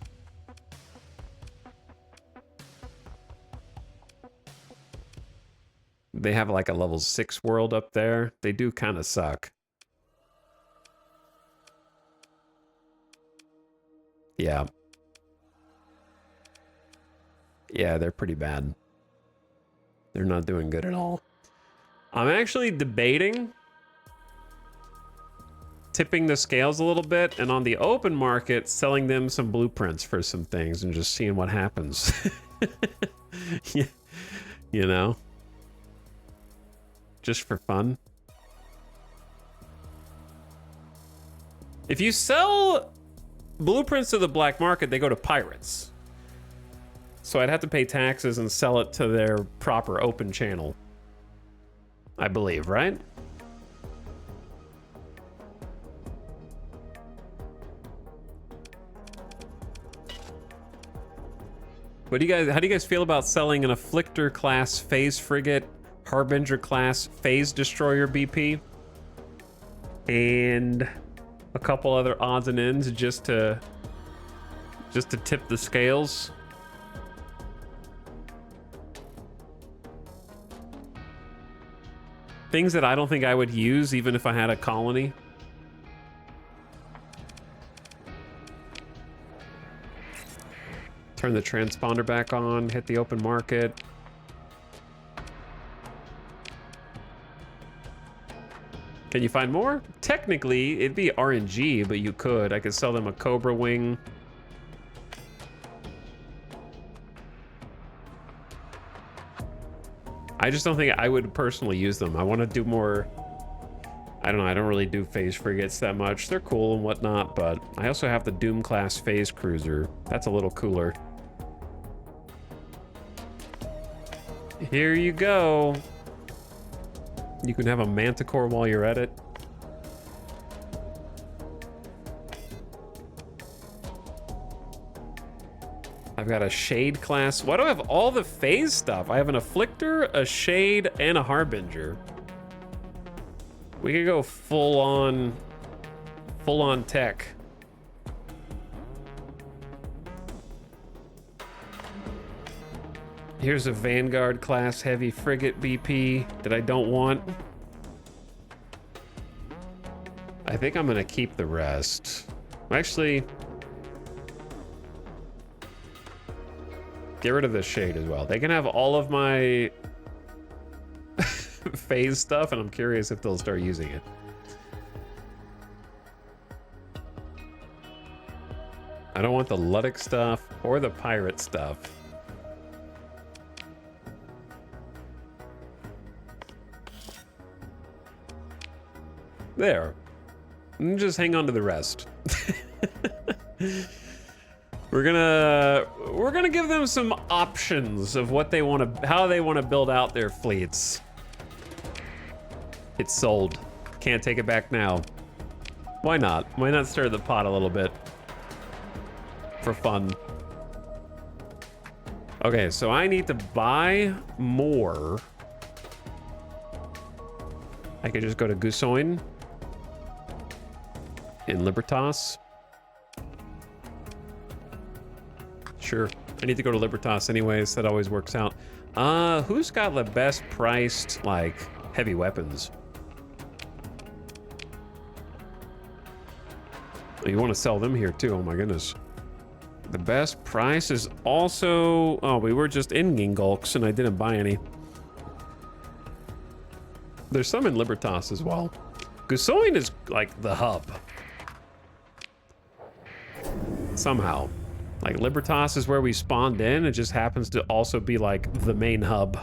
They have like a level 6 world up there. They do kind of suck. Yeah. Yeah, they're pretty bad. They're not doing good at all. I'm actually debating tipping the scales a little bit and on the open market selling them some blueprints for some things and just seeing what happens. Yeah, you know? Just for fun. If you sell blueprints to the black market, they go to pirates. So I'd have to pay taxes and sell it to their proper open channel. I believe, right? What do you guys, how do you guys feel about selling an Afflictor class phase frigate, Harbinger class phase destroyer BP, and a couple other odds and ends just to tip the scales? Things that I don't think I would use even if I had a colony. Turn the transponder back on, hit the open market. Can you find more? Technically, it'd be RNG, but you could. I could sell them a Cobra Wing. I just don't think I would personally use them. I want to do more... I don't know, I don't really do phase frigates that much. They're cool and whatnot, but I also have the Doom class phase cruiser. That's a little cooler. Here you go. You can have a Manticore while you're at it. I've got a Shade class. Why do I have all the phase stuff? I have an Afflictor, a Shade, and a Harbinger. We could go full on tech. Here's a Vanguard class heavy frigate BP that I don't want. I think I'm gonna keep the rest. Actually, get rid of the Shade as well. They can have all of my phase stuff, and I'm curious if they'll start using it. I don't want the Ludic stuff or the pirate stuff. There. And just hang on to the rest. We're gonna give them some options of what they want to, how they want to build out their fleets. It's sold. Can't take it back now. Why not? Why not stir the pot a little bit? For fun. Okay, so I need to buy more. I could just go to Gusoin in Libertas. Sure. I need to go to Libertas anyways. That always works out. Who's got the best priced, like, heavy weapons? Oh, you want to sell them here too. Oh my goodness. The best price is also... Oh, we were just in Gingulks and I didn't buy any. There's some in Libertas as well. Gusoin is like the hub. Somehow. Like Libertas is where we spawned in. It just happens to also be like the main hub.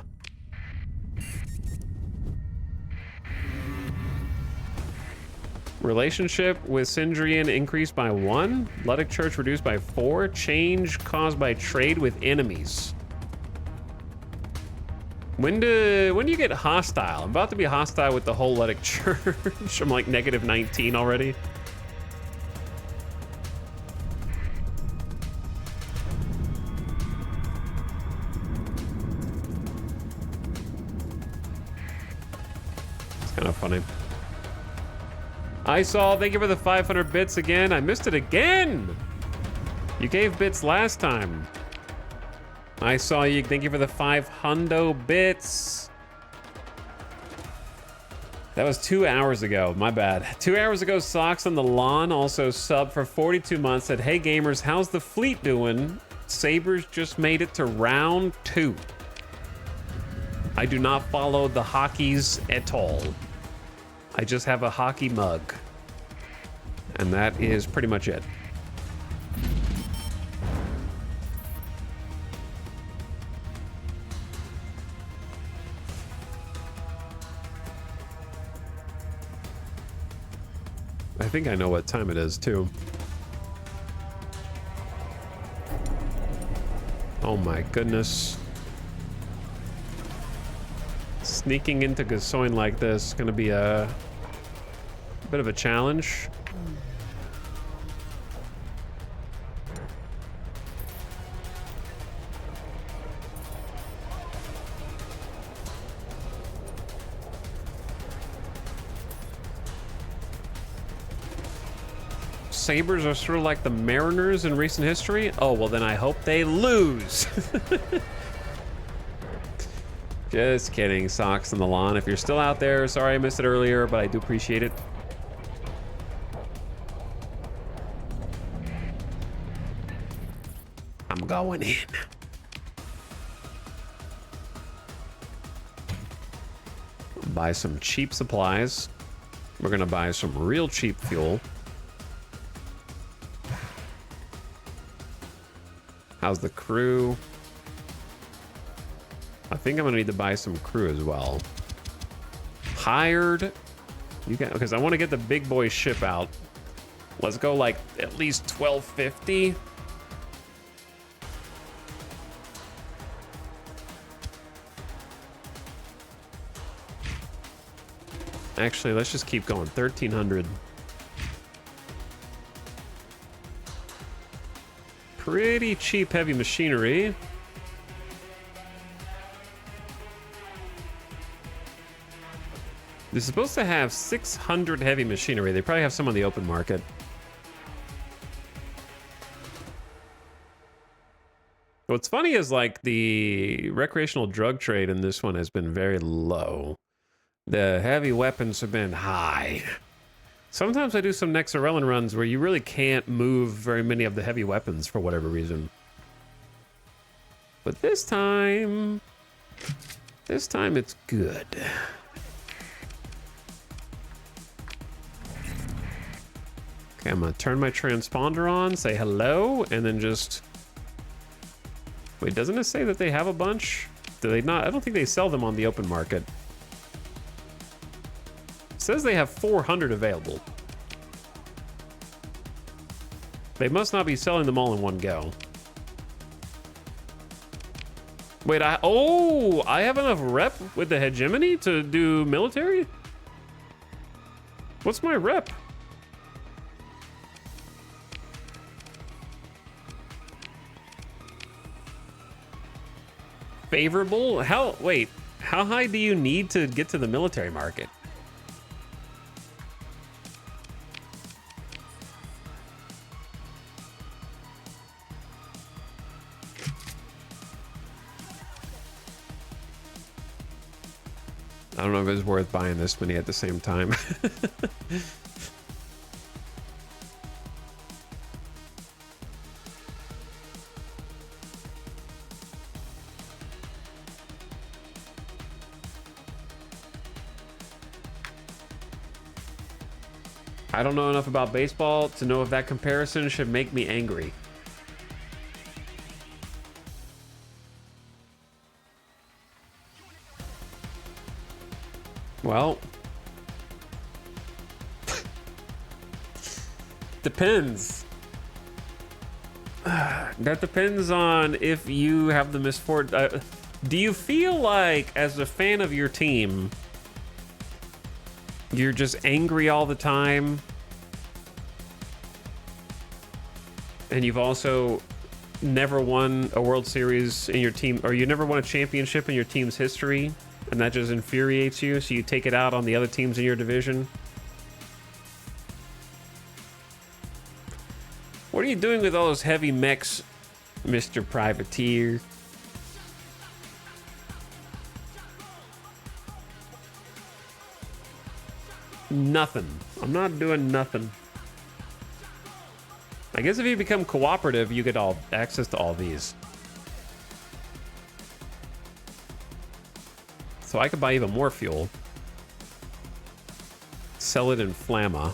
Relationship with Sindrian increased by 1. Luddic Church reduced by 4. Change caused by trade with enemies. When do you get hostile? I'm about to be hostile with the whole Luddic Church. I'm like negative 19 already. It's kind of funny. I saw, thank you for the 500 bits again. I missed it again. You gave bits last time. I saw you, thank you for the 500 bits. That was 2 hours ago, my bad. 2 hours ago, Socks on the Lawn also subbed for 42 months, said, hey gamers, how's the fleet doing? Sabres just made it to round 2. I do not follow the hockeys at all. I just have a hockey mug. And that is pretty much it. I think I know what time it is, too. Oh my goodness. Sneaking into Gasoin like this is going to be a bit of a challenge. Sabres are sort of like the Mariners in recent history. Oh, well then I hope they lose. Just kidding, Socks on the Lawn. If you're still out there, sorry I missed it earlier, but I do appreciate it. I'm going in. Buy some cheap supplies. We're gonna buy some real cheap fuel. How's the crew? I think I'm gonna need to buy some crew as well. Hired. You got, because I want to get the big boy ship out. Let's go like at least 1250. Actually, let's just keep going. 1300. Pretty cheap heavy machinery. They're supposed to have 600 heavy machinery. They probably have some on the open market. What's funny is like the recreational drug trade in this one has been very low. The heavy weapons have been high. Sometimes I do some Nexerelin runs where you really can't move very many of the heavy weapons for whatever reason. But this time it's good. Okay, I'm gonna turn my transponder on, say hello, and then just... Wait, doesn't it say that they have a bunch? Do they not? I don't think they sell them on the open market. It says they have 400 available. They must not be selling them all in one go. Wait, I have enough rep with the hegemony to do military? What's my rep? Favorable? Wait, how high do you need to get to the military market? I don't know if it's worth buying this many at the same time. I don't know enough about baseball to know if that comparison should make me angry. Well, Depends. That depends on if you have the misfortune. Do you feel like, as a fan of your team, you're just angry all the time? And you've also never won a World Series in your team, or you never won a championship in your team's history, and that just infuriates you, so you take it out on the other teams in your division? What are you doing with all those heavy mechs, Mr. Privateer? Nothing. I'm not doing nothing. I guess if you become cooperative, you get all access to all these. So I could buy even more fuel. Sell it in Flamma.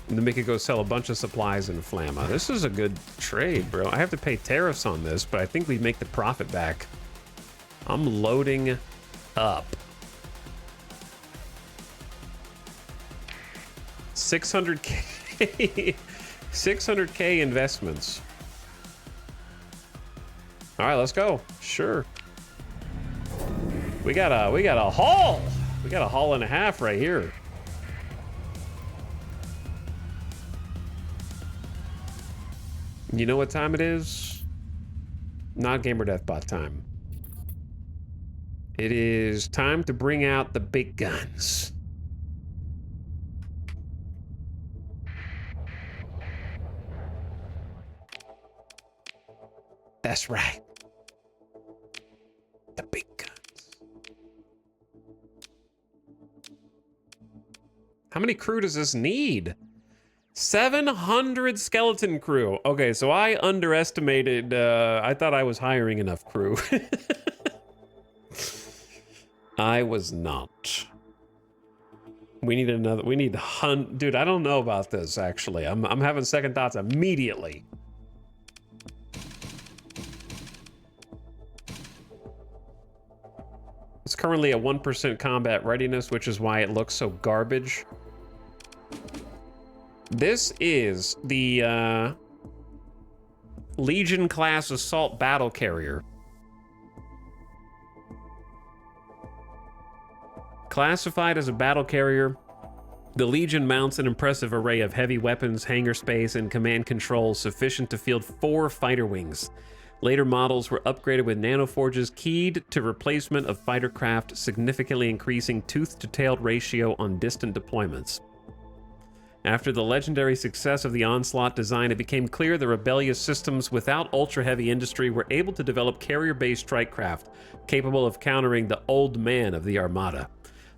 And then we could go sell a bunch of supplies in Flamma. This is a good trade, bro. I have to pay tariffs on this, but I think we make the profit back. I'm loading up. 600K. 600K investments. All right, let's go. Sure. We got a haul. We got a haul and a half right here. You know what time it is? Not Gamer Deathbot time. It is time to bring out the big guns. That's right. The big guns. How many crew does this need? 700 skeleton crew. Okay, so I underestimated. I thought I was hiring enough crew. I was not. We need another. We need hunt. Dude, I don't know about this, actually. I'm having second thoughts immediately. It's currently at 1% combat readiness, which is why it looks so garbage. This is the Legion class assault battle carrier. Classified as a battle carrier, the Legion mounts an impressive array of heavy weapons, hangar space, and command controls sufficient to field 4 fighter wings. Later models were upgraded with nanoforges keyed to replacement of fighter craft, significantly increasing tooth-to-tail ratio on distant deployments. After the legendary success of the Onslaught design, it became clear the rebellious systems without ultra-heavy industry were able to develop carrier-based strike craft capable of countering the old man of the Armada.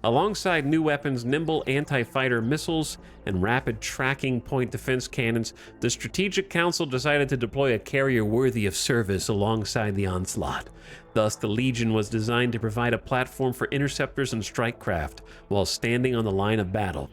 Alongside new weapons, nimble anti-fighter missiles, and rapid tracking point defense cannons, the Strategic Council decided to deploy a carrier worthy of service alongside the Onslaught. Thus, the Legion was designed to provide a platform for interceptors and strike craft while standing on the line of battle.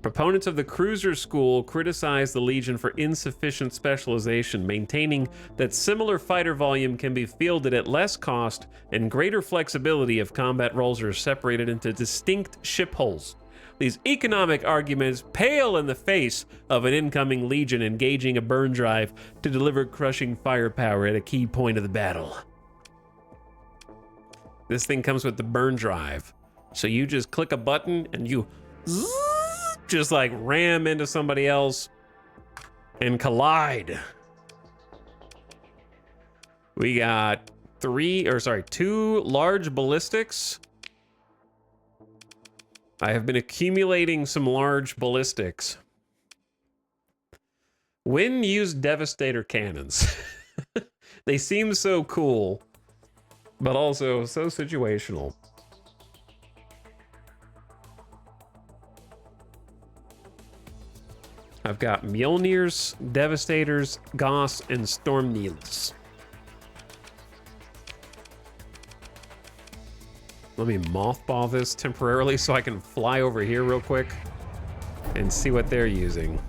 Proponents of the cruiser school criticized the Legion for insufficient specialization, maintaining that similar fighter volume can be fielded at less cost and greater flexibility if combat roles are separated into distinct ship hulls. These economic arguments pale in the face of an incoming Legion engaging a burn drive to deliver crushing firepower at a key point of the battle. This thing comes with the burn drive, so you just click a button and you just like ram into somebody else and collide. We got 2 large ballistics. I have been accumulating some large ballistics. When used Devastator cannons. They seem so cool, but also so situational. I've got Mjolnirs, Devastators, Gauss, and Stormneedles. Let me mothball this temporarily so I can fly over here real quick and see what they're using.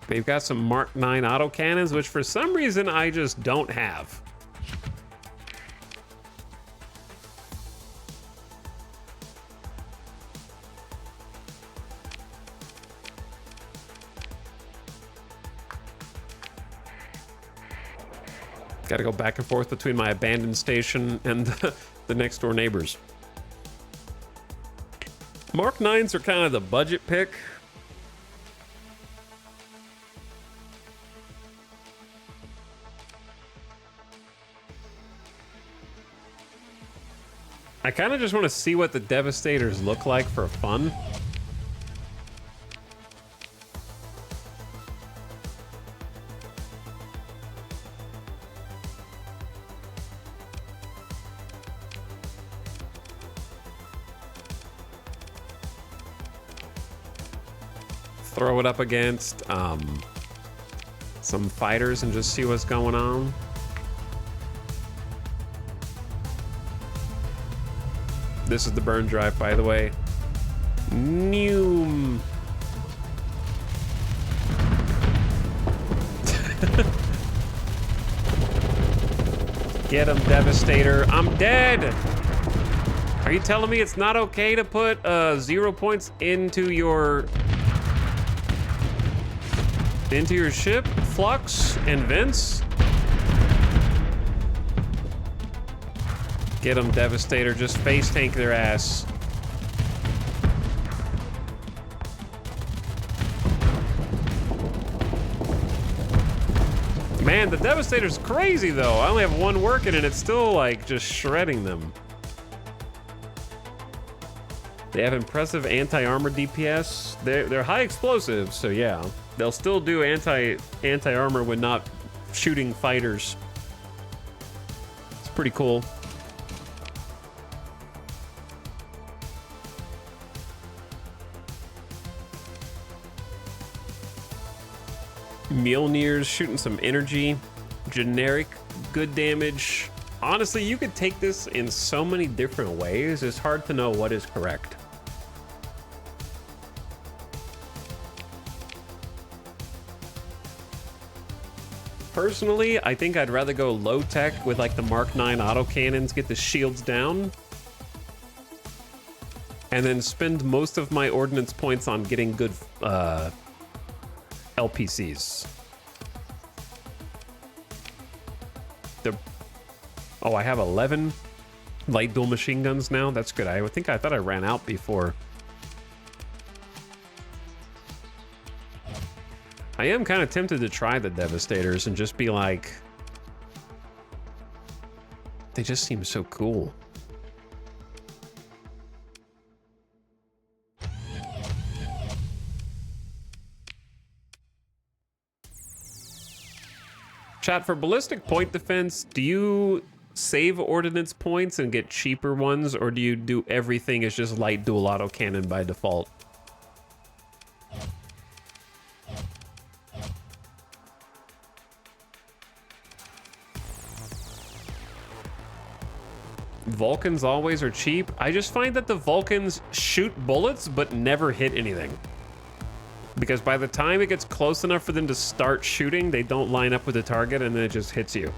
They've got some Mark 9 autocannons, which for some reason I just don't have. Got to go back and forth between my abandoned station and the next door neighbors. Mark 9s are kind of the budget pick. I kind of just want to see what the Devastators look like for fun. Throw it up against some fighters and just see what's going on. This is the burn drive, by the way. Noom. Get him, Devastator. I'm dead. Are you telling me it's not okay to put 0 points into your ship, Flux and Vince? Get them, Devastator. Just face tank their ass. Man, the Devastator's crazy, though. I only have one working, and it's still, like, just shredding them. They have impressive anti-armor DPS. They're high explosives, so yeah. They'll still do anti-armor when not shooting fighters. It's pretty cool. Mjolnir's shooting some energy. Generic, good damage. Honestly, you could take this in so many different ways. It's hard to know what is correct. Personally, I think I'd rather go low tech with like the Mark 9 autocannons, get the shields down, and then spend most of my ordnance points on getting good LPCs. Oh, I have 11 light dual machine guns now. That's good. I thought I ran out before. I am kind of tempted to try the Devastators and just be like, they just seem so cool. Chat, for ballistic point defense, do you save ordnance points and get cheaper ones, or do you do everything as just light dual autocannon by default? Vulcans always are cheap. I just find that the Vulcans shoot bullets but never hit anything. Because by the time it gets close enough for them to start shooting, they don't line up with the target and then it just hits you.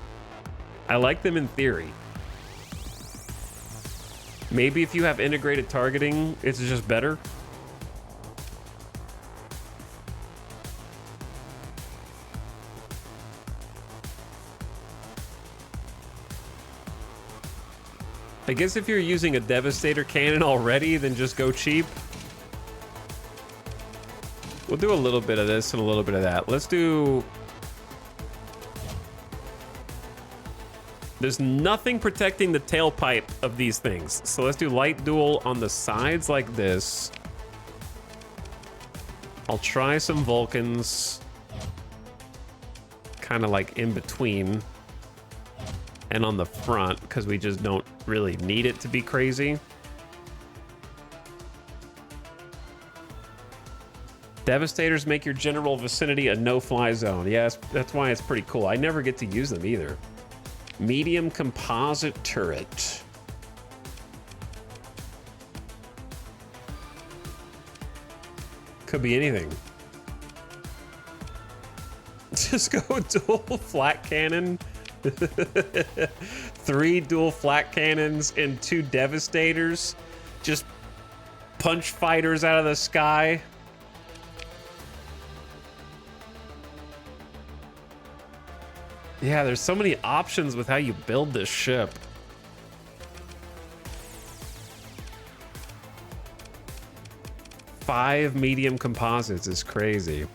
I like them in theory. Maybe if you have integrated targeting, it's just better. I guess if you're using a Devastator cannon already, then just go cheap. We'll do a little bit of this and a little bit of that. Let's do... There's nothing protecting the tailpipe of these things. So let's do light dual on the sides like this. I'll try some Vulcans. Kind of like in between. And on the front, because we just don't really need it to be crazy. Devastators make your general vicinity a no-fly zone. Yes, that's why it's pretty cool. I never get to use them either. Medium composite turret. Could be anything. Just go dual flat cannon. 3 dual flat cannons and 2 Devastators. Just punch fighters out of the sky. Yeah, there's so many options with how you build this ship. Five medium composites is crazy.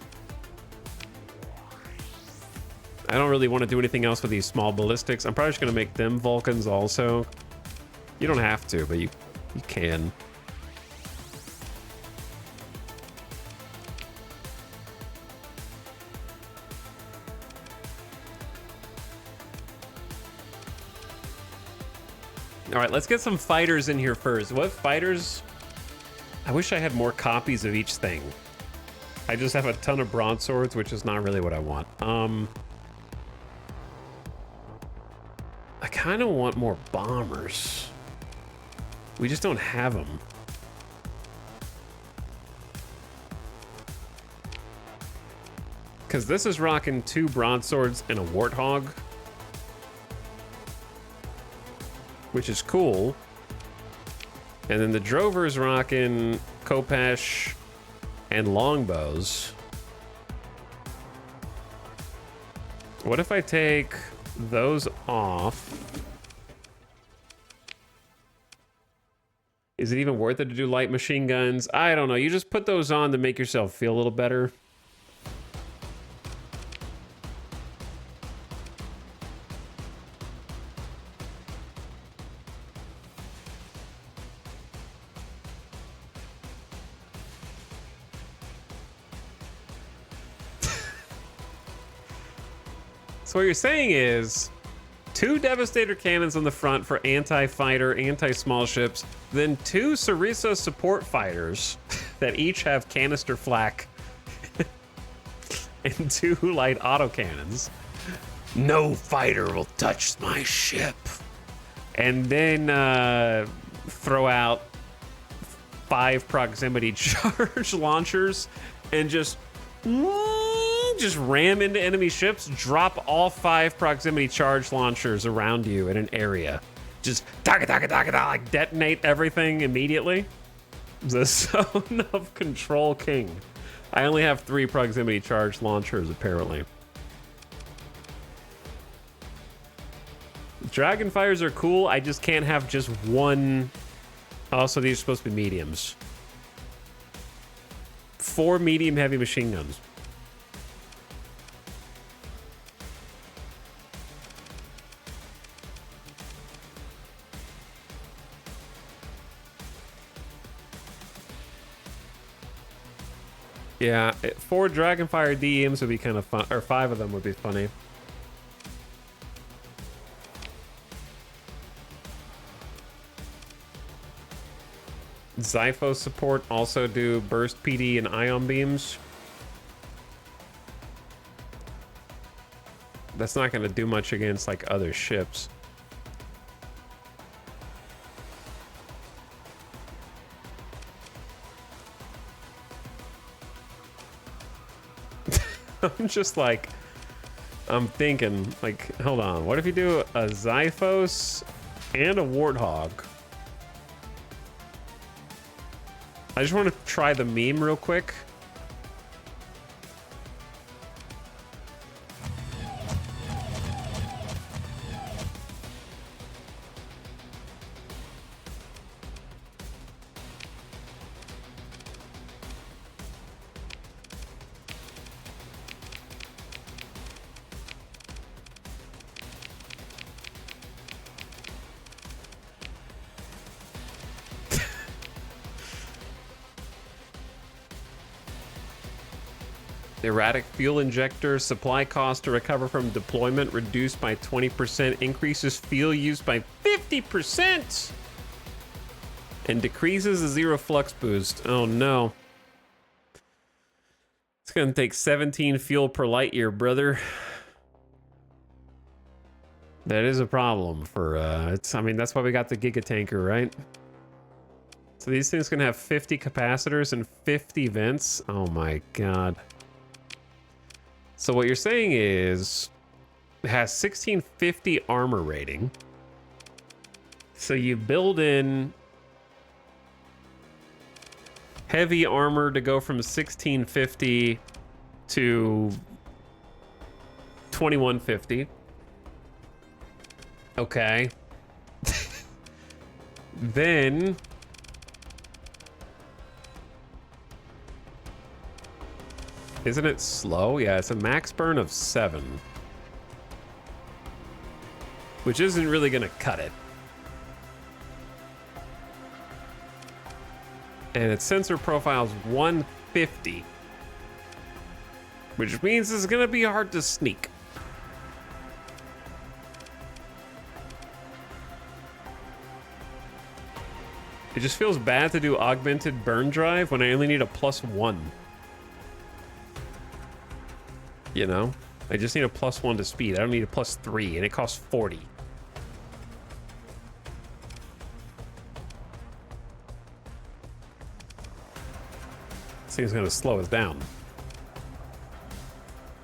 I don't really want to do anything else with these small ballistics. I'm probably just going to make them Vulcans also. You don't have to, but you can. All right, let's get some fighters in here first. What fighters? I wish I had more copies of each thing. I just have a ton of broadswords, which is not really what I want. I kind of want more bombers. We just don't have them. Because this is rocking 2 broadswords and a warthog, which is cool. And then the drover's rocking Kopesh and longbows. What if I take those off? Is it even worth it to do light machine guns? I don't know. You just put those on to make yourself feel a little better. So what you're saying is 2 Devastator cannons on the front for anti-fighter, anti-small ships, then 2 Sarisa support fighters that each have canister flak and 2 light autocannons. No fighter will touch my ship. And then throw out 5 proximity charge launchers and just ram into enemy ships, drop all 5 proximity charge launchers around you in an area. Just like detonate everything immediately. The Zone of Control King. I only have 3 proximity charge launchers, apparently. Dragonfires are cool, I just can't have just one. Also, these are supposed to be mediums. 4 medium heavy machine guns. Yeah, 4 Dragonfire DMs would be kind of fun, or 5 of them would be funny. Zyphos support also do burst PD and ion beams. That's not going to do much against like other ships. I'm just like, I'm thinking, like, hold on. What if you do a Zyphos and a Warthog? I just want to try the meme real quick. Erratic fuel injector, supply cost to recover from deployment reduced by 20%, increases fuel use by 50%, and decreases the 0 flux boost. Oh no. It's gonna take 17 fuel per light year, brother. That is a problem for, I mean, that's why we got the Gigatanker, right? So these things can have 50 capacitors and 50 vents. Oh my god. So what you're saying is it has 1650 armor rating. So you build in heavy armor to go from 1650 to 2150. Okay. Then... Isn't it slow? Yeah, it's a max burn of 7. Which isn't really gonna cut it. And its sensor profile's 150. Which means it's gonna be hard to sneak. It just feels bad to do augmented burn drive when I only need a +1. You know? I just need a +1 to speed. I don't need a +3, and it costs 40. This thing's gonna slow us down.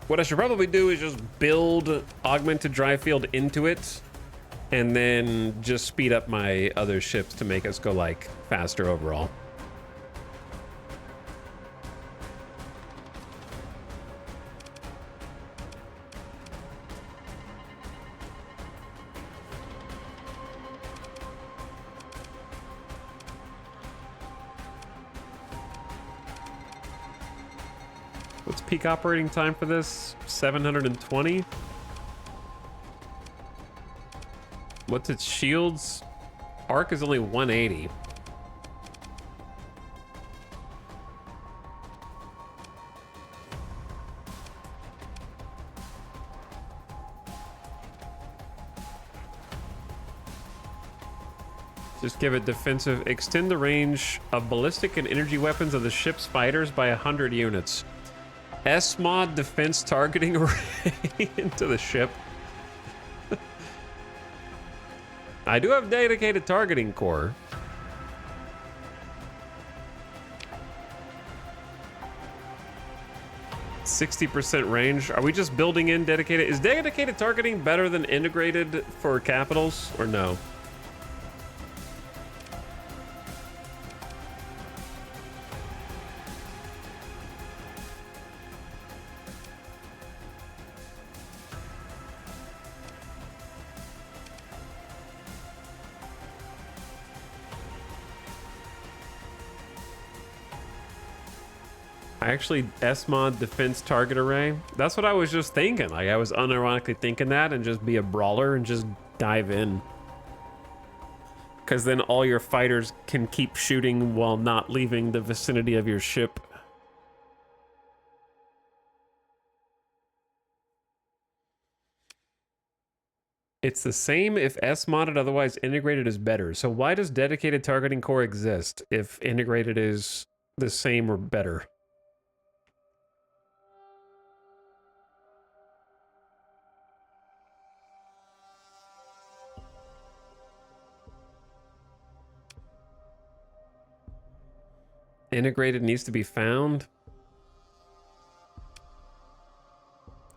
What I should probably do is just build augmented drive field into it, and then just speed up my other ships to make us go, like, faster overall. What's peak operating time for this? 720? What's its shields? Arc is only 180. Just give it defensive. Extend the range of ballistic and energy weapons of the ship's fighters by 100 units. S-mod defense targeting array into the ship. I do have dedicated targeting core. %60 range. Are we just building in dedicated? Is dedicated targeting better than integrated for capitals or no? Actually, S-mod defense target array. That's what I was just thinking. Like, I was unironically thinking that, and just be a brawler and just dive in. Because then all your fighters can keep shooting while not leaving the vicinity of your ship. It's the same if S-modded, otherwise integrated is better. So why does dedicated targeting core exist if integrated is the same or better? Integrated needs to be found.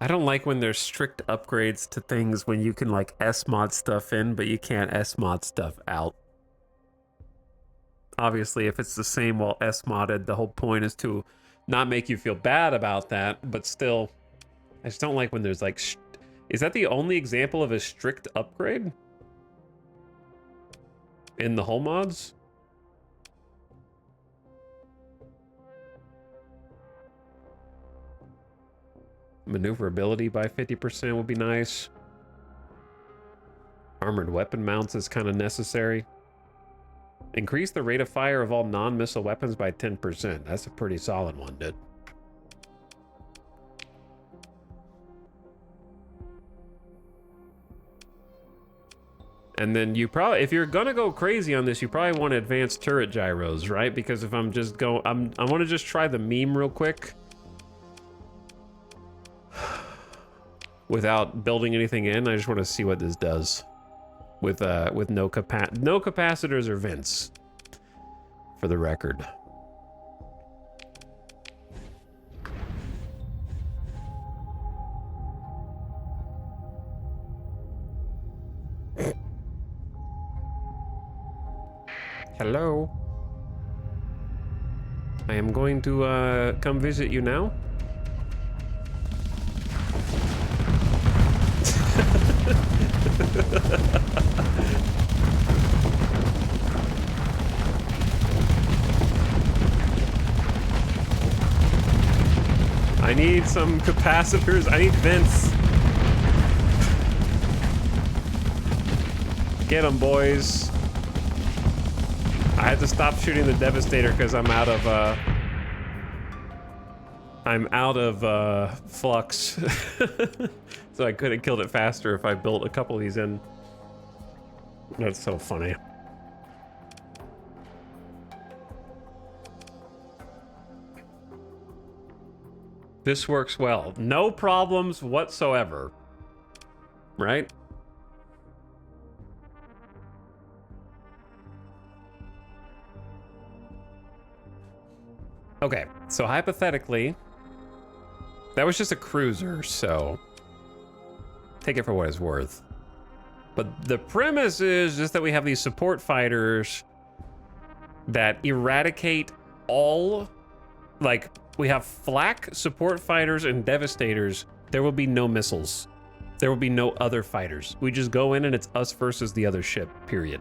I don't like when there's strict upgrades to things when you can like S-mod stuff in, but you can't S-mod stuff out. Obviously, if it's the same while S-modded, the whole point is to not make you feel bad about that, but still, I just don't like when there's like... Is that the only example of a strict upgrade? In the hull mods? Maneuverability by 50% would be nice. Armored weapon mounts is kind of necessary. Increase the rate of fire of all non-missile weapons by 10%. That's a pretty solid one, dude. And then you probably, if you're gonna go crazy on this, you probably want advanced turret gyros, right? Because if I'm just going, I want to just try the meme real quick. Without building anything in, I just want to see what this does with no capacitors or vents, for the record. Hello. I am going to come visit you now. I need some capacitors. I need vents. Get them, boys. I had to stop shooting the Devastator because I'm out of flux. So I could have killed it faster if I built a couple of these in. That's so funny. This works well. No problems whatsoever. Right? Okay, so hypothetically, that was just a cruiser, so take it for what it's worth. But the premise is just that we have these support fighters that eradicate all, like, we have flak support fighters and devastators. There will be no missiles. There will be no other fighters. We just go in and it's us versus the other ship, period.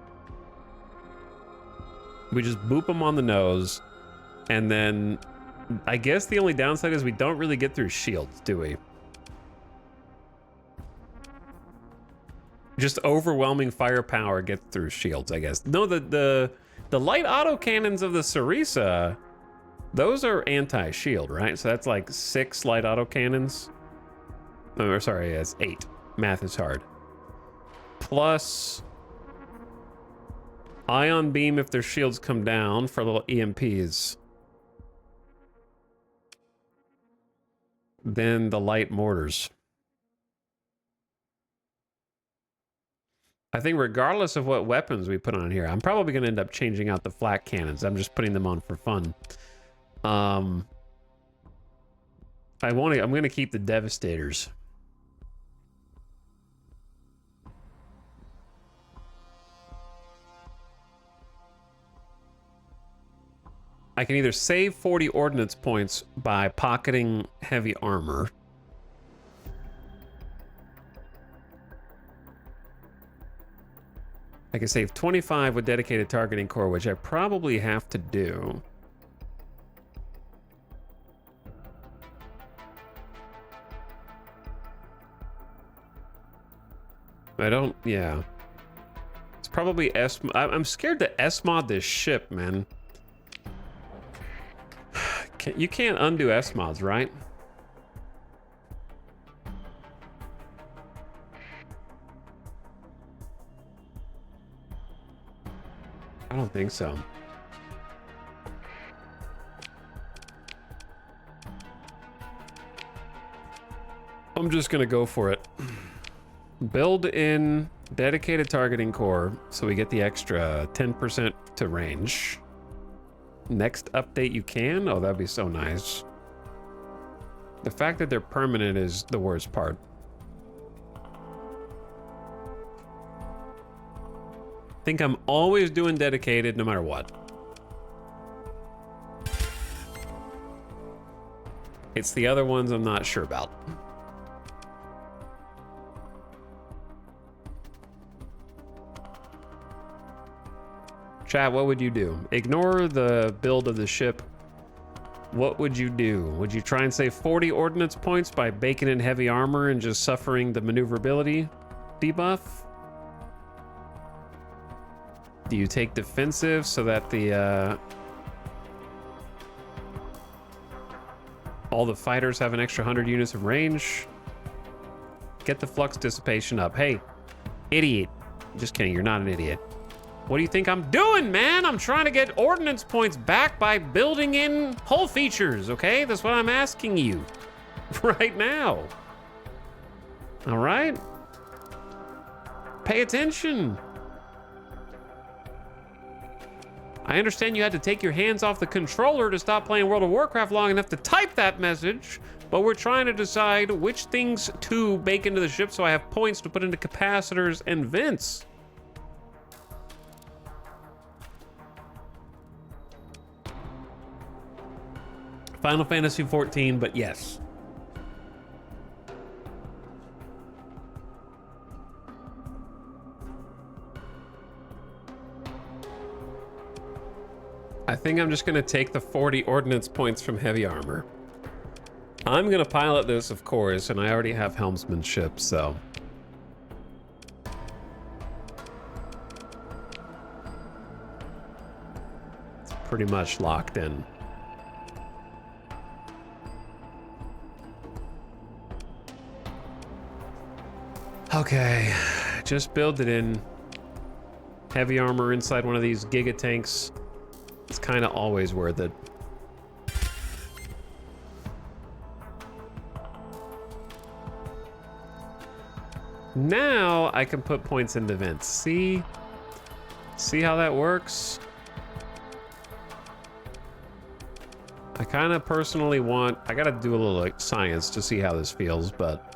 We just boop them on the nose. And then, I guess the only downside is we don't really get through shields, do we? Just overwhelming firepower gets through shields, I guess. No, the light autocannons of the Sarisa, those are anti-shield, right? So that's like 6 light autocannons. Oh, sorry, it's 8. Math is hard. Plus ion beam if their shields come down for little EMPs. Then the light mortars. I think regardless of what weapons we put on here, I'm probably going to end up changing out the flak cannons. I'm just putting them on for fun. I'm going to keep the Devastators. I can either save 40 ordnance points by pocketing heavy armor. I can save 25 with dedicated targeting core, which I probably have to do. I don't, yeah. It's probably I'm scared to S-mod this ship, man. You can't undo S-mods, right? I don't think so. I'm just gonna go for it. Build in dedicated targeting core so we get the extra 10% to range. Next update you can? Oh, that'd be so nice. The fact that they're permanent is the worst part. I think I'm always doing dedicated no matter what. It's the other ones I'm not sure about. Chat, what would you do? Ignore the build of the ship. What would you do? Would you try and save 40 ordnance points by baking in heavy armor and just suffering the maneuverability debuff? Do you take defensive so that the all the fighters have an extra 100 units of range? Get the flux dissipation up. Hey, idiot. Just kidding, you're not an idiot. What do you think I'm doing, man? I'm trying to get ordnance points back by building in hull features, okay? That's what I'm asking you right now. All right? Pay attention. I understand you had to take your hands off the controller to stop playing World of Warcraft long enough to type that message, but we're trying to decide which things to bake into the ship so I have points to put into capacitors and vents. Final Fantasy XIV, but yes. think I'm just gonna take the 40 ordnance points from heavy armor. I'm gonna pilot this, of course, and I already have helmsmanship, so. It's pretty much locked in. Okay, just build it in. Heavy armor inside one of these giga tanks. It's kind of always worth it. Now I can put points into vents. See? See how that works? I kind of personally want... I gotta do a little like science to see how this feels, but...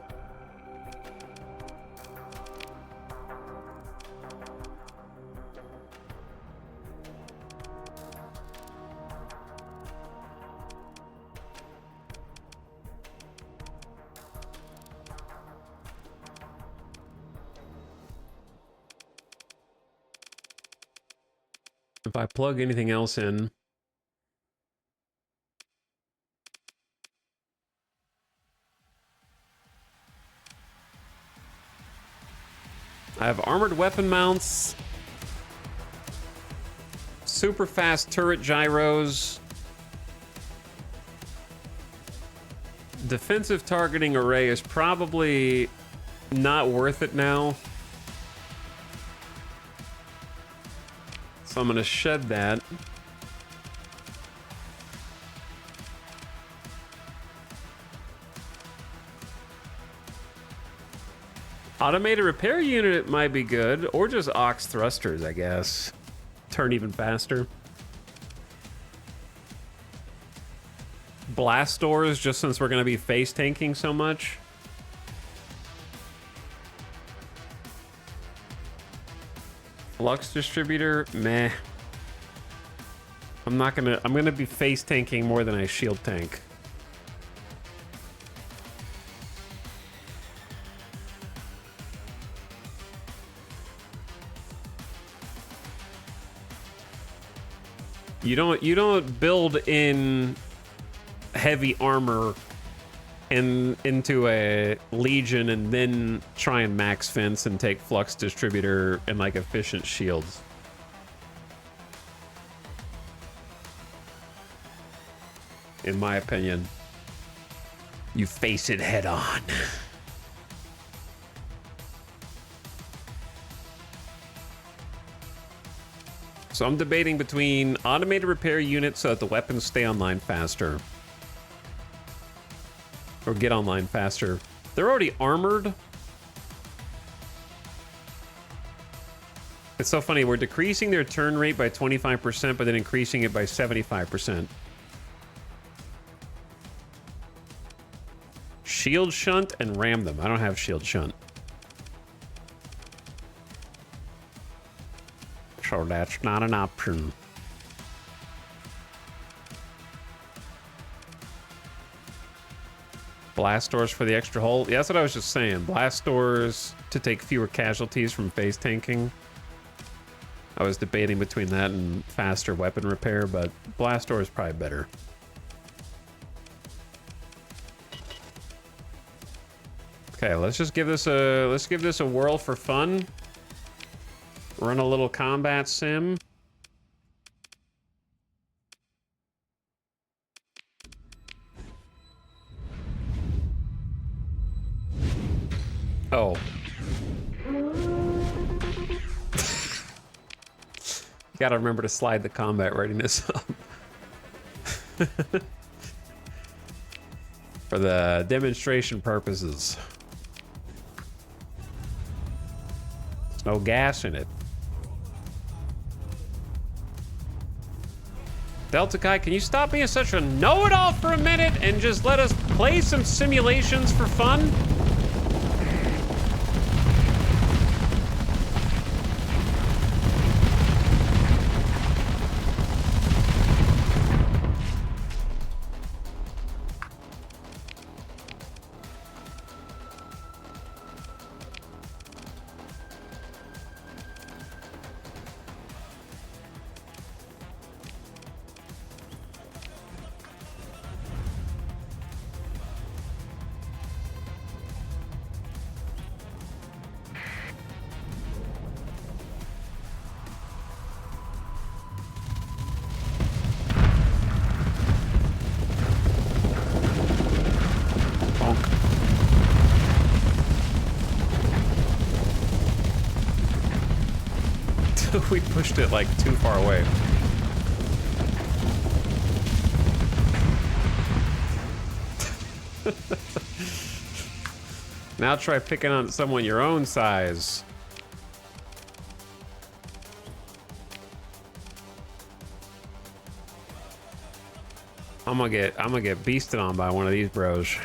if I plug anything else in... I have armored weapon mounts, super fast turret gyros, defensive targeting array is probably not worth it now. So I'm going to shed that. Automated repair unit might be good, or just ox thrusters, I guess. Turn even faster. Blast doors, just since we're going to be face tanking so much. Flux distributor, meh. I'm gonna be face tanking more than I shield tank. You don't build in heavy armor and into a legion and then try and max fence and take flux distributor and like efficient shields. In my opinion, you face it head on. So I'm debating between automated repair units so that the weapons stay online faster. Or get online faster. They're already armored. It's so funny, we're decreasing their turn rate by 25%, but then increasing it by 75%. Shield shunt and ram them. I don't have shield shunt. So that's not an option. Blast doors for the extra hull. Yeah, that's what I was just saying. Blast doors to take fewer casualties from phase tanking. I was debating between that and faster weapon repair, but blast door is probably better. Okay, let's give this a whirl for fun. Run a little combat sim. Oh. Gotta remember to slide the combat readiness up. For the demonstration purposes. There's no gas in it. Delta Kai, can you stop being such a know-it-all for a minute and just let us play some simulations for fun? we pushed it like too far away. Now try picking on someone your own size. I'm gonna get beasted on by one of these bros.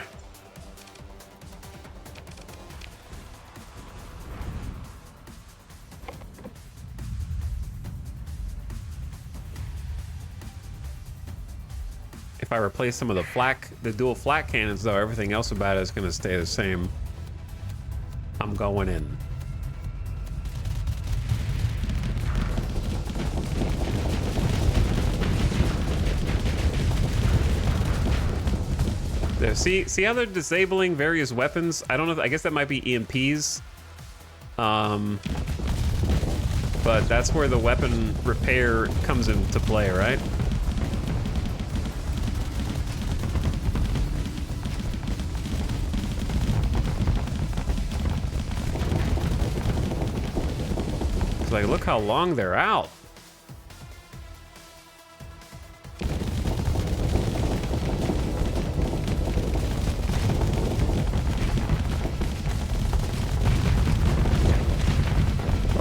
If I replace some of the dual flak cannons though, everything else about it is gonna stay the same. I'm going in. There, see how they're disabling various weapons? I don't know. I guess that might be EMPs. But that's where the weapon repair comes into play, right? It's like, look how long they're out.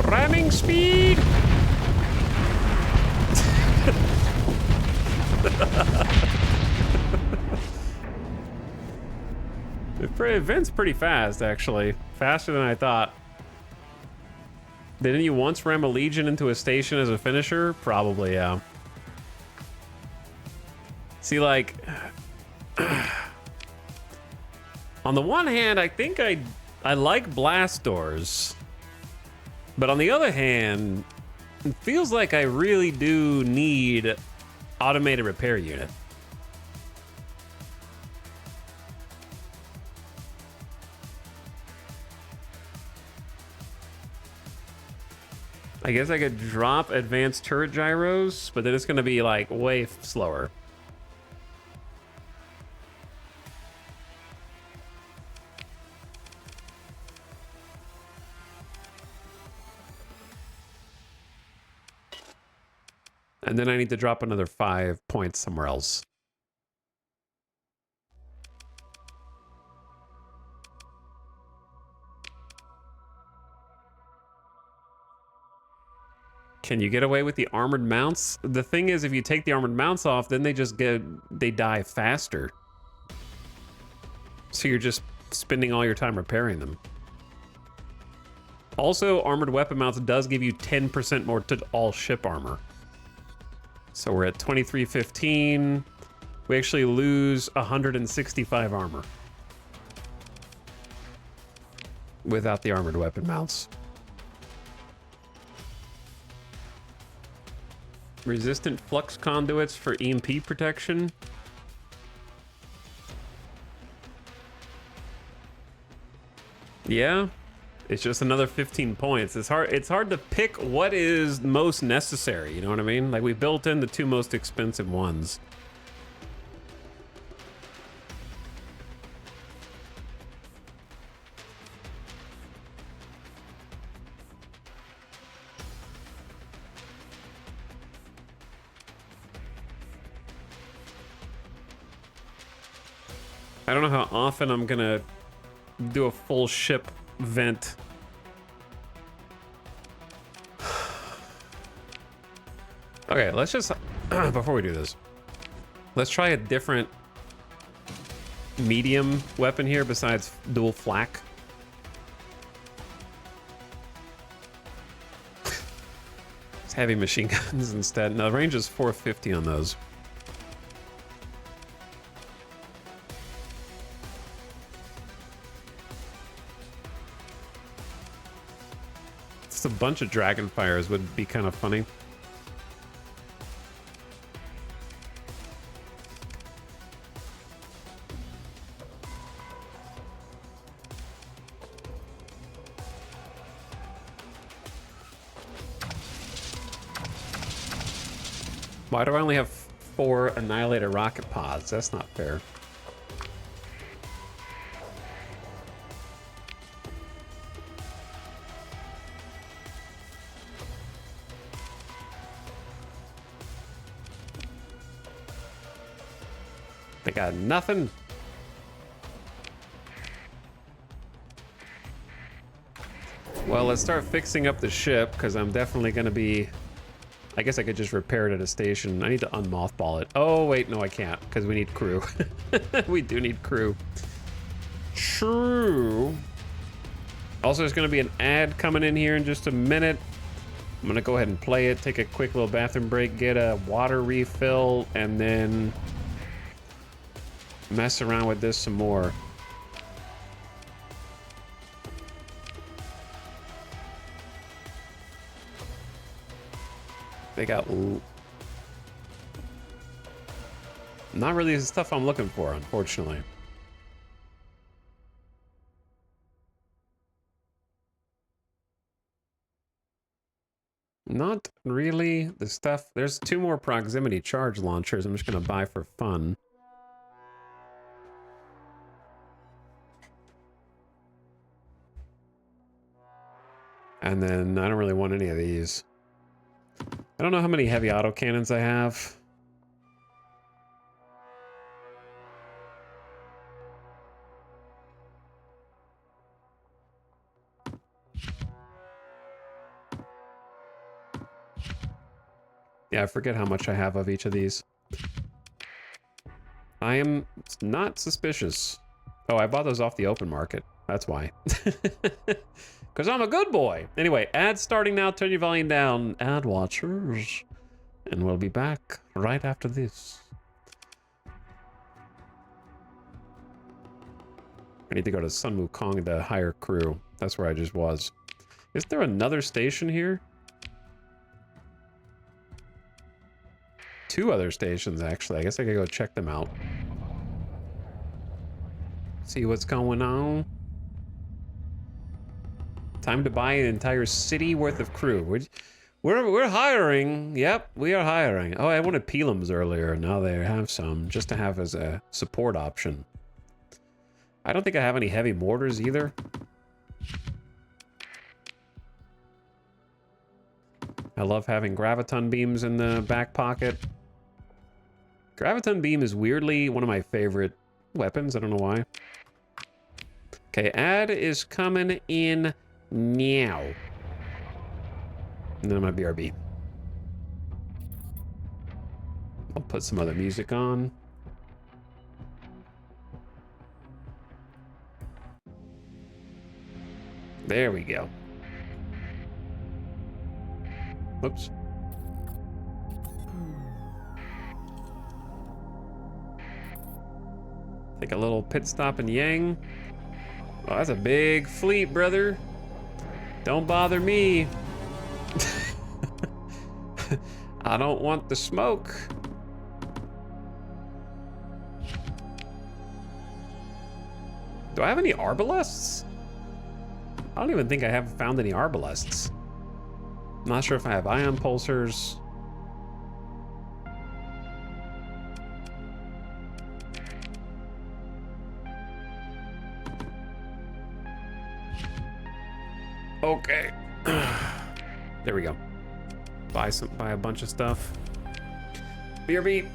Ramming speed! Event's pretty fast, actually. Faster than I thought. Didn't you once ram a Legion into a station as a finisher? Probably, yeah. See, like... on the one hand, I think I like blast doors. But on the other hand, it feels like I really do need automated repair unit. I guess I could drop advanced turret gyros, but then it's going to be like way slower. And then I need to drop another 5 points somewhere else. Can you get away with the armored mounts? The thing is, if you take the armored mounts off, then they die faster. So you're just spending all your time repairing them. Also, armored weapon mounts does give you 10% more to all ship armor. So we're at 2315. We actually lose 165 armor without the armored weapon mounts. Resistant flux conduits for EMP protection. Yeah, it's just another 15 points. It's hard to pick what is most necessary, you know what I mean? Like, we built in the 2 most expensive ones. I don't know how often I'm gonna do a full ship vent. Okay, let's just, before we do this, let's try a different medium weapon here besides dual flak. It's heavy machine guns instead. No, the range is 450 on those. Just a bunch of dragonfires would be kind of funny. Why do I only have 4 annihilator rocket pods? That's not fair. They got nothing. Well, let's start fixing up the ship, because I'm definitely going to be... I guess I could just repair it at a station. I need to unmothball it. Oh, wait, no, I can't, because we need crew. We do need crew. True. Also, there's going to be an ad coming in here in just a minute. I'm going to go ahead and play it, take a quick little bathroom break, get a water refill, and then mess around with this some more. They got... Not really the stuff I'm looking for, unfortunately. Not really the stuff. There's 2 more proximity charge launchers I'm just going to buy for fun. And then I don't really want any of these. I don't know how many heavy autocannons I have. Yeah, I forget how much I have of each of these. I am not suspicious. Oh, I bought those off the open market. That's why. Because I'm a good boy. Anyway, ads starting now. Turn your volume down, ad watchers. And we'll be back right after this. I need to go to Sun Wukong to hire crew. That's where I just was. Is there another station here? 2 other stations, actually. I guess I could go check them out. See what's going on. Time to buy an entire city worth of crew. We're hiring. Yep, we are hiring. Oh, I wanted Pelums earlier. Now they have some, just to have as a support option. I don't think I have any heavy mortars either. I love having graviton beams in the back pocket. Graviton beam is weirdly one of my favorite weapons. I don't know why. Okay, ad is coming in now. And then my BRB. I'll put some other music on. There we go. Whoops. Take a little pit stop in Yang. Oh, that's a big fleet, brother. Don't bother me. I don't want the smoke. Do I have any arbalests? I don't even think I have found any arbalests. I'm not sure if I have ion pulsers. Okay. There we go. Buy a bunch of stuff. BRB.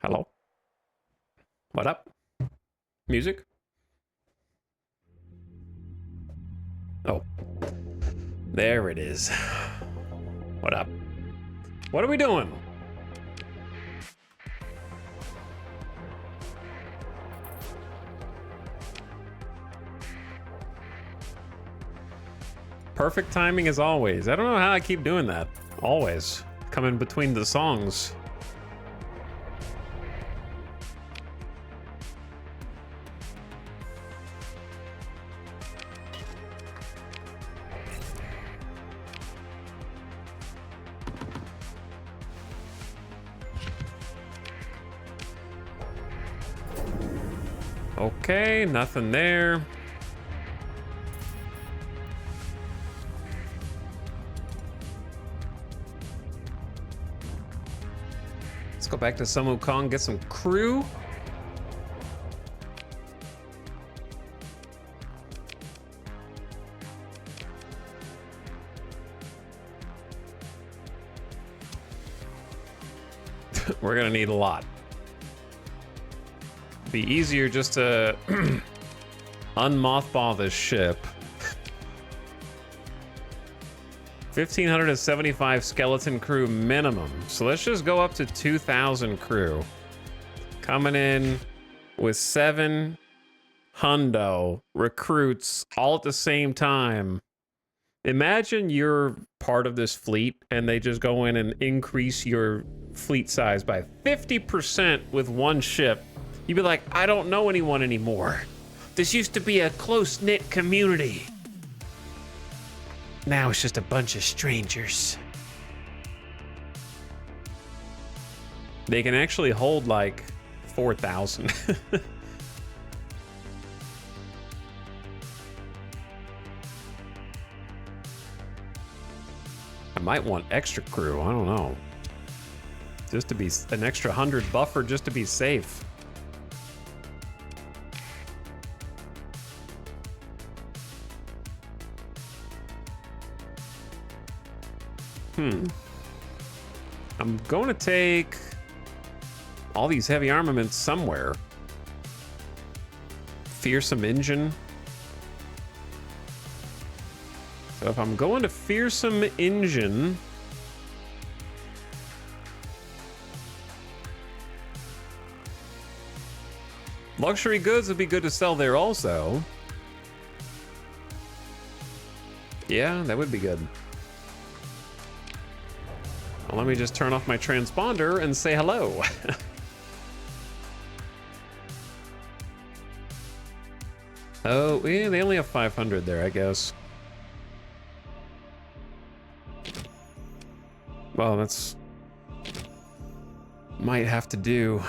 Hello? What up? Music? Oh. There it is. What up? What are we doing? Perfect timing as always. I don't know how I keep doing that. Always. Coming between the songs. Okay, nothing there. Let's go back to Sumo Kong, get some crew. We're gonna need a lot. Be easier just to unmothball this ship. 1,575 skeleton crew minimum. So let's just go up to 2,000 crew. Coming in with 7 hundo recruits all at the same time. Imagine you're part of this fleet and they just go in and increase your fleet size by 50% with one ship. You'd be like, I don't know anyone anymore. This used to be a close-knit community. Now it's just a bunch of strangers. They can actually hold like 4,000. I might want extra crew, I don't know. Just to be an extra 100 buffer just to be safe. I'm going to take all these heavy armaments somewhere. Fearsome engine. So if I'm going to fearsome engine, luxury goods would be good to sell there also. Yeah, that would be good. Well, let me just turn off my transponder and say hello. Oh, yeah, they only have 500 there, I guess. Well, that's... might have to do.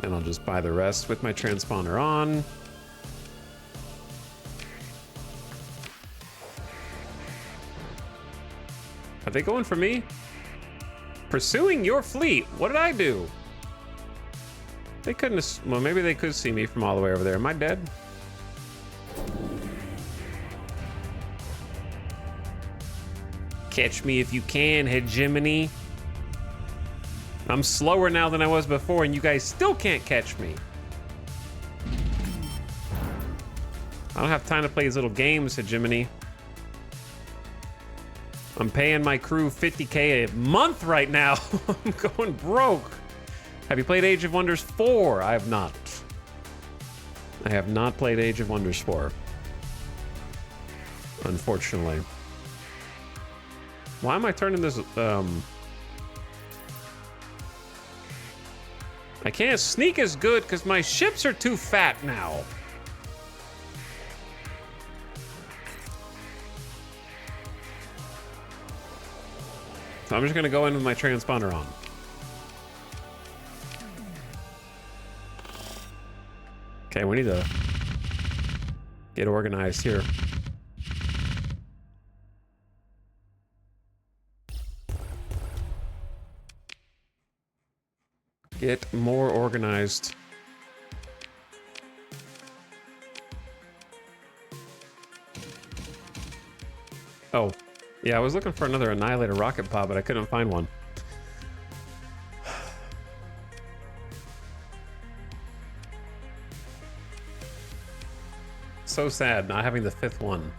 And I'll just buy the rest with my transponder on. Are they going for me? Pursuing your fleet? What did I do? They couldn't have... well, maybe they could see me from all the way over there. Am I dead? Catch me if you can, hegemony. I'm slower now than I was before, and you guys still can't catch me. I don't have time to play these little games, hegemony. I'm paying my crew 50K a month right now. I'm going broke. Have you played Age of Wonders 4? I have not. I have not played Age of Wonders 4. Unfortunately. Why am I turning this, I can't sneak as good because my ships are too fat now. So I'm just gonna go in with my transponder on. Okay, we need to get organized here. Get more organized. Oh, Yeah, I was looking for another Annihilator rocket pod, but I couldn't find one. So sad not having the 5th one.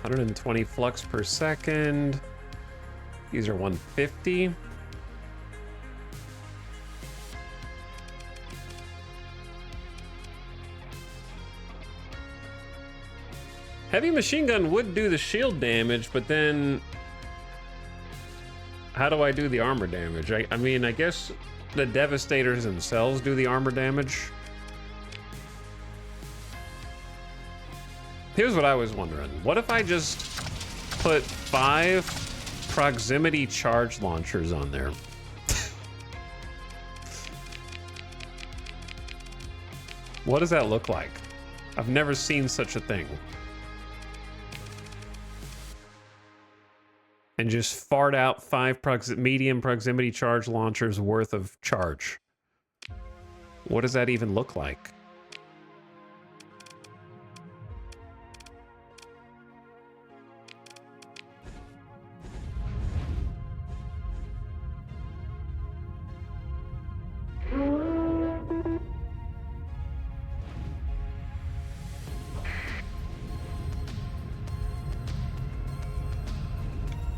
$120 flux per second. These are 150. Heavy machine gun would do the shield damage, but then how do I do the armor damage? I mean, I guess the Devastators themselves do the armor damage. Here's what I was wondering. What if I just put 5 proximity charge launchers on there? What does that look like? I've never seen such a thing. And just fart out 5 medium proximity charge launchers worth of charge. What does that even look like?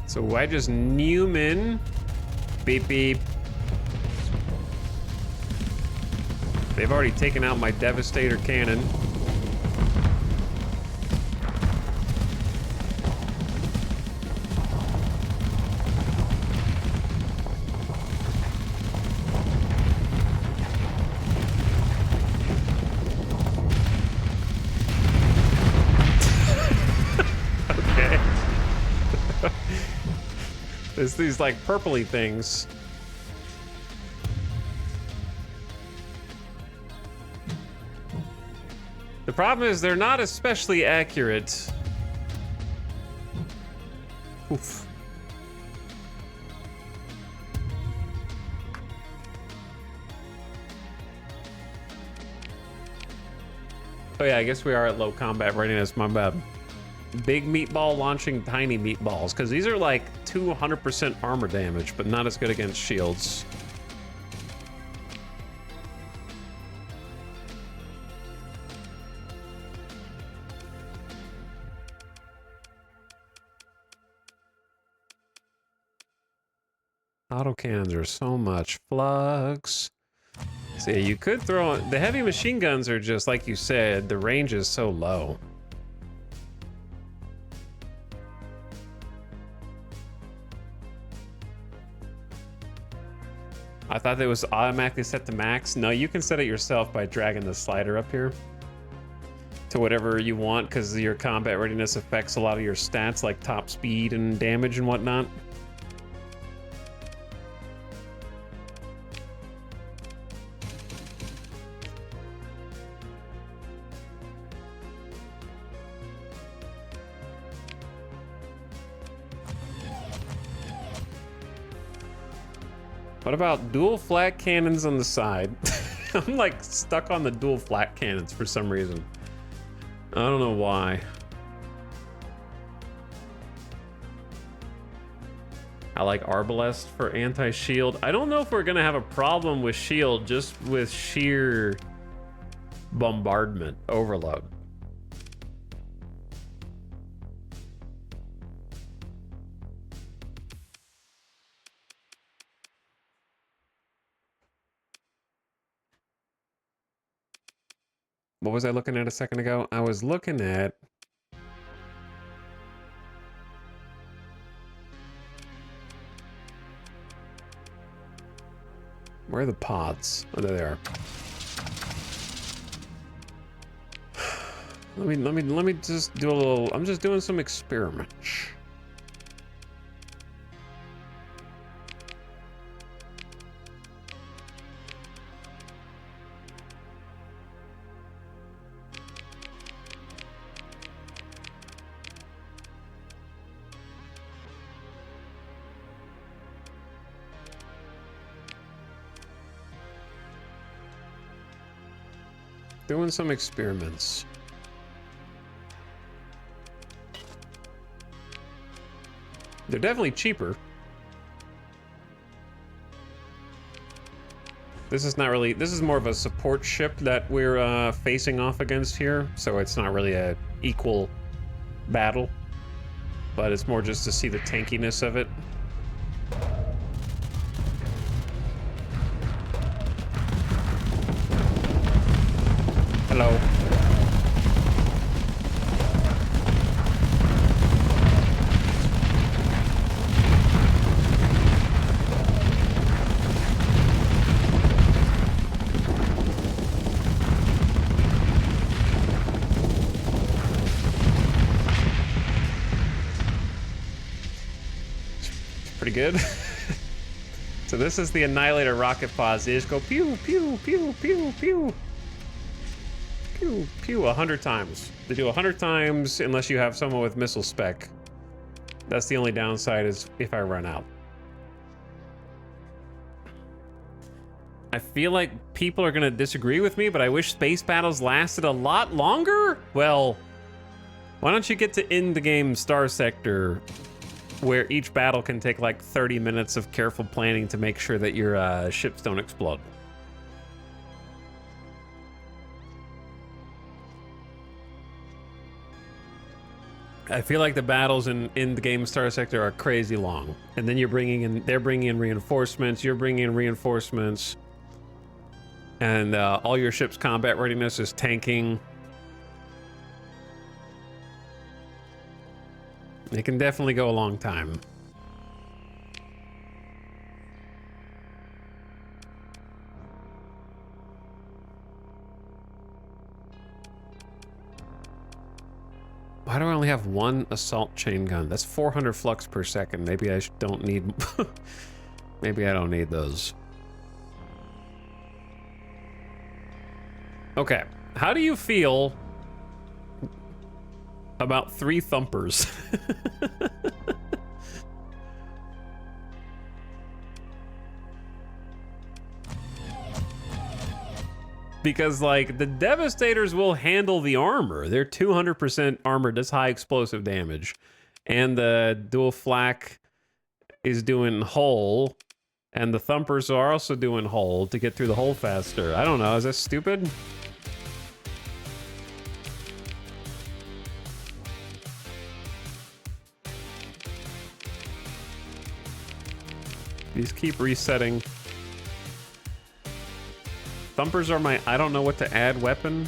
So I just Newman. Beep, beep. They've already taken out my Devastator cannon. Okay. There's these like purpley things. The problem is they're not especially accurate. Oof. Oh yeah, I guess we are at low combat readiness, my bad. Big meatball launching tiny meatballs, because these are like 200% armor damage, but not as good against shields. Autocannons are so much flux. See, you could throw... The heavy machine guns are just, like you said, the range is so low. I thought it was automatically set to max. No, you can set it yourself by dragging the slider up here to whatever you want, because your combat readiness affects a lot of your stats, like top speed and damage and whatnot. What about dual flat cannons on the side? I'm like stuck on the dual flat cannons for some reason. I don't know why. I like Arbalest for anti-shield. I don't know if we're gonna have a problem with shield just with sheer bombardment overload. What was I looking at a second ago? I was looking at... Where are the pods? Oh, there they are. Let me just do a little... I'm just doing some experiments. Doing some experiments. They're definitely cheaper. This is not really, this is more of a support ship that we're facing off against here, so it's not really a equal battle, but it's more just to see the tankiness of it. Hello. Pretty good. So this is the Annihilator rocket pods. They just go pew, pew, pew, pew, pew. Pew, pew, 100 times. They do 100 times unless you have someone with missile spec. That's the only downside, is if I run out. I feel like people are gonna disagree with me, but I wish space battles lasted a lot longer? Well, why don't you get to end the game Starsector, where each battle can take like 30 minutes of careful planning to make sure that your ships don't explode. I feel like the battles in the game Starsector are crazy long. And then they're bringing in reinforcements, you're bringing in reinforcements. And all your ship's combat readiness is tanking. It can definitely go a long time. Why do I only have one assault chain gun? That's 400 flux per second. Maybe I don't need... Maybe I don't need those. Okay, how do you feel about 3 thumpers? Because, like, the Devastators will handle the armor. They're 200% armored. That's high explosive damage. And the dual flak is doing hull. And the Thumpers are also doing hull to get through the hole faster. I don't know. Is that stupid? These keep resetting. Thumpers are my I don't know what to add weapon.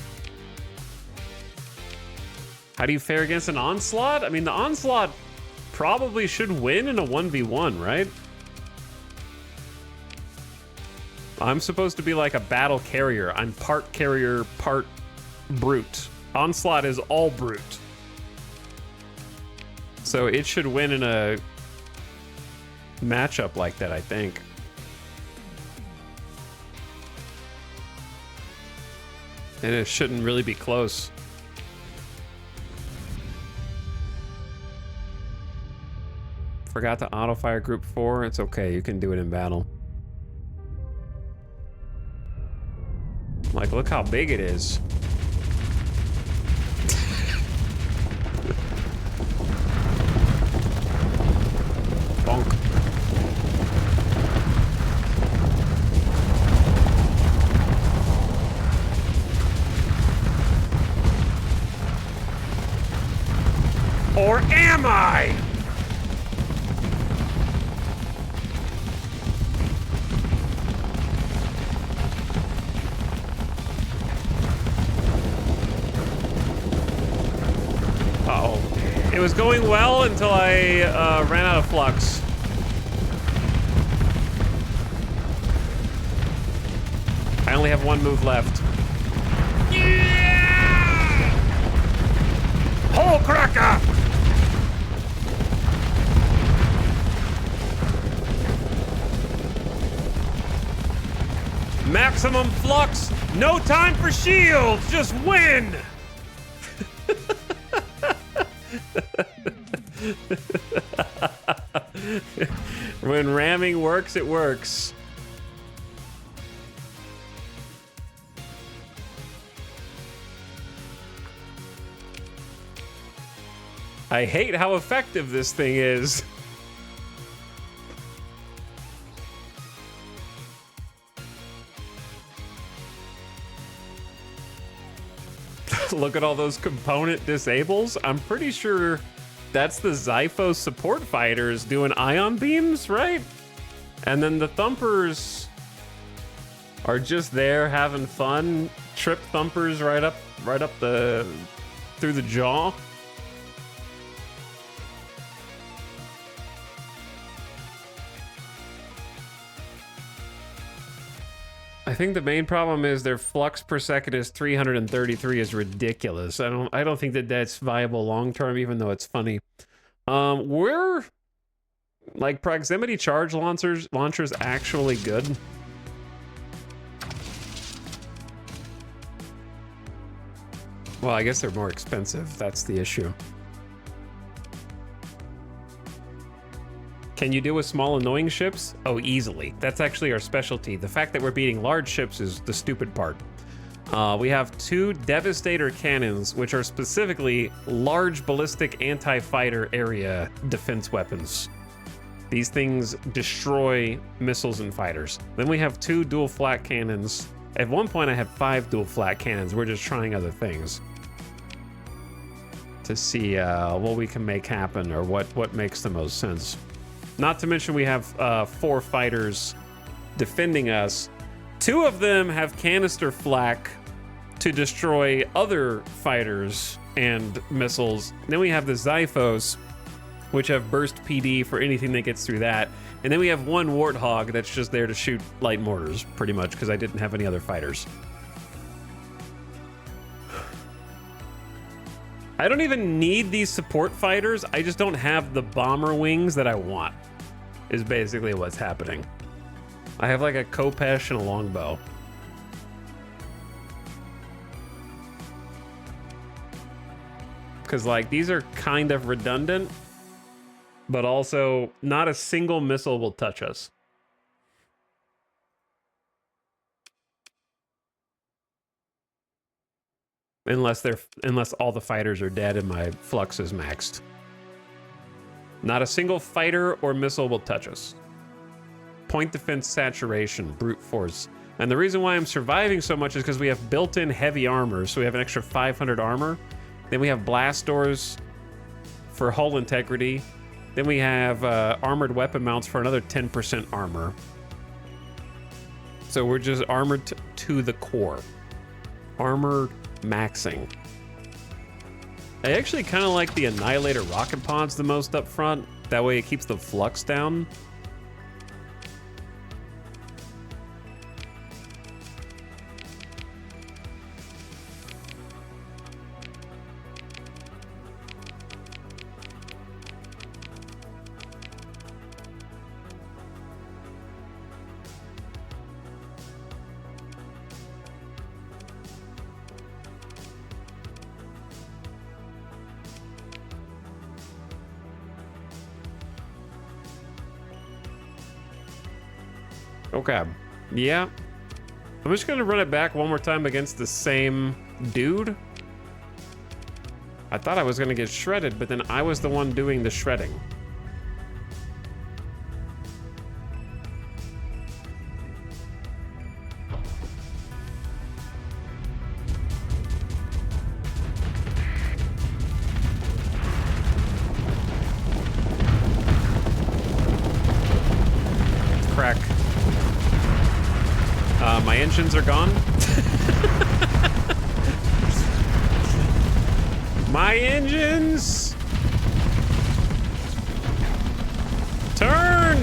How do you fare against an Onslaught? I mean, the Onslaught probably should win in a 1v1, right? I'm supposed to be like a battle carrier. I'm part carrier, part brute. Onslaught is all brute. So it should win in a matchup like that, I think. And it shouldn't really be close. Forgot to auto-fire group 4. It's okay, you can do it in battle. Like, look how big it is. Bonk. Or am I? Uh-oh. It was going well until I ran out of flux. I only have one move left. Yeah! Hole cracker! Maximum flux, no time for shields, just win! When ramming works, it works. I hate how effective this thing is. Look at all those component disables. I'm pretty sure that's the Zyphos support fighters doing ion beams, right? And then the thumpers are just there having fun. Trip thumpers right up the through the jaw. I think the main problem is their flux per second is 333 is ridiculous. I don't think that that's viable long term, even though it's funny. Were like proximity charge launchers actually good? Well, I guess they're more expensive. That's the issue. Can you deal with small annoying ships? Oh, easily. That's actually our specialty. The fact that we're beating large ships is the stupid part. We have 2 Devastator cannons, which are specifically large ballistic anti-fighter area defense weapons. These things destroy missiles and fighters. Then we have 2 dual flat cannons. At one point I had 5 dual flat cannons. We're just trying other things to see what we can make happen or what makes the most sense. Not to mention we have 4 fighters defending us. 2 of them have canister flak to destroy other fighters and missiles. Then we have the Zyphos, which have burst PD for anything that gets through that. And then we have 1 Warthog that's just there to shoot light mortars, pretty much, because I didn't have any other fighters. I don't even need these support fighters. I just don't have the bomber wings that I want, is basically what's happening. I have like a Kopesh and a longbow. Because like these are kind of redundant, but also not a single missile will touch us. Unless all the fighters are dead and my flux is maxed. Not a single fighter or missile will touch us. Point defense saturation, brute force. And the reason why I'm surviving so much is because we have built-in heavy armor, so we have an extra 500 armor. Then we have blast doors for hull integrity. Then we have armored weapon mounts for another 10% armor. So we're just armored to the core. Armor maxing. I actually kind of like the Annihilator rocket pods the most up front. That way it keeps the flux down. Okay. Yeah. I'm just gonna run it back one more time against the same dude. I thought I was gonna get shredded, but then I was the one doing the shredding. Crack. My engines are gone. My engines! Turn!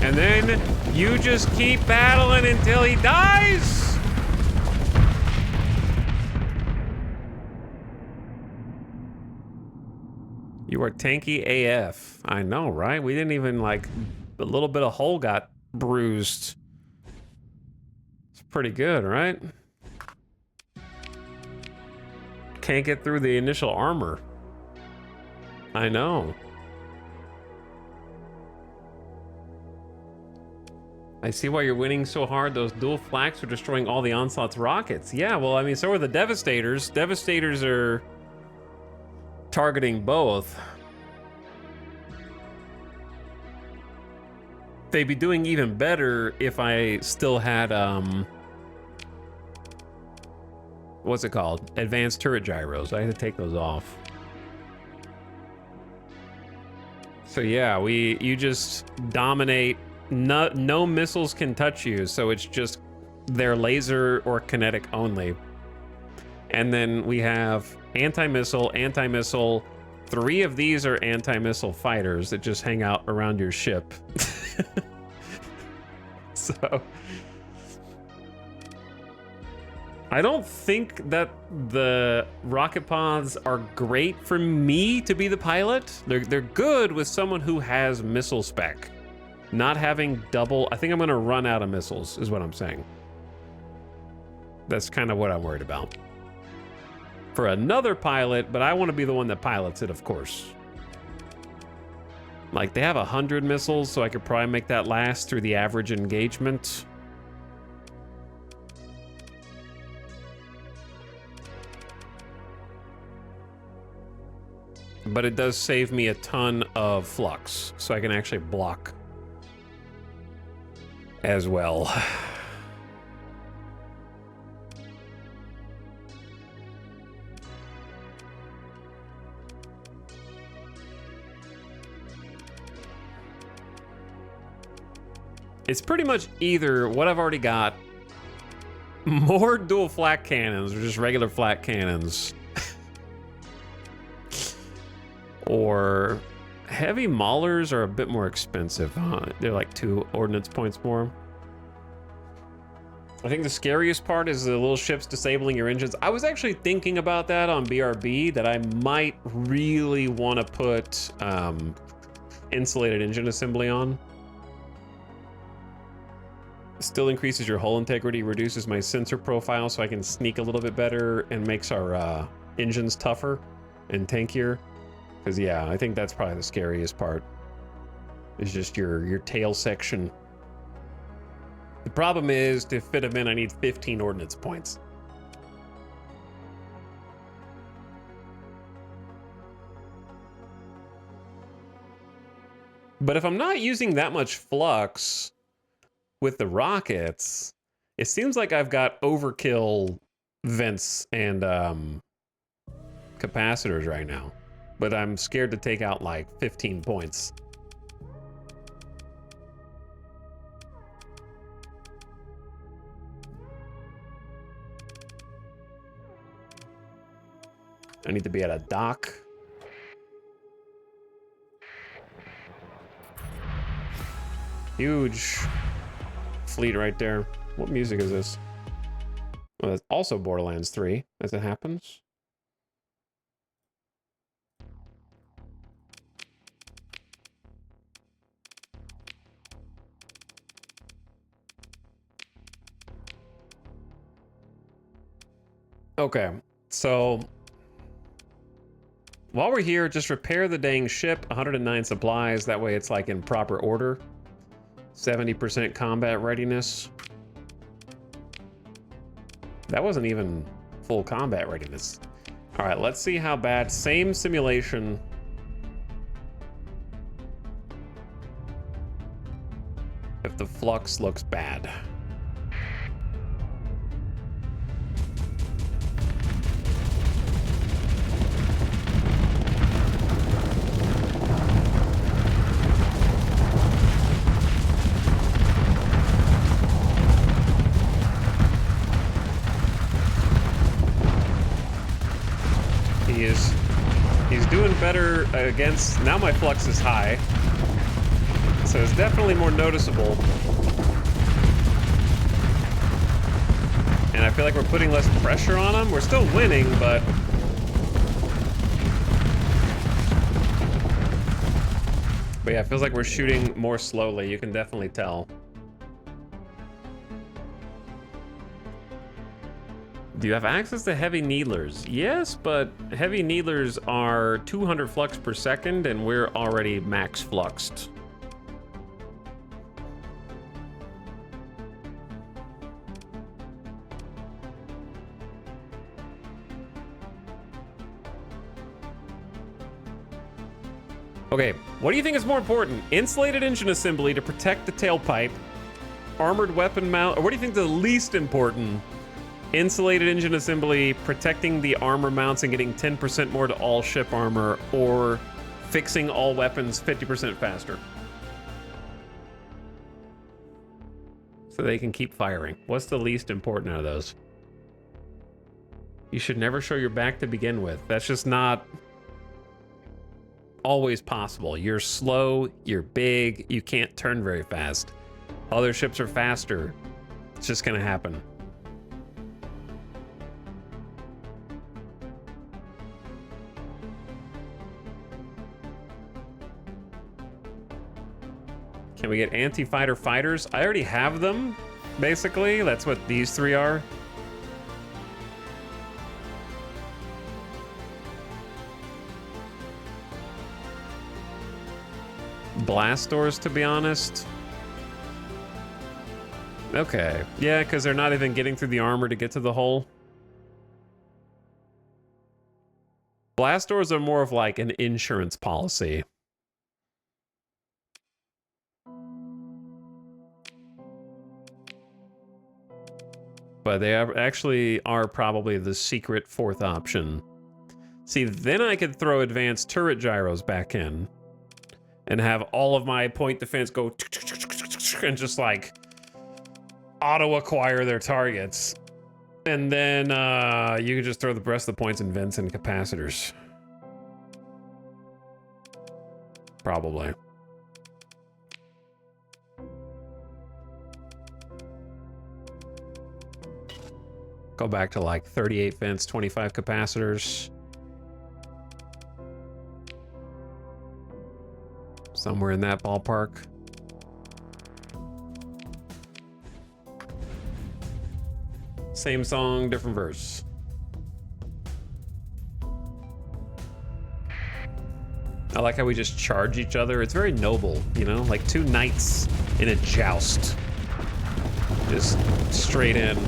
And then you just keep battling until he dies. You are tanky AF. I know, right? We didn't even like, a little bit of hull got bruised. Pretty good, right? Can't get through the initial armor. I know. I see why you're winning so hard. Those dual flaks are destroying all the Onslaught's rockets. Yeah, well, I mean, so are the Devastators. Devastators are targeting both. They'd be doing even better if I still had, what's it called? Advanced turret gyros. I had to take those off. So yeah, you just dominate. No missiles can touch you, so it's just they're laser or kinetic only. And then we have anti-missile, anti-missile. 3 of these are anti-missile fighters that just hang out around your ship. So I don't think that the rocket pods are great for me to be the pilot. They're good with someone who has missile spec. Not having double, I think I'm gonna run out of missiles, is what I'm saying. That's kind of what I'm worried about. For another pilot, but I want to be the one that pilots it, of course. Like, they have 100 missiles, so I could probably make that last through the average engagement. But it does save me a ton of flux, so I can actually block as well. It's pretty much either what I've already got, more dual flak cannons, or just regular flak cannons, or heavy maulers are a bit more expensive, huh? They're like 2 ordnance points more. I think the scariest part is the little ships disabling your engines. I was actually thinking about that on BRB, that I might really want to put insulated engine assembly on. Still increases your hull integrity, reduces my sensor profile so I can sneak a little bit better, and makes our engines tougher and tankier. Because yeah, I think that's probably the scariest part, is just your tail section. The problem is, to fit them in, I need 15 ordnance points. But if I'm not using that much flux with the rockets, it seems like I've got overkill vents and capacitors right now. But I'm scared to take out like 15 points. I need to be at a dock. Huge fleet right there. What music is this? Well, that's also Borderlands 3, as it happens. Okay, so while we're here, just repair the dang ship. 109 supplies, that way it's like in proper order. 70% combat readiness. That wasn't even full combat readiness. All right, let's see how bad. Same simulation. If the flux looks bad. He's doing better against, now my flux is high, so it's definitely more noticeable. And I feel like we're putting less pressure on him. We're still winning, but yeah, it feels like we're shooting more slowly. You can definitely tell. Do you have access to heavy needlers? Yes, but heavy needlers are 200 flux per second, and we're already max fluxed. Okay, what do you think is more important? Insulated engine assembly to protect the tailpipe, armored weapon mount, or what do you think the least important? Insulated engine assembly, protecting the armor mounts and getting 10% more to all ship armor, or fixing all weapons 50% faster. So they can keep firing. What's the least important out of those? You should never show your back to begin with. That's just not always possible. You're slow, you're big, you can't turn very fast. Other ships are faster. It's just gonna happen. Can we get anti-fighter fighters? I already have them, basically. That's what these three are. Blast doors, to be honest. Okay. Yeah, because they're not even getting through the armor to get to the hull. Blast doors are more of like an insurance policy. But they actually are probably the secret fourth option. See, then I could throw advanced turret gyros back in and have all of my point defense go and just like auto-acquire their targets. And then you can just throw the rest of the points in vents and capacitors. Probably. Go back to like 38 vents, 25 capacitors. Somewhere in that ballpark. Same song, different verse. I like how we just charge each other. It's very noble, you know? Like two knights in a joust. Just straight in.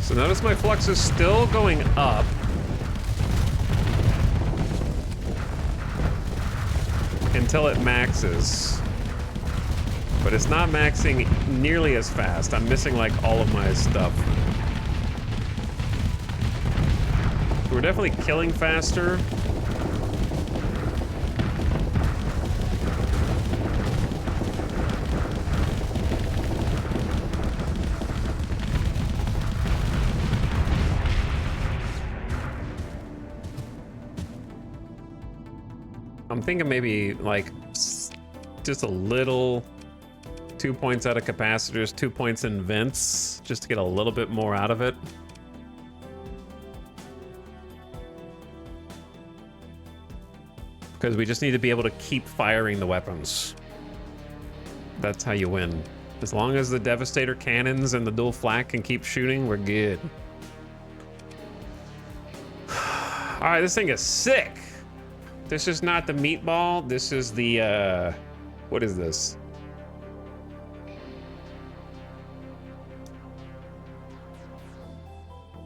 So notice my flux is still going up. Until it maxes. But it's not maxing nearly as fast. I'm missing like all of my stuff. We're definitely killing faster. I'm thinking maybe like just a little 2 points out of capacitors, 2 points in vents, just to get a little bit more out of it. Because we just need to be able to keep firing the weapons. That's how you win. As long as the Devastator cannons and the dual flak can keep shooting, we're good. All right, this thing is sick. This is not the meatball. This is the, what is this?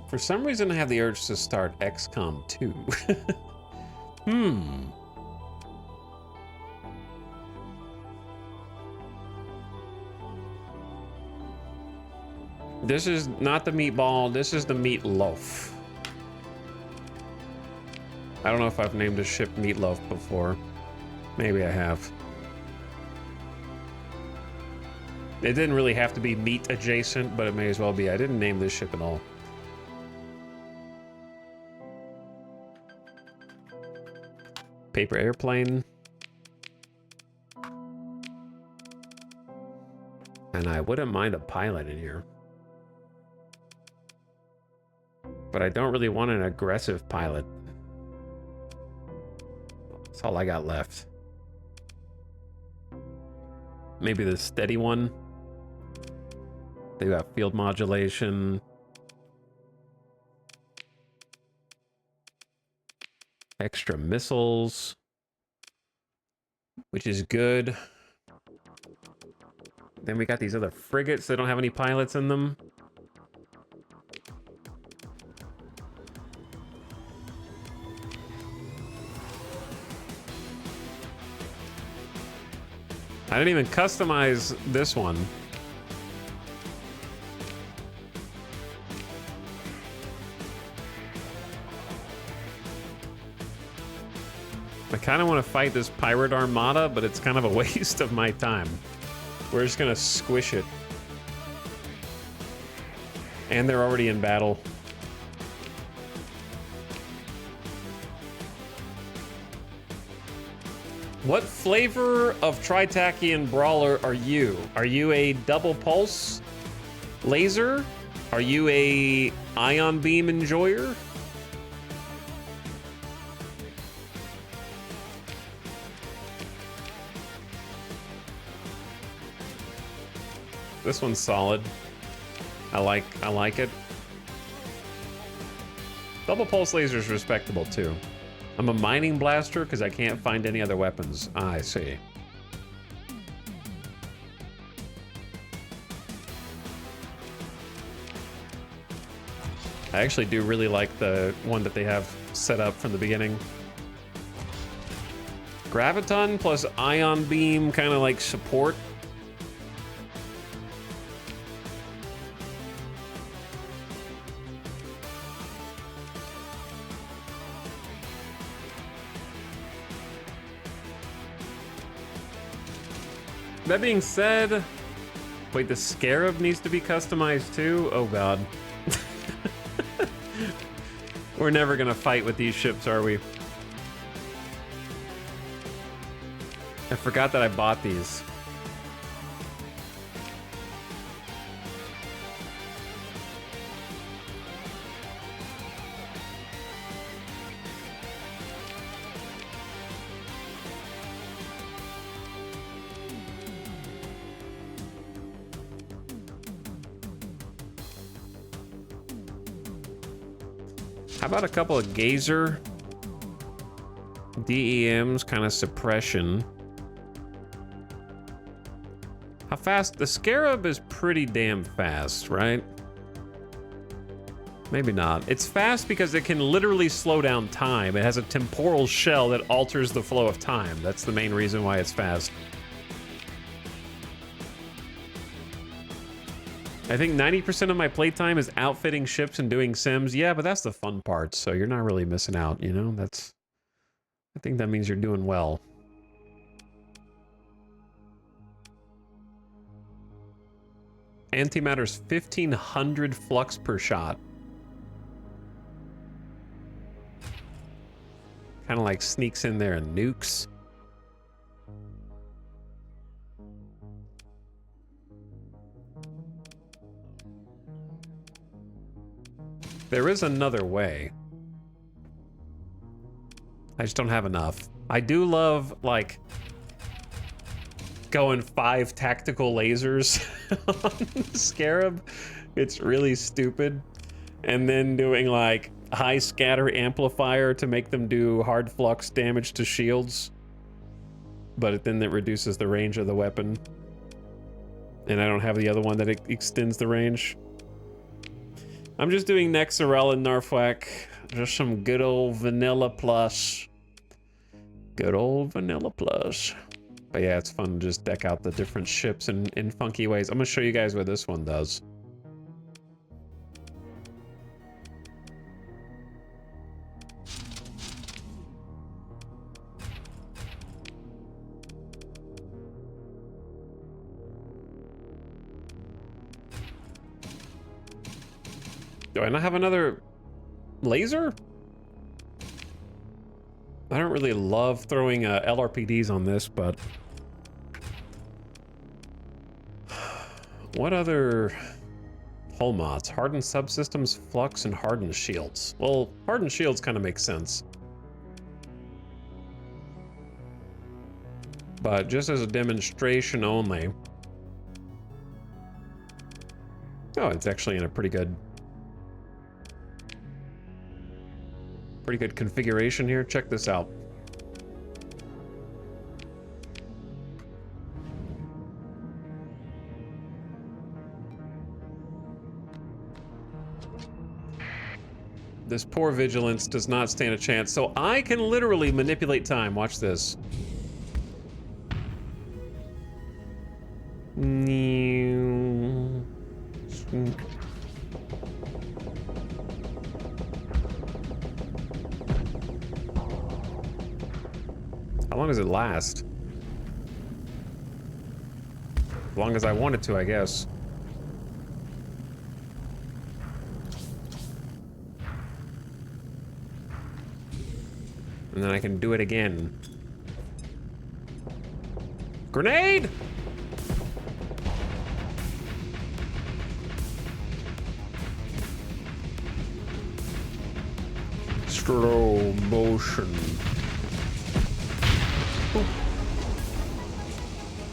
For some reason, I have the urge to start XCOM 2. This is not the meatball. This is the meatloaf. I don't know if I've named a ship Meatloaf before. Maybe I have. It didn't really have to be meat adjacent, but it may as well be. I didn't name this ship at all. Paper airplane. And I wouldn't mind a pilot in here. But I don't really want an aggressive pilot. That's all I got left. Maybe the steady one. They got field modulation. Extra missiles. Which is good. Then we got these other frigates that don't have any pilots in them. I didn't even customize this one. I kind of want to fight this pirate armada, but it's kind of a waste of my time. We're just gonna squish it. And they're already in battle. What flavor of Tritackian Brawler are you? Are you a double pulse laser? Are you a ion beam enjoyer? This one's solid. I like it. Double pulse laser is respectable too. I'm a mining blaster because I can't find any other weapons. Ah, I see. I actually do really like the one that they have set up from the beginning. Graviton plus ion beam kind of like support. That being said, wait, the Scarab needs to be customized too? Oh god. We're never gonna fight with these ships, are we? I forgot that I bought these. How about a couple of Gazer? DEMs, kind of suppression. How fast? The Scarab is pretty damn fast, right? Maybe not. It's fast because it can literally slow down time. It has a temporal shell that alters the flow of time. That's the main reason why it's fast. I think 90% of my playtime is outfitting ships and doing sims. Yeah, but that's the fun part, so you're not really missing out, you know? I think that means you're doing well. Antimatter's 1500 flux per shot. Kind of like sneaks in there and nukes. There is another way. I just don't have enough. I do love, like, going 5 tactical lasers on Scarab. It's really stupid. And then doing, like, high scatter amplifier to make them do hard flux damage to shields. But then it reduces the range of the weapon. And I don't have the other one that extends the range. I'm just doing Nexerelin Narfwak. Just some good old vanilla plus. Good old vanilla plus. But yeah, it's fun to just deck out the different ships in funky ways. I'm gonna show you guys what this one does. Do I not have another laser? I don't really love throwing LRPDs on this, but... What other hull mods. Hardened subsystems, flux, and hardened shields. Well, hardened shields kind of makes sense. But just as a demonstration only. Oh, it's actually in a pretty good configuration here. Check this out. This poor vigilance does not stand a chance, so I can literally manipulate time. Watch this. How long does it last? As long as I want it to, I guess. And then I can do it again. Grenade! Slow motion. Oop.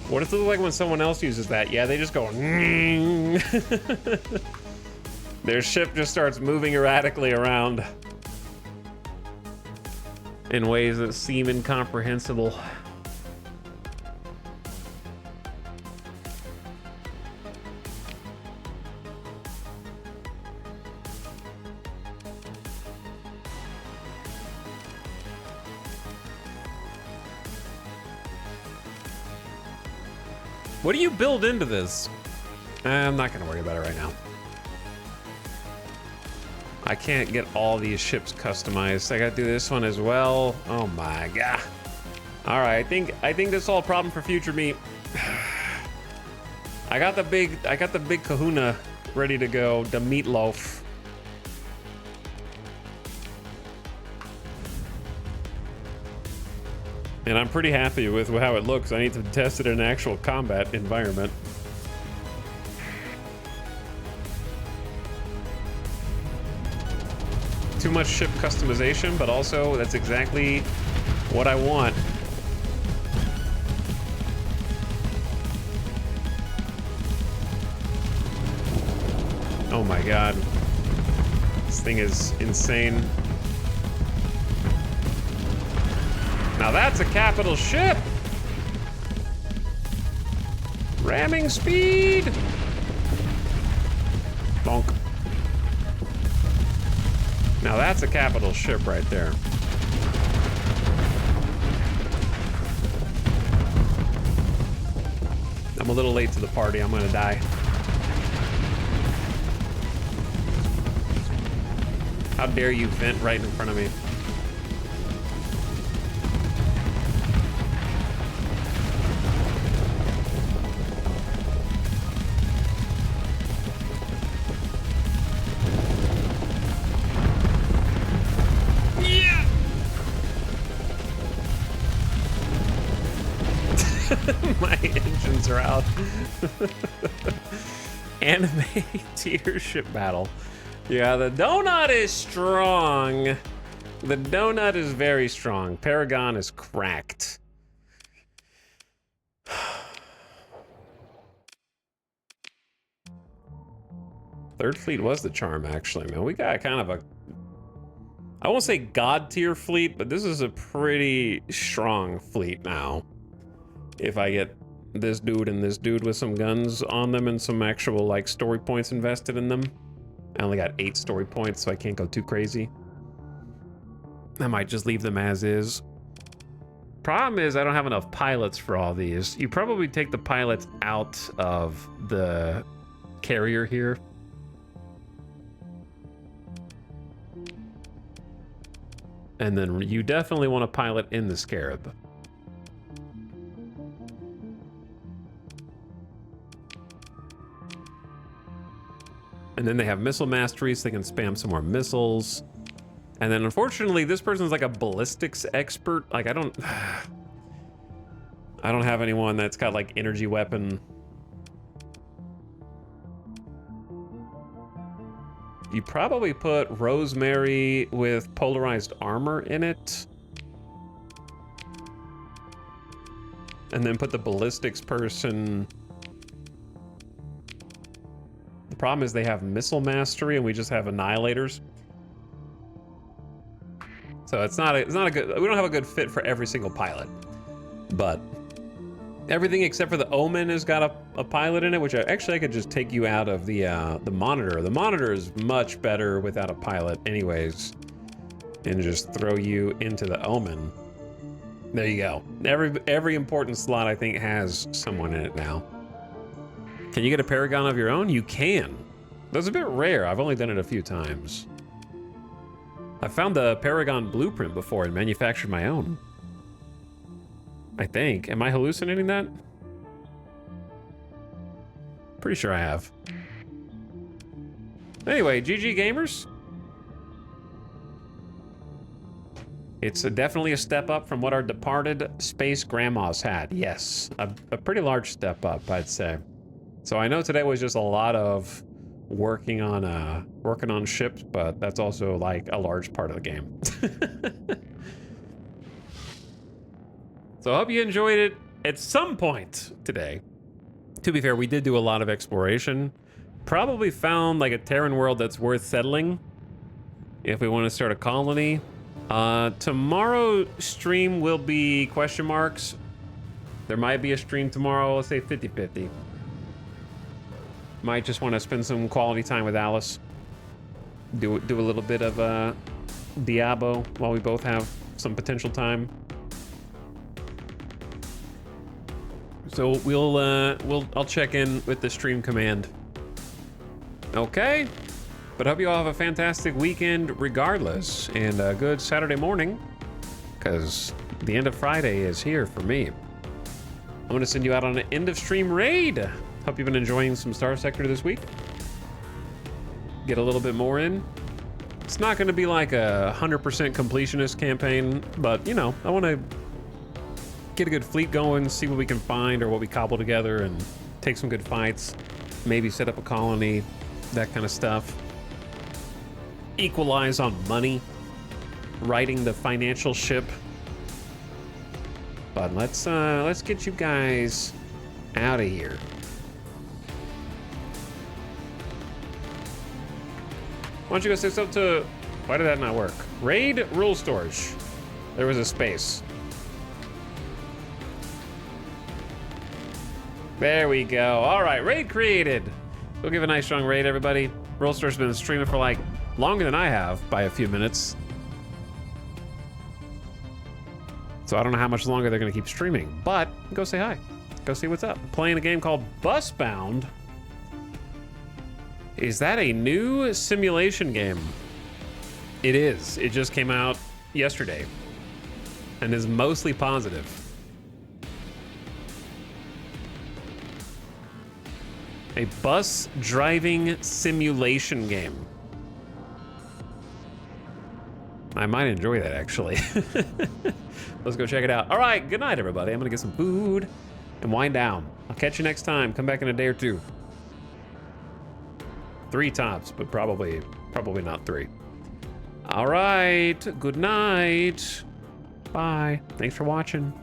What does it look like when someone else uses that? Yeah, they just go. Their ship just starts moving erratically around in ways that seem incomprehensible. What do you build into this? I'm not gonna worry about it right now. I can't get all these ships customized. I gotta do this one as well. Oh my god. All right, I think this is all a problem for future me. I got the big kahuna ready to go, the meatloaf. And I'm pretty happy with how it looks. I need to test it in an actual combat environment. Too much ship customization, but also that's exactly what I want. Oh my god. This thing is insane. Now that's a capital ship! Ramming speed! Bonk. Now that's a capital ship right there. I'm a little late to the party, I'm gonna die. How dare you vent right in front of me? My engines are out. Anime tier ship battle. Yeah, the donut is strong. The donut is very strong. Paragon is cracked. Third fleet was the charm, actually, man. We got kind of a, I won't say god tier fleet, but this is a pretty strong fleet now. If I get this dude and this dude with some guns on them and some actual like story points invested in them. I only got 8 story points, so I can't go too crazy. I might just leave them as is. Problem is I don't have enough pilots for all these. You probably take the pilots out of the carrier here. And then you definitely want to pilot in the Scarab. And then they have missile mastery, so they can spam some more missiles. And then unfortunately, this person's like a ballistics expert. Like I don't have anyone that's got like energy weapon. you probably put Rosemary with polarized armor in it. And then put the ballistics person. The problem is they have missile mastery and we just have annihilators. So it's not a good, we don't have a good fit for every single pilot. But everything except for the Omen has got a pilot in it, which I could just take you out of the monitor. The monitor is much better without a pilot anyways. And just throw you into the Omen. There you go. Every important slot I think has someone in it now. Can you get a Paragon of your own? You can. That's a bit rare. I've only done it a few times. I found the Paragon blueprint before and manufactured my own. I think. Am I hallucinating that? Pretty sure I have. Anyway, GG gamers. It's definitely a step up from what our departed space grandmas had. Yes, a pretty large step up, I'd say. So I know today was just a lot of working on ships, but that's also like a large part of the game. So I hope you enjoyed it at some point today. To be fair, we did do a lot of exploration. Probably found like a Terran world that's worth settling if we want to start a colony. Tomorrow stream will be question marks. There might be a stream tomorrow, let's say 50-50. Might just want to spend some quality time with Alice. Do a little bit of Diabo while we both have some potential time. So I'll check in with the stream command. Okay. But I hope you all have a fantastic weekend regardless, and a good Saturday morning, because the end of Friday is here for me. I'm going to send you out on an end of stream raid. Hope you've been enjoying some Starsector this week. Get a little bit more in. It's not going to be like a 100% completionist campaign, but you know, I want to get a good fleet going, see what we can find or what we cobble together, and take some good fights. Maybe set up a colony, that kind of stuff. Equalize on money, riding the financial ship. But let's get you guys out of here. Why don't you go say something to... Why did that not work? Raid rule storage. There was a space. There we go. All right, raid created. We'll give a nice strong raid, everybody. Rule storage's been streaming for like longer than I have by a few minutes. So I don't know how much longer they're gonna keep streaming, but go say hi. Go see what's up. Playing a game called Busbound. Is that a new simulation game? It is. It just came out yesterday and is mostly positive. A bus driving simulation game. I might enjoy that, actually. Let's go check it out. All right, good night, everybody. I'm gonna get some food and wind down. I'll catch you next time. Come back in a day or two. 3 tops, but probably not 3. All right, good night. Bye. Thanks for watching.